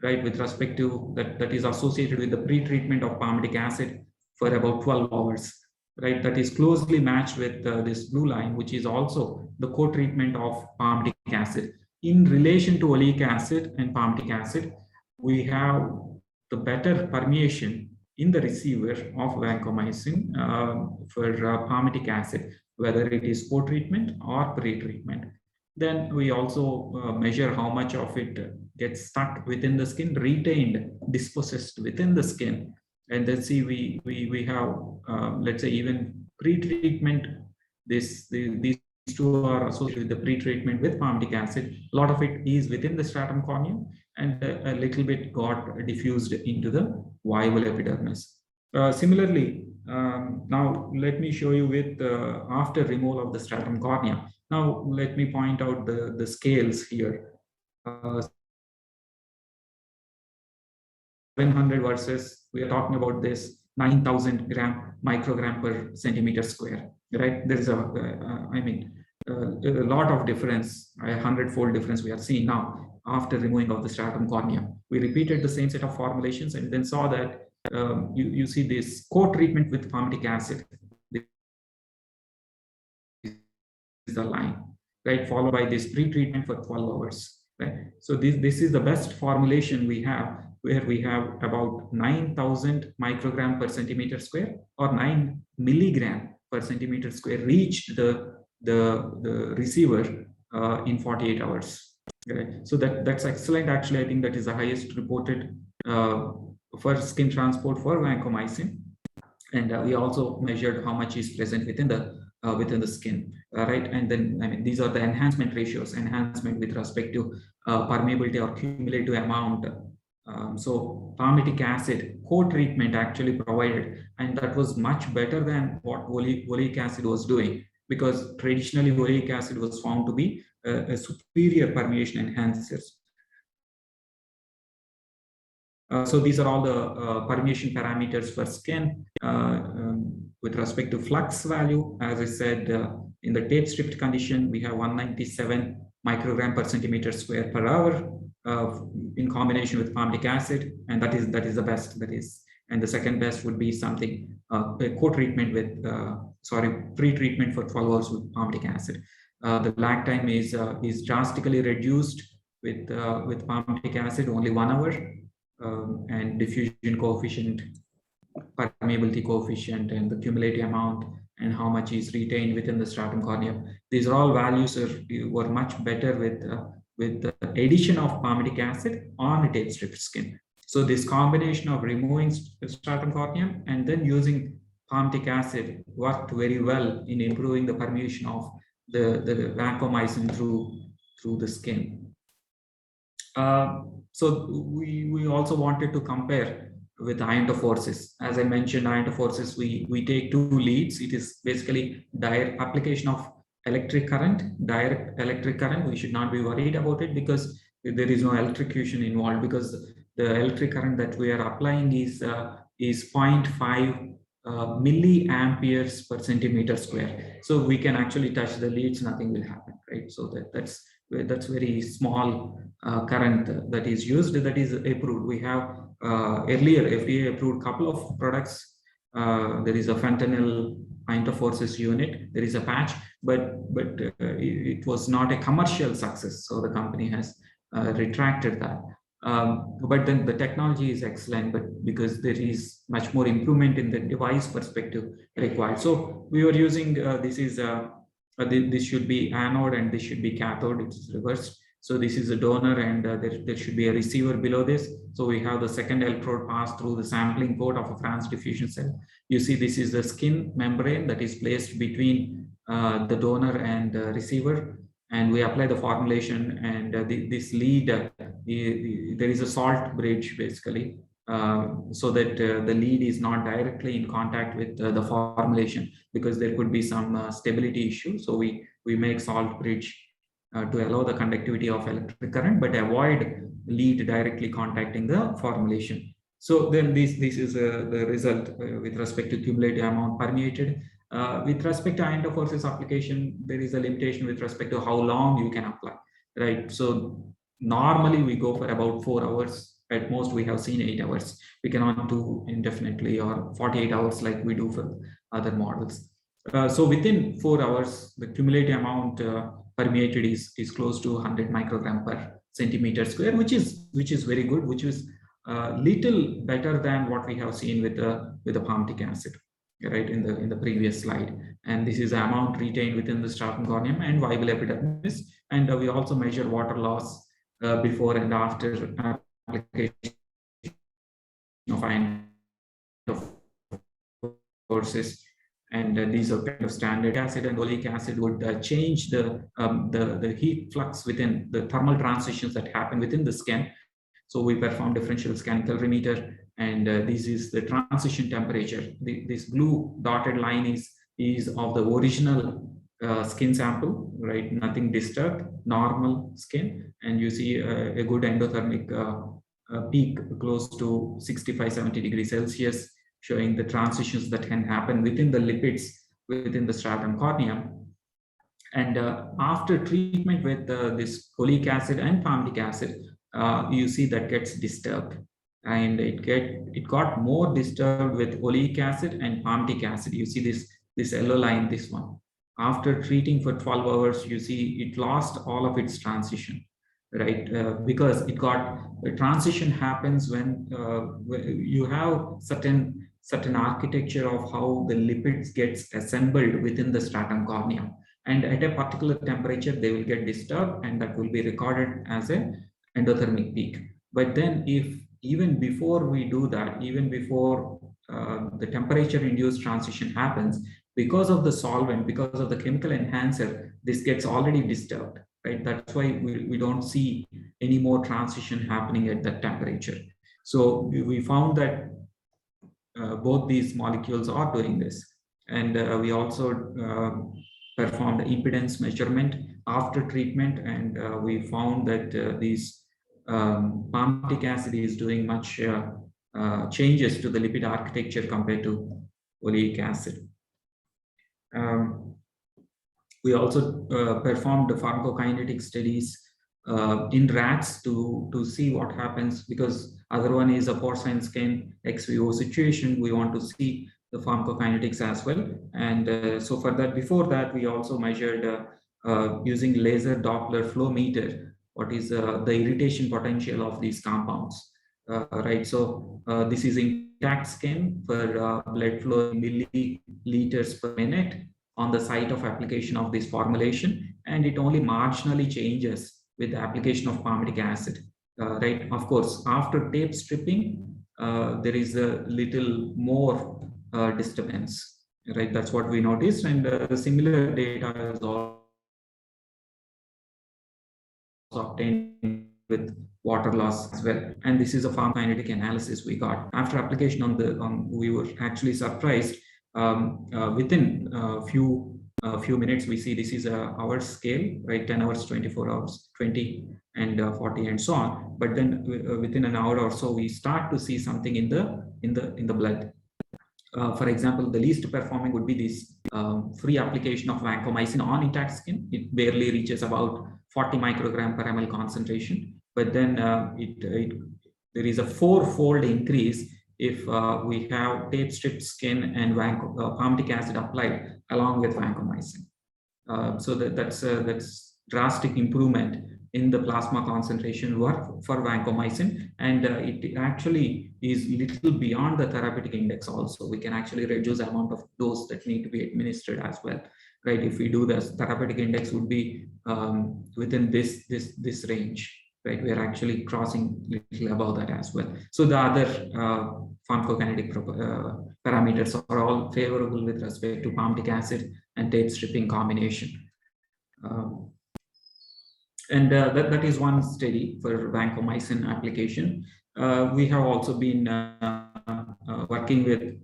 Speaker 10: right, with respect to that is associated with the pre-treatment of palmitic acid for about 12 hours, right? That is closely matched with this blue line, which is also the co-treatment of palmitic acid. In relation to oleic acid and palmitic acid, we have the better permeation in the receiver of vancomycin for palmitic acid, whether it is co-treatment or pre-treatment. Then we also measure how much of it gets stuck within the skin, retained, dispossessed within the skin. And then see, we have, let's say, even pre-treatment, these two are associated with the pre-treatment with palmitic acid. A lot of it is within the stratum corneum, and a little bit got diffused into the viable epidermis. Similarly, now let me show you with after removal of the stratum cornea. Now let me point out the scales here. 700 versus, we are talking about this 9,000 microgram per centimeter square, right? There is a lot of difference, a 100-fold difference we are seeing now after removing of the stratum cornea. We repeated the same set of formulations and then saw that you see this co-treatment with palmitic acid. This is the line, right? Followed by this pre-treatment for 12 hours, right? So this is the best formulation we have, where we have about 9,000 microgram per centimeter square or 9 milligram per centimeter square reached the receiver in 48 hours. Okay. So that's excellent. Actually, I think that is the highest reported for skin transport for vancomycin. And we also measured how much is present within the skin, right? And then, I mean, these are the enhancement ratios, enhancement with respect to permeability or cumulative amount. So palmitic acid co-treatment actually provided, and that was much better than what oleic acid was doing, because traditionally oleic acid was found to be a superior permeation enhancers. So these are all the permeation parameters for skin. With respect to flux value, as I said, in the tape stripped condition, we have 197 microgram per centimeter square per hour in combination with palmitic acid, and that is the best. That is, and the second best would be something co-treatment with pre-treatment for 12 hours with palmitic acid. The lag time is drastically reduced with palmitic acid, only 1 hour. And diffusion coefficient, permeability coefficient, and the cumulative amount, and how much is retained within the stratum corneum. These are all values were much better with the addition of palmitic acid on a tape stripped skin. So this combination of removing stratum corneum and then using palmitic acid worked very well in improving the permeation of the vancomycin through the skin. So we also wanted to compare with iontophoresis. As I mentioned, iontophoresis, we take 2 leads. It is basically direct application of electric current, direct electric current. We should not be worried about it because there is no electrocution involved, because the electric current that we are applying is 0.5 milliamperes per centimeter square. So we can actually touch the leads, nothing will happen, right? So that's very small current that is used, that is approved. We have earlier FDA approved couple of products. There is a fentanyl interforces unit, there is a patch, but it was not a commercial success. So the company has retracted that. But then the technology is excellent, but because there is much more improvement in the device perspective required. So we were using this should be anode and this should be cathode. It's reversed. So this is a donor and there should be a receiver below this. So we have the second electrode pass through the sampling port of a France diffusion cell. You see, this is the skin membrane that is placed between the donor and receiver. And we apply the formulation, and this lead, there is a salt bridge basically, so that the lead is not directly in contact with the formulation, because there could be some stability issue. So we make salt bridge to allow the conductivity of electric current, but avoid lead directly contacting the formulation. So then this is the result with respect to cumulative amount permeated. With respect to interforces application, there is a limitation with respect to how long you can apply, right? So normally we go for about 4 hours. At most, we have seen 8 hours. We cannot do indefinitely or 48 hours like we do for other models. So within 4 hours, the cumulative amount permeated is close to 100 microgram per centimeter square, which is very good, which is little better than what we have seen with the palmitic acid, right, in the previous slide. And this is the amount retained within the stratum corneum and viable epidermis. And we also measure water loss before and after application of forces. And these are kind of standard. Acid and oleic acid would change the heat flux within the thermal transitions that happen within the skin. So we perform differential scanning calorimeter, and this is the transition temperature. This blue dotted line is of the original skin sample, right? Nothing disturbed, normal skin, and you see a good endothermic peak close to 65-70 degrees Celsius, showing the transitions that can happen within the lipids within the stratum corneum. And after treatment with this oleic acid and palmitic acid, you see that gets disturbed, and it got more disturbed with oleic acid and palmitic acid. You see this yellow line, this one. After treating for 12 hours, you see it lost all of its transition, right? Because the transition happens when you have certain architecture of how the lipids gets assembled within the stratum corneum, and at a particular temperature they will get disturbed, and that will be recorded as a endothermic peak. But then if even before we do that, even before the temperature induced transition happens, because of the solvent, because of the chemical enhancer, this gets already disturbed, right? That's why we don't see any more transition happening at that temperature. So we found that both these molecules are doing this. And we also performed impedance measurement after treatment, and we found that these palmitic acid is doing much changes to the lipid architecture compared to oleic acid. We also performed the pharmacokinetic studies in rats to see what happens, because other one is a porcine skin ex vivo situation. We want to see the pharmacokinetics as well. And so for that, before that, we also measured using laser Doppler flow meter, what is the irritation potential of these compounds, right? So this is intact skin for blood flow milliliters per minute on the site of application of this formulation, and it only marginally changes with the application of palmitic acid, right? Of course, after tape stripping, there is a little more disturbance, right? That's what we noticed, and similar data is also obtained with water loss as well. And this is a pharmacokinetic analysis we got after application we were actually surprised. Within a few a few minutes, we see this is a hour scale, right? 10 hours, 24 hours, 20 and 40 and so on. But then within an hour or so, we start to see something in the blood. For example, the least performing would be this free application of vancomycin on intact skin. It barely reaches about 40 microgram per ml concentration, but then there is a 4-fold increase if we have tape stripped skin and palmitic acid applied along with vancomycin. So that's drastic improvement in the plasma concentration work for vancomycin, and it actually is little beyond the therapeutic index also. We can actually reduce the amount of dose that need to be administered as well, right? If we do this, therapeutic index would be within this range, right? We are actually crossing little above that as well. So the other pharmacokinetic parameters are all favorable with respect to palmitic acid and tape stripping combination. And that is one study for vancomycin application. We have also been working with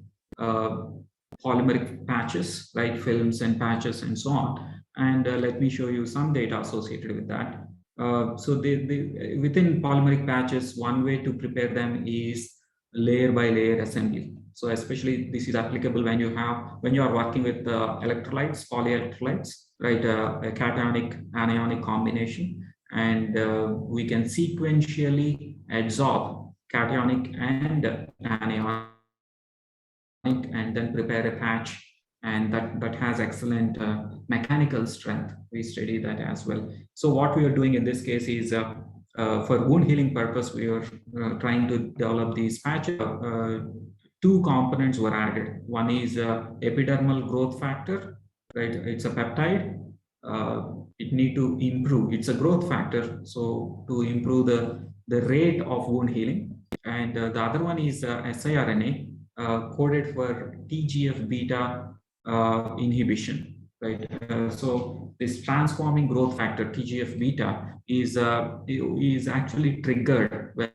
Speaker 10: polymeric patches, right? Films and patches and so on. And let me show you some data associated with that. So within polymeric patches, one way to prepare them is layer by layer assembly. So especially this is applicable when you are working with electrolytes, polyelectrolytes, right? A cationic anionic combination, and we can sequentially adsorb cationic and anionic and then prepare a patch, and that has excellent mechanical strength. We study that as well. So what we are doing in this case is for wound healing purpose, we are trying to develop these patches. Two components were added. One is epidermal growth factor, right? It's a peptide. It need to improve. It's a growth factor, so to improve the rate of wound healing. And the other one is siRNA, coded for TGF-beta inhibition, right? So this transforming growth factor TGF-beta is actually triggered when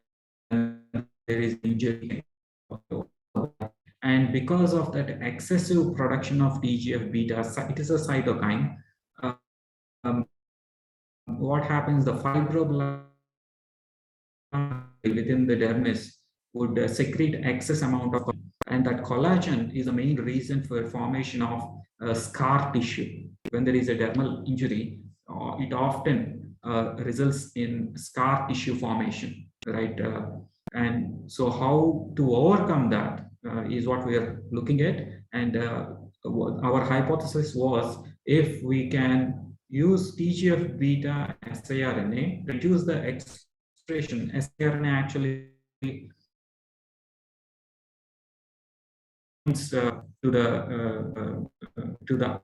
Speaker 10: there is injury. And because of that excessive production of TGF-beta, it is a cytokine. What happens? The fibroblast within the dermis would secrete excess amount of, and that collagen is the main reason for formation of scar tissue. When there is a dermal injury, it often results in scar tissue formation, right? And so how to overcome that is what we are looking at. And our hypothesis was, if we can use TGF-beta siRNA, reduce the expression. siRNA actually to the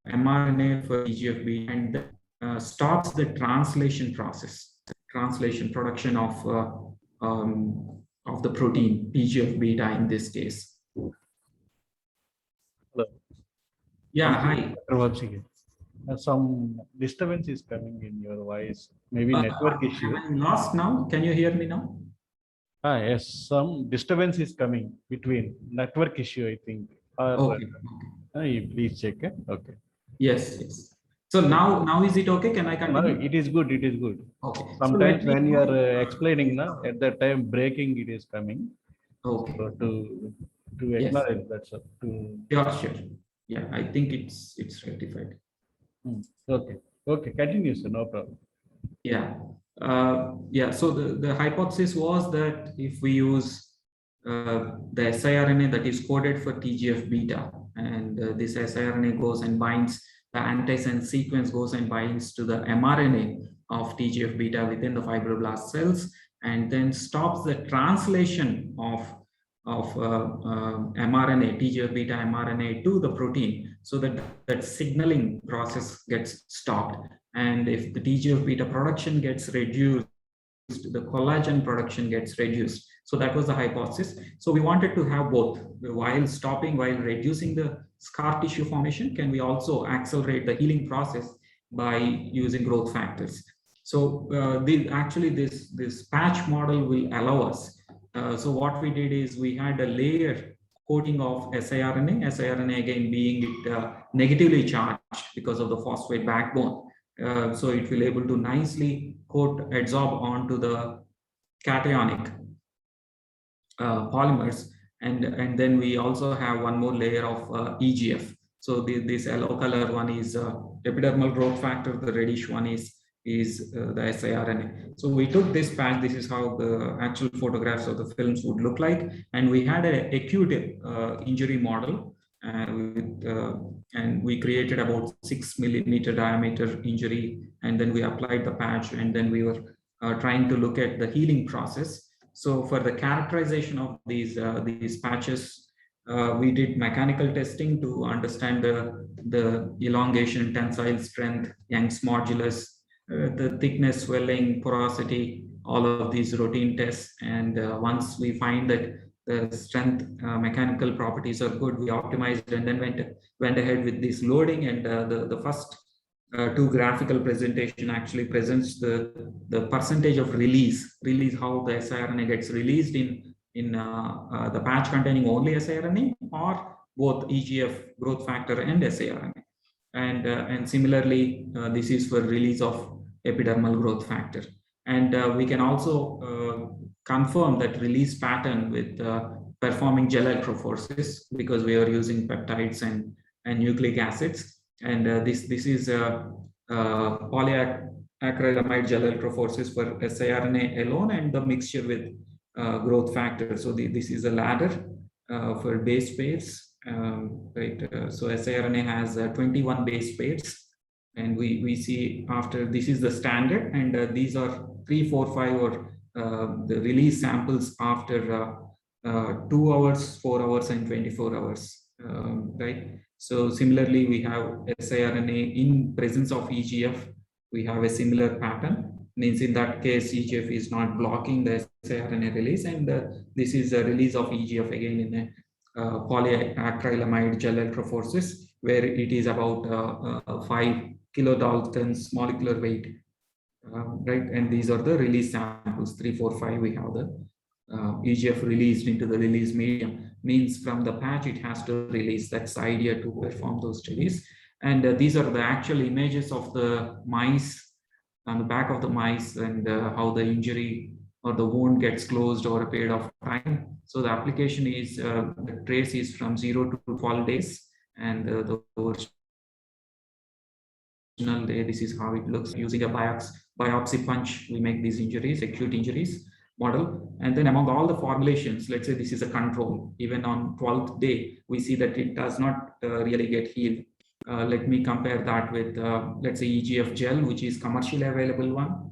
Speaker 10: mRNA for TGF-beta, and stops the translation process, production of the protein TGF-beta in this case.
Speaker 2: Hello.
Speaker 10: Yeah, hi.
Speaker 2: Some disturbance is coming in your voice, maybe network issue.
Speaker 10: Am I lost now? Can you hear me now?
Speaker 2: Yes, some disturbance is coming between network issue, I think.
Speaker 10: Okay.
Speaker 2: You please check. Okay.
Speaker 10: Yes. So now is it okay? Can I continue?
Speaker 2: No, it is good. It is good.
Speaker 10: Okay.
Speaker 2: Sometimes
Speaker 10: so
Speaker 2: when you are explaining, at that time breaking it is coming.
Speaker 10: Okay.
Speaker 2: So to acknowledge that's
Speaker 10: Sure. Yeah, I think it's rectified.
Speaker 2: Okay. Continue, sir. No problem.
Speaker 10: Yeah. So the hypothesis was that if we use the siRNA that is coded for TGF-beta, and this siRNA goes and binds, the antisense sequence goes and binds to the mRNA of TGF-beta within the fibroblast cells, and then stops the translation of mRNA, TGF-beta mRNA to the protein, so that signaling process gets stopped. And if the TGF-beta production gets reduced, the collagen production gets reduced. So that was the hypothesis. So we wanted to have both. While reducing the scar tissue formation, can we also accelerate the healing process by using growth factors? So this patch model will allow us. So what we did is we had a layer coating of siRNA, siRNA again being it negatively charged because of the phosphate backbone. So it will able to nicely coat, adsorb onto the cationic polymers. And then we also have one more layer of EGF. So this yellow color one is epidermal growth factor, the reddish one is the siRNA. So we took this patch. This is how the actual photographs of the films would look like. And we had an acute injury model and we created about 6 millimeter diameter injury. And then we applied the patch, and then we were trying to look at the healing process. So for the characterization of these patches, we did mechanical testing to understand the elongation, tensile strength, Young's modulus, the thickness, swelling, porosity, all of these routine tests. And once we find that the strength mechanical properties are good, we optimized and then went ahead with this loading. And the first two graphical presentation actually presents the percentage of release, how the siRNA gets released in the patch containing only siRNA or both EGF growth factor and siRNA. And similarly, this is for release of epidermal growth factor. And we can also confirm that release pattern with performing gel electrophoresis, because we are using peptides and nucleic acids. And this is polyacrylamide gel electrophoresis for siRNA alone and the mixture with growth factor. So this is a ladder for base pairs, right? So siRNA has 21 base pairs, and we see after this is the standard, and these are 3, 4, 5 or the release samples after 2 hours, 4 hours, and 24 hours, right? So similarly, we have siRNA in presence of EGF. We have a similar pattern. Means in that case, EGF is not blocking the siRNA release, and this is a release of EGF again in a polyacrylamide gel electrophoresis, where it is about 5 kilodaltons molecular weight, right? And these are the release samples, 3, 4, 5. We have the EGF released into the release medium. Means from the patch it has to release. That's the idea to perform those studies. And these are the actual images of the mice on the back of the mice, and how the injury or the wound gets closed over a period of time. So the application is the trace is from 0 to 12 days, and the original day, this is how it looks. Using a biopsy punch, we make these injuries, acute injuries model. And then among all the formulations, let's say this is a control, even on 12th day, we see that it does not really get healed. Let me compare that with, let's say, EGF gel, which is commercially available one,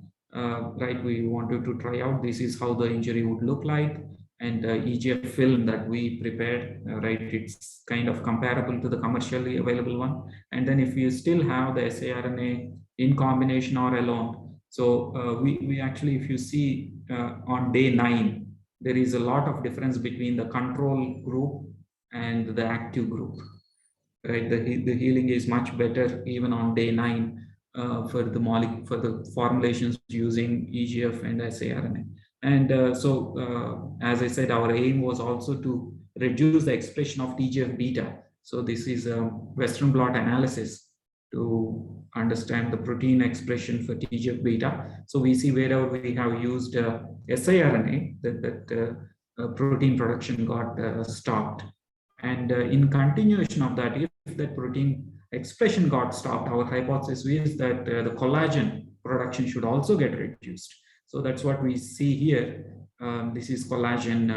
Speaker 10: right? We wanted to try out, this is how the injury would look like. And EGF film that we prepared, right? It's kind of comparable to the commercially available one. And then if you still have the siRNA in combination or alone, so we actually, if you see on day 9, there is a lot of difference between the control group and the active group, right? The healing is much better even on day 9 for the formulations using EGF and siRNA. And so as I said, our aim was also to reduce the expression of TGF beta. So this is a Western blot analysis to understand the protein expression for TGF beta. So we see wherever we have used siRNA, that protein production got stopped. And in continuation of that, if that protein expression got stopped, our hypothesis is that the collagen production should also get reduced. So that's what we see here. This is collagen,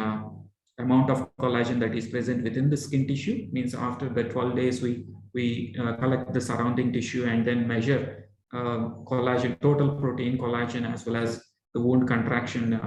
Speaker 10: amount of collagen that is present within the skin tissue. Means after the 12 days, we collect the surrounding tissue and then measure collagen, total protein collagen, as well as the wound contraction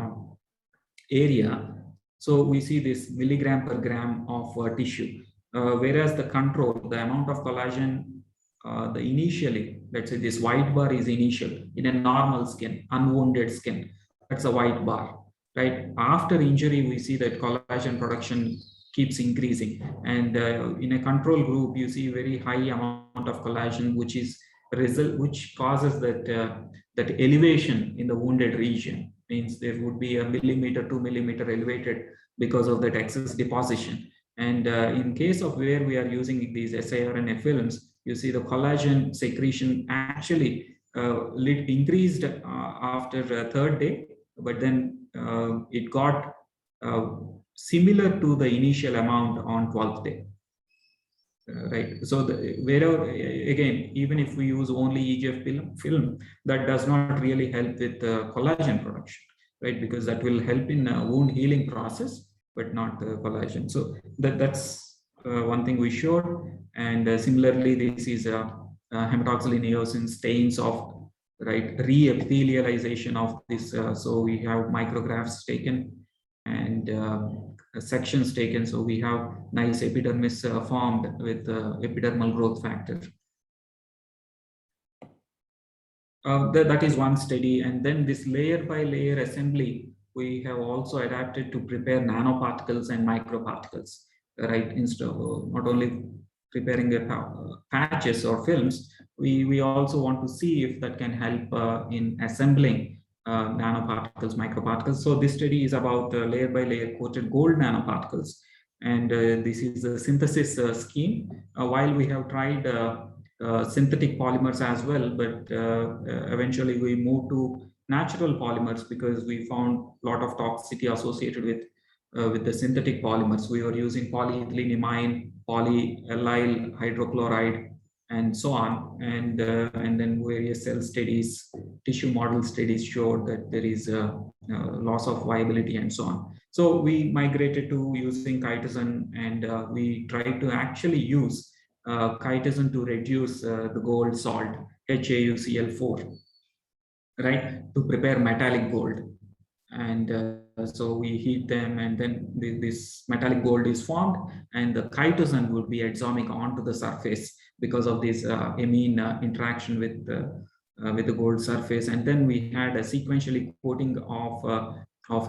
Speaker 10: area. So we see this milligram per gram of tissue, whereas the control, the amount of collagen, the initially, let's say this white bar is initial in a normal skin, unwounded skin. That's a white bar, right? After injury, we see that collagen production keeps increasing, and in a control group, you see very high amount of collagen, which causes that elevation in the wounded region. Means there would be a millimeter, 2 millimeter elevated because of that excess deposition. And in case of where we are using these siRNA films, you see the collagen secretion actually increased after third day, but then it got similar to the initial amount on 12th day. Right. So wherever, again, even if we use only EGF film, that does not really help with collagen production, right? Because that will help in wound healing process, but not the collagen. So that's one thing we showed. And similarly, this is hematoxylin eosin stains of, right, re-epithelialization of this. So we have micrographs taken and sections taken. So we have nice epidermis formed with epidermal growth factor. That is one study. And then this layer by layer assembly, we have also adapted to prepare nanoparticles and microparticles, right? Instead of not only preparing the patches or films, we also want to see if that can help in assembling nanoparticles, microparticles. So this study is about layer by layer coated gold nanoparticles. And this is a synthesis scheme. While we have tried synthetic polymers as well, but eventually we moved to natural polymers because we found a lot of toxicity associated with the synthetic polymers. We were using polyethylenimine, polyallyl hydrochloride, and so on. And then various cell studies, tissue model studies showed that there is a loss of viability and so on. So we migrated to using chitosan, and we tried to actually use chitosan to reduce the gold salt, HAUCl4, right, to prepare metallic gold. And so we heat them, and then this metallic gold is formed, and the chitosan would be exomic onto the surface because of this amine interaction with the gold surface. And then we had a sequentially coating of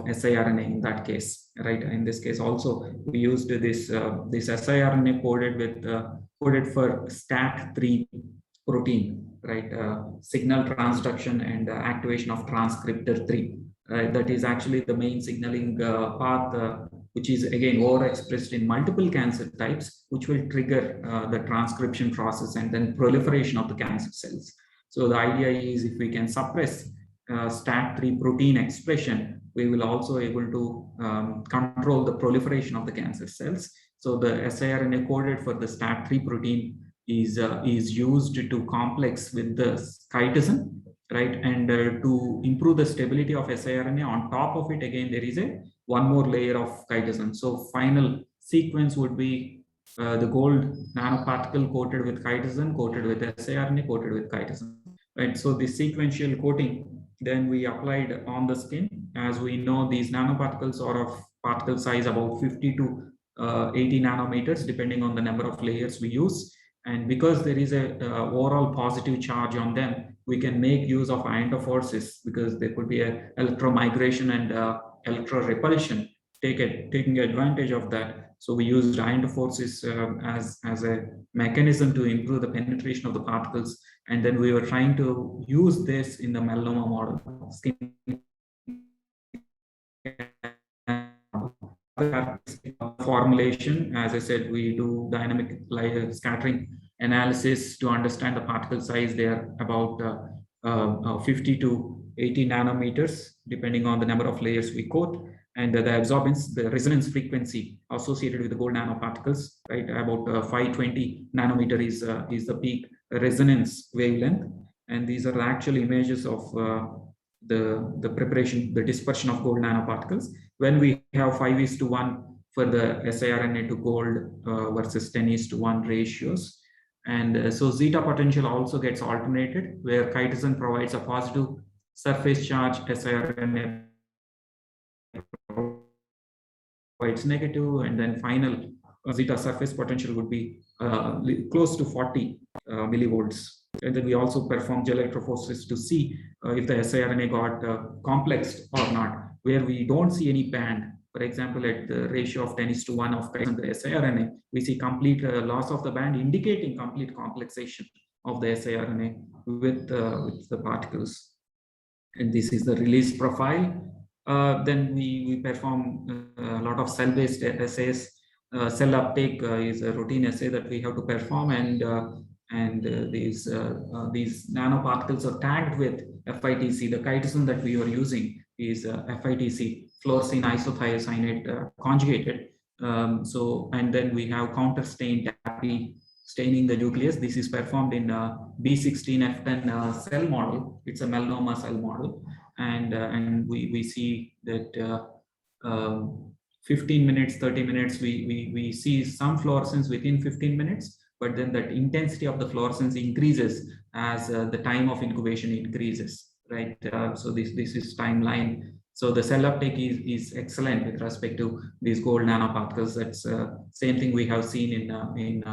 Speaker 10: siRNA in that case, right? In this case also, we used this siRNA coded for STAT3 protein, right? Signal transduction and activation of transcriptor 3. That is actually the main signaling path, which is again overexpressed in multiple cancer types, which will trigger the transcription process and then proliferation of the cancer cells. So the idea is, if we can suppress STAT3 protein expression, we will also able to control the proliferation of the cancer cells. So the siRNA coded for the STAT3 protein is used to complex with the chitosan, right? And to improve the stability of siRNA, on top of it, again, there is one more layer of chitosan. So final sequence would be the gold nanoparticle coated with chitosan, coated with siRNA, coated with chitosan, right? So the sequential coating, then we applied on the skin. As we know, these nanoparticles are of particle size about 50 to 80 nanometers, depending on the number of layers we use. And because there is a overall positive charge on them, we can make use of iontophoresis, because there could be a electromigration and electrorepulsion taking advantage of that. So we used iontophoresis as a mechanism to improve the penetration of the particles. And then we were trying to use this in the melanoma model. Skin formulation, as I said, we do dynamic scattering analysis to understand the particle size. They are about 50 to 80 nanometers, depending on the number of layers we coat. And the absorbance, the resonance frequency associated with the gold nanoparticles, right, about 520 nanometer is the peak resonance wavelength. And these are the actual images of the preparation, the dispersion of gold nanoparticles. When we have 5:1 for the siRNA to gold versus 10:1 ratios. And so zeta potential also gets alternated, where chitosan provides a positive surface charge, siRNA provides negative, and then final zeta surface potential would be close to 40 millivolts. And then we also perform gel electrophoresis to see if the siRNA got complexed or not, where we don't see any band. For example, at the ratio of 10:1 of the siRNA, we see complete loss of the band, indicating complete complexation of the siRNA with the particles. And this is the release profile. Then we perform a lot of cell-based assays cell uptake is a routine assay that we have to perform, and these nanoparticles are tagged with FITC. The chitosan that we are using is FITC, fluorescein isothiocyanate conjugated. And then we have counter stain TAPI staining the nucleus. This is performed in B16F10 cell model. It's a melanoma cell model, and we see that 15 minutes, 30 minutes, we see some fluorescence within 15 minutes, but then that intensity of the fluorescence increases as the time of incubation increases, right? So this is timeline. So the cell uptake is excellent with respect to these gold nanoparticles. That's same thing we have seen in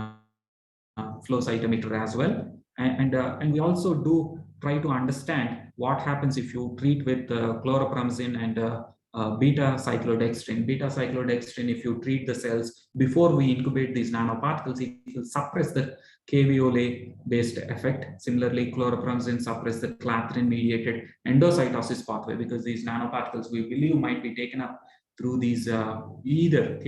Speaker 10: flow cytometer as well. And we also do try to understand what happens if you treat with chloropromazine and beta cyclodextrin. Beta cyclodextrin, if you treat the cells before we incubate these nanoparticles, it will suppress the caveolate-based effect. Similarly, chloropromazine suppress the clathrin-mediated endocytosis pathway, because these nanoparticles we believe might be taken up through these either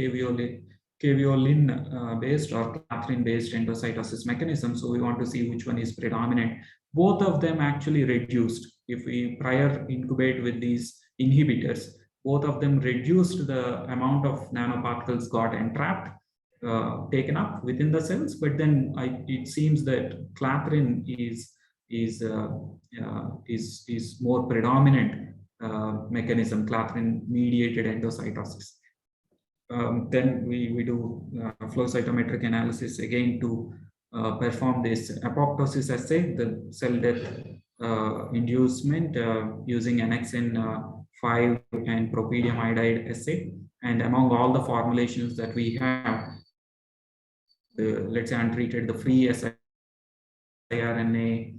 Speaker 10: caveolin-based or clathrin-based endocytosis mechanism. So we want to see which one is predominant. Both of them actually reduced. If we prior incubate with these inhibitors, both of them reduced the amount of nanoparticles got entrapped, taken up within the cells. But then it seems that clathrin is more predominant mechanism, clathrin-mediated endocytosis. Then we do flow cytometric analysis again to perform this apoptosis assay, the cell death inducement using annexin 5 and propydium iodide assay. And among all the formulations that we have, let's say untreated, the free siRNA,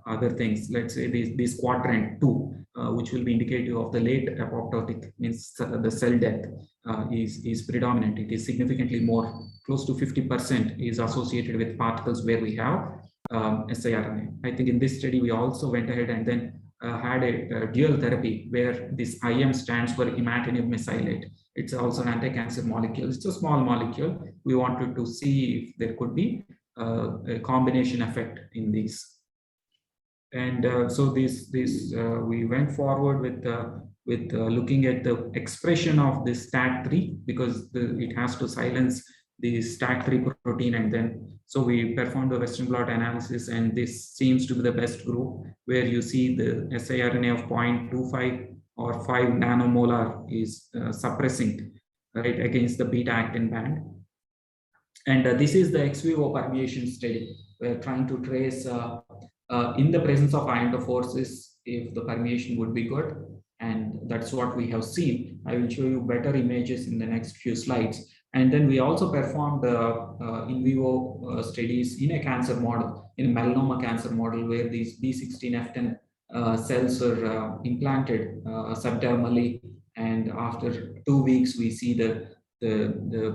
Speaker 10: other things, let's say this quadrant 2, which will be indicative of the late apoptotic, means the cell death is predominant. It is significantly more, close to 50% is associated with particles where we have siRNA. I think in this study, we also went ahead and then had a dual therapy where this IM stands for imatinib mesylate. It's also an anti-cancer molecule. It's a small molecule. We wanted to see if there could be a combination effect in these. And so we went forward with looking at the expression of this STAT3, because it has to silence the STAT3 protein. And then so we performed a Western blot analysis, and this seems to be the best group, where you see the siRNA of 0.25 or 5 nanomolar is suppressing, right, against the beta-actin band. And this is the ex vivo permeation study. We're trying to trace in the presence of ionophores if the permeation would be good, and that's what we have seen. I will show you better images in the next few slides. And then we also performed in vivo studies in a cancer model, in a melanoma cancer model, where these B16F10 cells were implanted subdermally, and after 2 weeks we see the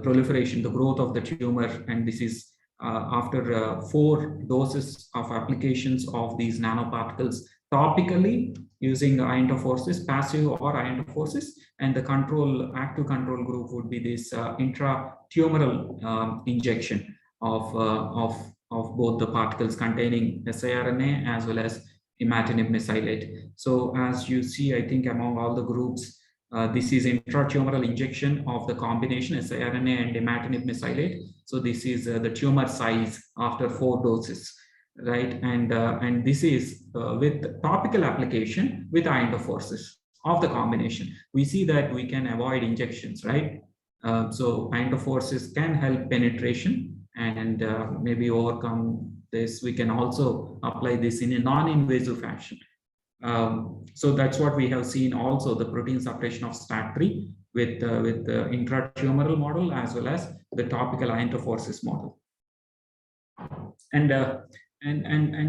Speaker 10: proliferation, the growth of the tumor. And this is after 4 doses of applications of these nanoparticles topically using ionophores, passive or ionophores, and the active control group would be this intratumoral injection of both the particles containing siRNA as well as imatinib mesylate. So as you see, I think among all the groups, this is intratumoral injection of the combination siRNA and imatinib mesylate. So this is the tumor size after 4 doses, right? And this is with topical application with ionophores of the combination. We see that we can avoid injections, right? So ionophores can help penetration and maybe overcome this. We can also apply this in a non-invasive fashion. So that's what we have seen also, the protein suppression of STAT3 with the intratumoral model as well as the topical ionophores model. And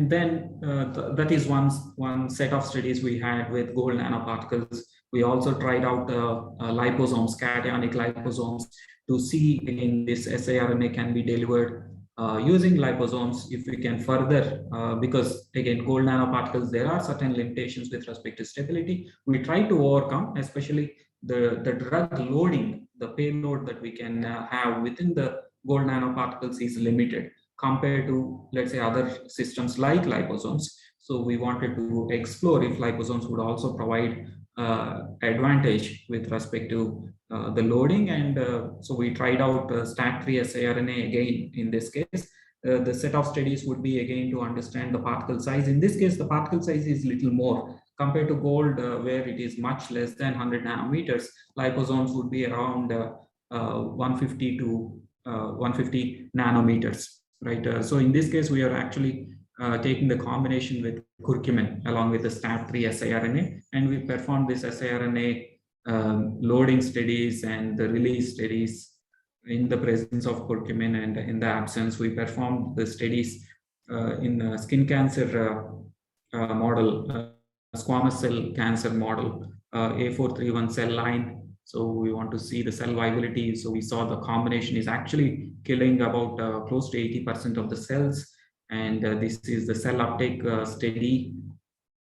Speaker 10: then that is one set of studies we had with gold nanoparticles. We also tried out liposomes, cationic liposomes, to see in this siRNA can be delivered using liposomes if we can further, because again, gold nanoparticles, there are certain limitations with respect to stability. We try to overcome, especially the drug loading the payload that we can have within the gold nanoparticles is limited compared to, let's say, other systems like liposomes. So we wanted to explore if liposomes would also provide advantage with respect to the loading. And so we tried out STAT3 siRNA again in this case. The set of studies would be again to understand the particle size. In this case, the particle size is little more compared to gold, where it is much less than 100 nanometers. Liposomes would be around 150 to 150 nanometers, right? So in this case, we are actually taking the combination with curcumin along with the STAT3 siRNA, and we performed this siRNA loading studies and the release studies in the presence of curcumin, and in the absence. We performed the studies in skin cancer model, squamous cell cancer model, A431 cell line. So we want to see the cell viability. So we saw the combination is actually killing about close to 80% of the cells. And this is the cell uptake study.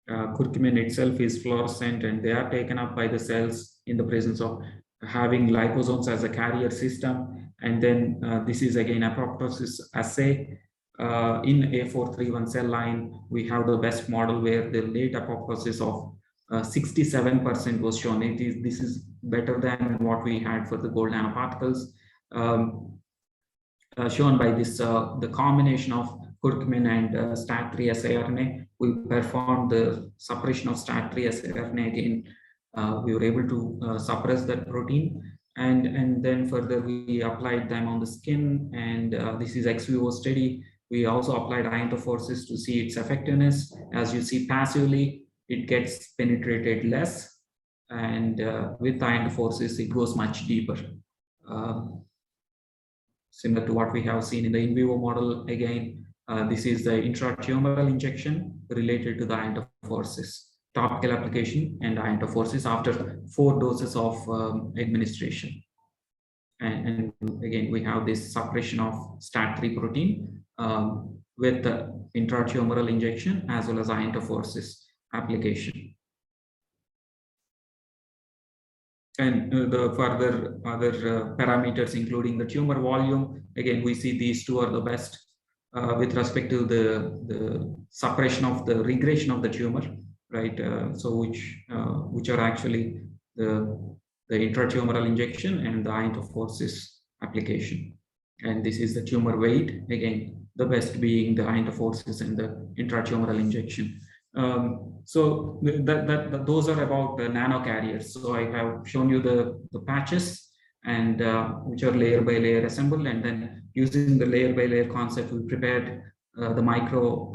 Speaker 10: Curcumin itself is fluorescent, and they are taken up by the cells in the presence of having liposomes as a carrier system. And then this is again apoptosis assay. In A431 cell line, we have the best model where the late apoptosis of 67% was shown. This is better than what we had for the gold nanoparticles. Shown by this, the combination of curcumin and STAT3 siRNA. We performed the suppression of STAT3 siRNA again. We were able to suppress that protein, and then further we applied them on the skin, and this is ex vivo study. We also applied iontophoresis to see its effectiveness. As you see, passively it gets penetrated less, and with iontophoresis it goes much deeper. Similar to what we have seen in the in vivo model. Again, this is the intratumoral injection related to the iontophoresis. Topical application and iontophoresis after 4 doses of administration. And again, we have this suppression of STAT3 protein with the intratumoral injection as well as iontophoresis application. And the further other parameters, including the tumor volume, again, we see these two are the best with respect to the suppression of the regression of the tumor, right? So which are actually the intratumoral injection and the iontophoresis application. And this is the tumor weight, again, the best being the iontophoresis and the intratumoral injection. So those are about the nano carriers. So I have shown you the patches, and which are layer by layer assembled, and then using the layer by layer concept, we prepared the micro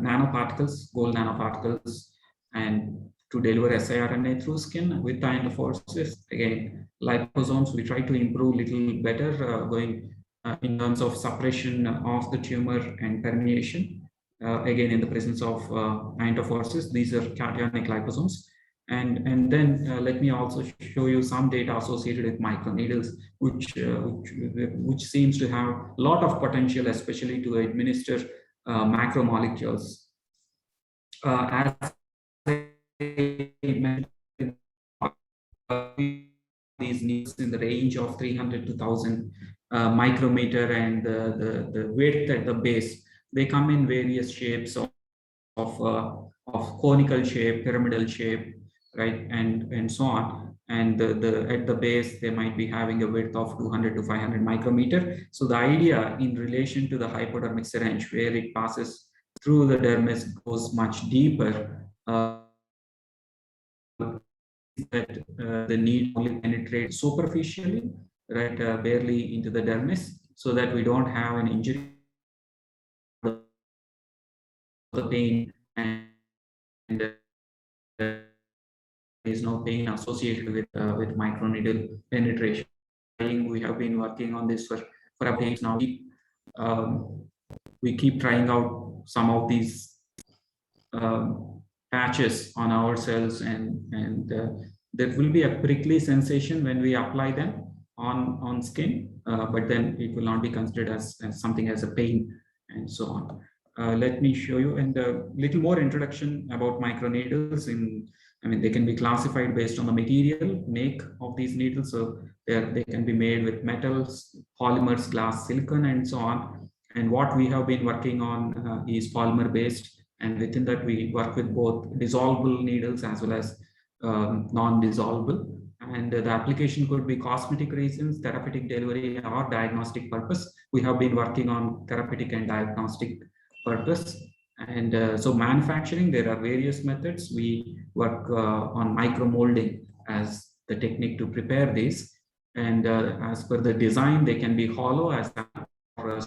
Speaker 10: nanoparticles, gold nanoparticles, and to deliver siRNA through skin with iontophoresis. Again, liposomes, we try to improve little better going in terms of suppression of the tumor and permeation. Again, in the presence of iontophoresis, these are cationic liposomes. And then let me also show you some data associated with microneedles, which seems to have a lot of potential, especially to administer macromolecules. As I mentioned, these needles in the range of 300 to 1000 micrometer, and the width at the base. They come in various shapes of conical shape, pyramidal shape, right, and so on. And at the base, they might be having a width of 200 to 500 micrometer. So the idea in relation to the hypodermic syringe, where it passes through the dermis, goes much deeper. That the needle only penetrates superficially, right, barely into the dermis, so that we don't have an injury. The pain, and there is no pain associated with microneedle penetration. We have been working on this for a while now. We keep trying out some of these patches on our cells, and there will be a prickly sensation when we apply them on skin, but then it will not be considered as something as a pain, and so on. Let me show you, and a little more introduction about microneedles. They can be classified based on the material make of these needles. So They can be made with metals, polymers, glass, silicon, and so on. And what we have been working on is polymer based. And within that, we work with both dissolvable needles as well as non-dissolvable. And the application could be cosmetic reasons, therapeutic delivery, or diagnostic purpose. We have been working on therapeutic and diagnostic purpose. And so manufacturing, there are various methods. We work on micro molding as the technique to prepare these. And as per the design, they can be hollow as or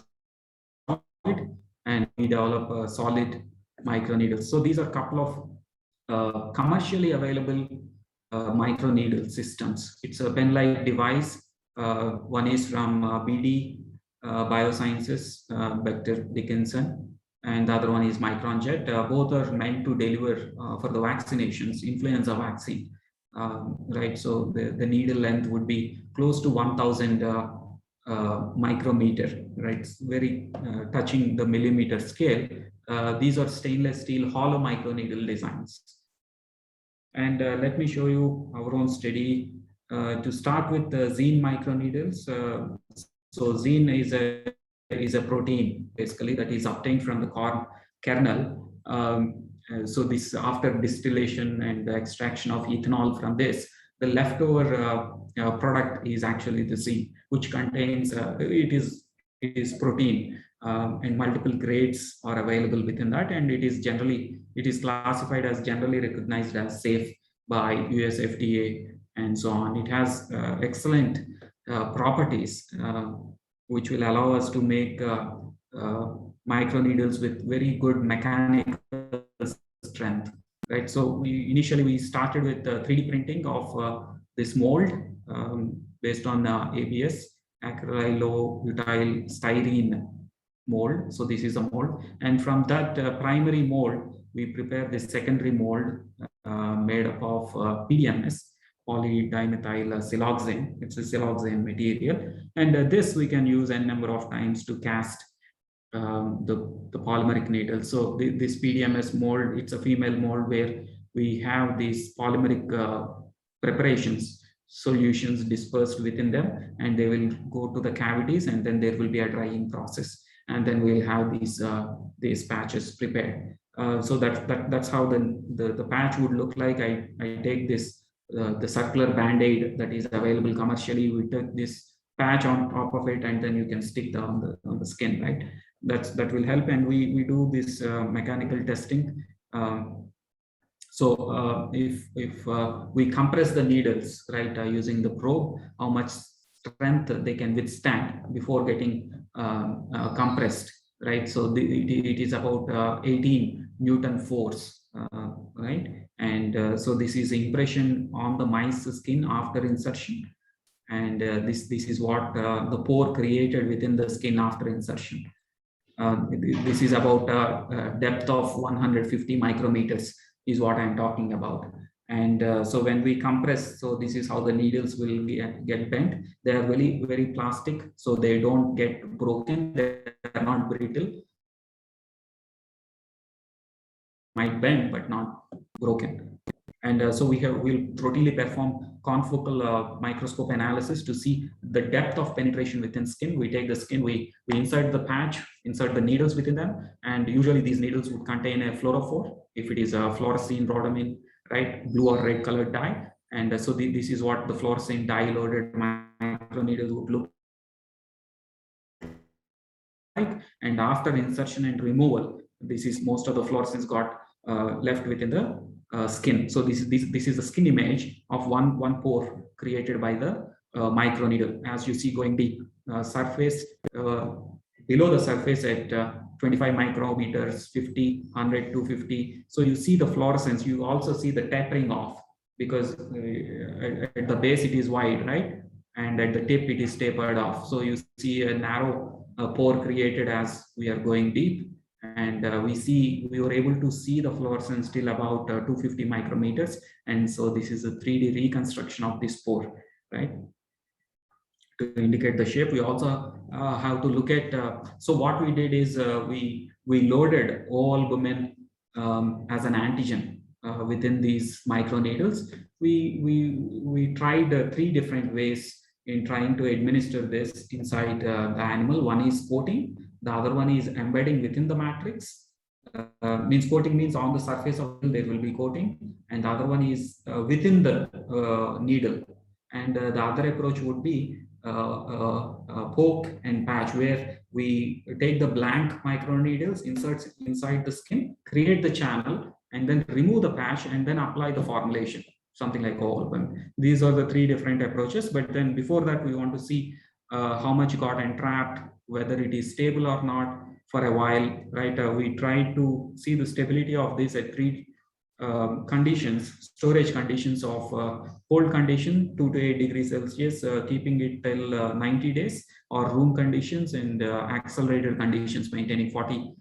Speaker 10: solid, and we develop a solid microneedles. So these are a couple of commercially available microneedle systems. It's a pen-like device. One is from BD Biosciences, Bector Dickinson, and the other one is MicronJet. Both are meant to deliver for the vaccinations, influenza vaccine. Right, so the needle length would be close to 1000 micrometer, right? It's very touching the millimeter scale. These are stainless steel hollow microneedle designs. And let me show you our own study. To start with the Zine microneedles. So Zine is a protein basically that is obtained from the corn kernel. So this, after distillation and the extraction of ethanol from this, the leftover product is actually the Zine, which contains it is protein, and multiple grades are available within that, and it is classified as generally recognized as safe by US FDA and so on. It has excellent properties which will allow us to make microneedles with very good mechanical strength, right? So initially we started with 3D printing of this mold based on ABS, acrylobutyl styrene mold. So this is a mold, and from that primary mold we prepare this secondary mold made up of PDMS, polydimethyl siloxane. It's a siloxane material, and this we can use a number of times to cast the polymeric needle. So this PDMS mold, it's a female mold where we have these polymeric preparations, solutions dispersed within them, and they will go to the cavities, and then there will be a drying process, and then we'll have these patches prepared. So that's how the patch would look like. I take this the circular band-aid that is available commercially. We take this patch on top of it, and then you can stick on the skin, right? That will help, and we do this mechanical testing. So if we compress the needles, right, using the probe, how much strength they can withstand before getting compressed, right? So it is about 18 Newton force, right? And so this is impression on the mice skin after insertion, and this is what the pore created within the skin after insertion. This is about a depth of 150 micrometers is what I'm talking about. And so when we compress, so this is how the needles will get bent. They are very, very plastic, so they don't get broken. They are not brittle. Might bend, but not broken. And so we'll routinely perform confocal microscope analysis to see the depth of penetration within skin. We take the skin, we insert the patch, insert the needles within them, and usually these needles would contain a fluorophore, if it is a fluorescein rhodamine, right, blue or red colored dye. And so this is what the fluorescein dye loaded microneedles would look like. And after insertion and removal, this is most of the fluorescence got left within the skin. So this is the skin image of one pore created by the microneedle. As you see, going deep, surface below the surface at 25 micrometers, 50, 100, 250. So you see the fluorescence. You also see the tapering off, because at the base it is wide, right? And at the tip it is tapered off. So you see a narrow pore created as we are going deep. And we were able to see the fluorescence till about 250 micrometers. And so this is a 3D reconstruction of this pore, right? To indicate the shape. We also have to look at, so what we did is we loaded O-albumin as an antigen within these microneedles. We tried 3 different ways in trying to administer this inside the animal. One is coating, the other one is embedding within the matrix. Means coating means on the surface of it, there will be coating, and the other one is within the needle. And the other approach would be poke and patch, where we take the blank microneedles, insert inside the skin, create the channel, and then remove the patch and then apply the formulation, something like albumin. These are the three different approaches. But then before that, we want to see how much got entrapped, whether it is stable or not for a while, right? We try to see the stability of this at three conditions: storage conditions of cold condition 2 to 8 degrees Celsius, keeping it till 90 days, or room conditions, and accelerated conditions maintaining 40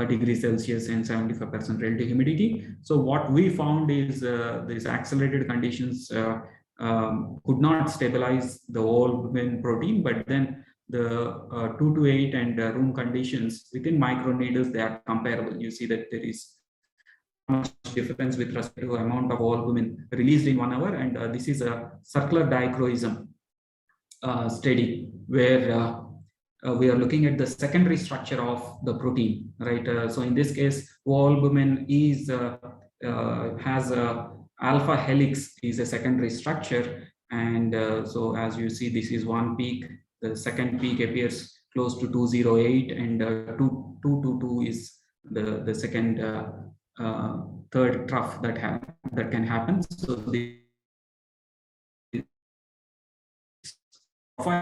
Speaker 10: degrees Celsius and 75% relative humidity. So what we found is these accelerated conditions could not stabilize the albumin protein, but then the 2 to 8 and room conditions within microneedles, they are comparable. You see that there is much difference with respect to amount of albumin released in 1 hour, and this is a circular dichroism study where we are looking at the secondary structure of the protein, right? So in this case, albumin is has a alpha helix is a secondary structure, and so as you see, this is one peak. The second peak appears close to 208, and 222 is the second third trough that can happen. So the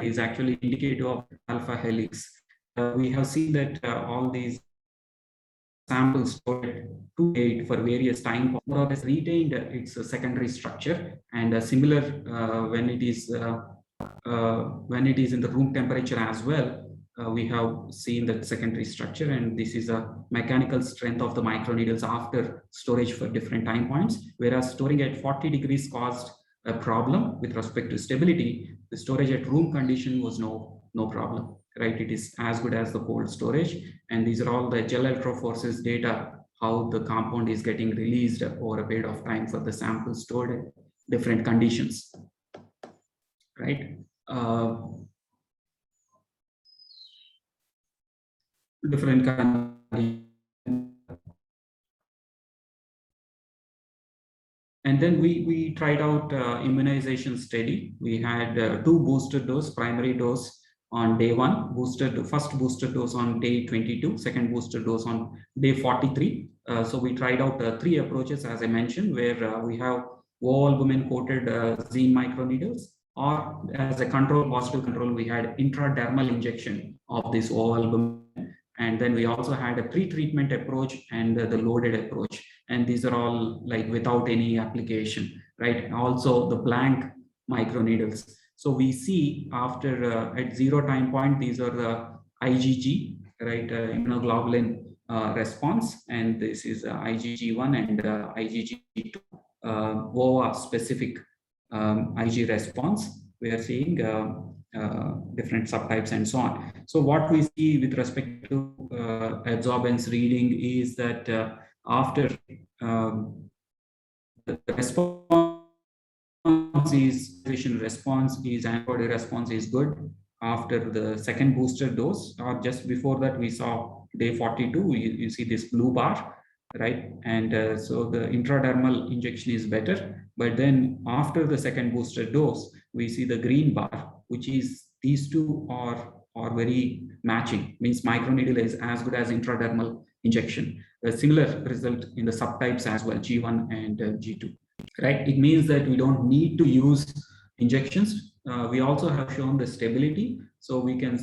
Speaker 10: is actually indicative of alpha helix. We have seen that all these samples stored 2 to 8 for various time points more or less retained its secondary structure, and similar when it is in the room temperature as well. We have seen that secondary structure, and this is a mechanical strength of the microneedles after storage for different time points. Whereas storing at 40 degrees caused a problem with respect to stability, the storage at room condition was no problem, right? It is as good as the cold storage. And these are all the gel electrophorese data, how the compound is getting released over a period of time for the sample stored at different conditions, right? Different conditions. And then we tried out immunization study. We had 2 booster dose, primary dose on day 1, first booster dose on day 22, second booster dose on day 43. So we tried out 3 approaches, as I mentioned, where we have albumin coated Zine microneedles, or as a control, positive control, we had intradermal injection of this albumin. And then we also had a pre-treatment approach and the loaded approach. And these are all like without any application, right? Also the blank microneedles. So we see after at 0 time point, these are the IgG, right? Immunoglobulin response. And this is IgG1 and IgG2 VOA specific Ig response. We are seeing different subtypes and so on. So what we see with respect to absorbance reading is that after the response is antibody response is good after the second booster dose, or just before that we saw day 42, you see this blue bar, right? And so the intradermal injection is better, but then after the second booster dose, we see the green bar, which is these two are very matching, means microneedle is as good as intradermal injection. A similar result in the subtypes as well, G1 and G2, right? It means that we don't need to use injections. We also have shown the stability, so we can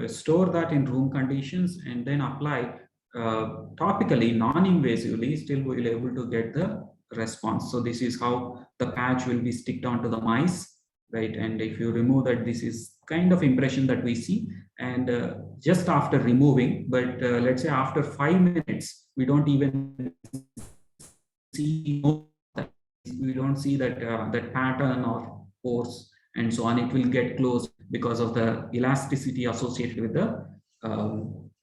Speaker 10: store that in room conditions and then apply topically, non-invasively, still we'll be able to get the response. So this is how the patch will be sticked onto the mice, right? And if you remove that, this is kind of impression that we see. And just after removing, but let's say after 5 minutes, we don't even see, we don't see that that pattern or pores and so on. It will get closed because of the elasticity associated with the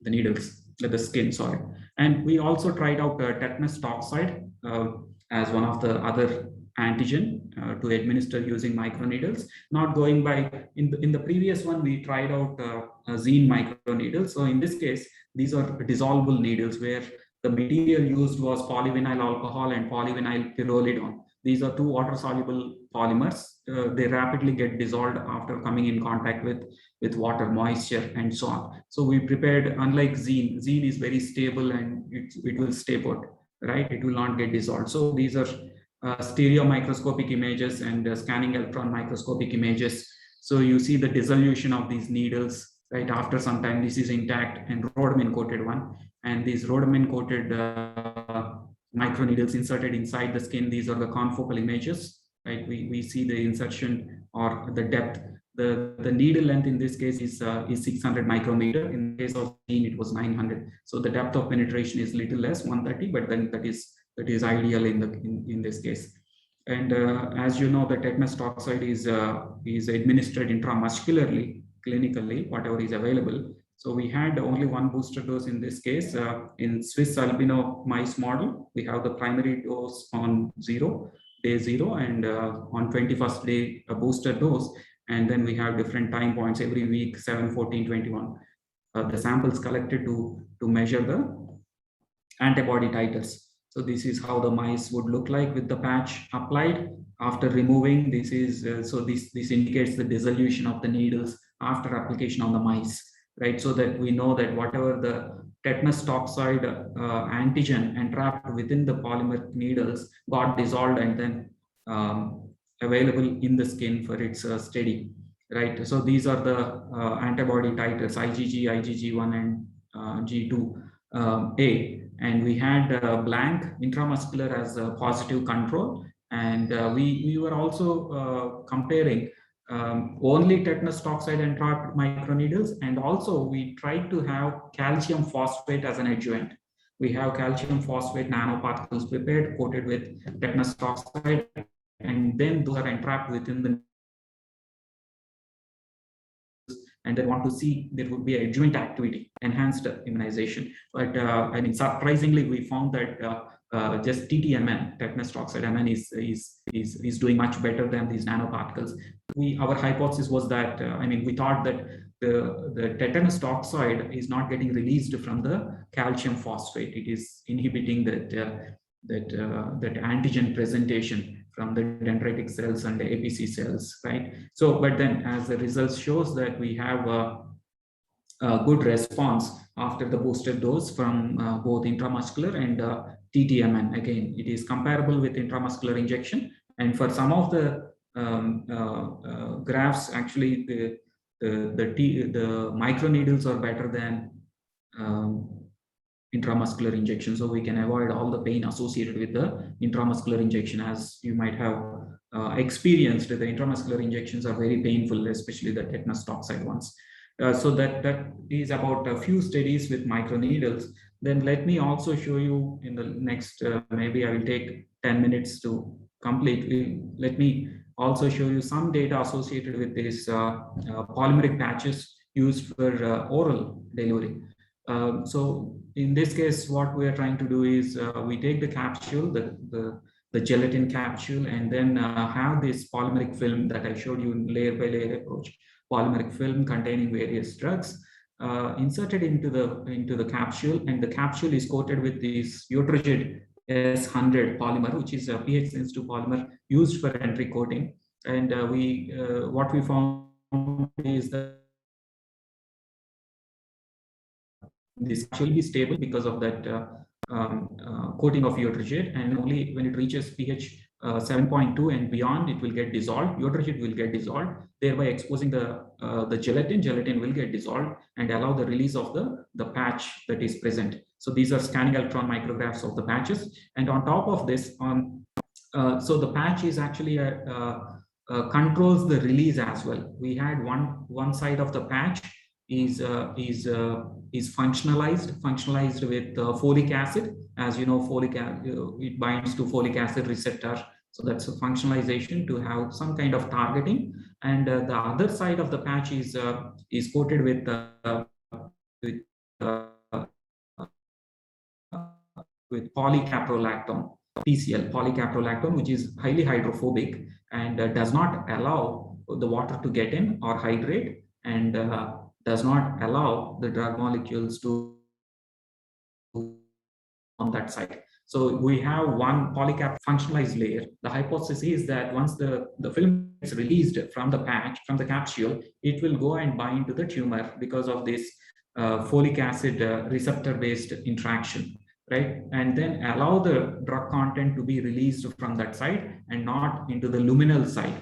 Speaker 10: needles, the skin, sorry. And we also tried out tetanus toxoid as one of the other antigen to administer using microneedles, not going by, in the previous one, we tried out Zine microneedles. So in this case, these are dissolvable needles where the material used was polyvinyl alcohol and polyvinyl pyrrolidone. These are two water-soluble polymers. They rapidly get dissolved after coming in contact with water, moisture, and so on. So we prepared, unlike Zine, Zine is very stable and it will stay put, right? It will not get dissolved. So these are stereo microscopic images and scanning electron microscopic images. So you see the dissolution of these needles, right? After some time, this is intact and rhodamin coated one. And these rhodamin coated microneedles inserted inside the skin. These are the confocal images, right? We see the insertion or the depth. The needle length in this case is 600 micrometer. In the case of Zine, it was 900. So the depth of penetration is little less, 130, but then that is ideal in this case. And as you know, the tetanus toxoid is administered intramuscularly, clinically, whatever is available. So we had only one booster dose in this case. In Swiss albino mice model, we have the primary dose on day 0, and on 21st day, a booster dose. And then we have different time points every week, 7, 14, 21. The samples collected to measure the antibody titers. So this is how the mice would look like with the patch applied. After removing, this is so this indicates the dissolution of the needles after application on the mice, right? So that we know that whatever the tetanus toxoid antigen entrapped within the polymer needles got dissolved and then available in the skin for its study, right? So these are the antibody titers, IgG, IgG1, and G2A. And we had blank intramuscular as a positive control. And we were also comparing only tetanus toxoid entrapped microneedles, and also we tried to have calcium phosphate as an adjuvant. We have calcium phosphate nanoparticles prepared, coated with tetanus toxoid, and then those are entrapped within the, and they want to see there would be adjuvant activity, enhanced immunization. But I mean, surprisingly, we found that just TTMN, tetanus toxoid MN, is doing much better than these nanoparticles. Our hypothesis was that, I mean, we thought that the tetanus toxoid is not getting released from the calcium phosphate. It is inhibiting that antigen presentation from the dendritic cells and the APC cells, right? So, but then as the results shows that we have a good response after the boosted dose from both intramuscular and TTMN. Again, it is comparable with intramuscular injection. And for some of the graphs, actually the microneedles are better than intramuscular injection. So we can avoid all the pain associated with the intramuscular injection. As you might have experienced, the intramuscular injections are very painful, especially the tetanus toxoid ones. So that is about a few studies with microneedles. Then let me also show you in the next, maybe I will take 10 minutes to complete. Let me also show you some data associated with these polymeric patches used for oral delivery. So in this case, what we are trying to do is we take the capsule, the gelatin capsule, and then have this polymeric film that I showed you in layer by layer approach, polymeric film containing various drugs, inserted into the capsule, and the capsule is coated with this Utrigid S100 polymer, which is a pH sensitive polymer used for entry coating. And what we found is that this will be stable because of that coating of Utrigid, and only when it reaches pH 7.2 and beyond, it will get dissolved. Utrigid will get dissolved, thereby exposing the gelatin. Gelatin will get dissolved and allow the release of the patch that is present. So these are scanning electron micrographs of the patches. And on top of this, so the patch is actually controls the release as well. We had one side of the patch is functionalized with folic acid. As you know, it binds to folic acid receptor. So that's a functionalization to have some kind of targeting. And the other side of the patch is coated with polycaprolactone. PCL, polycaprolactone, which is highly hydrophobic and does not allow the water to get in or hydrate, and does not allow the drug molecules to on that side. So we have one polycap functionalized layer. The hypothesis is that once the film is released from the patch, from the capsule, it will go and bind to the tumor because of this folic acid receptor-based interaction, right? And then allow the drug content to be released from that side and not into the luminal side.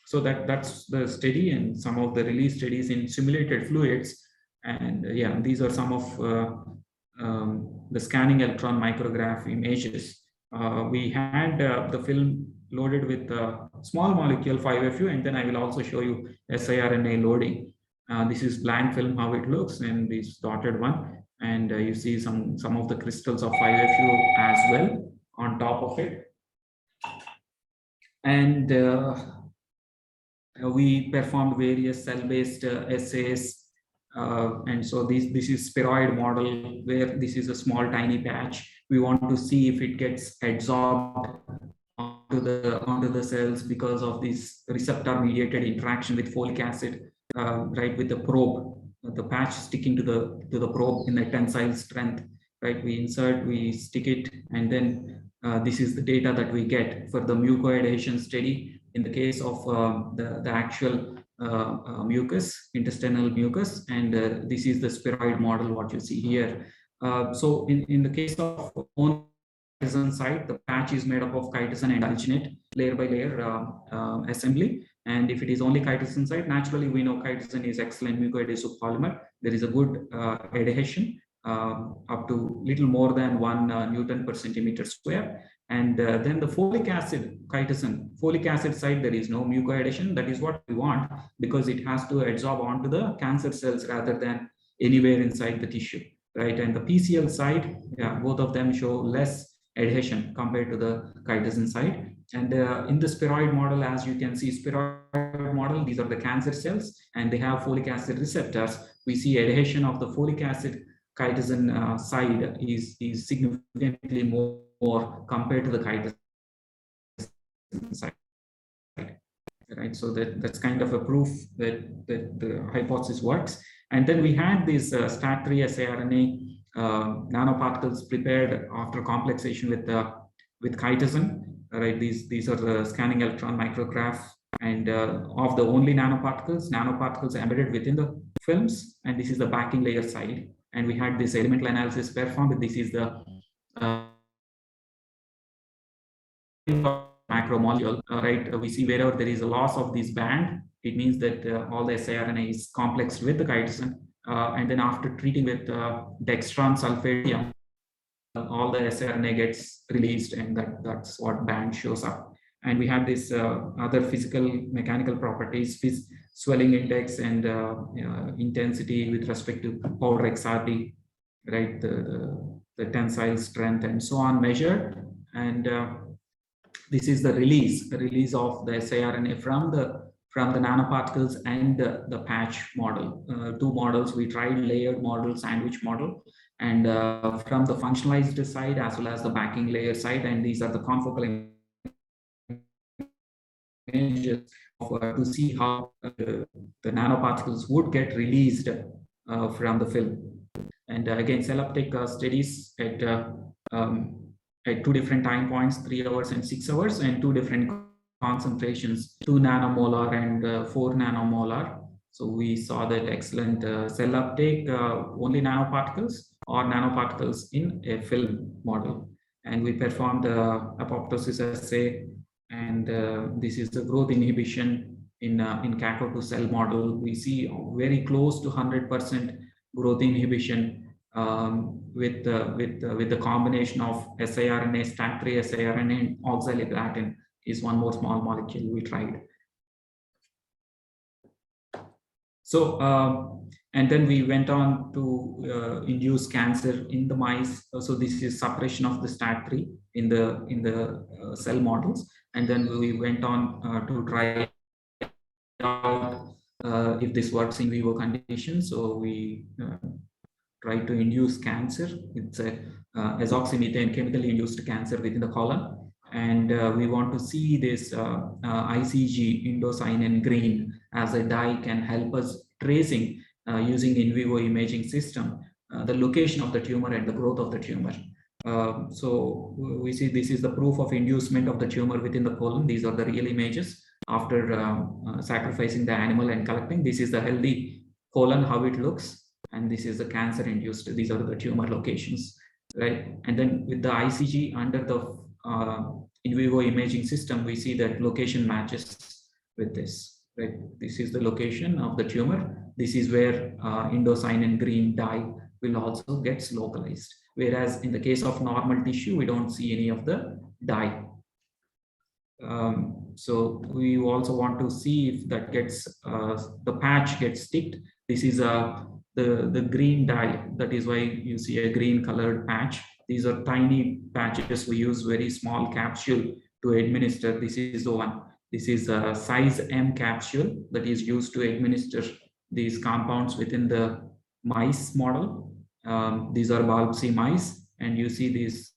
Speaker 10: So that's the study and some of the release studies in simulated fluids. And yeah, these are some of the scanning electron micrograph images. We had the film loaded with small molecule 5FU, and then I will also show you siRNA loading. This is blank film, how it looks, and this dotted one. And you see some of the crystals of 5FU as well on top of it. And we performed various cell-based assays. And so this is spheroid model where this is a small tiny patch. We want to see if it gets adsorbed onto the cells because of this receptor-mediated interaction with folic acid, right, with the probe, the patch sticking to the probe in a tensile strength, right? We insert, we stick it, and then this is the data that we get for the mucoadhesion study. In the case of the actual mucus, intestinal mucus, and this is the spheroid model, what you see here. So in the case of chitosan side, the patch is made up of chitosan and alginate layer by layer assembly. And if it is only chitosan side, naturally we know chitosan is excellent mucoadhesive polymer. There is a good adhesion up to little more than 1 Newton per centimeter square. And then the folic acid chitosan, folic acid side, there is no mucoadhesion. That is what we want because it has to adsorb onto the cancer cells rather than anywhere inside the tissue, right? And the PCL side, yeah, both of them show less adhesion compared to the chitosan side. And in the spheroid model, as you can see, spheroid model, these are the cancer cells and they have folic acid receptors. We see adhesion of the folic acid chitosan side is significantly more compared to the chitosan side, right? So that's kind of a proof that the hypothesis works. And then we had these STAT3 siRNA nanoparticles prepared after complexation with chitosan, right? These are the scanning electron micrograph, and of the only nanoparticles embedded within the films, and this is the backing layer side. And we had this elemental analysis performed. This is the macromolecule, right? We see wherever there is a loss of this band, it means that all the siRNA is complexed with the chitosan. And then after treating with dextran sulfate, all the siRNA gets released, and that's what band shows up. And we have this other physical mechanical properties, swelling index and intensity with respect to powder XRD, right? The tensile strength and so on measured. And this is the release of the siRNA from the nanoparticles and the patch model. Two models we tried: layered model, sandwich model, and from the functionalized side as well as the backing layer side. And these are the confocal images to see how the nanoparticles would get released from the film. And again, cell uptake studies at 2 different time points, 3 hours and 6 hours, and 2 different concentrations, 2 nanomolar and 4 nanomolar. So we saw that excellent cell uptake, only nanoparticles or nanoparticles in a film model. And we performed apoptosis assay, and this is the growth inhibition in CACO2 cell model. We see very close to 100% growth inhibition with the combination of siRNA, STAT3 siRNA, and oxaliplatin is one more small molecule we tried. So and then we went on to induce cancer in the mice. So this is suppression of the STAT3 in the cell models, and then we went on to try out if this works in vivo conditions. So we try to induce cancer. It's a azoxymethane chemically induced cancer within the colon. And we want to see this ICG, indocyanine green, as a dye can help us tracing using in vivo imaging system, the location of the tumor and the growth of the tumor. So we see this is the proof of inducement of the tumor within the colon. These are the real images after sacrificing the animal and collecting. This is the healthy colon, how it looks, and this is the cancer induced. These are the tumor locations, right? And then with the ICG under the in vivo imaging system, we see that location matches with this, right? This is the location of the tumor. This is where indocyanine green dye will also get localized. Whereas in the case of normal tissue, we don't see any of the dye. So we also want to see if that gets, the patch gets sticked. This is the green dye. That is why you see a green colored patch. These are tiny patches. We use very small capsule to administer. This is the one. This is a size M capsule that is used to administer these compounds within the mice model. These are biopsy mice, and you see these.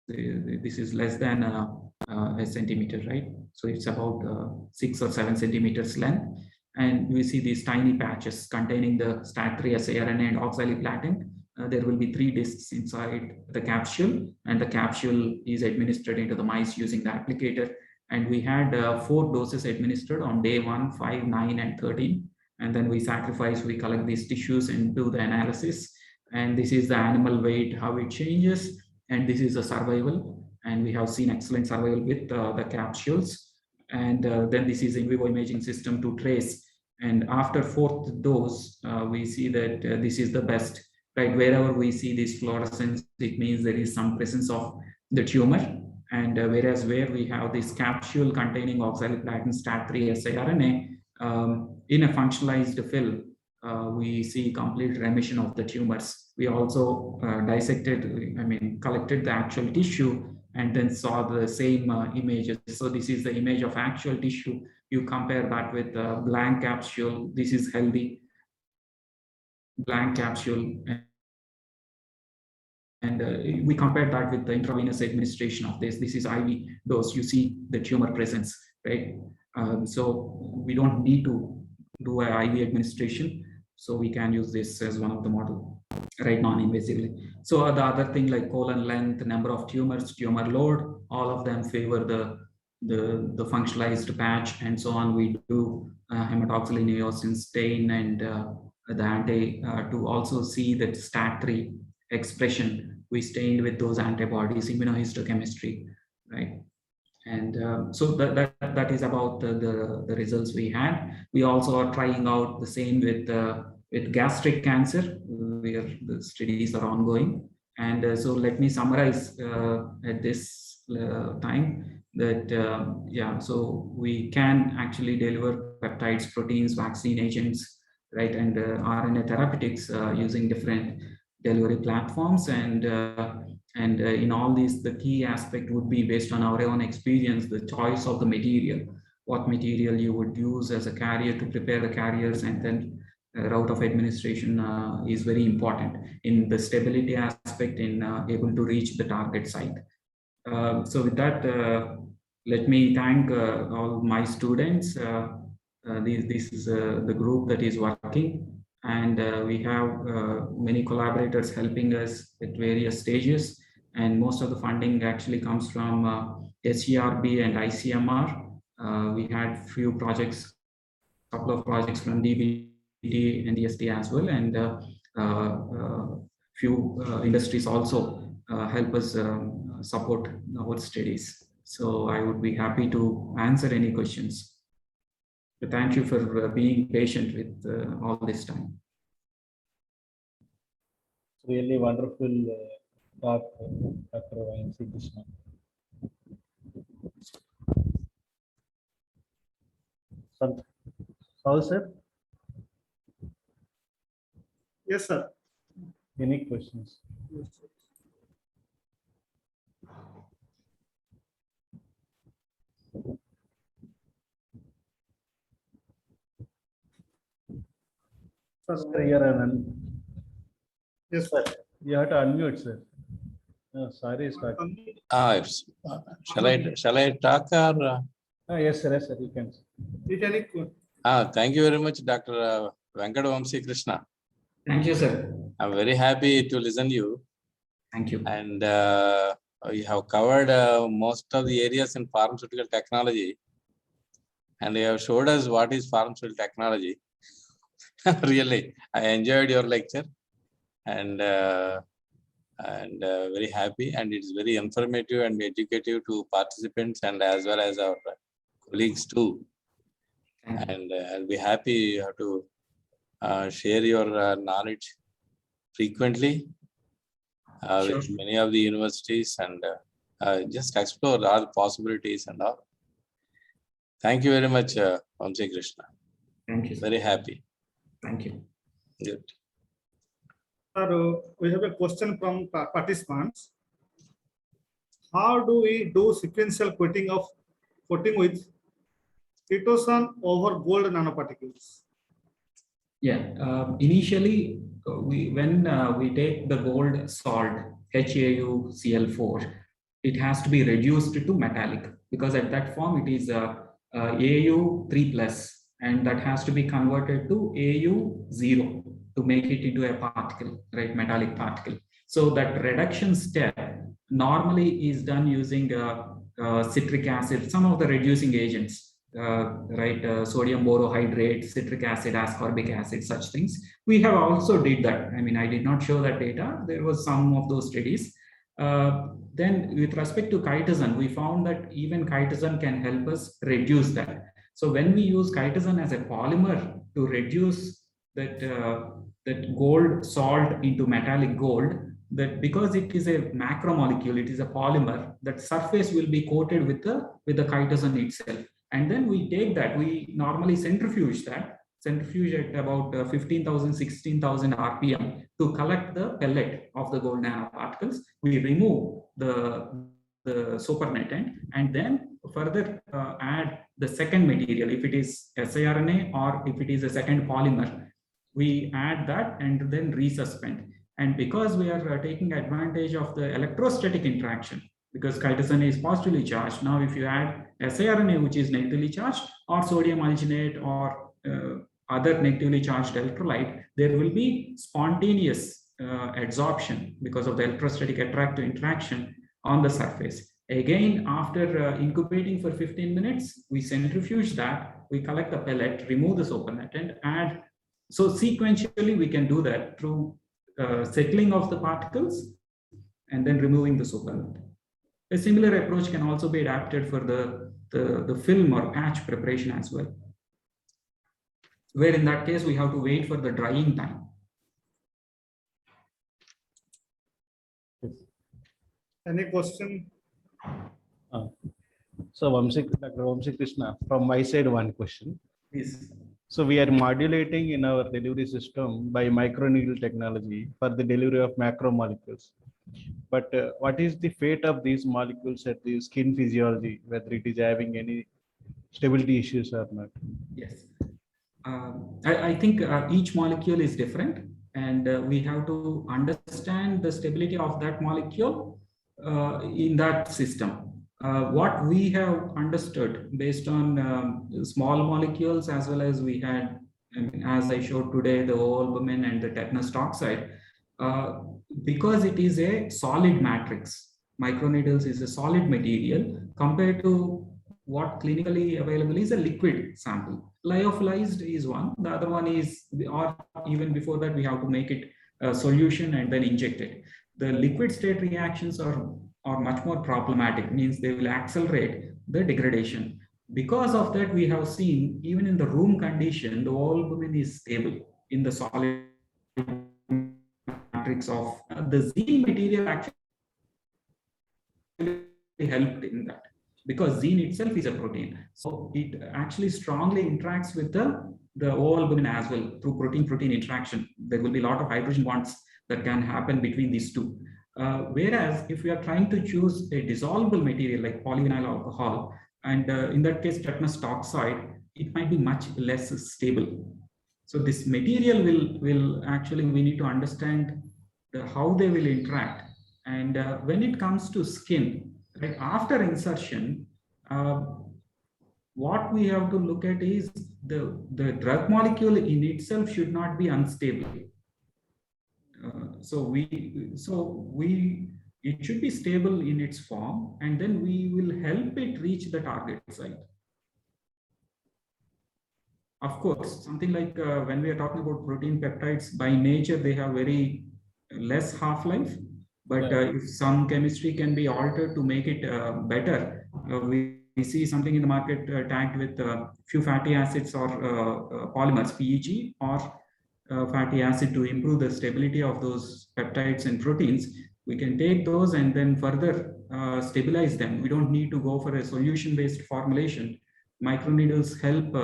Speaker 10: This is less than a centimeter, right? So it's about 6 or 7 centimeters length. And we see these tiny patches containing the STAT3 siRNA and oxaliplatin. There will be 3 discs inside the capsule, and the capsule is administered into the mice using the applicator. And we had 4 doses administered on day 1, 5, 9, and 13. And then we sacrifice, we collect these tissues and do the analysis. And this is the animal weight, how it changes. And this is a survival. And we have seen excellent survival with the capsules. And then this is in vivo imaging system to trace. And after 4th dose, we see that this is the best, right? Wherever we see this fluorescence, it means there is some presence of the tumor. And whereas where we have this capsule containing oxaliplatin STAT3 siRNA, in a functionalized film, we see complete remission of the tumors. We also collected the actual tissue and then saw the same images. So this is the image of actual tissue. You compare that with the blank capsule. This is healthy blank capsule. And we compare that with the intravenous administration of this. This is IV dose. You see the tumor presence, right? So we don't need to do an IV administration. So we can use this as one of the model, right, non-invasively. So the other thing like colon length, number of tumors, tumor load, all of them favor the functionalized patch and so on. We do hematoxylin eosin stain and the anti to also see that STAT3 expression. We stained with those antibodies, immunohistochemistry, right? And so that is about the results we had. We also are trying out the same with gastric cancer, where the studies are ongoing. And so let me summarize at this time that, so we can actually deliver peptides, proteins, vaccine agents, right, and RNA therapeutics using different delivery platforms. And in all these, the key aspect would be based on our own experience, the choice of the material, what material you would use as a carrier to prepare the carriers, and then route of administration is very important in the stability aspect in able to reach the target site. So with that, let me thank all my students. This is the group that is working, and we have many collaborators helping us at various stages. And most of the funding actually comes from SGRB and ICMR. We had few projects, couple of projects from DBT and DST as well, and few industries also help us support our studies. So I would be happy to answer any questions. So thank you for being patient with all this time.
Speaker 2: Really wonderful talk, Dr. YMC Krishna. Saul sir?
Speaker 5: Yes, sir.
Speaker 2: Any questions?
Speaker 5: Yes, sir.
Speaker 2: Sir, you are
Speaker 5: Yes, sir.
Speaker 2: you have to unmute, sir. Sorry, start.
Speaker 8: Shall I talk or?
Speaker 2: Yes, sir. Yes, sir. You can.
Speaker 8: Thank you very much, Dr. Venkata Vamsi Krishna.
Speaker 10: Thank you, sir.
Speaker 8: I'm very happy to listen to you.
Speaker 10: Thank you.
Speaker 8: And you have covered most of the areas in pharmaceutical technology. And you have showed us what is pharmaceutical technology. Really, I enjoyed your lecture and very happy. And it's very informative and educative to participants and as well as our colleagues too. And I'll be happy to share your knowledge frequently with many of the universities and just explore all the possibilities and all. Thank you very much, Vamsi Krishna.
Speaker 10: Thank you, sir.
Speaker 8: Very happy.
Speaker 10: Thank you.
Speaker 8: Good.
Speaker 5: Sir, we have a question from participants. How do we do sequential coating with chitosan over gold nanoparticles?
Speaker 10: Yeah, initially when we take the gold salt HAuCl4, it has to be reduced to metallic because at that form it is Au3+, and that has to be converted to Au0 to make it into a particle, right, metallic particle. So that reduction step normally is done using citric acid, some of the reducing agents. Sodium borohydrate, citric acid, ascorbic acid, such things. We have also did that. I mean, I did not show that data. There was some of those studies. Then with respect to chitosan, we found that even chitosan can help us reduce that. So when we use chitosan as a polymer to reduce that, that gold salt into metallic gold, that because it is a macromolecule, it is a polymer, that surface will be coated with the chitosan itself. And then we take that, we normally centrifuge that, centrifuge at about 15,000, 16,000 RPM to collect the pellet of the gold nanoparticles. We remove the supernatant and then further add the second material. If it is siRNA or if it is a second polymer, we add that and then resuspend. And because we are taking advantage of the electrostatic interaction, because chitosan is positively charged. Now, if you add siRNA, which is negatively charged, or sodium alginate or other negatively charged electrolyte, there will be spontaneous adsorption because of the electrostatic attractive interaction on the surface. Again, after incubating for 15 minutes, we centrifuge that, we collect the pellet, remove the supernatant, add. So sequentially, we can do that through settling of the particles and then removing the supernatant. A similar approach can also be adapted for the film or patch preparation as well, where in that case we have to wait for the drying time.
Speaker 5: Any question?
Speaker 2: So Dr. Vamsi Krishna, from my side, one question.
Speaker 10: Yes.
Speaker 2: So we are modulating in our delivery system by microneedle technology for the delivery of macromolecules. But what is the fate of these molecules at the skin physiology, whether it is having any stability issues or not?
Speaker 10: Yes. I think each molecule is different, and we have to understand the stability of that molecule in that system. What we have understood based on small molecules, as well as we had, as I showed today, the albumin and the tetanus toxide, because it is a solid matrix, microneedles is a solid material compared to what clinically available is a liquid sample. Lyophilized is one, the other one is, or even before that, we have to make it a solution and then inject it. The liquid state reactions are much more problematic, means they will accelerate the degradation. Because of that, we have seen even in the room condition, the albumin is stable in the solid matrix of the Z material actually helped in that, because zine itself is a protein. So it actually strongly interacts with the albumin as well through protein-protein interaction. There will be a lot of hydrogen bonds that can happen between these two. Whereas if we are trying to choose a dissolvable material like polyvinyl alcohol, and in that case, tetanus toxide, it might be much less stable. So this material will actually, we need to understand how they will interact And when it comes to skin, right, after insertion, what we have to look at is the drug molecule in itself should not be unstable. It should be stable in its form, and then we will help it reach the target site. Of course, something like when we are talking about protein peptides, by nature, they have very less half-life, but if some chemistry can be altered to make it better, we see something in the market tagged with few fatty acids or polymers, PEG, or fatty acid to improve the stability of those peptides and proteins. We can take those and then further stabilize them. We don't need to go for a solution-based formulation. Microneedles help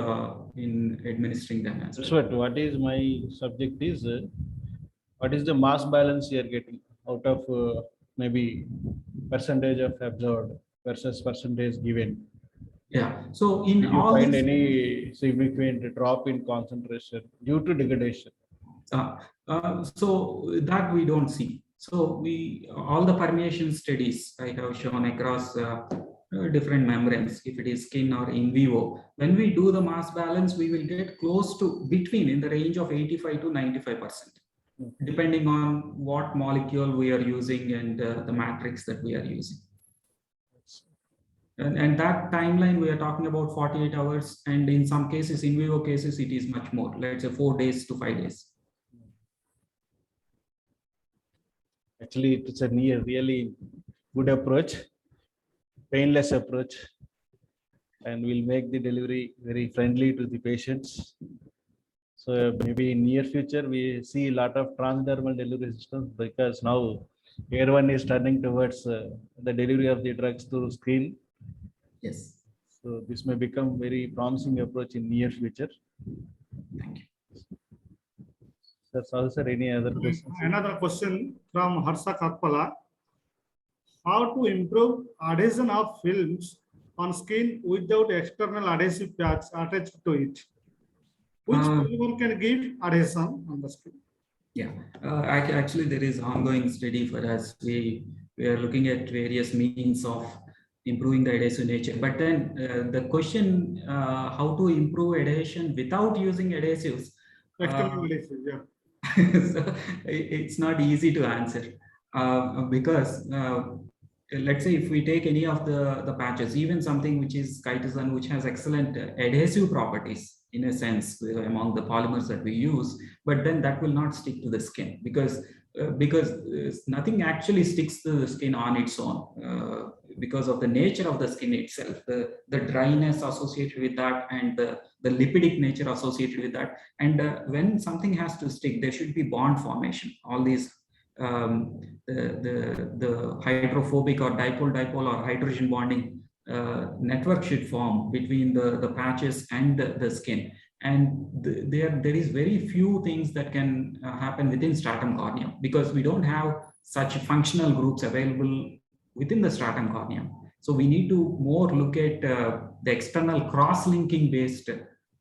Speaker 10: in administering them as well.
Speaker 2: So what is my subject is, what is the mass balance you are getting out of maybe percentage of absorbed versus percentage given?
Speaker 10: Yeah. So in
Speaker 2: Did you
Speaker 10: all
Speaker 2: find
Speaker 10: these,
Speaker 2: any significant drop in concentration due to degradation?
Speaker 10: so that we don't see. So all the permeation studies I have shown across different membranes, if it is skin or in vivo, when we do the mass balance, we will get close to between in the range of 85 to 95%, depending on what molecule we are using and the matrix that we are using. And that timeline, we are talking about 48 hours. And in some cases, in vivo cases, it is much more, let's say 4 days to 5 days.
Speaker 2: Actually, it's a really good approach, painless approach, and will make the delivery very friendly to the patients. So maybe in near future, we see a lot of transdermal delivery systems, because now everyone is turning towards the delivery of the drugs through skin.
Speaker 10: Yes.
Speaker 2: So this may become very promising approach in near future.
Speaker 10: Thank you.
Speaker 2: Sir, any other questions?
Speaker 5: Another question from Harsha Karpala. How to improve adhesion of films on skin without external adhesive pads attached to it? Which polymer can give adhesion on the skin?
Speaker 10: Yeah, actually there is ongoing study for us. We are looking at various means of improving the adhesive nature. But then the question, how to improve adhesion without using adhesives?
Speaker 5: External adhesive, yeah.
Speaker 10: So it's not easy to answer because let's say if we take any of the patches, even something which is chitosan, which has excellent adhesive properties in a sense among the polymers that we use, but then that will not stick to the skin because nothing actually sticks to the skin on its own because of the nature of the skin itself, the dryness associated with that and the lipidic nature associated with that. And when something has to stick, there should be bond formation. All these the hydrophobic or dipole or hydrogen bonding network should form between the patches and the skin. And there is very few things that can happen within stratum corneum because we don't have such functional groups available within the stratum corneum. So we need to more look at the external cross-linking based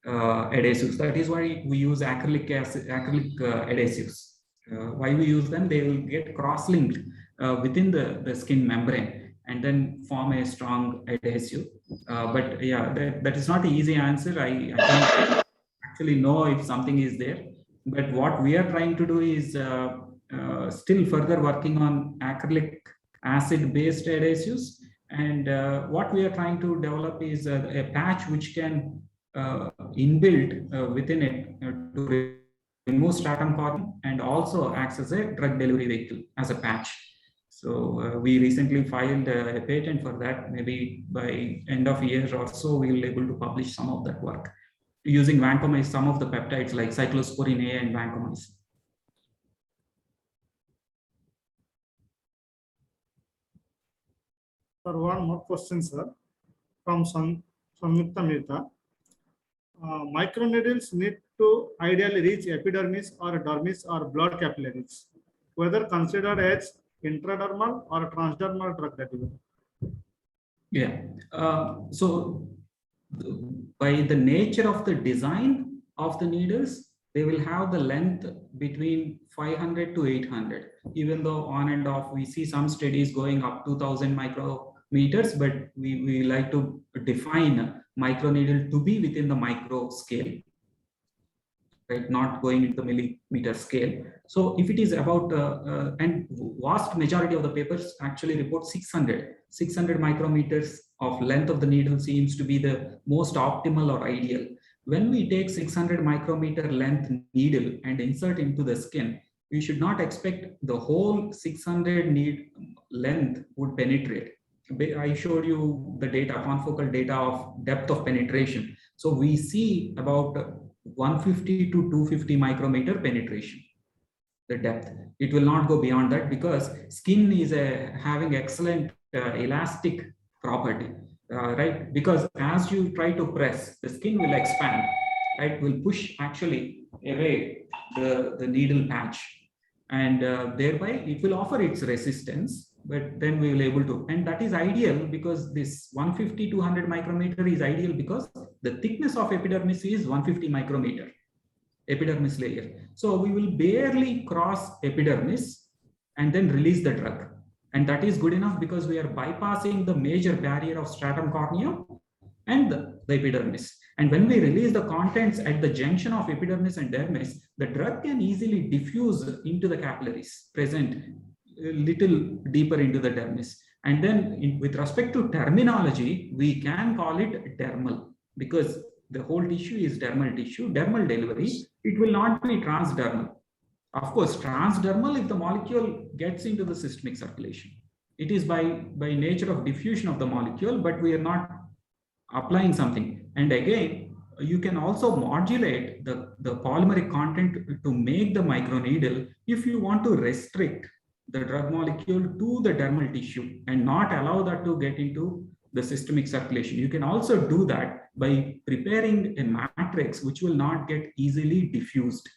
Speaker 10: adhesives. That is why we use acrylic adhesives. Why we use them? They will get cross-linked within the skin membrane and then form a strong adhesive. But yeah, that is not an easy answer. I can't actually know if something is there. But what we are trying to do is still further working on acrylic acid-based adhesives. And what we are trying to develop is a patch which can inbuilt within it to remove stratum corneum and also acts as a drug delivery vehicle as a patch. So we recently filed a patent for that. Maybe by end of year or so, we will be able to publish some of that work using vancomycin, some of the peptides like cyclosporin A and vancomycin.
Speaker 5: For one more question, sir, from Samyukta Mehta. Microneedles need to ideally reach epidermis or dermis or blood capillaries, whether considered as intradermal or transdermal drug delivery.
Speaker 10: Yeah. So by the nature of the design of the needles, they will have the length between 500 to 800, even though on and off we see some studies going up to 1000 micrometers, but we like to define microneedle to be within the micro scale, right? Not going into the millimeter scale. So if it is about, and vast majority of the papers actually report 600 micrometers of length of the needle seems to be the most optimal or ideal. When we take 600 micrometer length needle and insert into the skin, we should not expect the whole 600 length would penetrate. I showed you the data, confocal data of depth of penetration. So we see about 150 to 250 micrometer penetration, the depth. It will not go beyond that because skin is having excellent elastic property, right? Because as you try to press, the skin will expand, right? Will push actually away the needle patch, and thereby it will offer its resistance, but then we will able to, and that is ideal because this 150 to 100 micrometer is ideal because the thickness of epidermis is 150 micrometer, epidermis layer. So we will barely cross epidermis and then release the drug. And that is good enough because we are bypassing the major barrier of stratum corneum and the epidermis. And when we release the contents at the junction of epidermis and dermis, the drug can easily diffuse into the capillaries present a little deeper into the dermis. And then with respect to terminology, we can call it dermal because the whole tissue is dermal tissue, dermal delivery. It will not be transdermal. Of course, transdermal if the molecule gets into the systemic circulation. It is by nature of diffusion of the molecule, but we are not applying something. And again, you can also modulate the polymeric content to make the microneedle if you want to restrict the drug molecule to the dermal tissue and not allow that to get into the systemic circulation. You can also do that by preparing a matrix which will not get easily diffused.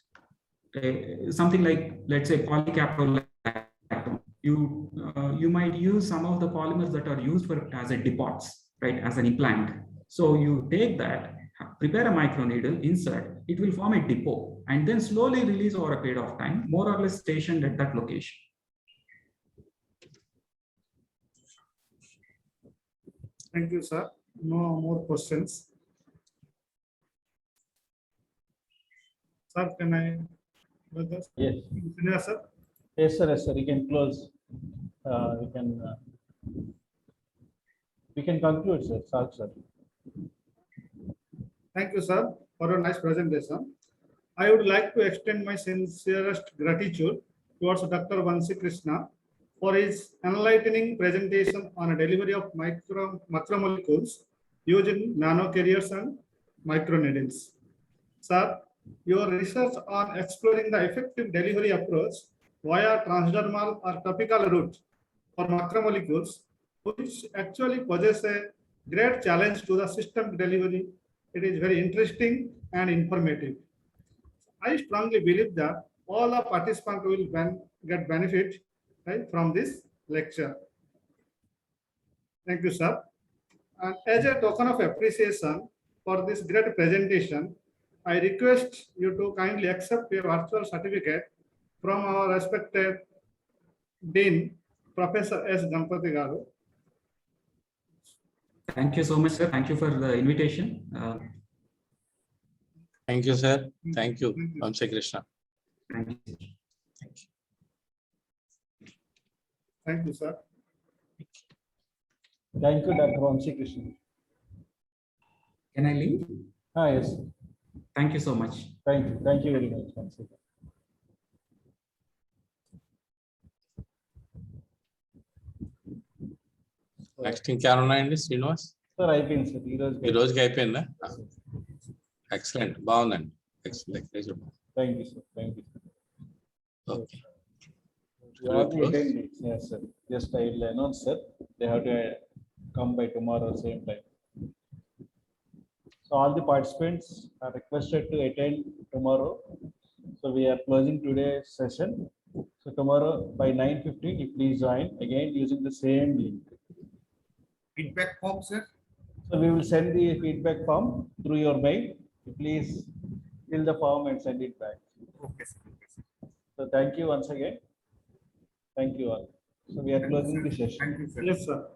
Speaker 10: Something like, let's say, polycaprolactone. You might use some of the polymers that are used for as a depots, right, as an implant. So you take that, prepare a microneedle, insert, it will form a depot, and then slowly release over a period of time, more or less stationed at that location.
Speaker 5: Thank you, sir. No more questions. Sir, can I?
Speaker 2: Yes.
Speaker 5: Yes, sir.
Speaker 2: Yes, sir. Yes, sir. You can close. We can conclude, sir. Sir.
Speaker 5: Thank you, sir, for a nice presentation. I would like to extend my sincerest gratitude towards Dr. Vansi Krishna for his enlightening presentation on a delivery of macromolecules using nanocarriers and microneedles. Sir, your research on exploring the effective delivery approach via transdermal or topical route for macromolecules, which actually poses a great challenge to the system delivery. It is very interesting and informative. I strongly believe that all the participants will get benefit, right, from this lecture. Thank you, sir. And as a token of appreciation for this great presentation, I request you to kindly accept a virtual certificate from our respected Dean, Professor S. Ganpati Garu.
Speaker 10: Thank you so much, sir. Thank you for the invitation.
Speaker 8: Thank you, sir. Thank you, Vansi Krishna.
Speaker 10: Thank you.
Speaker 8: Thank you.
Speaker 5: Thank you, sir.
Speaker 2: Thank you, Dr. Vansi Krishna.
Speaker 10: Can I leave?
Speaker 2: Yes.
Speaker 10: Thank you so much.
Speaker 2: Thank you. Thank you very much. Vansi.
Speaker 8: Next thing, क्या होना है Srinivas?
Speaker 2: Sir, అయిపోయింది sir
Speaker 8: ఈ రోజుకి అయిపోయిందా? Excellent. బాగుందండి. Excellent.
Speaker 2: Thank you, sir. Thank you.
Speaker 8: Okay.
Speaker 2: You have to attend it. Yes, sir. Just I will announce, sir. They have to come by tomorrow same time. So all the participants are requested to attend tomorrow. So we are closing today's session. So tomorrow by 9:15, you please join again using the same link.
Speaker 5: Feedback form, sir.
Speaker 2: So we will send the feedback form through your mail. Please fill the form and send it back.
Speaker 11: Okay, sir. Okay, sir.
Speaker 2: So thank you once again. Thank you all. So we are closing the session.
Speaker 11: Thank you, sir.
Speaker 5: Yes, sir.